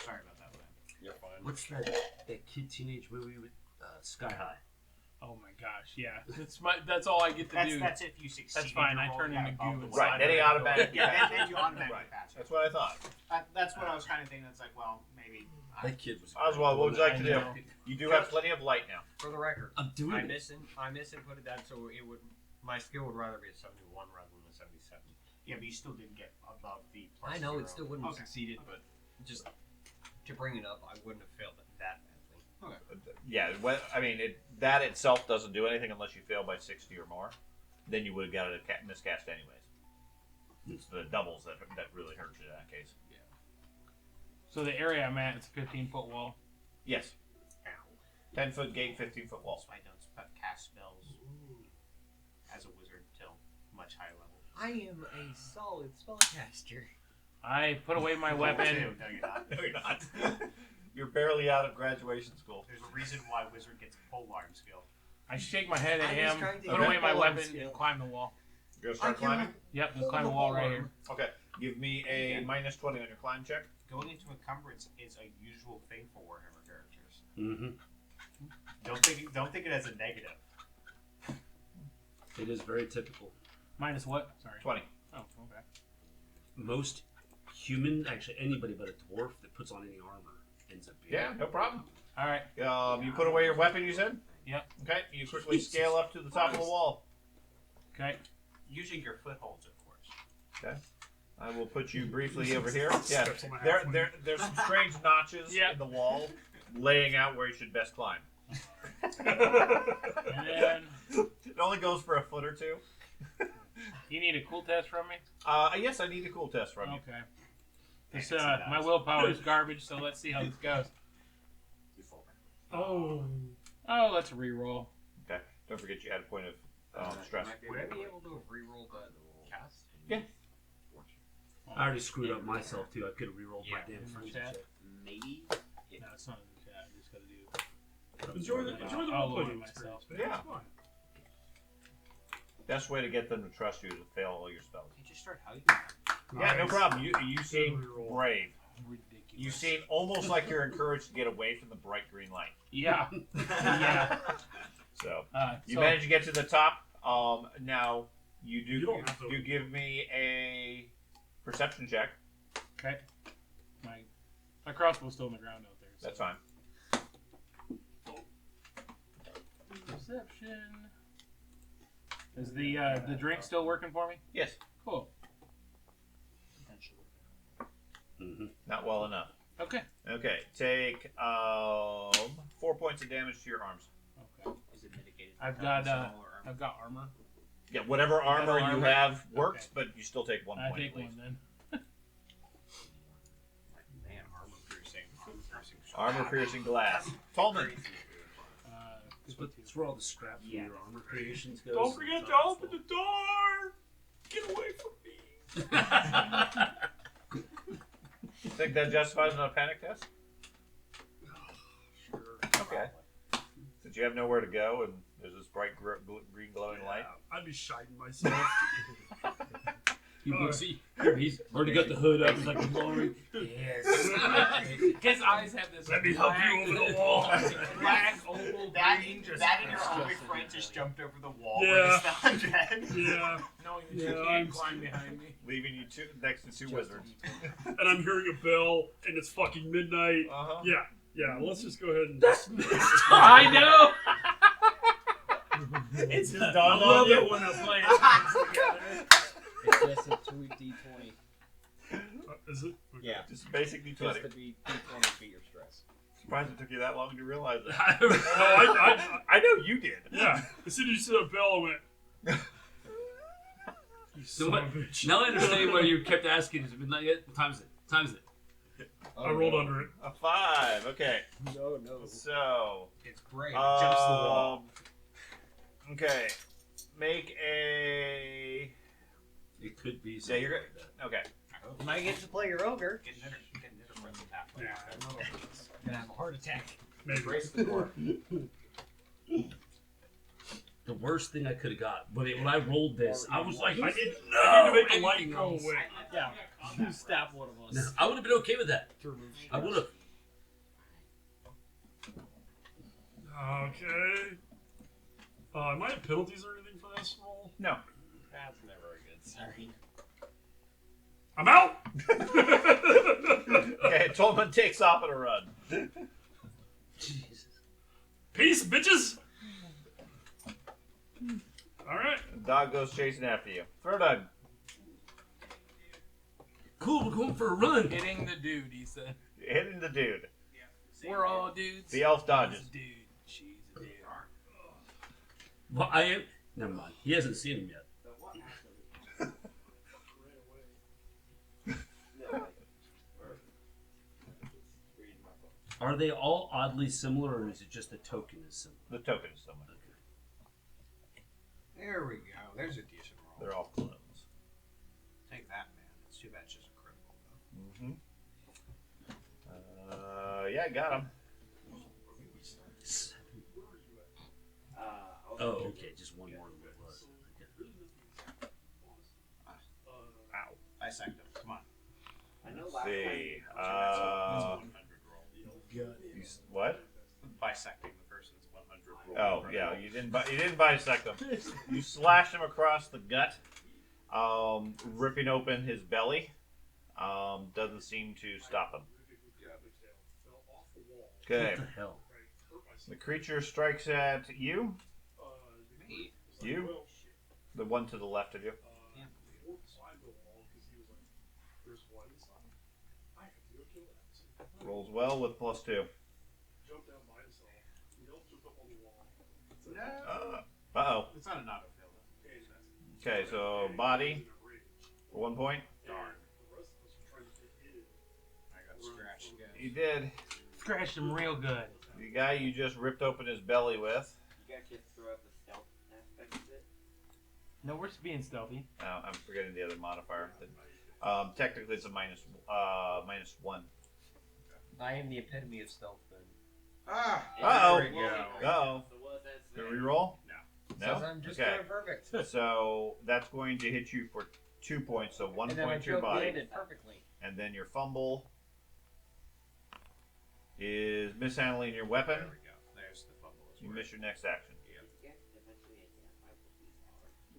[SPEAKER 9] Sorry about that, man.
[SPEAKER 4] You're fine.
[SPEAKER 2] What's that kid teenage movie with Sky High?
[SPEAKER 6] Oh my gosh, yeah. That's all I get to do.
[SPEAKER 9] That's if you succeed.
[SPEAKER 6] That's fine, I turn into goo and
[SPEAKER 1] Right, then he automatically.
[SPEAKER 9] Yeah, then you automatically
[SPEAKER 1] Right.
[SPEAKER 9] pass.
[SPEAKER 1] That's what I thought.
[SPEAKER 9] That's what I was kind of thinking. It's like, well, maybe.
[SPEAKER 2] That kid was.
[SPEAKER 1] Oswald, what would you like to do?
[SPEAKER 6] know.
[SPEAKER 1] You do have plenty of light now.
[SPEAKER 4] For the record,
[SPEAKER 2] I'm doing
[SPEAKER 4] I
[SPEAKER 2] it.
[SPEAKER 4] misinputted that, so it would. My skill would rather be a 71 rather than a 77.
[SPEAKER 9] Yeah, but you still didn't get above the.
[SPEAKER 4] I know it still wouldn't have
[SPEAKER 9] Okay.
[SPEAKER 4] succeeded, but just to bring it up, I wouldn't have failed it that badly.
[SPEAKER 1] Yeah, I mean, that itself doesn't do anything unless you fail by 60 or more. Then you would have got a miscast anyways. It's the doubles that really hurt you in that case.
[SPEAKER 6] So the area I'm at, it's a 15-foot wall.
[SPEAKER 1] Yes.
[SPEAKER 9] Ow.
[SPEAKER 1] 10-foot gate, 15-foot wall.
[SPEAKER 9] So I don't cast spells as a wizard till much higher level.
[SPEAKER 4] I am a solid spellcaster.
[SPEAKER 6] I put away my weapon.
[SPEAKER 7] No, you're not.
[SPEAKER 1] No, you're not. You're barely out of graduation school.
[SPEAKER 7] There's a reason why wizard gets a polearm skill.
[SPEAKER 6] I shake my head at
[SPEAKER 4] I was
[SPEAKER 6] him,
[SPEAKER 4] trying to
[SPEAKER 6] put
[SPEAKER 1] get
[SPEAKER 6] away my
[SPEAKER 4] a
[SPEAKER 6] weapon,
[SPEAKER 4] skill.
[SPEAKER 6] and climb the wall.
[SPEAKER 1] You're gonna start climbing?
[SPEAKER 6] Yep, I'm gonna climb the wall right here.
[SPEAKER 1] Okay. Give me a minus 20 on your climb check.
[SPEAKER 7] Going into encumbrance is a usual thing for Warhammer characters.
[SPEAKER 2] Mm-hmm.
[SPEAKER 7] Don't think it as a negative.
[SPEAKER 2] It is very typical.
[SPEAKER 6] Minus what? Sorry.
[SPEAKER 1] 20.
[SPEAKER 6] Oh, okay.
[SPEAKER 2] Most human, actually anybody but a dwarf that puts on any armor ends up being.
[SPEAKER 1] Yeah, no problem.
[SPEAKER 6] All right.
[SPEAKER 1] You put away your weapon, you said?
[SPEAKER 6] Yep.
[SPEAKER 1] Okay. You quickly scale up to the top of the wall.
[SPEAKER 6] Okay.
[SPEAKER 7] Using your footholds, of course.
[SPEAKER 1] Okay. I will put you briefly over here. Yeah.
[SPEAKER 3] Steps on my halfling.
[SPEAKER 1] There's some strange notches
[SPEAKER 6] Yeah.
[SPEAKER 1] in the wall, laying out where you should best climb.
[SPEAKER 6] And then
[SPEAKER 1] It only goes for a foot or two.
[SPEAKER 6] you need a cool test from me.
[SPEAKER 1] Yes, I need a cool test from you.
[SPEAKER 6] Okay. This, my willpower is garbage, so let's see how this goes.
[SPEAKER 3] Oh.
[SPEAKER 6] Oh, let's re-roll.
[SPEAKER 1] Okay. Don't forget you add a point of stress.
[SPEAKER 4] Would I be able to reroll the cast?
[SPEAKER 1] Yeah.
[SPEAKER 2] I already screwed up myself too. I could have rerolled my damn
[SPEAKER 6] First
[SPEAKER 2] first
[SPEAKER 6] tab.
[SPEAKER 4] Maybe.
[SPEAKER 6] No, it's not in the chat. I just gotta do.
[SPEAKER 3] Enjoy the
[SPEAKER 6] I'll
[SPEAKER 3] role
[SPEAKER 6] load
[SPEAKER 3] playing
[SPEAKER 6] it myself.
[SPEAKER 3] experience, man.
[SPEAKER 1] Yeah.
[SPEAKER 3] It's fun.
[SPEAKER 1] Best way to get them to trust you is to fail all your spells.
[SPEAKER 5] You just start hugging.
[SPEAKER 1] Yeah, no
[SPEAKER 3] Nice.
[SPEAKER 1] problem. You seem
[SPEAKER 3] reroll.
[SPEAKER 1] brave.
[SPEAKER 6] Ridiculous.
[SPEAKER 1] You seem almost like you're encouraged to get away from the bright green light.
[SPEAKER 6] Yeah. Yeah.
[SPEAKER 1] So you
[SPEAKER 6] So-
[SPEAKER 1] manage to get to the top. Now you
[SPEAKER 3] You don't have to-
[SPEAKER 1] do give me a perception check.
[SPEAKER 6] Okay. My crossbow's still on the ground out there. So.
[SPEAKER 1] That's fine.
[SPEAKER 6] Perception. Is the drink still working for me?
[SPEAKER 1] Yes.
[SPEAKER 6] Cool.
[SPEAKER 2] Mm-hmm.
[SPEAKER 1] Not well enough.
[SPEAKER 6] Okay.
[SPEAKER 1] Okay. Take 4 points of damage to your arms.
[SPEAKER 6] Okay.
[SPEAKER 5] Is it mitigated?
[SPEAKER 6] I've got armor.
[SPEAKER 1] Yeah, whatever armor you
[SPEAKER 6] armor.
[SPEAKER 1] have works,
[SPEAKER 6] Okay.
[SPEAKER 1] but you still take 1
[SPEAKER 6] I
[SPEAKER 1] point.
[SPEAKER 6] take
[SPEAKER 1] at least.
[SPEAKER 6] one then.
[SPEAKER 5] Man, armor piercing.
[SPEAKER 1] Armor piercing glass. Tallman.
[SPEAKER 2] That's where all the scrap from your armor creations goes.
[SPEAKER 3] Don't forget to open the door. Get away from me.
[SPEAKER 1] Think that justifies a panic test?
[SPEAKER 3] Sure.
[SPEAKER 1] Okay. Since you have nowhere to go and there's this bright green glowing light.
[SPEAKER 3] I'd be shiting myself.
[SPEAKER 2] You can see he's already got the hood up. He's like glory. Yes.
[SPEAKER 6] His eyes have this.
[SPEAKER 3] Let me help you over the wall.
[SPEAKER 6] Black oval
[SPEAKER 5] That
[SPEAKER 6] green.
[SPEAKER 5] and your only friend just jumped over the wall.
[SPEAKER 3] Yeah.
[SPEAKER 5] When it's not dead.
[SPEAKER 3] Yeah.
[SPEAKER 6] Knowing that
[SPEAKER 3] Yeah,
[SPEAKER 6] you
[SPEAKER 3] I'm-
[SPEAKER 6] can't climb behind me.
[SPEAKER 1] Leaving you next to two wizards.
[SPEAKER 3] And I'm hearing a bell, and it's fucking midnight.
[SPEAKER 1] Uh-huh.
[SPEAKER 3] Yeah. Let's just go ahead and.
[SPEAKER 6] I know.
[SPEAKER 1] It's just
[SPEAKER 6] I
[SPEAKER 1] dawned on
[SPEAKER 6] love
[SPEAKER 1] you.
[SPEAKER 6] it when I play friends together.
[SPEAKER 4] It's just a 2d20.
[SPEAKER 3] Is it? Okay.
[SPEAKER 4] Yeah.
[SPEAKER 1] Just basically
[SPEAKER 4] Just
[SPEAKER 1] 20.
[SPEAKER 4] to be d20 beat your stress.
[SPEAKER 1] Surprised it took you that long to realize that.
[SPEAKER 3] No,
[SPEAKER 1] I know you did.
[SPEAKER 3] yeah. As soon as you said a bell, I went. You son
[SPEAKER 2] what-
[SPEAKER 3] of a bitch.
[SPEAKER 2] Now I understand why you kept asking. Is it midnight yet? What time is it? What time is it?
[SPEAKER 3] I rolled under it.
[SPEAKER 1] A 5. Okay.
[SPEAKER 4] No, no.
[SPEAKER 1] So.
[SPEAKER 5] It's brave. It jumps the wall.
[SPEAKER 1] Okay. Make a.
[SPEAKER 2] It could be.
[SPEAKER 1] Yeah,
[SPEAKER 2] something
[SPEAKER 1] you're good.
[SPEAKER 2] like that.
[SPEAKER 1] Okay.
[SPEAKER 4] You might get to play your ogre.
[SPEAKER 5] Get another friend with halfway.
[SPEAKER 3] Yeah.
[SPEAKER 4] Gonna have a heart attack.
[SPEAKER 3] Maybe.
[SPEAKER 5] Brace the door.
[SPEAKER 2] The worst thing I could have got when I rolled this, I was like,
[SPEAKER 3] I need to make the light go
[SPEAKER 2] else.
[SPEAKER 3] away.
[SPEAKER 4] Yeah. You stab one of us.
[SPEAKER 2] No, I would have been okay with that.
[SPEAKER 4] To remove
[SPEAKER 2] I would have.
[SPEAKER 3] Okay. Am I have penalties or anything for this roll?
[SPEAKER 1] No.
[SPEAKER 4] That's never a good sign.
[SPEAKER 3] I'm out!
[SPEAKER 1] Okay. Tolman takes off at a run.
[SPEAKER 2] Jesus.
[SPEAKER 3] Peace, bitches! Alright.
[SPEAKER 1] The dog goes chasing after you. Throw dog.
[SPEAKER 2] Cool, we're going for a run.
[SPEAKER 6] Hitting the dude, he said.
[SPEAKER 1] Hitting the dude.
[SPEAKER 6] We're all dudes.
[SPEAKER 1] The elf dodges.
[SPEAKER 6] Dude, she's a dude.
[SPEAKER 2] Well, I am. Never mind. He hasn't seen him yet. Are they all oddly similar, or is it just the token is similar?
[SPEAKER 1] The token is someone.
[SPEAKER 5] There we go. There's a decent roll.
[SPEAKER 1] They're all clones. Yeah, got him.
[SPEAKER 2] Oh, okay, just one more than what it was. Okay.
[SPEAKER 1] Ow.
[SPEAKER 5] Dissect him. Come on.
[SPEAKER 1] Let's see.
[SPEAKER 5] That's a 100 roll.
[SPEAKER 1] What?
[SPEAKER 5] Bisecting the person's 100 roll.
[SPEAKER 1] Oh, yeah. You didn't bisect him. You slashed him across the gut, ripping open his belly. Doesn't seem to stop him. Okay.
[SPEAKER 2] What the hell?
[SPEAKER 1] The creature strikes at you.
[SPEAKER 5] Me?
[SPEAKER 1] You. The one to the left of you.
[SPEAKER 5] Yeah.
[SPEAKER 1] Rolls well with +2.
[SPEAKER 5] No.
[SPEAKER 1] Uh-oh.
[SPEAKER 5] It's not an autofill.
[SPEAKER 1] Okay, so body for 1 point.
[SPEAKER 5] Darn. I got scratched again.
[SPEAKER 1] You did.
[SPEAKER 6] Scratched him real good.
[SPEAKER 1] The guy you just ripped open his belly with.
[SPEAKER 8] You guys just throw out the stealth aspect of it.
[SPEAKER 6] No, we're just being stealthy.
[SPEAKER 1] Oh, I'm forgetting the other modifier. Technically, it's a -1.
[SPEAKER 4] I am the epitome of stealth then.
[SPEAKER 5] Ah!
[SPEAKER 1] Uh-oh.
[SPEAKER 5] There we go.
[SPEAKER 1] Uh-oh.
[SPEAKER 8] So what does that
[SPEAKER 1] Did
[SPEAKER 8] say?
[SPEAKER 1] we roll?
[SPEAKER 4] Says
[SPEAKER 1] No?
[SPEAKER 4] I'm just
[SPEAKER 1] Okay.
[SPEAKER 4] doing perfect.
[SPEAKER 1] So that's going to hit you for 2 points. So 1
[SPEAKER 4] And then my
[SPEAKER 1] point to your
[SPEAKER 4] joke
[SPEAKER 1] body.
[SPEAKER 4] landed perfectly.
[SPEAKER 1] And then your fumble is mishandling your weapon.
[SPEAKER 5] There we go. There's the fumble.
[SPEAKER 1] You miss your next action.
[SPEAKER 8] Yeah, eventually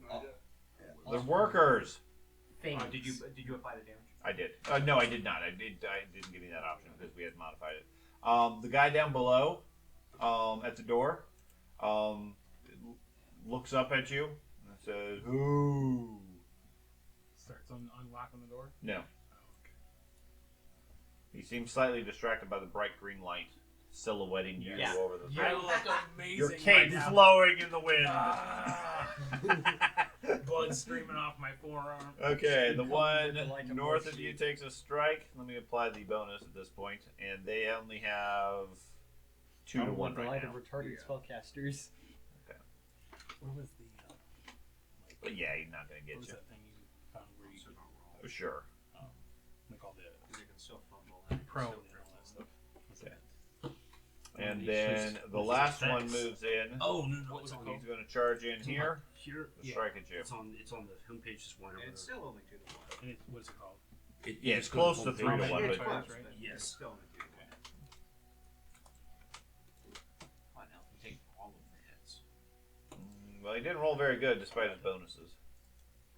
[SPEAKER 8] I can't.
[SPEAKER 1] The workers.
[SPEAKER 4] Things.
[SPEAKER 7] Did you apply the damage?
[SPEAKER 1] I did. No, I did not. I didn't give you that option because we had modified it. The guy down below, at the door, looks up at you and says, "Ooh."
[SPEAKER 6] Starts unlocking the door.
[SPEAKER 1] No. He seems slightly distracted by the bright green light silhouetting you
[SPEAKER 4] Yeah.
[SPEAKER 1] over the
[SPEAKER 6] I look amazing.
[SPEAKER 1] Your cape
[SPEAKER 6] right now.
[SPEAKER 1] flowing in the wind.
[SPEAKER 6] Blood streaming off my forearm.
[SPEAKER 1] Okay, the
[SPEAKER 4] Come
[SPEAKER 1] one
[SPEAKER 4] with the light of
[SPEAKER 1] north of
[SPEAKER 4] mercy.
[SPEAKER 1] you takes a strike. Let me apply the bonus at this point, and they only have 2 to 1
[SPEAKER 4] the
[SPEAKER 1] right
[SPEAKER 4] light
[SPEAKER 1] now.
[SPEAKER 4] of retarded spellcasters.
[SPEAKER 6] Where was the
[SPEAKER 1] But yeah, he's not going to
[SPEAKER 6] what
[SPEAKER 1] get
[SPEAKER 6] was
[SPEAKER 1] you.
[SPEAKER 6] that thing you found where you could
[SPEAKER 1] Oh, sure.
[SPEAKER 6] like all the
[SPEAKER 5] Because you can still fumble. And you can
[SPEAKER 6] prone
[SPEAKER 5] still
[SPEAKER 6] and all that stuff?
[SPEAKER 1] Okay. And then the last one moves in.
[SPEAKER 2] Oh no,
[SPEAKER 6] What was it
[SPEAKER 1] He's going to charge in here.
[SPEAKER 2] Here,
[SPEAKER 1] To strike at you.
[SPEAKER 2] it's on the homepage. Just whenever.
[SPEAKER 5] It's still only 2 to 1.
[SPEAKER 6] And what is it called?
[SPEAKER 1] Yeah, it's
[SPEAKER 2] just go
[SPEAKER 1] close to
[SPEAKER 2] the
[SPEAKER 1] 3 to
[SPEAKER 2] homepage.
[SPEAKER 1] 1,
[SPEAKER 5] It's
[SPEAKER 1] but
[SPEAKER 5] close,
[SPEAKER 6] right?
[SPEAKER 5] but
[SPEAKER 2] Yes.
[SPEAKER 5] It's still only 2 to 1. Come on, Elf, you take all of the hits.
[SPEAKER 1] well, he didn't roll very good despite his bonuses.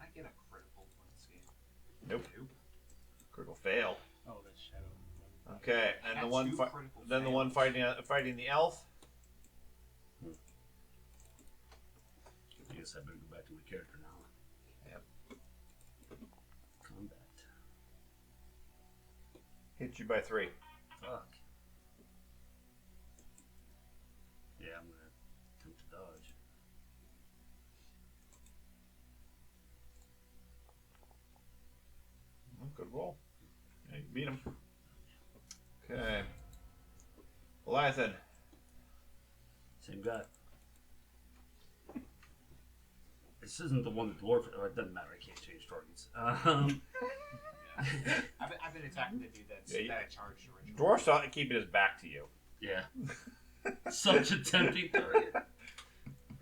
[SPEAKER 5] I get a critical once game.
[SPEAKER 1] Nope. Critical fail.
[SPEAKER 6] Oh, that's Shadow.
[SPEAKER 1] Okay, and the
[SPEAKER 5] That's
[SPEAKER 1] one
[SPEAKER 5] two
[SPEAKER 1] fi-
[SPEAKER 5] critical
[SPEAKER 1] then the one
[SPEAKER 5] fails.
[SPEAKER 1] fighting the elf.
[SPEAKER 2] I guess I better go back to my character now.
[SPEAKER 1] Yep.
[SPEAKER 2] Combat.
[SPEAKER 1] Hits you by 3.
[SPEAKER 2] Fuck. Yeah, I'm gonna attempt to dodge.
[SPEAKER 1] Good roll. Yeah, you beat him. Okay. Leviathan.
[SPEAKER 2] Same guy. This isn't the one that dwarf. Oh, it doesn't matter. I can't change targets.
[SPEAKER 7] I've been attacking the dude that I charged originally.
[SPEAKER 1] Dwarf's ought to keep his back to you.
[SPEAKER 2] Yeah. Such a tempting target.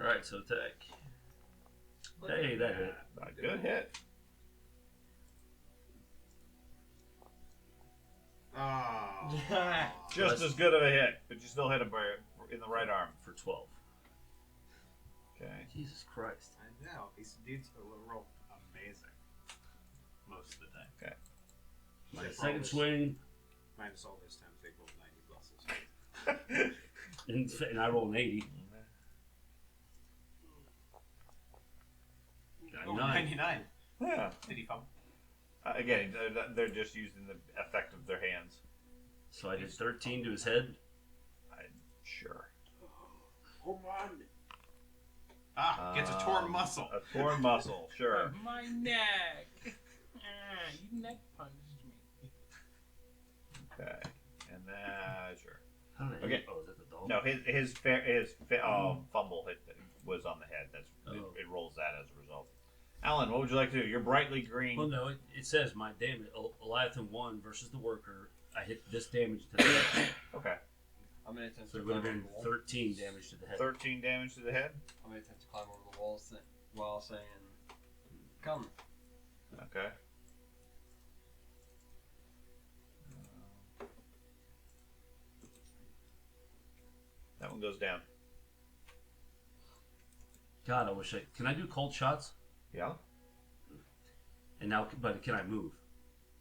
[SPEAKER 2] Alright, so attack. Hey, that hit.
[SPEAKER 1] A good hit.
[SPEAKER 5] Oh.
[SPEAKER 1] Just as good of a hit, but you still hit him in the right arm.
[SPEAKER 2] For 12.
[SPEAKER 1] Okay.
[SPEAKER 2] Jesus Christ.
[SPEAKER 5] I know. These dudes roll amazing. Most of the time.
[SPEAKER 1] Okay.
[SPEAKER 2] My
[SPEAKER 5] Except for
[SPEAKER 2] second
[SPEAKER 5] all this-
[SPEAKER 2] swing,
[SPEAKER 5] Minus all those times they rolled 90 pluses.
[SPEAKER 2] and I roll an 80. 99.
[SPEAKER 7] 99.
[SPEAKER 1] Yeah.
[SPEAKER 7] Did he fumble?
[SPEAKER 1] Again, they're just using the effect of their hands.
[SPEAKER 2] So I did 13 to his head.
[SPEAKER 1] Sure.
[SPEAKER 5] Ah, gets a torn muscle.
[SPEAKER 1] A torn muscle, sure.
[SPEAKER 6] My neck. You neck punched me.
[SPEAKER 1] Okay. And sure.
[SPEAKER 2] How did I
[SPEAKER 1] Okay.
[SPEAKER 2] hit? Oh, is that the dog?
[SPEAKER 1] No, his fumble hit was on the head. That's
[SPEAKER 2] Oh.
[SPEAKER 1] it rolls that as a result. Alan, what would you like to do? You're brightly green.
[SPEAKER 2] Well, no, it says my damage. Eliathan 1 versus the worker. I hit this damage to the head.
[SPEAKER 1] Okay.
[SPEAKER 4] I'm gonna attempt
[SPEAKER 2] So
[SPEAKER 4] to
[SPEAKER 2] it would have
[SPEAKER 4] climb
[SPEAKER 2] been
[SPEAKER 4] over the wall.
[SPEAKER 2] 13 damage to the head.
[SPEAKER 1] 13 damage to the head.
[SPEAKER 4] I'm gonna attempt to climb over the walls while saying, "Come."
[SPEAKER 1] Okay. That one goes down.
[SPEAKER 2] God, I wish I. Can I do cold shots?
[SPEAKER 1] Yeah.
[SPEAKER 2] And now, but can I move?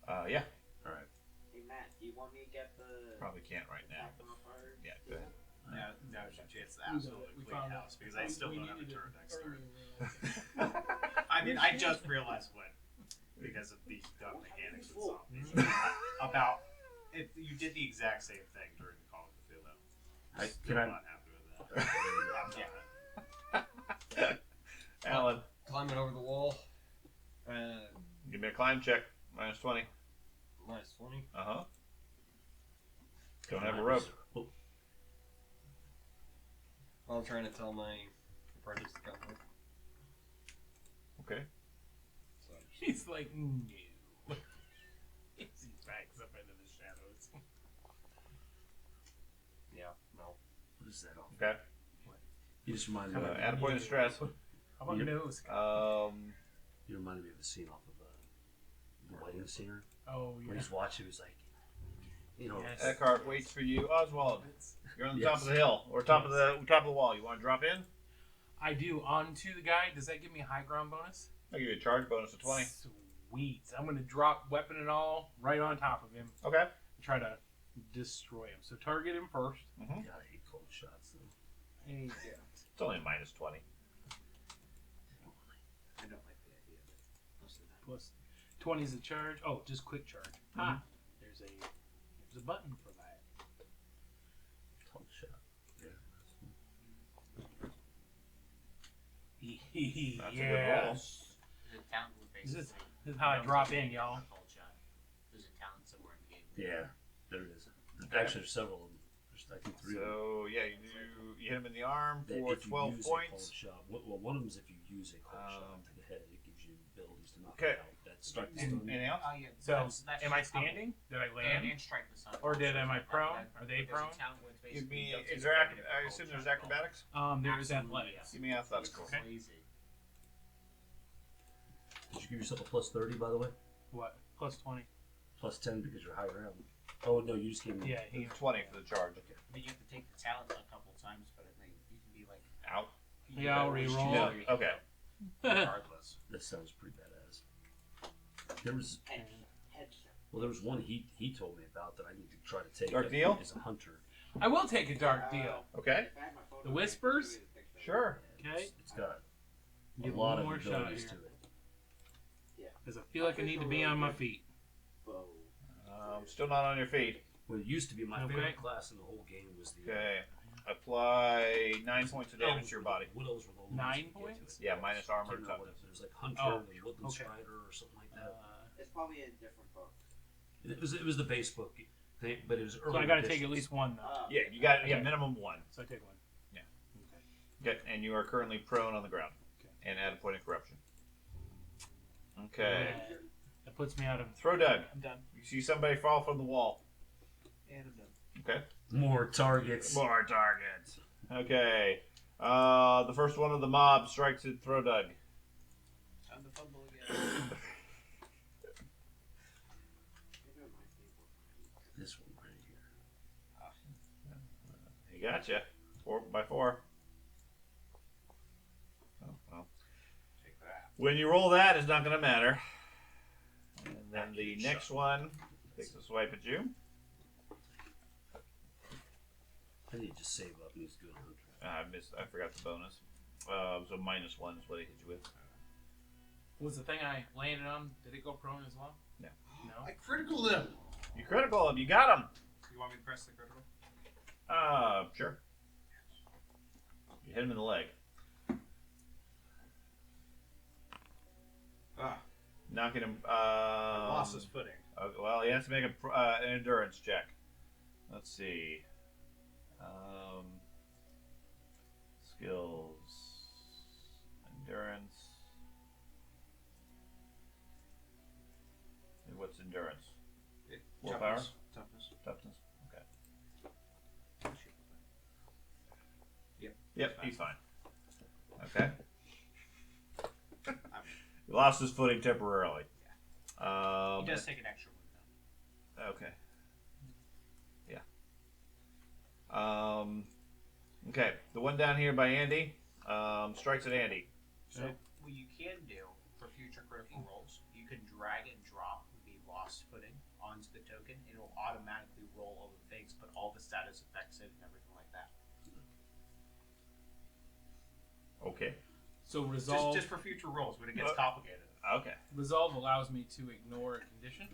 [SPEAKER 1] Yeah.
[SPEAKER 2] All right.
[SPEAKER 10] Hey Matt, do you want me to get the
[SPEAKER 1] Probably can't right now.
[SPEAKER 10] back modifier?
[SPEAKER 1] Yeah. Go ahead.
[SPEAKER 7] Now's your chance to absolutely
[SPEAKER 6] We
[SPEAKER 7] clean
[SPEAKER 6] found
[SPEAKER 7] house
[SPEAKER 6] out.
[SPEAKER 7] because I still
[SPEAKER 6] We
[SPEAKER 7] don't have a
[SPEAKER 6] needed
[SPEAKER 7] turn
[SPEAKER 6] it
[SPEAKER 7] next turn.
[SPEAKER 6] earlier.
[SPEAKER 7] I mean, I just realized when because of the dumb mechanics with zombies about if you did the exact same thing during the Call of the Field. I'm still
[SPEAKER 2] Can I?
[SPEAKER 7] not happy with that. I'm not.
[SPEAKER 1] Alan,
[SPEAKER 4] Climbing over the wall.
[SPEAKER 1] give me a climb check. Minus 20.
[SPEAKER 4] Minus 20.
[SPEAKER 1] Uh-huh. Don't have a rope.
[SPEAKER 2] Oh,
[SPEAKER 4] I'm trying to tell my apprentice to come with.
[SPEAKER 1] Okay.
[SPEAKER 4] So,
[SPEAKER 6] He's like, no. He backs up into the shadows.
[SPEAKER 4] yeah, no.
[SPEAKER 2] what is that?
[SPEAKER 1] Okay.
[SPEAKER 2] You just reminded me.
[SPEAKER 1] Add a point of stress.
[SPEAKER 6] How about
[SPEAKER 2] Yep.
[SPEAKER 6] nose?
[SPEAKER 2] You reminded me of the scene off of the wedding singer.
[SPEAKER 6] Oh,
[SPEAKER 2] When
[SPEAKER 6] yeah.
[SPEAKER 2] he's watching, he was like, you know,
[SPEAKER 6] Yes.
[SPEAKER 1] Eckhart waits for you. Oswald, you're on the top
[SPEAKER 2] Yes.
[SPEAKER 1] of the hill or top of the wall. You want to drop in?
[SPEAKER 6] I do. Onto the guy. Does that give me a high ground bonus?
[SPEAKER 1] I'll give you a charge bonus of 20.
[SPEAKER 6] Sweet. I'm going to drop weapon and all right on top of him.
[SPEAKER 1] Okay.
[SPEAKER 6] And try to destroy him. So target him first.
[SPEAKER 2] God, I hate cold shots. Though.
[SPEAKER 6] Hey,
[SPEAKER 1] It's only a minus 20.
[SPEAKER 10] I don't like the idea of it. Most of the time.
[SPEAKER 6] plus 20 is a charge. Oh, just quick charge. Ah, there's a button for that.
[SPEAKER 2] Cold shot.
[SPEAKER 1] That's a good
[SPEAKER 6] yeah.
[SPEAKER 1] roll.
[SPEAKER 9] The talent would
[SPEAKER 6] This is,
[SPEAKER 9] basically.
[SPEAKER 6] this is how I drop in, y'all.
[SPEAKER 9] Cold shot. There's a talent somewhere in the game.
[SPEAKER 2] Yeah, there it is.
[SPEAKER 1] Okay.
[SPEAKER 2] Actually, there's several of them. There's, I think, 3 of them.
[SPEAKER 1] So yeah, you hit him in the arm
[SPEAKER 2] That
[SPEAKER 1] for
[SPEAKER 2] if you
[SPEAKER 1] 12
[SPEAKER 2] use
[SPEAKER 1] points.
[SPEAKER 2] A cold shot. Well, one of them is if you use a cold shot to the head, it gives you abilities to knock
[SPEAKER 1] Okay.
[SPEAKER 2] it out. That starts
[SPEAKER 1] Anything else?
[SPEAKER 9] Yeah,
[SPEAKER 6] So,
[SPEAKER 9] that's
[SPEAKER 6] am I
[SPEAKER 9] just a couple.
[SPEAKER 6] standing? Did I
[SPEAKER 9] And,
[SPEAKER 6] land?
[SPEAKER 9] and strike the sun.
[SPEAKER 6] Or am I
[SPEAKER 9] Like
[SPEAKER 6] prone?
[SPEAKER 9] that.
[SPEAKER 6] Are they
[SPEAKER 9] There's a
[SPEAKER 6] prone?
[SPEAKER 9] talent where it's
[SPEAKER 1] Give
[SPEAKER 9] basically
[SPEAKER 1] me.
[SPEAKER 9] you don't
[SPEAKER 1] Is
[SPEAKER 9] take
[SPEAKER 1] there?
[SPEAKER 9] negative
[SPEAKER 1] I
[SPEAKER 9] cold
[SPEAKER 1] assume
[SPEAKER 9] shot
[SPEAKER 1] there's
[SPEAKER 9] at all.
[SPEAKER 1] acrobatics.
[SPEAKER 6] There is
[SPEAKER 9] Absolutely,
[SPEAKER 6] athletics.
[SPEAKER 1] Give me athletics.
[SPEAKER 9] It's
[SPEAKER 6] Okay.
[SPEAKER 9] crazy.
[SPEAKER 2] Did you give yourself a plus 30, by the way?
[SPEAKER 6] What? Plus 20.
[SPEAKER 2] Plus 10 because you're higher round. Oh, no, you just gave me.
[SPEAKER 6] Yeah, he.
[SPEAKER 1] 20 for the charge.
[SPEAKER 9] But you have to take the talent a couple times, but I think you can be like.
[SPEAKER 1] Out.
[SPEAKER 6] Yeah, I'll reroll.
[SPEAKER 1] No. Okay.
[SPEAKER 7] Regardless.
[SPEAKER 2] That sounds pretty badass. There was.
[SPEAKER 10] Headshot.
[SPEAKER 2] Well, there was one he told me about that I need to try to take.
[SPEAKER 1] Dark deal?
[SPEAKER 2] As a hunter.
[SPEAKER 6] I will take a dark deal.
[SPEAKER 1] Okay.
[SPEAKER 10] If I had my phone
[SPEAKER 6] The
[SPEAKER 10] on me,
[SPEAKER 6] whispers?
[SPEAKER 10] I'd show you the picture.
[SPEAKER 1] Sure.
[SPEAKER 6] Okay.
[SPEAKER 2] It's got a
[SPEAKER 6] Give
[SPEAKER 2] lot
[SPEAKER 6] one
[SPEAKER 2] of
[SPEAKER 6] more shot
[SPEAKER 2] abilities
[SPEAKER 6] here.
[SPEAKER 2] to it.
[SPEAKER 6] Because I feel like I need to be on my feet.
[SPEAKER 10] Bow.
[SPEAKER 1] Still not on your feet.
[SPEAKER 2] Well, it used to be my
[SPEAKER 6] Okay.
[SPEAKER 2] favorite class in the whole game was the.
[SPEAKER 1] Okay. Apply 9 points of damage to your body.
[SPEAKER 2] Widows were the only
[SPEAKER 6] 9
[SPEAKER 2] ones who could get to
[SPEAKER 6] points?
[SPEAKER 2] it.
[SPEAKER 1] Yeah, minus armor
[SPEAKER 2] Can't
[SPEAKER 1] and
[SPEAKER 2] remember what
[SPEAKER 1] toughness.
[SPEAKER 2] it was. There's like Hunter
[SPEAKER 6] Oh,
[SPEAKER 2] and Woodland
[SPEAKER 6] okay.
[SPEAKER 2] Strider or something like that.
[SPEAKER 10] It's probably a different book.
[SPEAKER 2] It was the base book thing, but it was early.
[SPEAKER 6] so I got to take
[SPEAKER 2] editions.
[SPEAKER 6] at least one, though.
[SPEAKER 1] Yeah, you got
[SPEAKER 6] Okay.
[SPEAKER 1] minimum 1.
[SPEAKER 6] So I take one.
[SPEAKER 1] Okay, and you are currently prone on the ground.
[SPEAKER 6] Okay.
[SPEAKER 1] And add a point of corruption. Okay.
[SPEAKER 6] That puts me out of.
[SPEAKER 1] Throw Doug.
[SPEAKER 6] I'm done.
[SPEAKER 1] You see somebody fall from the wall.
[SPEAKER 10] And I'm done.
[SPEAKER 1] Okay.
[SPEAKER 2] More targets.
[SPEAKER 1] More targets. Okay. The first one of the mob strikes at Throw Doug.
[SPEAKER 10] Time to fumble again.
[SPEAKER 2] This one right here.
[SPEAKER 1] He got you. 4 by 4. Oh, well.
[SPEAKER 7] Take that.
[SPEAKER 1] When you roll that, it's not going to matter. And then the next one takes a swipe at you.
[SPEAKER 2] I need to just save up and he's good hunter.
[SPEAKER 1] I forgot the bonus. So minus 1 is what he hit you with.
[SPEAKER 6] Was the thing I landed on, did it go prone as well?
[SPEAKER 1] No.
[SPEAKER 6] No?
[SPEAKER 7] I critical him.
[SPEAKER 1] You critical him. You got him.
[SPEAKER 7] You want me to press the critical?
[SPEAKER 1] Sure. You hit him in the leg. Knocking him.
[SPEAKER 7] Lost his footing.
[SPEAKER 1] Well, he has to make an endurance check. Let's see. Skills. Endurance. What's endurance? Willpower?
[SPEAKER 5] Toughness.
[SPEAKER 1] Toughness. Okay. Yep, he's fine. Okay. He lost his footing temporarily.
[SPEAKER 5] He does take an extra one
[SPEAKER 1] Okay. Yeah. Okay. The one down here by Andy strikes at Andy.
[SPEAKER 5] So what you can do for future critical rolls, you can drag and drop the lost footing onto the token, and it will automatically roll all the things, put all the status effects in, and everything like that.
[SPEAKER 1] Okay.
[SPEAKER 6] So resolve.
[SPEAKER 5] Just for future rolls when it gets complicated.
[SPEAKER 1] Okay.
[SPEAKER 6] Resolve allows me to ignore a condition,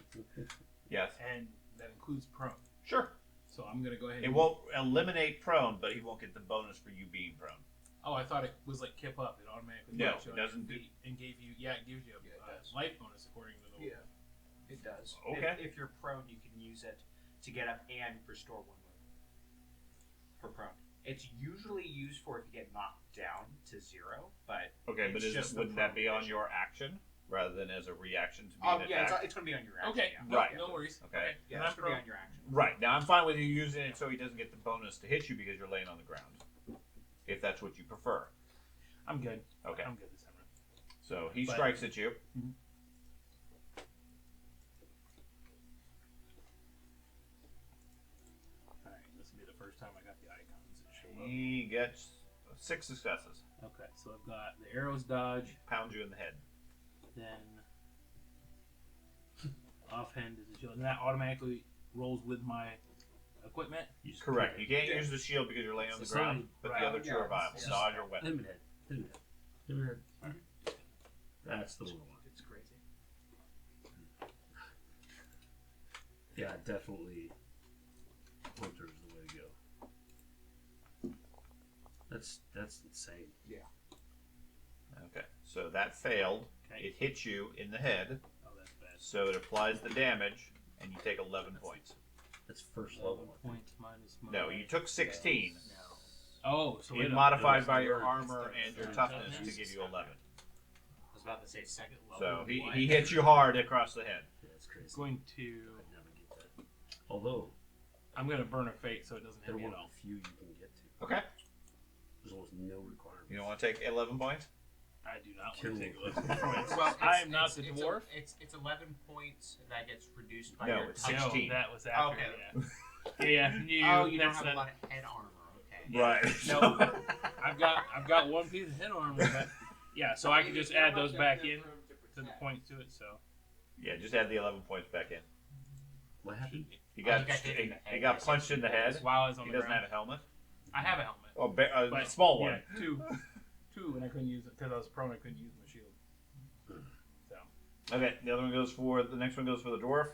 [SPEAKER 1] Yes.
[SPEAKER 6] and that includes prone.
[SPEAKER 1] Sure.
[SPEAKER 6] So I'm gonna go ahead.
[SPEAKER 1] It won't eliminate prone, but he won't get the bonus for you being prone.
[SPEAKER 6] Oh, I thought it was like kip up. It automatically
[SPEAKER 1] No,
[SPEAKER 6] puts you
[SPEAKER 1] it
[SPEAKER 6] on your
[SPEAKER 1] doesn't do-
[SPEAKER 6] feet and gave you. Yeah, it gives you a life bonus according to the.
[SPEAKER 5] Yeah. It does.
[SPEAKER 1] Okay.
[SPEAKER 5] If you're prone, you can use it to get up and restore one move. For prone. It's usually used for if you get knocked down to 0, but
[SPEAKER 1] Okay, but
[SPEAKER 5] it's just the
[SPEAKER 1] wouldn't that
[SPEAKER 5] prone
[SPEAKER 1] be on
[SPEAKER 5] condition.
[SPEAKER 1] your action rather than as a reaction to be
[SPEAKER 5] Oh
[SPEAKER 1] an
[SPEAKER 5] yeah,
[SPEAKER 1] attack?
[SPEAKER 5] it's going to be on your action.
[SPEAKER 6] Okay.
[SPEAKER 5] Yeah.
[SPEAKER 6] No,
[SPEAKER 1] Right.
[SPEAKER 6] No worries.
[SPEAKER 1] Okay.
[SPEAKER 5] Yeah,
[SPEAKER 6] And
[SPEAKER 5] it's
[SPEAKER 6] I'm
[SPEAKER 5] going to be
[SPEAKER 6] prone.
[SPEAKER 5] on your action.
[SPEAKER 1] Right. Now I'm fine with you using it so he doesn't get the bonus to hit you because you're laying on the ground. If that's what you prefer.
[SPEAKER 6] I'm good.
[SPEAKER 1] Okay.
[SPEAKER 6] I'm good this time around.
[SPEAKER 1] So he
[SPEAKER 6] But-
[SPEAKER 1] strikes at you.
[SPEAKER 6] All right. This will be the first time I got the icons that show up.
[SPEAKER 1] He gets 6 successes.
[SPEAKER 6] Okay. So I've got the arrows dodge,
[SPEAKER 1] Pounds you in the head.
[SPEAKER 6] then offhand is a shield, and that automatically rolls with my equipment.
[SPEAKER 2] You just
[SPEAKER 1] Correct.
[SPEAKER 2] hit
[SPEAKER 1] You can't
[SPEAKER 5] Yeah.
[SPEAKER 1] use the shield because you're laying on the
[SPEAKER 2] So
[SPEAKER 1] ground,
[SPEAKER 2] somebody-
[SPEAKER 1] but
[SPEAKER 6] right.
[SPEAKER 1] the other two are
[SPEAKER 5] Yeah,
[SPEAKER 1] viable.
[SPEAKER 5] it's
[SPEAKER 1] Dodge or
[SPEAKER 2] Hit
[SPEAKER 1] weapon.
[SPEAKER 2] him in the head. Hit him in the head. Hit him in the head. Alright. That's the one I want.
[SPEAKER 5] It's crazy.
[SPEAKER 2] Yeah, definitely. Hunter is the way to go. That's insane.
[SPEAKER 1] Okay. So that failed.
[SPEAKER 6] Okay.
[SPEAKER 1] It hits you in the head,
[SPEAKER 6] Oh, that's bad.
[SPEAKER 1] so it applies the damage, and you take 11 points.
[SPEAKER 2] That's first level.
[SPEAKER 6] Points minus my.
[SPEAKER 1] No, you took 16.
[SPEAKER 6] Oh, so
[SPEAKER 1] It
[SPEAKER 6] it
[SPEAKER 1] modified
[SPEAKER 2] It
[SPEAKER 1] by
[SPEAKER 2] was
[SPEAKER 1] your
[SPEAKER 2] the
[SPEAKER 1] armor
[SPEAKER 2] word.
[SPEAKER 1] and your
[SPEAKER 2] It's
[SPEAKER 1] toughness
[SPEAKER 2] toughness.
[SPEAKER 1] to give you 11.
[SPEAKER 5] I was about to say second level.
[SPEAKER 1] So he hits you hard across the head.
[SPEAKER 2] Yeah, it's crazy.
[SPEAKER 6] going to.
[SPEAKER 2] I'd never get that. Although
[SPEAKER 6] I'm gonna burn a fate so it doesn't hit
[SPEAKER 2] they're
[SPEAKER 6] me
[SPEAKER 2] one
[SPEAKER 6] at
[SPEAKER 2] of
[SPEAKER 6] all.
[SPEAKER 2] the few you can get to.
[SPEAKER 1] Okay.
[SPEAKER 2] There's almost no requirement.
[SPEAKER 1] You don't want to take 11 points?
[SPEAKER 6] I do not
[SPEAKER 2] Kill
[SPEAKER 6] want to
[SPEAKER 2] me.
[SPEAKER 6] take 11 points.
[SPEAKER 9] Well,
[SPEAKER 6] I am not the
[SPEAKER 9] it's
[SPEAKER 6] dwarf.
[SPEAKER 9] It's 11 points that gets reduced by
[SPEAKER 1] No,
[SPEAKER 9] your
[SPEAKER 1] it's
[SPEAKER 9] toughness.
[SPEAKER 1] 16.
[SPEAKER 6] No, that was after.
[SPEAKER 5] Okay.
[SPEAKER 6] Yeah. You,
[SPEAKER 9] Oh, you don't
[SPEAKER 6] that's
[SPEAKER 9] have a
[SPEAKER 6] not-
[SPEAKER 9] lot of head armor. Okay.
[SPEAKER 1] Right.
[SPEAKER 6] No, I've got one piece of head armor, but yeah, so I can just add those back in to the point to it. So
[SPEAKER 1] Yeah, just add the 11 points back in.
[SPEAKER 2] What happened?
[SPEAKER 1] He got
[SPEAKER 9] he got hit in the head.
[SPEAKER 1] he got punched in the head.
[SPEAKER 6] while I was on
[SPEAKER 1] He
[SPEAKER 6] the
[SPEAKER 1] doesn't
[SPEAKER 6] ground,
[SPEAKER 1] have a helmet.
[SPEAKER 6] I have a helmet.
[SPEAKER 1] Oh, a
[SPEAKER 6] But,
[SPEAKER 1] small one.
[SPEAKER 6] Yeah, two, and I couldn't use it because I was prone. I couldn't use my shield. So
[SPEAKER 1] Okay, the other one goes for the next one goes for the dwarf.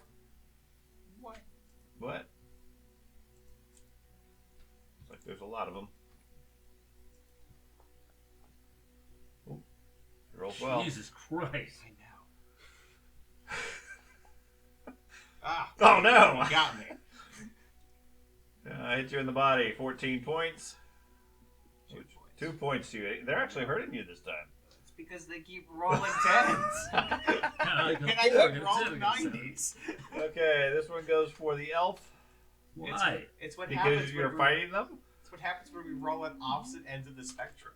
[SPEAKER 9] What?
[SPEAKER 1] What? Looks like there's a lot of them. Ooh, he rolls well.
[SPEAKER 2] Jesus Christ!
[SPEAKER 5] I know. Ah,
[SPEAKER 1] Oh no!
[SPEAKER 5] you got me.
[SPEAKER 1] I hit you in the body. 14 points.
[SPEAKER 5] 2 points.
[SPEAKER 1] 2 points to you. They're actually hurting you this time.
[SPEAKER 5] It's because they keep rolling 10s.
[SPEAKER 2] I
[SPEAKER 5] and I keep rolling 90s.
[SPEAKER 1] Okay, this one goes for the elf
[SPEAKER 2] Why?
[SPEAKER 5] It's what
[SPEAKER 1] because
[SPEAKER 5] happens
[SPEAKER 1] you're
[SPEAKER 5] when
[SPEAKER 1] fighting them.
[SPEAKER 5] It's what happens when we roll at opposite ends of the spectrum.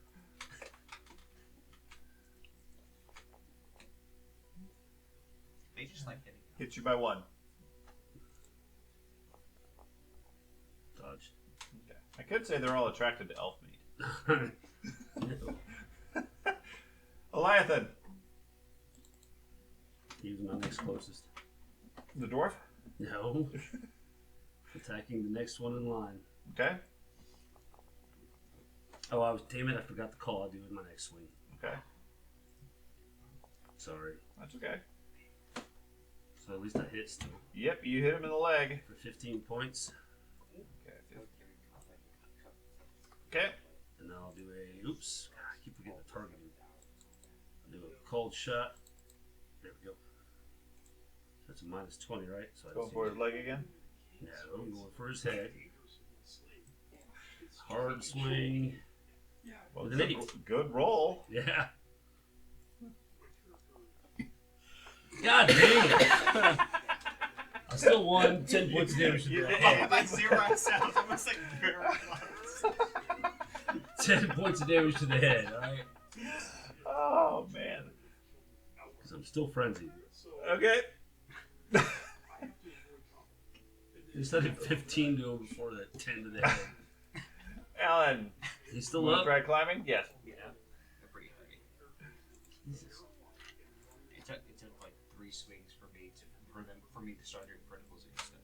[SPEAKER 5] They just like hitting.
[SPEAKER 1] Hit you by 1.
[SPEAKER 2] Dodge.
[SPEAKER 1] Okay. I could say they're all attracted to elf meat. Eliathan,
[SPEAKER 2] He was my next closest.
[SPEAKER 1] the dwarf.
[SPEAKER 2] No. Attacking the next one in line.
[SPEAKER 1] Okay.
[SPEAKER 2] Oh, damn it! I forgot the call. I'll do it in my next swing.
[SPEAKER 1] Okay.
[SPEAKER 2] Sorry.
[SPEAKER 1] That's okay.
[SPEAKER 2] So at least I hit still
[SPEAKER 1] Yep, you hit him in the leg.
[SPEAKER 2] for 15 points,
[SPEAKER 1] Okay.
[SPEAKER 2] and then I'll do a. Oops! God, I keep forgetting the targeting. I'll do a cold shot. There we go. That's a minus 20, right? So I
[SPEAKER 1] Going
[SPEAKER 2] just
[SPEAKER 1] for
[SPEAKER 2] use-
[SPEAKER 1] his leg again.
[SPEAKER 2] No, I'm going for his head. Hard swing.
[SPEAKER 1] Well,
[SPEAKER 2] With an
[SPEAKER 1] good,
[SPEAKER 2] 8.
[SPEAKER 1] good roll.
[SPEAKER 2] Yeah. God dang it! Fail 1, 10 points of damage to the head.
[SPEAKER 7] Like 0 sounds almost like very close.
[SPEAKER 2] 10 points of damage to the head, alright?
[SPEAKER 1] Oh man.
[SPEAKER 2] Because I'm still frenzied.
[SPEAKER 1] Okay.
[SPEAKER 2] Instead of 15 to go before that 10 to the head.
[SPEAKER 1] Alan,
[SPEAKER 2] He's still
[SPEAKER 1] wanna
[SPEAKER 2] up?
[SPEAKER 1] try climbing? Yes.
[SPEAKER 5] Yeah, they're pretty heavy. It took like 3 swings for me to start doing criticals against it.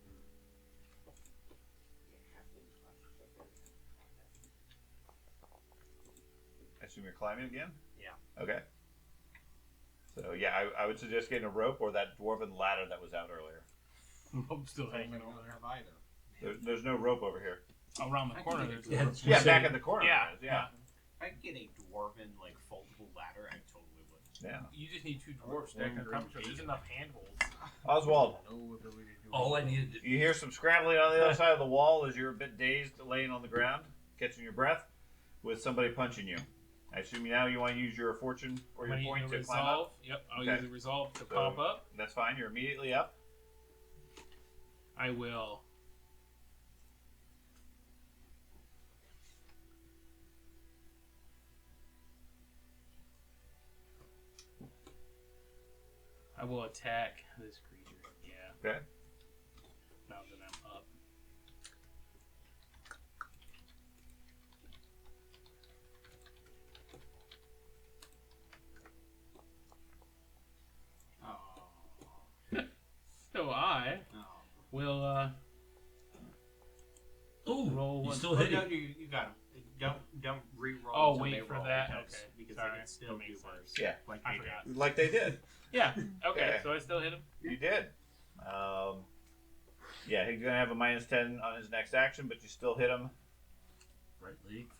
[SPEAKER 1] I assume you're climbing again?
[SPEAKER 5] Yeah.
[SPEAKER 1] Okay. So yeah, I would suggest getting a rope or that dwarven ladder that was out earlier.
[SPEAKER 6] I'm still
[SPEAKER 5] I
[SPEAKER 6] hanging
[SPEAKER 5] don't
[SPEAKER 6] over there.
[SPEAKER 5] have either.
[SPEAKER 1] There's no rope over here.
[SPEAKER 6] Around the
[SPEAKER 5] I can
[SPEAKER 6] corner,
[SPEAKER 5] get
[SPEAKER 6] there's
[SPEAKER 5] it.
[SPEAKER 2] Yeah,
[SPEAKER 6] a
[SPEAKER 2] it's
[SPEAKER 1] Yeah,
[SPEAKER 2] just
[SPEAKER 1] back
[SPEAKER 2] saying-
[SPEAKER 1] in the corner.
[SPEAKER 6] Yeah,
[SPEAKER 1] there is, yeah.
[SPEAKER 5] If I could get a dwarven like foldable ladder, I totally would.
[SPEAKER 1] Yeah.
[SPEAKER 6] You just need 2 dwarves stacked on top of each other. There's enough handholds.
[SPEAKER 1] Oswald,
[SPEAKER 4] No ability to do
[SPEAKER 2] All I needed to
[SPEAKER 1] you hear some scrambling on the other side of the wall as you're a bit dazed, laying on the ground, catching your breath, with somebody punching you. I assume now you want to use your fortune or
[SPEAKER 6] I'm
[SPEAKER 1] your
[SPEAKER 6] gonna
[SPEAKER 1] point
[SPEAKER 6] use
[SPEAKER 1] to
[SPEAKER 6] a
[SPEAKER 1] climb
[SPEAKER 6] resolve.
[SPEAKER 1] up.
[SPEAKER 6] Yep, I'll
[SPEAKER 1] Okay.
[SPEAKER 6] use a resolve to
[SPEAKER 1] So-
[SPEAKER 6] pop up.
[SPEAKER 1] That's fine. You're immediately up.
[SPEAKER 6] I will. I will attack this creature. Yeah.
[SPEAKER 1] Okay.
[SPEAKER 6] Now that I'm up.
[SPEAKER 5] Oh.
[SPEAKER 6] So I
[SPEAKER 5] Oh.
[SPEAKER 6] will
[SPEAKER 2] Ooh,
[SPEAKER 6] roll
[SPEAKER 2] you
[SPEAKER 6] one.
[SPEAKER 2] still
[SPEAKER 5] Oh,
[SPEAKER 2] hit
[SPEAKER 5] no,
[SPEAKER 2] him.
[SPEAKER 5] you got him. Don't re-roll.
[SPEAKER 6] Oh,
[SPEAKER 5] until
[SPEAKER 6] wait
[SPEAKER 5] they
[SPEAKER 6] for
[SPEAKER 5] roll
[SPEAKER 6] that?
[SPEAKER 5] because,
[SPEAKER 6] Okay.
[SPEAKER 5] because
[SPEAKER 6] Sorry.
[SPEAKER 5] they can still
[SPEAKER 6] That
[SPEAKER 5] do
[SPEAKER 6] makes
[SPEAKER 5] worse.
[SPEAKER 1] Yeah.
[SPEAKER 5] Like
[SPEAKER 6] I
[SPEAKER 5] they
[SPEAKER 6] forgot.
[SPEAKER 5] did.
[SPEAKER 1] Like they did.
[SPEAKER 6] Yeah. Okay.
[SPEAKER 1] Okay.
[SPEAKER 6] So I still hit him.
[SPEAKER 1] You did. Yeah, he's gonna have a -10 on his next action, but you still hit him.
[SPEAKER 2] Right leg.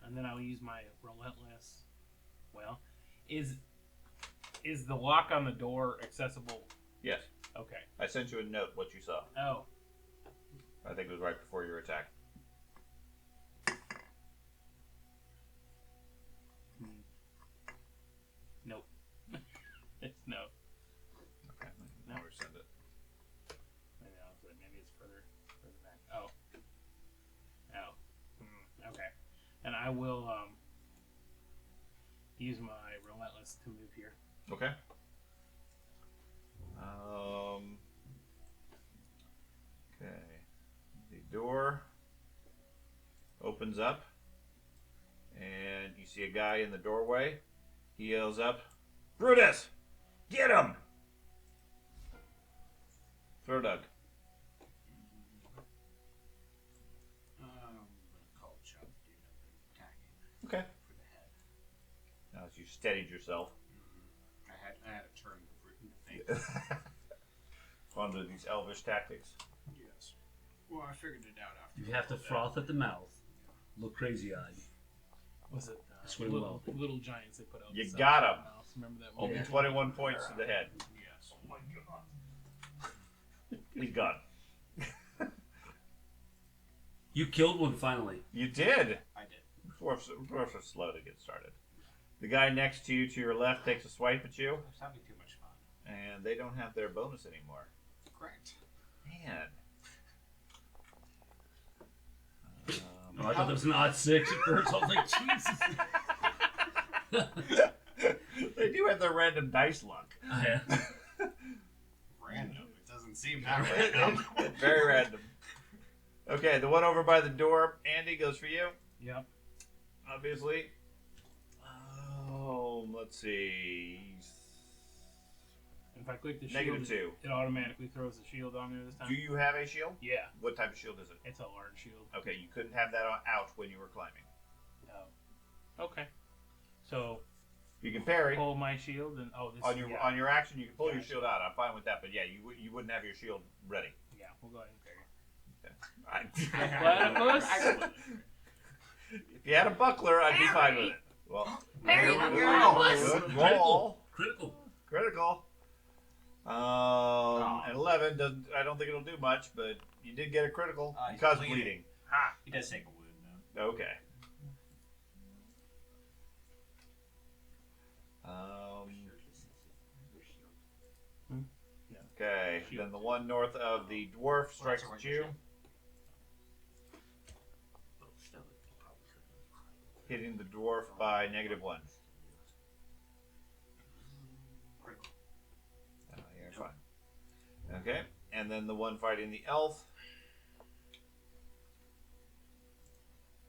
[SPEAKER 6] And then I'll use my relentless. Well, is the lock on the door accessible?
[SPEAKER 1] Yes.
[SPEAKER 6] Okay.
[SPEAKER 1] I sent you a note what you saw.
[SPEAKER 6] Oh.
[SPEAKER 1] I think it was right before your attack.
[SPEAKER 6] Nope. It's no.
[SPEAKER 1] Okay. Now resend it.
[SPEAKER 6] Maybe it's further back. Oh. Okay. And I will use my relentless to move here.
[SPEAKER 1] Okay. Okay. The door opens up, and you see a guy in the doorway. He yells up, "Brutus, get him!" Throw Doug.
[SPEAKER 5] I'm gonna call Chuck, dude. Attacking
[SPEAKER 1] Okay.
[SPEAKER 5] for the head.
[SPEAKER 1] Now as you steadied yourself
[SPEAKER 5] I had a turn to think.
[SPEAKER 1] onto these elvish tactics.
[SPEAKER 5] Yes. Well, I figured it out after.
[SPEAKER 2] You have to froth at the mouth. Look crazy-eyed.
[SPEAKER 6] Was it
[SPEAKER 2] Swing
[SPEAKER 6] little giants they put out?
[SPEAKER 1] You
[SPEAKER 6] the
[SPEAKER 1] got
[SPEAKER 6] side
[SPEAKER 1] 'em.
[SPEAKER 6] of the mouse? Remember that
[SPEAKER 1] Only
[SPEAKER 6] movie?
[SPEAKER 1] 21 points to the head.
[SPEAKER 5] Yes.
[SPEAKER 6] Oh my god.
[SPEAKER 1] He's gone.
[SPEAKER 2] You killed one finally.
[SPEAKER 1] You did.
[SPEAKER 5] I did.
[SPEAKER 1] Dwarfs are slow to get started. The guy next to you, to your left, takes a swipe at you,
[SPEAKER 5] I was having too much fun.
[SPEAKER 1] and they don't have their bonus anymore.
[SPEAKER 5] Correct.
[SPEAKER 1] Man.
[SPEAKER 2] Oh, I thought there was an odd 6 at first. I was like, Jesus.
[SPEAKER 1] They do have their random dice luck.
[SPEAKER 2] Yeah.
[SPEAKER 5] Random. It doesn't seem that random.
[SPEAKER 1] Very random. Okay, the one over by the door, Andy, goes for you,
[SPEAKER 6] Yep.
[SPEAKER 1] obviously. Let's see.
[SPEAKER 6] If I click the shield,
[SPEAKER 1] -2.
[SPEAKER 6] it automatically throws the shield on there this time.
[SPEAKER 1] Do you have a shield?
[SPEAKER 6] Yeah,
[SPEAKER 1] What type of shield is it?
[SPEAKER 6] it's a large shield.
[SPEAKER 1] Okay, you couldn't have that out when you were climbing.
[SPEAKER 6] Oh. Okay. So
[SPEAKER 1] You can parry.
[SPEAKER 6] pull my shield and this
[SPEAKER 1] On your
[SPEAKER 6] yeah.
[SPEAKER 1] on your action, you can pull your
[SPEAKER 6] Gotcha.
[SPEAKER 1] shield out. I'm fine with that, but yeah, you wouldn't have your shield ready.
[SPEAKER 6] Yeah, we'll go ahead and parry.
[SPEAKER 1] Platypus? If you had a buckler, I'd be fine with it. Well,
[SPEAKER 9] Parry
[SPEAKER 1] good
[SPEAKER 2] Critical.
[SPEAKER 1] roll.
[SPEAKER 2] Critical.
[SPEAKER 1] An 11 doesn't. I don't think it'll do much, but you did get a critical.
[SPEAKER 5] He's
[SPEAKER 1] Cause
[SPEAKER 5] bleeding.
[SPEAKER 1] bleeding.
[SPEAKER 5] He does take a wound though.
[SPEAKER 1] Okay. Okay, then the one north of the dwarf strikes at you, hitting the dwarf by -1. You're fine. Okay, and then the one fighting the elf.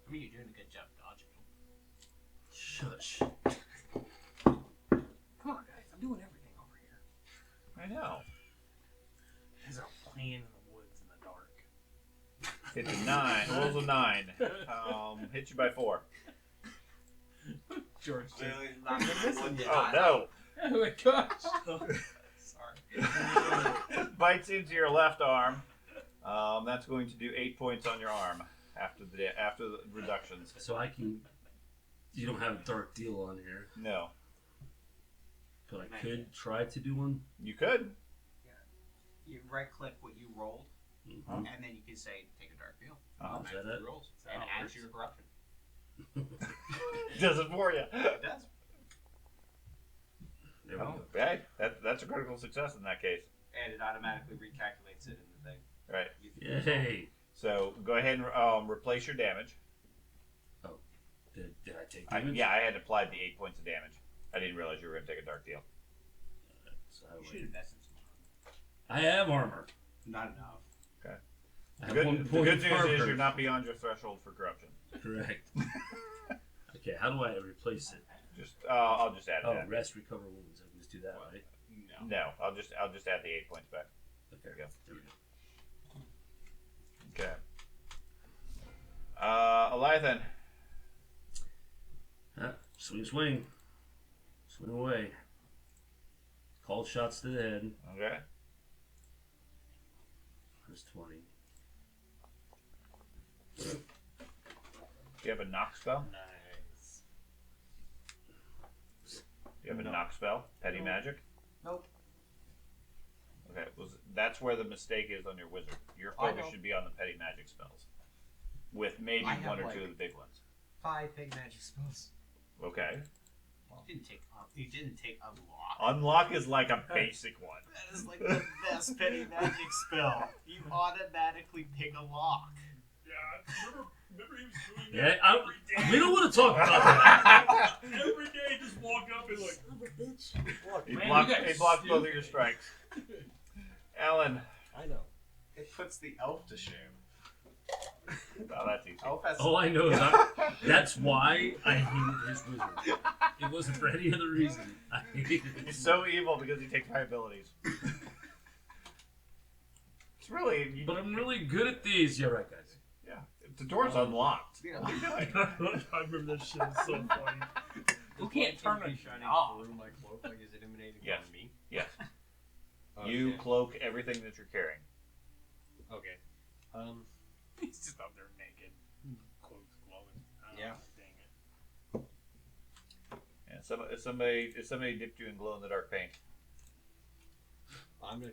[SPEAKER 9] I mean, you're doing a good job dodging them.
[SPEAKER 2] Shush.
[SPEAKER 6] Come on, guys. I'm doing everything over here.
[SPEAKER 1] I know.
[SPEAKER 6] These are playing in the woods in the dark.
[SPEAKER 1] Hits a 9. Rolls a 9. Hits you by 4.
[SPEAKER 4] George just
[SPEAKER 10] Clearly not the one
[SPEAKER 1] Oh no!
[SPEAKER 6] Oh my gosh.
[SPEAKER 10] Sorry.
[SPEAKER 1] Bites into your left arm. That's going to do 8 points on your arm after the reductions.
[SPEAKER 2] So I can. You don't have a dark deal on here,
[SPEAKER 1] No,
[SPEAKER 2] but I could try to do one.
[SPEAKER 1] you could.
[SPEAKER 5] You right click what you rolled,
[SPEAKER 2] Mhm.
[SPEAKER 5] and then you can say take a dark deal.
[SPEAKER 2] Is that it?
[SPEAKER 9] Rolls and add to your corruption.
[SPEAKER 1] Does it for you.
[SPEAKER 5] It does.
[SPEAKER 2] There we go.
[SPEAKER 1] Okay, that's a critical success in that case.
[SPEAKER 5] And it automatically recalculates it in the thing.
[SPEAKER 1] Right.
[SPEAKER 2] Yay!
[SPEAKER 1] So go ahead and replace your damage.
[SPEAKER 2] Did I take damage?
[SPEAKER 1] I had applied the 8 points of damage. I didn't realize you were going to take a dark deal.
[SPEAKER 2] So
[SPEAKER 5] You should invest in some.
[SPEAKER 2] I have armor.
[SPEAKER 5] Not enough.
[SPEAKER 2] I
[SPEAKER 1] The
[SPEAKER 2] have 1
[SPEAKER 1] good
[SPEAKER 2] point
[SPEAKER 1] news
[SPEAKER 2] of
[SPEAKER 1] is
[SPEAKER 2] armor.
[SPEAKER 1] you're not beyond your threshold for corruption.
[SPEAKER 2] Correct. Okay, how do I replace it?
[SPEAKER 1] Just I'll just add
[SPEAKER 2] Oh,
[SPEAKER 1] that.
[SPEAKER 2] rest, recover wounds. I can just do that, right?
[SPEAKER 1] No, I'll just add the 8 points back.
[SPEAKER 2] Okay,
[SPEAKER 1] There we go.
[SPEAKER 2] There we go.
[SPEAKER 1] Okay. Eliathan.
[SPEAKER 2] Swing, swing. Swing away. Called shots to the head.
[SPEAKER 1] Okay.
[SPEAKER 2] That's 20.
[SPEAKER 1] Do you have a knock spell?
[SPEAKER 4] nice.
[SPEAKER 1] Do you have a knock spell? Petty magic?
[SPEAKER 5] Nope.
[SPEAKER 1] Okay, that's where the mistake is on your wizard. Your
[SPEAKER 5] I
[SPEAKER 1] focus
[SPEAKER 5] know.
[SPEAKER 1] should be on the petty magic spells. With maybe
[SPEAKER 5] I have,
[SPEAKER 1] one or
[SPEAKER 5] like-
[SPEAKER 1] two of the big ones.
[SPEAKER 4] 5 big magic spells.
[SPEAKER 1] Okay.
[SPEAKER 5] You didn't take unlock.
[SPEAKER 1] Unlock is like a basic one.
[SPEAKER 5] That is like the best petty magic spell. You automatically pick a lock.
[SPEAKER 3] Yeah, remember he was doing
[SPEAKER 2] Yeah,
[SPEAKER 3] that every day.
[SPEAKER 2] we don't want to talk about that.
[SPEAKER 3] Every day, just walk up and like,
[SPEAKER 1] He
[SPEAKER 6] Man,
[SPEAKER 1] blocked,
[SPEAKER 6] you guys
[SPEAKER 1] he blocked both of
[SPEAKER 6] stupid.
[SPEAKER 1] your strikes. Alan.
[SPEAKER 4] I know.
[SPEAKER 5] It puts the elf to shame.
[SPEAKER 1] Oh, that's easy.
[SPEAKER 5] Elf has
[SPEAKER 2] All I know is that's why I hated his wizard. It wasn't for any other reason. I hated
[SPEAKER 1] He's
[SPEAKER 2] it.
[SPEAKER 1] so evil because he takes high abilities. It's really,
[SPEAKER 2] But I'm really good at these. Yeah, right, guys.
[SPEAKER 1] yeah. The door's unlocked.
[SPEAKER 5] Yeah.
[SPEAKER 1] What are you doing?
[SPEAKER 3] I remember that shit. It's so funny.
[SPEAKER 6] You can't turn
[SPEAKER 4] it
[SPEAKER 6] it
[SPEAKER 4] shining
[SPEAKER 6] off.
[SPEAKER 4] through my cloak. Like, is it emanating
[SPEAKER 1] Yes.
[SPEAKER 4] on me?
[SPEAKER 1] Yes.
[SPEAKER 4] Okay.
[SPEAKER 1] You cloak everything that you're carrying.
[SPEAKER 4] Okay.
[SPEAKER 6] He's just up there naked. Cloak's glowing. Oh,
[SPEAKER 4] Yeah.
[SPEAKER 6] Dang it.
[SPEAKER 1] Yeah, if somebody dipped you in glow in the dark paint.
[SPEAKER 4] I'm gonna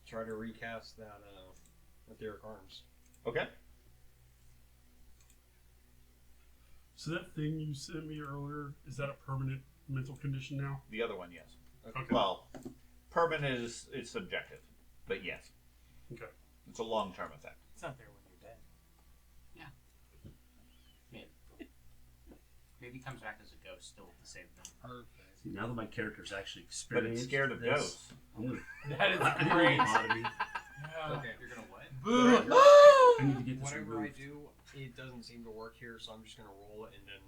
[SPEAKER 4] try to recast that etheric arms.
[SPEAKER 1] Okay.
[SPEAKER 3] So that thing you sent me earlier, is that a permanent mental condition now?
[SPEAKER 1] The other one, yes.
[SPEAKER 3] Okay.
[SPEAKER 1] Well, permanent is subjective, but yes.
[SPEAKER 3] Okay.
[SPEAKER 1] It's a long-term effect.
[SPEAKER 6] It's not there when you're dead.
[SPEAKER 9] Maybe he comes back as a ghost, still with the same thing.
[SPEAKER 4] Perfect.
[SPEAKER 2] See, now that my character's actually
[SPEAKER 1] But
[SPEAKER 2] experienced
[SPEAKER 1] it's scared of
[SPEAKER 2] this,
[SPEAKER 1] ghosts.
[SPEAKER 2] I'm gonna
[SPEAKER 6] That is
[SPEAKER 2] great.
[SPEAKER 6] great.
[SPEAKER 4] Okay.
[SPEAKER 5] You're gonna what?
[SPEAKER 2] I need to get this
[SPEAKER 4] Whatever I
[SPEAKER 2] removed.
[SPEAKER 4] do, it doesn't seem to work here, so I'm just gonna roll it and then.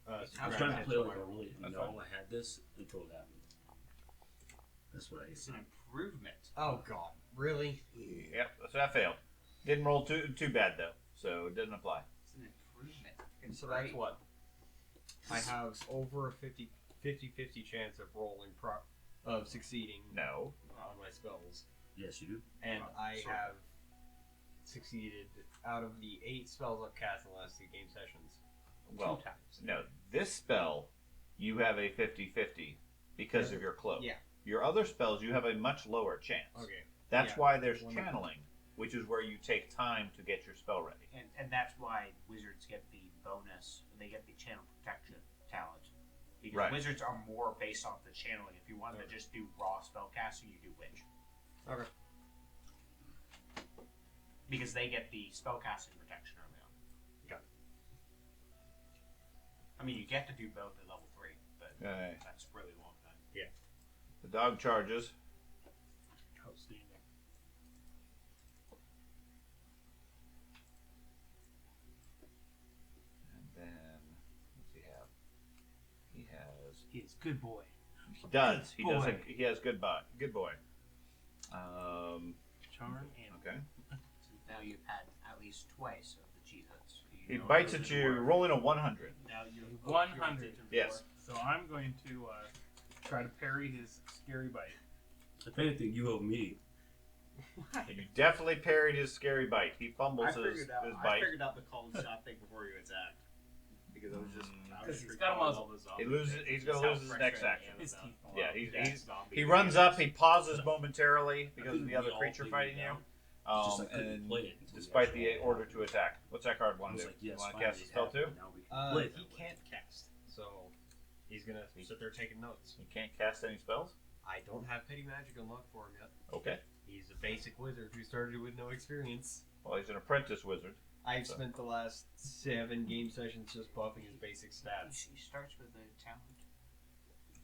[SPEAKER 2] I was
[SPEAKER 4] subtract
[SPEAKER 2] trying to
[SPEAKER 4] it
[SPEAKER 2] play
[SPEAKER 4] to
[SPEAKER 2] like
[SPEAKER 4] my
[SPEAKER 2] I
[SPEAKER 4] roll.
[SPEAKER 2] really didn't
[SPEAKER 1] That's
[SPEAKER 2] know
[SPEAKER 1] fine.
[SPEAKER 2] I had this until it happened. That's what I
[SPEAKER 5] It's
[SPEAKER 2] said.
[SPEAKER 5] an improvement.
[SPEAKER 4] Oh god, really?
[SPEAKER 1] Yep, so that failed. Didn't roll too bad though, so it doesn't apply.
[SPEAKER 5] It's an improvement.
[SPEAKER 4] So that's what? I have over a 50-50 chance of of succeeding
[SPEAKER 1] No.
[SPEAKER 4] on my spells,
[SPEAKER 2] Yes, you do.
[SPEAKER 4] and I
[SPEAKER 5] sort of.
[SPEAKER 4] have succeeded out of the 8 spells I've cast in the last 2 game sessions.
[SPEAKER 1] Well,
[SPEAKER 4] 2 times.
[SPEAKER 1] no. This spell, you have a 50-50 because of your cloak.
[SPEAKER 4] Yeah.
[SPEAKER 1] Your other spells, you have a much lower chance.
[SPEAKER 4] Okay.
[SPEAKER 1] That's
[SPEAKER 4] Yeah.
[SPEAKER 1] why there's
[SPEAKER 4] Wonderful.
[SPEAKER 1] channeling, which is where you take time to get your spell ready.
[SPEAKER 9] And that's why wizards get the bonus. They get the channel protection talent
[SPEAKER 11] Because
[SPEAKER 1] Right.
[SPEAKER 11] wizards are more based off the channeling. If you wanted to just do raw spellcasting, you do witch.
[SPEAKER 5] Okay.
[SPEAKER 11] Because they get the spellcasting protection early on.
[SPEAKER 5] Got it.
[SPEAKER 11] I mean, you get to do both at level 3, but
[SPEAKER 1] Okay.
[SPEAKER 11] that's really long time.
[SPEAKER 1] The dog charges.
[SPEAKER 3] Outstanding.
[SPEAKER 1] And then, what's he have? He has.
[SPEAKER 6] He's good boy.
[SPEAKER 1] He does. He does.
[SPEAKER 6] Boy.
[SPEAKER 1] He has good boy. Good boy.
[SPEAKER 6] Charm and
[SPEAKER 1] Okay.
[SPEAKER 11] So now you've had at least twice of the cheat hoods.
[SPEAKER 1] He bites at you, rolling a 100.
[SPEAKER 11] Now you
[SPEAKER 6] 100.
[SPEAKER 1] Yes.
[SPEAKER 6] So I'm going to try to parry his scary bite.
[SPEAKER 2] If anything, you owe me.
[SPEAKER 1] You definitely parried his scary bite. He fumbles
[SPEAKER 5] I
[SPEAKER 1] his
[SPEAKER 5] figured out. I
[SPEAKER 1] bite.
[SPEAKER 5] figured out the called shot thing before you attacked. Because I was just. I was
[SPEAKER 6] Because he's
[SPEAKER 5] just
[SPEAKER 6] got a
[SPEAKER 5] recalling
[SPEAKER 6] muzzle.
[SPEAKER 5] all those
[SPEAKER 1] He
[SPEAKER 5] zombies.
[SPEAKER 1] loses. He's going
[SPEAKER 5] Just
[SPEAKER 1] to
[SPEAKER 5] how
[SPEAKER 1] lose his next
[SPEAKER 5] frustrating
[SPEAKER 1] action.
[SPEAKER 5] I am
[SPEAKER 6] His
[SPEAKER 5] about
[SPEAKER 6] teeth fall
[SPEAKER 1] Yeah,
[SPEAKER 6] out.
[SPEAKER 1] he's
[SPEAKER 5] zombie
[SPEAKER 1] he runs up. He pauses
[SPEAKER 2] Yeah.
[SPEAKER 1] momentarily because of the
[SPEAKER 2] We
[SPEAKER 1] other
[SPEAKER 2] all
[SPEAKER 1] creature
[SPEAKER 2] played
[SPEAKER 1] fighting
[SPEAKER 2] it
[SPEAKER 1] you.
[SPEAKER 2] down. It's just I couldn't
[SPEAKER 1] And
[SPEAKER 2] play it until
[SPEAKER 1] despite
[SPEAKER 2] the
[SPEAKER 1] the
[SPEAKER 2] actual
[SPEAKER 1] order to attack, what's that card
[SPEAKER 2] I
[SPEAKER 1] want
[SPEAKER 2] was
[SPEAKER 1] to do?
[SPEAKER 2] like, yes,
[SPEAKER 1] you want to
[SPEAKER 2] finally
[SPEAKER 1] cast a
[SPEAKER 2] it
[SPEAKER 1] spell
[SPEAKER 2] happened.
[SPEAKER 1] too?
[SPEAKER 2] Now we can play it
[SPEAKER 4] He
[SPEAKER 2] that way.
[SPEAKER 4] can't cast, so he's gonna sit there taking notes.
[SPEAKER 1] You can't cast any spells.
[SPEAKER 4] I don't have Petty Magic unlocked for him yet.
[SPEAKER 1] Okay.
[SPEAKER 4] He's a basic wizard who started with no experience.
[SPEAKER 1] Well, he's an apprentice wizard.
[SPEAKER 4] I've
[SPEAKER 1] So-
[SPEAKER 4] spent the last 7 game sessions just buffing his basic stats.
[SPEAKER 11] He starts with a talent.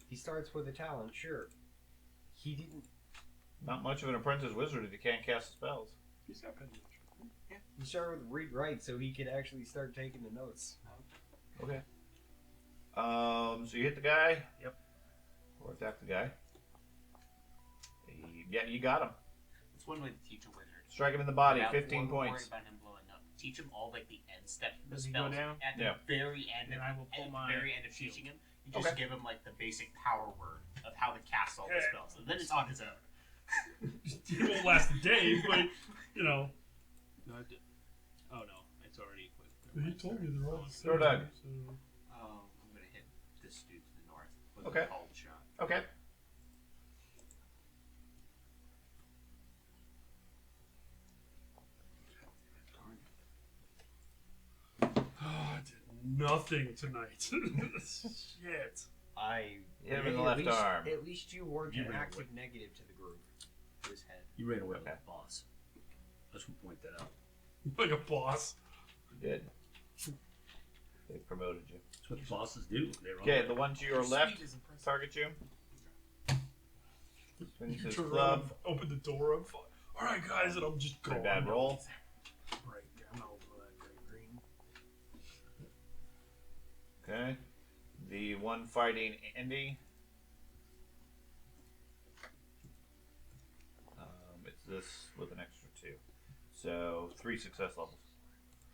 [SPEAKER 4] He starts with a talent, sure. He didn't.
[SPEAKER 1] Not much of an apprentice wizard if you can't cast spells.
[SPEAKER 3] He's got pen magic.
[SPEAKER 4] He started with read write so he could actually start taking the notes.
[SPEAKER 1] Okay. So you hit the guy.
[SPEAKER 6] Yep.
[SPEAKER 1] Or attack the guy. Yeah, you got him.
[SPEAKER 11] It's one way to teach a wizard.
[SPEAKER 1] Strike him in the body.
[SPEAKER 11] Without
[SPEAKER 1] 15
[SPEAKER 11] worrying
[SPEAKER 1] points.
[SPEAKER 11] about him blowing up. Teach him all like the end steps of the
[SPEAKER 6] Does he go
[SPEAKER 11] spells.
[SPEAKER 6] down?
[SPEAKER 11] At the
[SPEAKER 1] Yeah.
[SPEAKER 11] very end
[SPEAKER 6] Then
[SPEAKER 11] of,
[SPEAKER 6] I will pull
[SPEAKER 11] at
[SPEAKER 6] my
[SPEAKER 11] the very end of
[SPEAKER 6] shield.
[SPEAKER 11] teaching him, you just
[SPEAKER 1] Okay.
[SPEAKER 11] give him like the basic power word of how to cast all the
[SPEAKER 3] Yeah.
[SPEAKER 11] spells. And then it's on his own.
[SPEAKER 3] It won't last a day, but you know.
[SPEAKER 6] No, I did. Oh no, it's already equipped.
[SPEAKER 3] He told me they're all the
[SPEAKER 1] Throw
[SPEAKER 3] same.
[SPEAKER 1] dog.
[SPEAKER 3] So
[SPEAKER 11] I'm gonna hit this dude to the north with
[SPEAKER 1] Okay.
[SPEAKER 11] a cold shot.
[SPEAKER 1] Okay.
[SPEAKER 3] I did nothing tonight. Shit.
[SPEAKER 4] I.
[SPEAKER 1] Hit him in the
[SPEAKER 11] Hey,
[SPEAKER 1] left
[SPEAKER 11] at least,
[SPEAKER 1] arm.
[SPEAKER 11] At least you weren't
[SPEAKER 2] You
[SPEAKER 11] an
[SPEAKER 2] ran
[SPEAKER 11] active negative to the group. To his head.
[SPEAKER 2] You ran away
[SPEAKER 1] Okay.
[SPEAKER 2] with the boss. I just want to point that out.
[SPEAKER 3] Like a boss.
[SPEAKER 1] You did. They promoted you.
[SPEAKER 2] That's what bosses do. They run
[SPEAKER 1] Okay,
[SPEAKER 2] away.
[SPEAKER 1] the one to your left target you. Swings
[SPEAKER 3] You
[SPEAKER 1] his
[SPEAKER 3] turn around,
[SPEAKER 1] club.
[SPEAKER 3] and open the door up. All right, guys, and I'm just
[SPEAKER 1] Pretty
[SPEAKER 3] going.
[SPEAKER 1] bad roll.
[SPEAKER 6] Right, I'm not over that great green.
[SPEAKER 1] Okay. The one fighting Andy. It's this with an extra 2. So 3 success levels.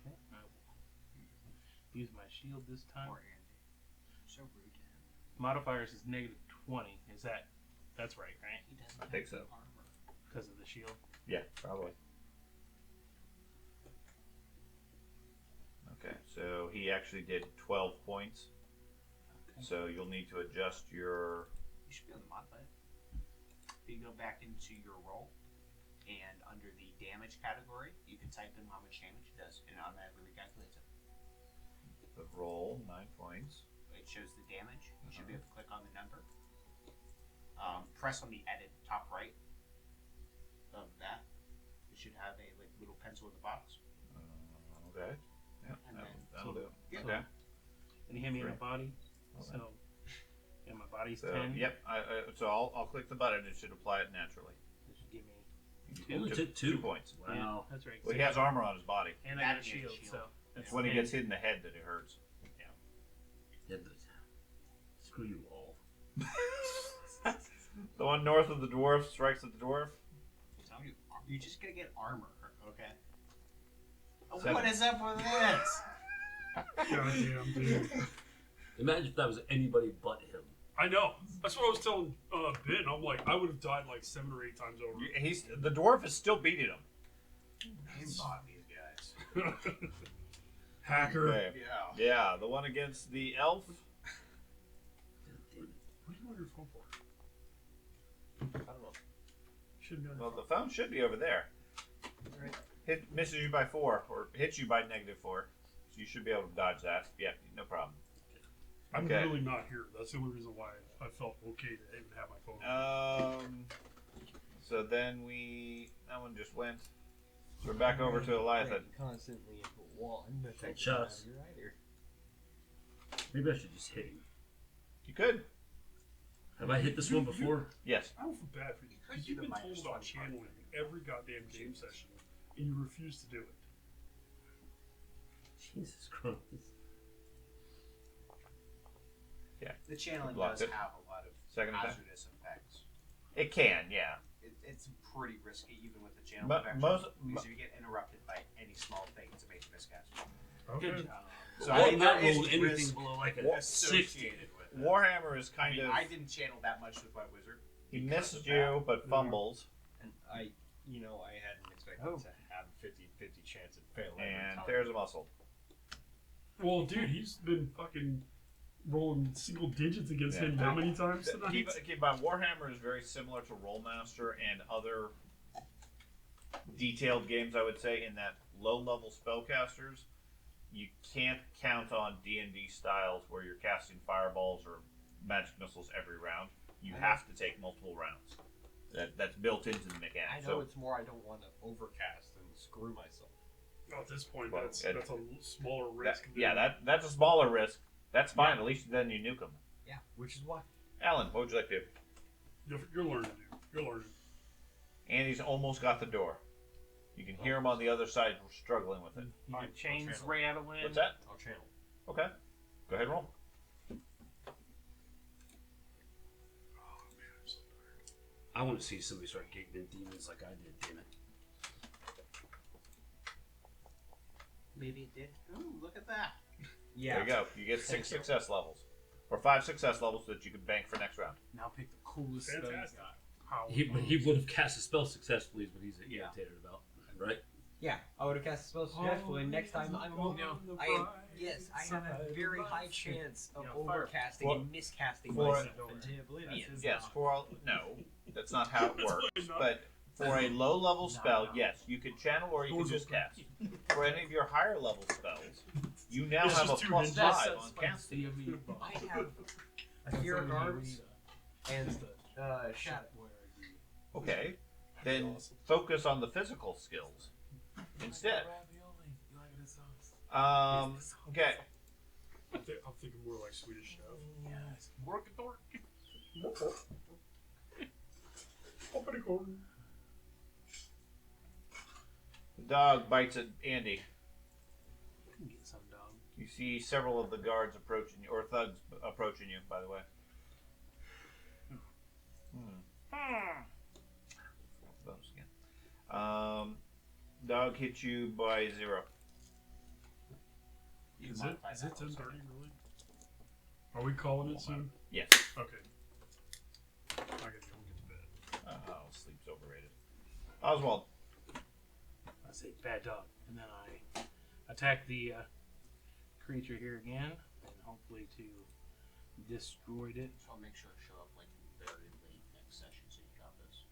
[SPEAKER 6] Okay, I will use my shield this time.
[SPEAKER 11] Poor Andy. So rude to him.
[SPEAKER 6] Modifiers is -20. Is that's right?
[SPEAKER 11] He doesn't
[SPEAKER 1] I
[SPEAKER 11] have
[SPEAKER 1] think
[SPEAKER 11] the
[SPEAKER 1] so.
[SPEAKER 11] armor.
[SPEAKER 6] Because of the shield.
[SPEAKER 1] Yeah, probably. Okay, so he actually did 12 points.
[SPEAKER 6] Okay.
[SPEAKER 1] So you'll need to adjust your.
[SPEAKER 11] You should be able to modify it. If you go back into your roll, and under the damage category, you can type in how much damage it does, and it automatically recalculates it.
[SPEAKER 1] The roll 9 points.
[SPEAKER 11] It shows the damage. You should be able to click on the number. Press on the edit top right of that. It should have a little pencil in the box.
[SPEAKER 1] Okay. Yeah,
[SPEAKER 11] And
[SPEAKER 1] that'll do.
[SPEAKER 11] yeah.
[SPEAKER 1] Okay.
[SPEAKER 6] And he hit me in the
[SPEAKER 1] Great.
[SPEAKER 6] body.
[SPEAKER 1] Okay.
[SPEAKER 6] So, and my body's
[SPEAKER 1] So
[SPEAKER 6] 10.
[SPEAKER 1] yep. So I'll click the button. It should apply it naturally.
[SPEAKER 6] It should give me.
[SPEAKER 1] You
[SPEAKER 2] Only
[SPEAKER 1] took
[SPEAKER 2] took 2.
[SPEAKER 1] 2 points.
[SPEAKER 2] Wow.
[SPEAKER 6] Yeah, that's right.
[SPEAKER 1] Well, he has armor on his body.
[SPEAKER 6] And I got a
[SPEAKER 11] That is a
[SPEAKER 6] shield,
[SPEAKER 11] shield.
[SPEAKER 6] so that's
[SPEAKER 1] It's when he
[SPEAKER 6] 10.
[SPEAKER 1] gets hit in the head that it hurts.
[SPEAKER 2] Yeah, screw you all.
[SPEAKER 1] The one north of the dwarf strikes at the dwarf.
[SPEAKER 11] You're just gonna get armor, okay?
[SPEAKER 1] Seven.
[SPEAKER 11] What is up with this?
[SPEAKER 3] Goddamn, dude.
[SPEAKER 2] Imagine if that was anybody but him.
[SPEAKER 3] I know. That's what I was telling Ben. I'm like, I would have died like 7 or 8 times over.
[SPEAKER 1] The dwarf is still beating him.
[SPEAKER 11] I bought these guys.
[SPEAKER 3] Hacker.
[SPEAKER 1] Okay.
[SPEAKER 11] Yeah.
[SPEAKER 1] Yeah, the one against the elf.
[SPEAKER 3] What do you want your phone for?
[SPEAKER 4] I don't know.
[SPEAKER 3] Should have
[SPEAKER 1] Well,
[SPEAKER 3] gone.
[SPEAKER 1] the phone should be over there. Misses you by 4, or hits you by -4. So you should be able to dodge that. Yeah, no problem.
[SPEAKER 3] I'm
[SPEAKER 1] Okay.
[SPEAKER 3] really not here. That's the only reason why I felt okay to even have my phone.
[SPEAKER 1] So then that one just went. So we're back over to Eliathan.
[SPEAKER 4] Constantly into a wall. I'm gonna take
[SPEAKER 2] Shots.
[SPEAKER 4] it out of your either.
[SPEAKER 2] Maybe I should just hit him.
[SPEAKER 1] You could.
[SPEAKER 2] Have I hit this one before?
[SPEAKER 1] Yes.
[SPEAKER 3] I don't feel bad for you because you've been told about channeling every goddamn game session, and you refuse to do it.
[SPEAKER 2] Jesus Christ.
[SPEAKER 5] The channeling
[SPEAKER 1] Blocked
[SPEAKER 5] does
[SPEAKER 1] it.
[SPEAKER 5] have a lot of
[SPEAKER 1] Second attack.
[SPEAKER 5] hazardous effects.
[SPEAKER 1] It can, yeah.
[SPEAKER 5] It's pretty risky even with the channel
[SPEAKER 1] Mo-
[SPEAKER 5] effect.
[SPEAKER 1] most-
[SPEAKER 5] Because if you get interrupted by any small thing, it's a major miscast.
[SPEAKER 3] Okay.
[SPEAKER 6] Good job.
[SPEAKER 5] So
[SPEAKER 2] I
[SPEAKER 5] I mean, there
[SPEAKER 2] not
[SPEAKER 5] is
[SPEAKER 2] roll anything
[SPEAKER 5] risk
[SPEAKER 2] below like a 60.
[SPEAKER 5] associated with it.
[SPEAKER 1] Warhammer is
[SPEAKER 5] I
[SPEAKER 1] kind
[SPEAKER 5] mean,
[SPEAKER 1] of.
[SPEAKER 5] I didn't channel that much with my wizard.
[SPEAKER 1] He
[SPEAKER 5] because
[SPEAKER 1] missed
[SPEAKER 5] of
[SPEAKER 1] you,
[SPEAKER 5] that.
[SPEAKER 1] but fumbles.
[SPEAKER 4] And I hadn't expected
[SPEAKER 6] Oh.
[SPEAKER 4] to have 50-50 chance at fail.
[SPEAKER 1] And tears a muscle.
[SPEAKER 3] Well, dude, he's been fucking rolling single digits against him how many times tonight?
[SPEAKER 1] Keep in mind, Warhammer is very similar to Rolemaster and other detailed games, I would say, in that low-level spellcasters, you can't count on D&D styles where you're casting fireballs or magic missiles every round. You have to take multiple rounds. That's built into the
[SPEAKER 4] I
[SPEAKER 1] mechanic.
[SPEAKER 4] know
[SPEAKER 1] So
[SPEAKER 4] it's more I don't want to overcast and screw myself.
[SPEAKER 3] Well, at this point,
[SPEAKER 1] Well,
[SPEAKER 3] that's
[SPEAKER 1] it-
[SPEAKER 3] a smaller risk.
[SPEAKER 1] that's a smaller risk. That's fine. At least then you nuke them.
[SPEAKER 4] Yeah, which is why.
[SPEAKER 1] Alan, what would you like to do?
[SPEAKER 3] You're learning, dude. You're learning.
[SPEAKER 1] Andy's almost got the door. You can hear him on the other side struggling with it.
[SPEAKER 6] Your chains rattling.
[SPEAKER 1] What's that?
[SPEAKER 4] I'll channel.
[SPEAKER 1] Okay. Go ahead and roll.
[SPEAKER 3] Oh man, I'm so tired.
[SPEAKER 2] I want to see somebody start giggling demons like I did, damn it.
[SPEAKER 5] Maybe it did. Ooh, look at that.
[SPEAKER 4] Yeah.
[SPEAKER 1] There you go. You get 6 success levels. Or 5 success levels that you can bank for next round.
[SPEAKER 6] Now pick the coolest spell you
[SPEAKER 3] Fantastic.
[SPEAKER 6] got.
[SPEAKER 3] How,
[SPEAKER 2] But he would have cast a spell successfully, is what he's irritated about, right?
[SPEAKER 4] Yeah, I would have cast a spell successfully. Next time I have a very high chance of overcasting and miscasting
[SPEAKER 1] for-
[SPEAKER 4] myself into oblivion.
[SPEAKER 1] Yes, no, that's not how it works. But for a low level spell, yes, you can channel or you can just cast. For any of your higher level spells, you now
[SPEAKER 3] It's
[SPEAKER 1] have a
[SPEAKER 3] just two
[SPEAKER 1] plus
[SPEAKER 3] ninjas.
[SPEAKER 1] 5 on casting.
[SPEAKER 4] I have a fear of guards and shadow.
[SPEAKER 1] Okay, then focus on the physical skills instead. Okay.
[SPEAKER 3] I'm thinking more like Swedish chef.
[SPEAKER 6] Yes. Work it, dork.
[SPEAKER 3] Open a corner.
[SPEAKER 1] The dog bites at Andy.
[SPEAKER 6] Get some dog.
[SPEAKER 1] You see several of the guards approaching you, or thugs approaching you, by the way. Those again. Dog hits you by 0.
[SPEAKER 3] Is it 10:30 really? Are we calling it soon?
[SPEAKER 1] Yes.
[SPEAKER 3] Okay. I gotta go get to bed.
[SPEAKER 1] Oh, sleep's overrated. Oswald.
[SPEAKER 6] I say bad dog, and then I attack the creature here again, and hopefully to destroy it.
[SPEAKER 11] So I'll make sure to show up like very late next session so you got this.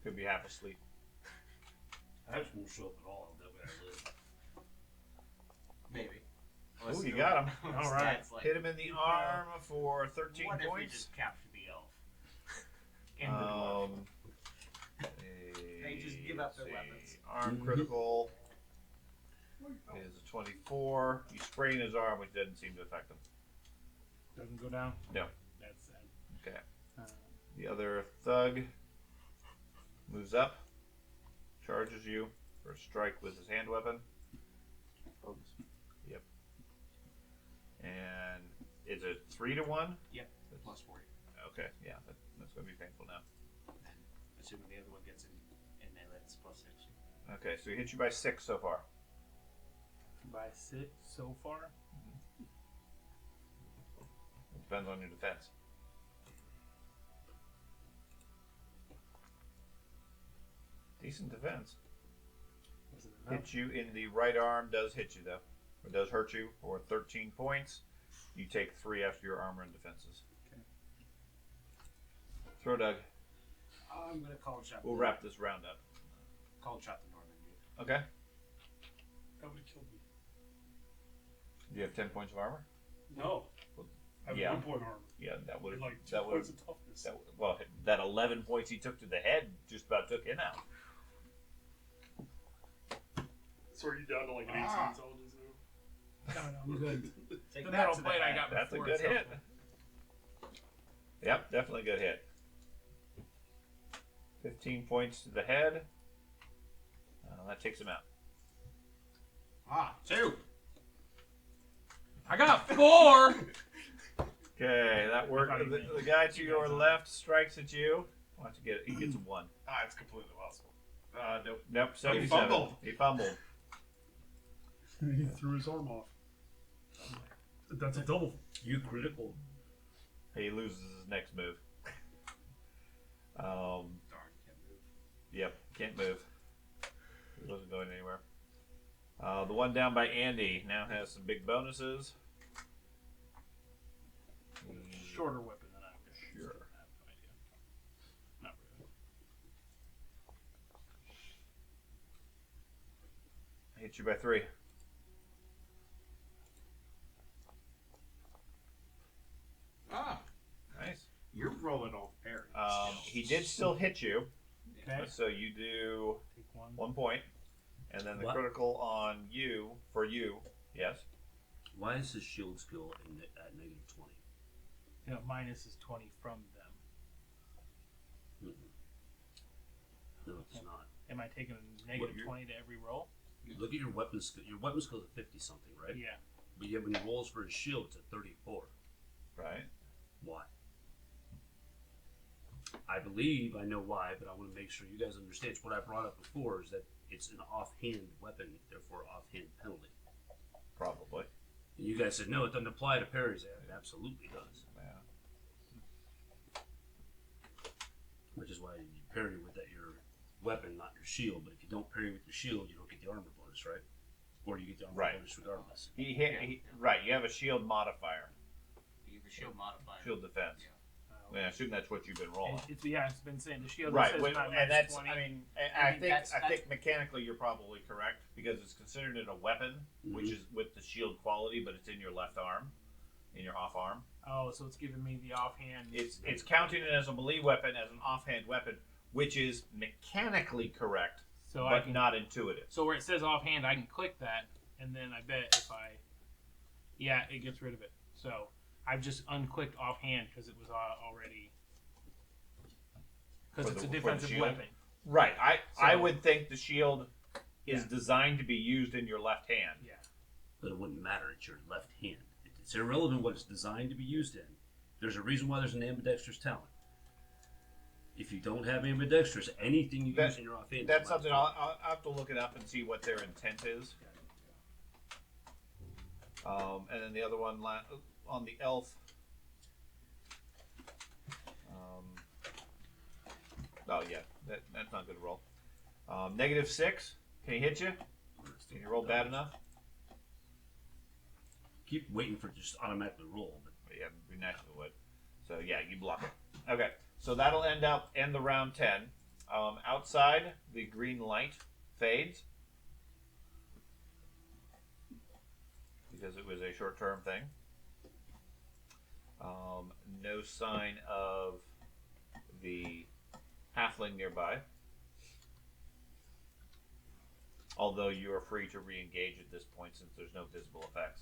[SPEAKER 1] Could be half asleep.
[SPEAKER 2] I just won't show up at all. That way I live.
[SPEAKER 11] Maybe.
[SPEAKER 1] Ooh, you got him.
[SPEAKER 6] All right.
[SPEAKER 11] Like,
[SPEAKER 1] Hit him in the arm for 13
[SPEAKER 11] what if we
[SPEAKER 1] points.
[SPEAKER 11] just capture the elf? And the dwarf?
[SPEAKER 5] They just give up their
[SPEAKER 1] let's
[SPEAKER 5] weapons.
[SPEAKER 1] see. Arm critical is a 24. You sprain his arm, which doesn't seem to affect him.
[SPEAKER 6] Doesn't go down.
[SPEAKER 1] No.
[SPEAKER 6] That's sad.
[SPEAKER 1] Okay. The other thug moves up, charges you for a strike with his hand weapon. Yep. And is it 3 to 1?
[SPEAKER 11] Yep. Plus 40.
[SPEAKER 1] Okay, yeah, that's going to be painful now.
[SPEAKER 11] Assuming the other one gets in melee, it's plus 6.
[SPEAKER 1] Okay, so he hit you by 6 so far.
[SPEAKER 6] By 6 so far.
[SPEAKER 1] Depends on your defense. Decent defense.
[SPEAKER 6] Was it enough?
[SPEAKER 1] Hit you in the right arm, does hit you though. Or does hurt you for 13 points. You take 3 after your armor and defenses.
[SPEAKER 6] Okay.
[SPEAKER 1] Throw Doug.
[SPEAKER 11] I'm going to call shot.
[SPEAKER 1] We'll wrap this round up.
[SPEAKER 11] Call shot the northern dude.
[SPEAKER 1] Okay.
[SPEAKER 3] That would have killed me.
[SPEAKER 1] Do you have 10 points of armor?
[SPEAKER 3] No. I have
[SPEAKER 1] Yeah.
[SPEAKER 3] 1 point armor.
[SPEAKER 1] Yeah, that would
[SPEAKER 3] And like 2
[SPEAKER 1] that would
[SPEAKER 3] points of toughness.
[SPEAKER 1] well, that 11 points he took to the head just about took him out.
[SPEAKER 3] So are you down to like 18 intelligence now?
[SPEAKER 6] No, I'm good.
[SPEAKER 5] Take
[SPEAKER 6] The
[SPEAKER 5] that
[SPEAKER 6] metal
[SPEAKER 5] to the
[SPEAKER 6] plate I
[SPEAKER 5] head.
[SPEAKER 6] got
[SPEAKER 1] That's a
[SPEAKER 6] before.
[SPEAKER 1] good
[SPEAKER 6] is
[SPEAKER 1] hit.
[SPEAKER 6] helpful.
[SPEAKER 1] Yep, definitely a good hit. 15 points to the head. That takes him out.
[SPEAKER 11] 2.
[SPEAKER 6] I got 4.
[SPEAKER 1] Okay, that worked. The guy to your left strikes at you. Why don't you get? He gets a 1.
[SPEAKER 7] It's completely possible. Nope.
[SPEAKER 1] Nope, 77.
[SPEAKER 7] fumbled.
[SPEAKER 1] He fumbled.
[SPEAKER 3] He threw his arm off. That's a double.
[SPEAKER 2] You critical.
[SPEAKER 1] He loses his next move.
[SPEAKER 5] Darn, can't move.
[SPEAKER 1] Yep, can't move. He wasn't going anywhere. The one down by Andy now has some big bonuses.
[SPEAKER 6] Shorter weapon than I'm good.
[SPEAKER 1] Sure.
[SPEAKER 6] I have no idea. Not really.
[SPEAKER 1] Hit you by 3. Nice.
[SPEAKER 5] You're rolling off parry.
[SPEAKER 1] He did still hit you,
[SPEAKER 6] Okay.
[SPEAKER 1] so you do
[SPEAKER 6] Take 1.
[SPEAKER 1] 1 point, and then the
[SPEAKER 2] What?
[SPEAKER 1] critical on you for you. Yes.
[SPEAKER 2] Why is his shield skill at negative 20?
[SPEAKER 6] You know, minus is 20 from them.
[SPEAKER 2] No, it's not.
[SPEAKER 6] Am I taking a negative 20 to every roll?
[SPEAKER 2] Look at your weapon skill. Your weapon skill is at 50 something, right?
[SPEAKER 6] Yeah.
[SPEAKER 2] But yet when he rolls for his shield, it's at 34.
[SPEAKER 1] Right.
[SPEAKER 2] Why? I believe I know why, but I want to make sure you guys understand. It's what I brought up before is that it's an offhand weapon, therefore offhand penalty.
[SPEAKER 1] Probably.
[SPEAKER 2] And you guys said no, it doesn't apply to parries. It absolutely does.
[SPEAKER 1] Yeah.
[SPEAKER 2] Which is why you parry with that your weapon, not your shield. But if you don't parry with your shield, you don't get the armor bonus, right? Or you get the armor
[SPEAKER 1] Right.
[SPEAKER 2] bonus regardless.
[SPEAKER 1] He hit. Right. You have a shield modifier,
[SPEAKER 11] You have a shield modifier.
[SPEAKER 1] shield defense.
[SPEAKER 11] Yeah.
[SPEAKER 1] I assume that's what you've been rolling.
[SPEAKER 6] It's been saying the shield
[SPEAKER 1] Right,
[SPEAKER 6] says
[SPEAKER 1] wait,
[SPEAKER 6] not
[SPEAKER 1] and
[SPEAKER 6] minus
[SPEAKER 1] that's.
[SPEAKER 6] 20.
[SPEAKER 1] I mean,
[SPEAKER 11] I
[SPEAKER 1] I
[SPEAKER 11] mean,
[SPEAKER 1] think
[SPEAKER 11] that's-
[SPEAKER 1] I think mechanically you're probably correct because it's considered a weapon, which is with the shield quality, but it's in your left arm, in your off arm.
[SPEAKER 6] Oh, so it's giving me the offhand.
[SPEAKER 1] It's counting it as a melee weapon, as an offhand weapon, which is mechanically correct,
[SPEAKER 6] so I
[SPEAKER 1] but
[SPEAKER 6] can,
[SPEAKER 1] not intuitive.
[SPEAKER 6] So where it says offhand, I can click that, and then I bet if I, it gets rid of it. So I've just unclicked offhand because it was already. Because
[SPEAKER 1] For
[SPEAKER 6] it's a
[SPEAKER 1] the- for the
[SPEAKER 6] defensive
[SPEAKER 1] shield?
[SPEAKER 6] weapon.
[SPEAKER 1] Right. I
[SPEAKER 6] So-
[SPEAKER 1] would think the shield is
[SPEAKER 6] Yeah.
[SPEAKER 1] designed to be used in your left hand.
[SPEAKER 6] Yeah.
[SPEAKER 2] But it wouldn't matter. It's your left hand. It's irrelevant what it's designed to be used in. There's a reason why there's an ambidextrous talent. If you don't have ambidextrous, anything you use in your offhand. is
[SPEAKER 1] That's
[SPEAKER 2] minus
[SPEAKER 1] something
[SPEAKER 2] 20.
[SPEAKER 1] I'll have to look it up and see what their intent is. And then the other one on the elf. Oh yeah, that's not a good roll. -6. Can he hit you? Can you roll bad enough?
[SPEAKER 2] Keep waiting for it to just automatically roll. But
[SPEAKER 1] Yeah, it'd be nice if it would. So yeah, you block it. Okay, so that'll end the round 10. Outside, the green light fades because it was a short-term thing. No sign of the halfling nearby. Although you are free to re-engage at this point since there's no visible effects.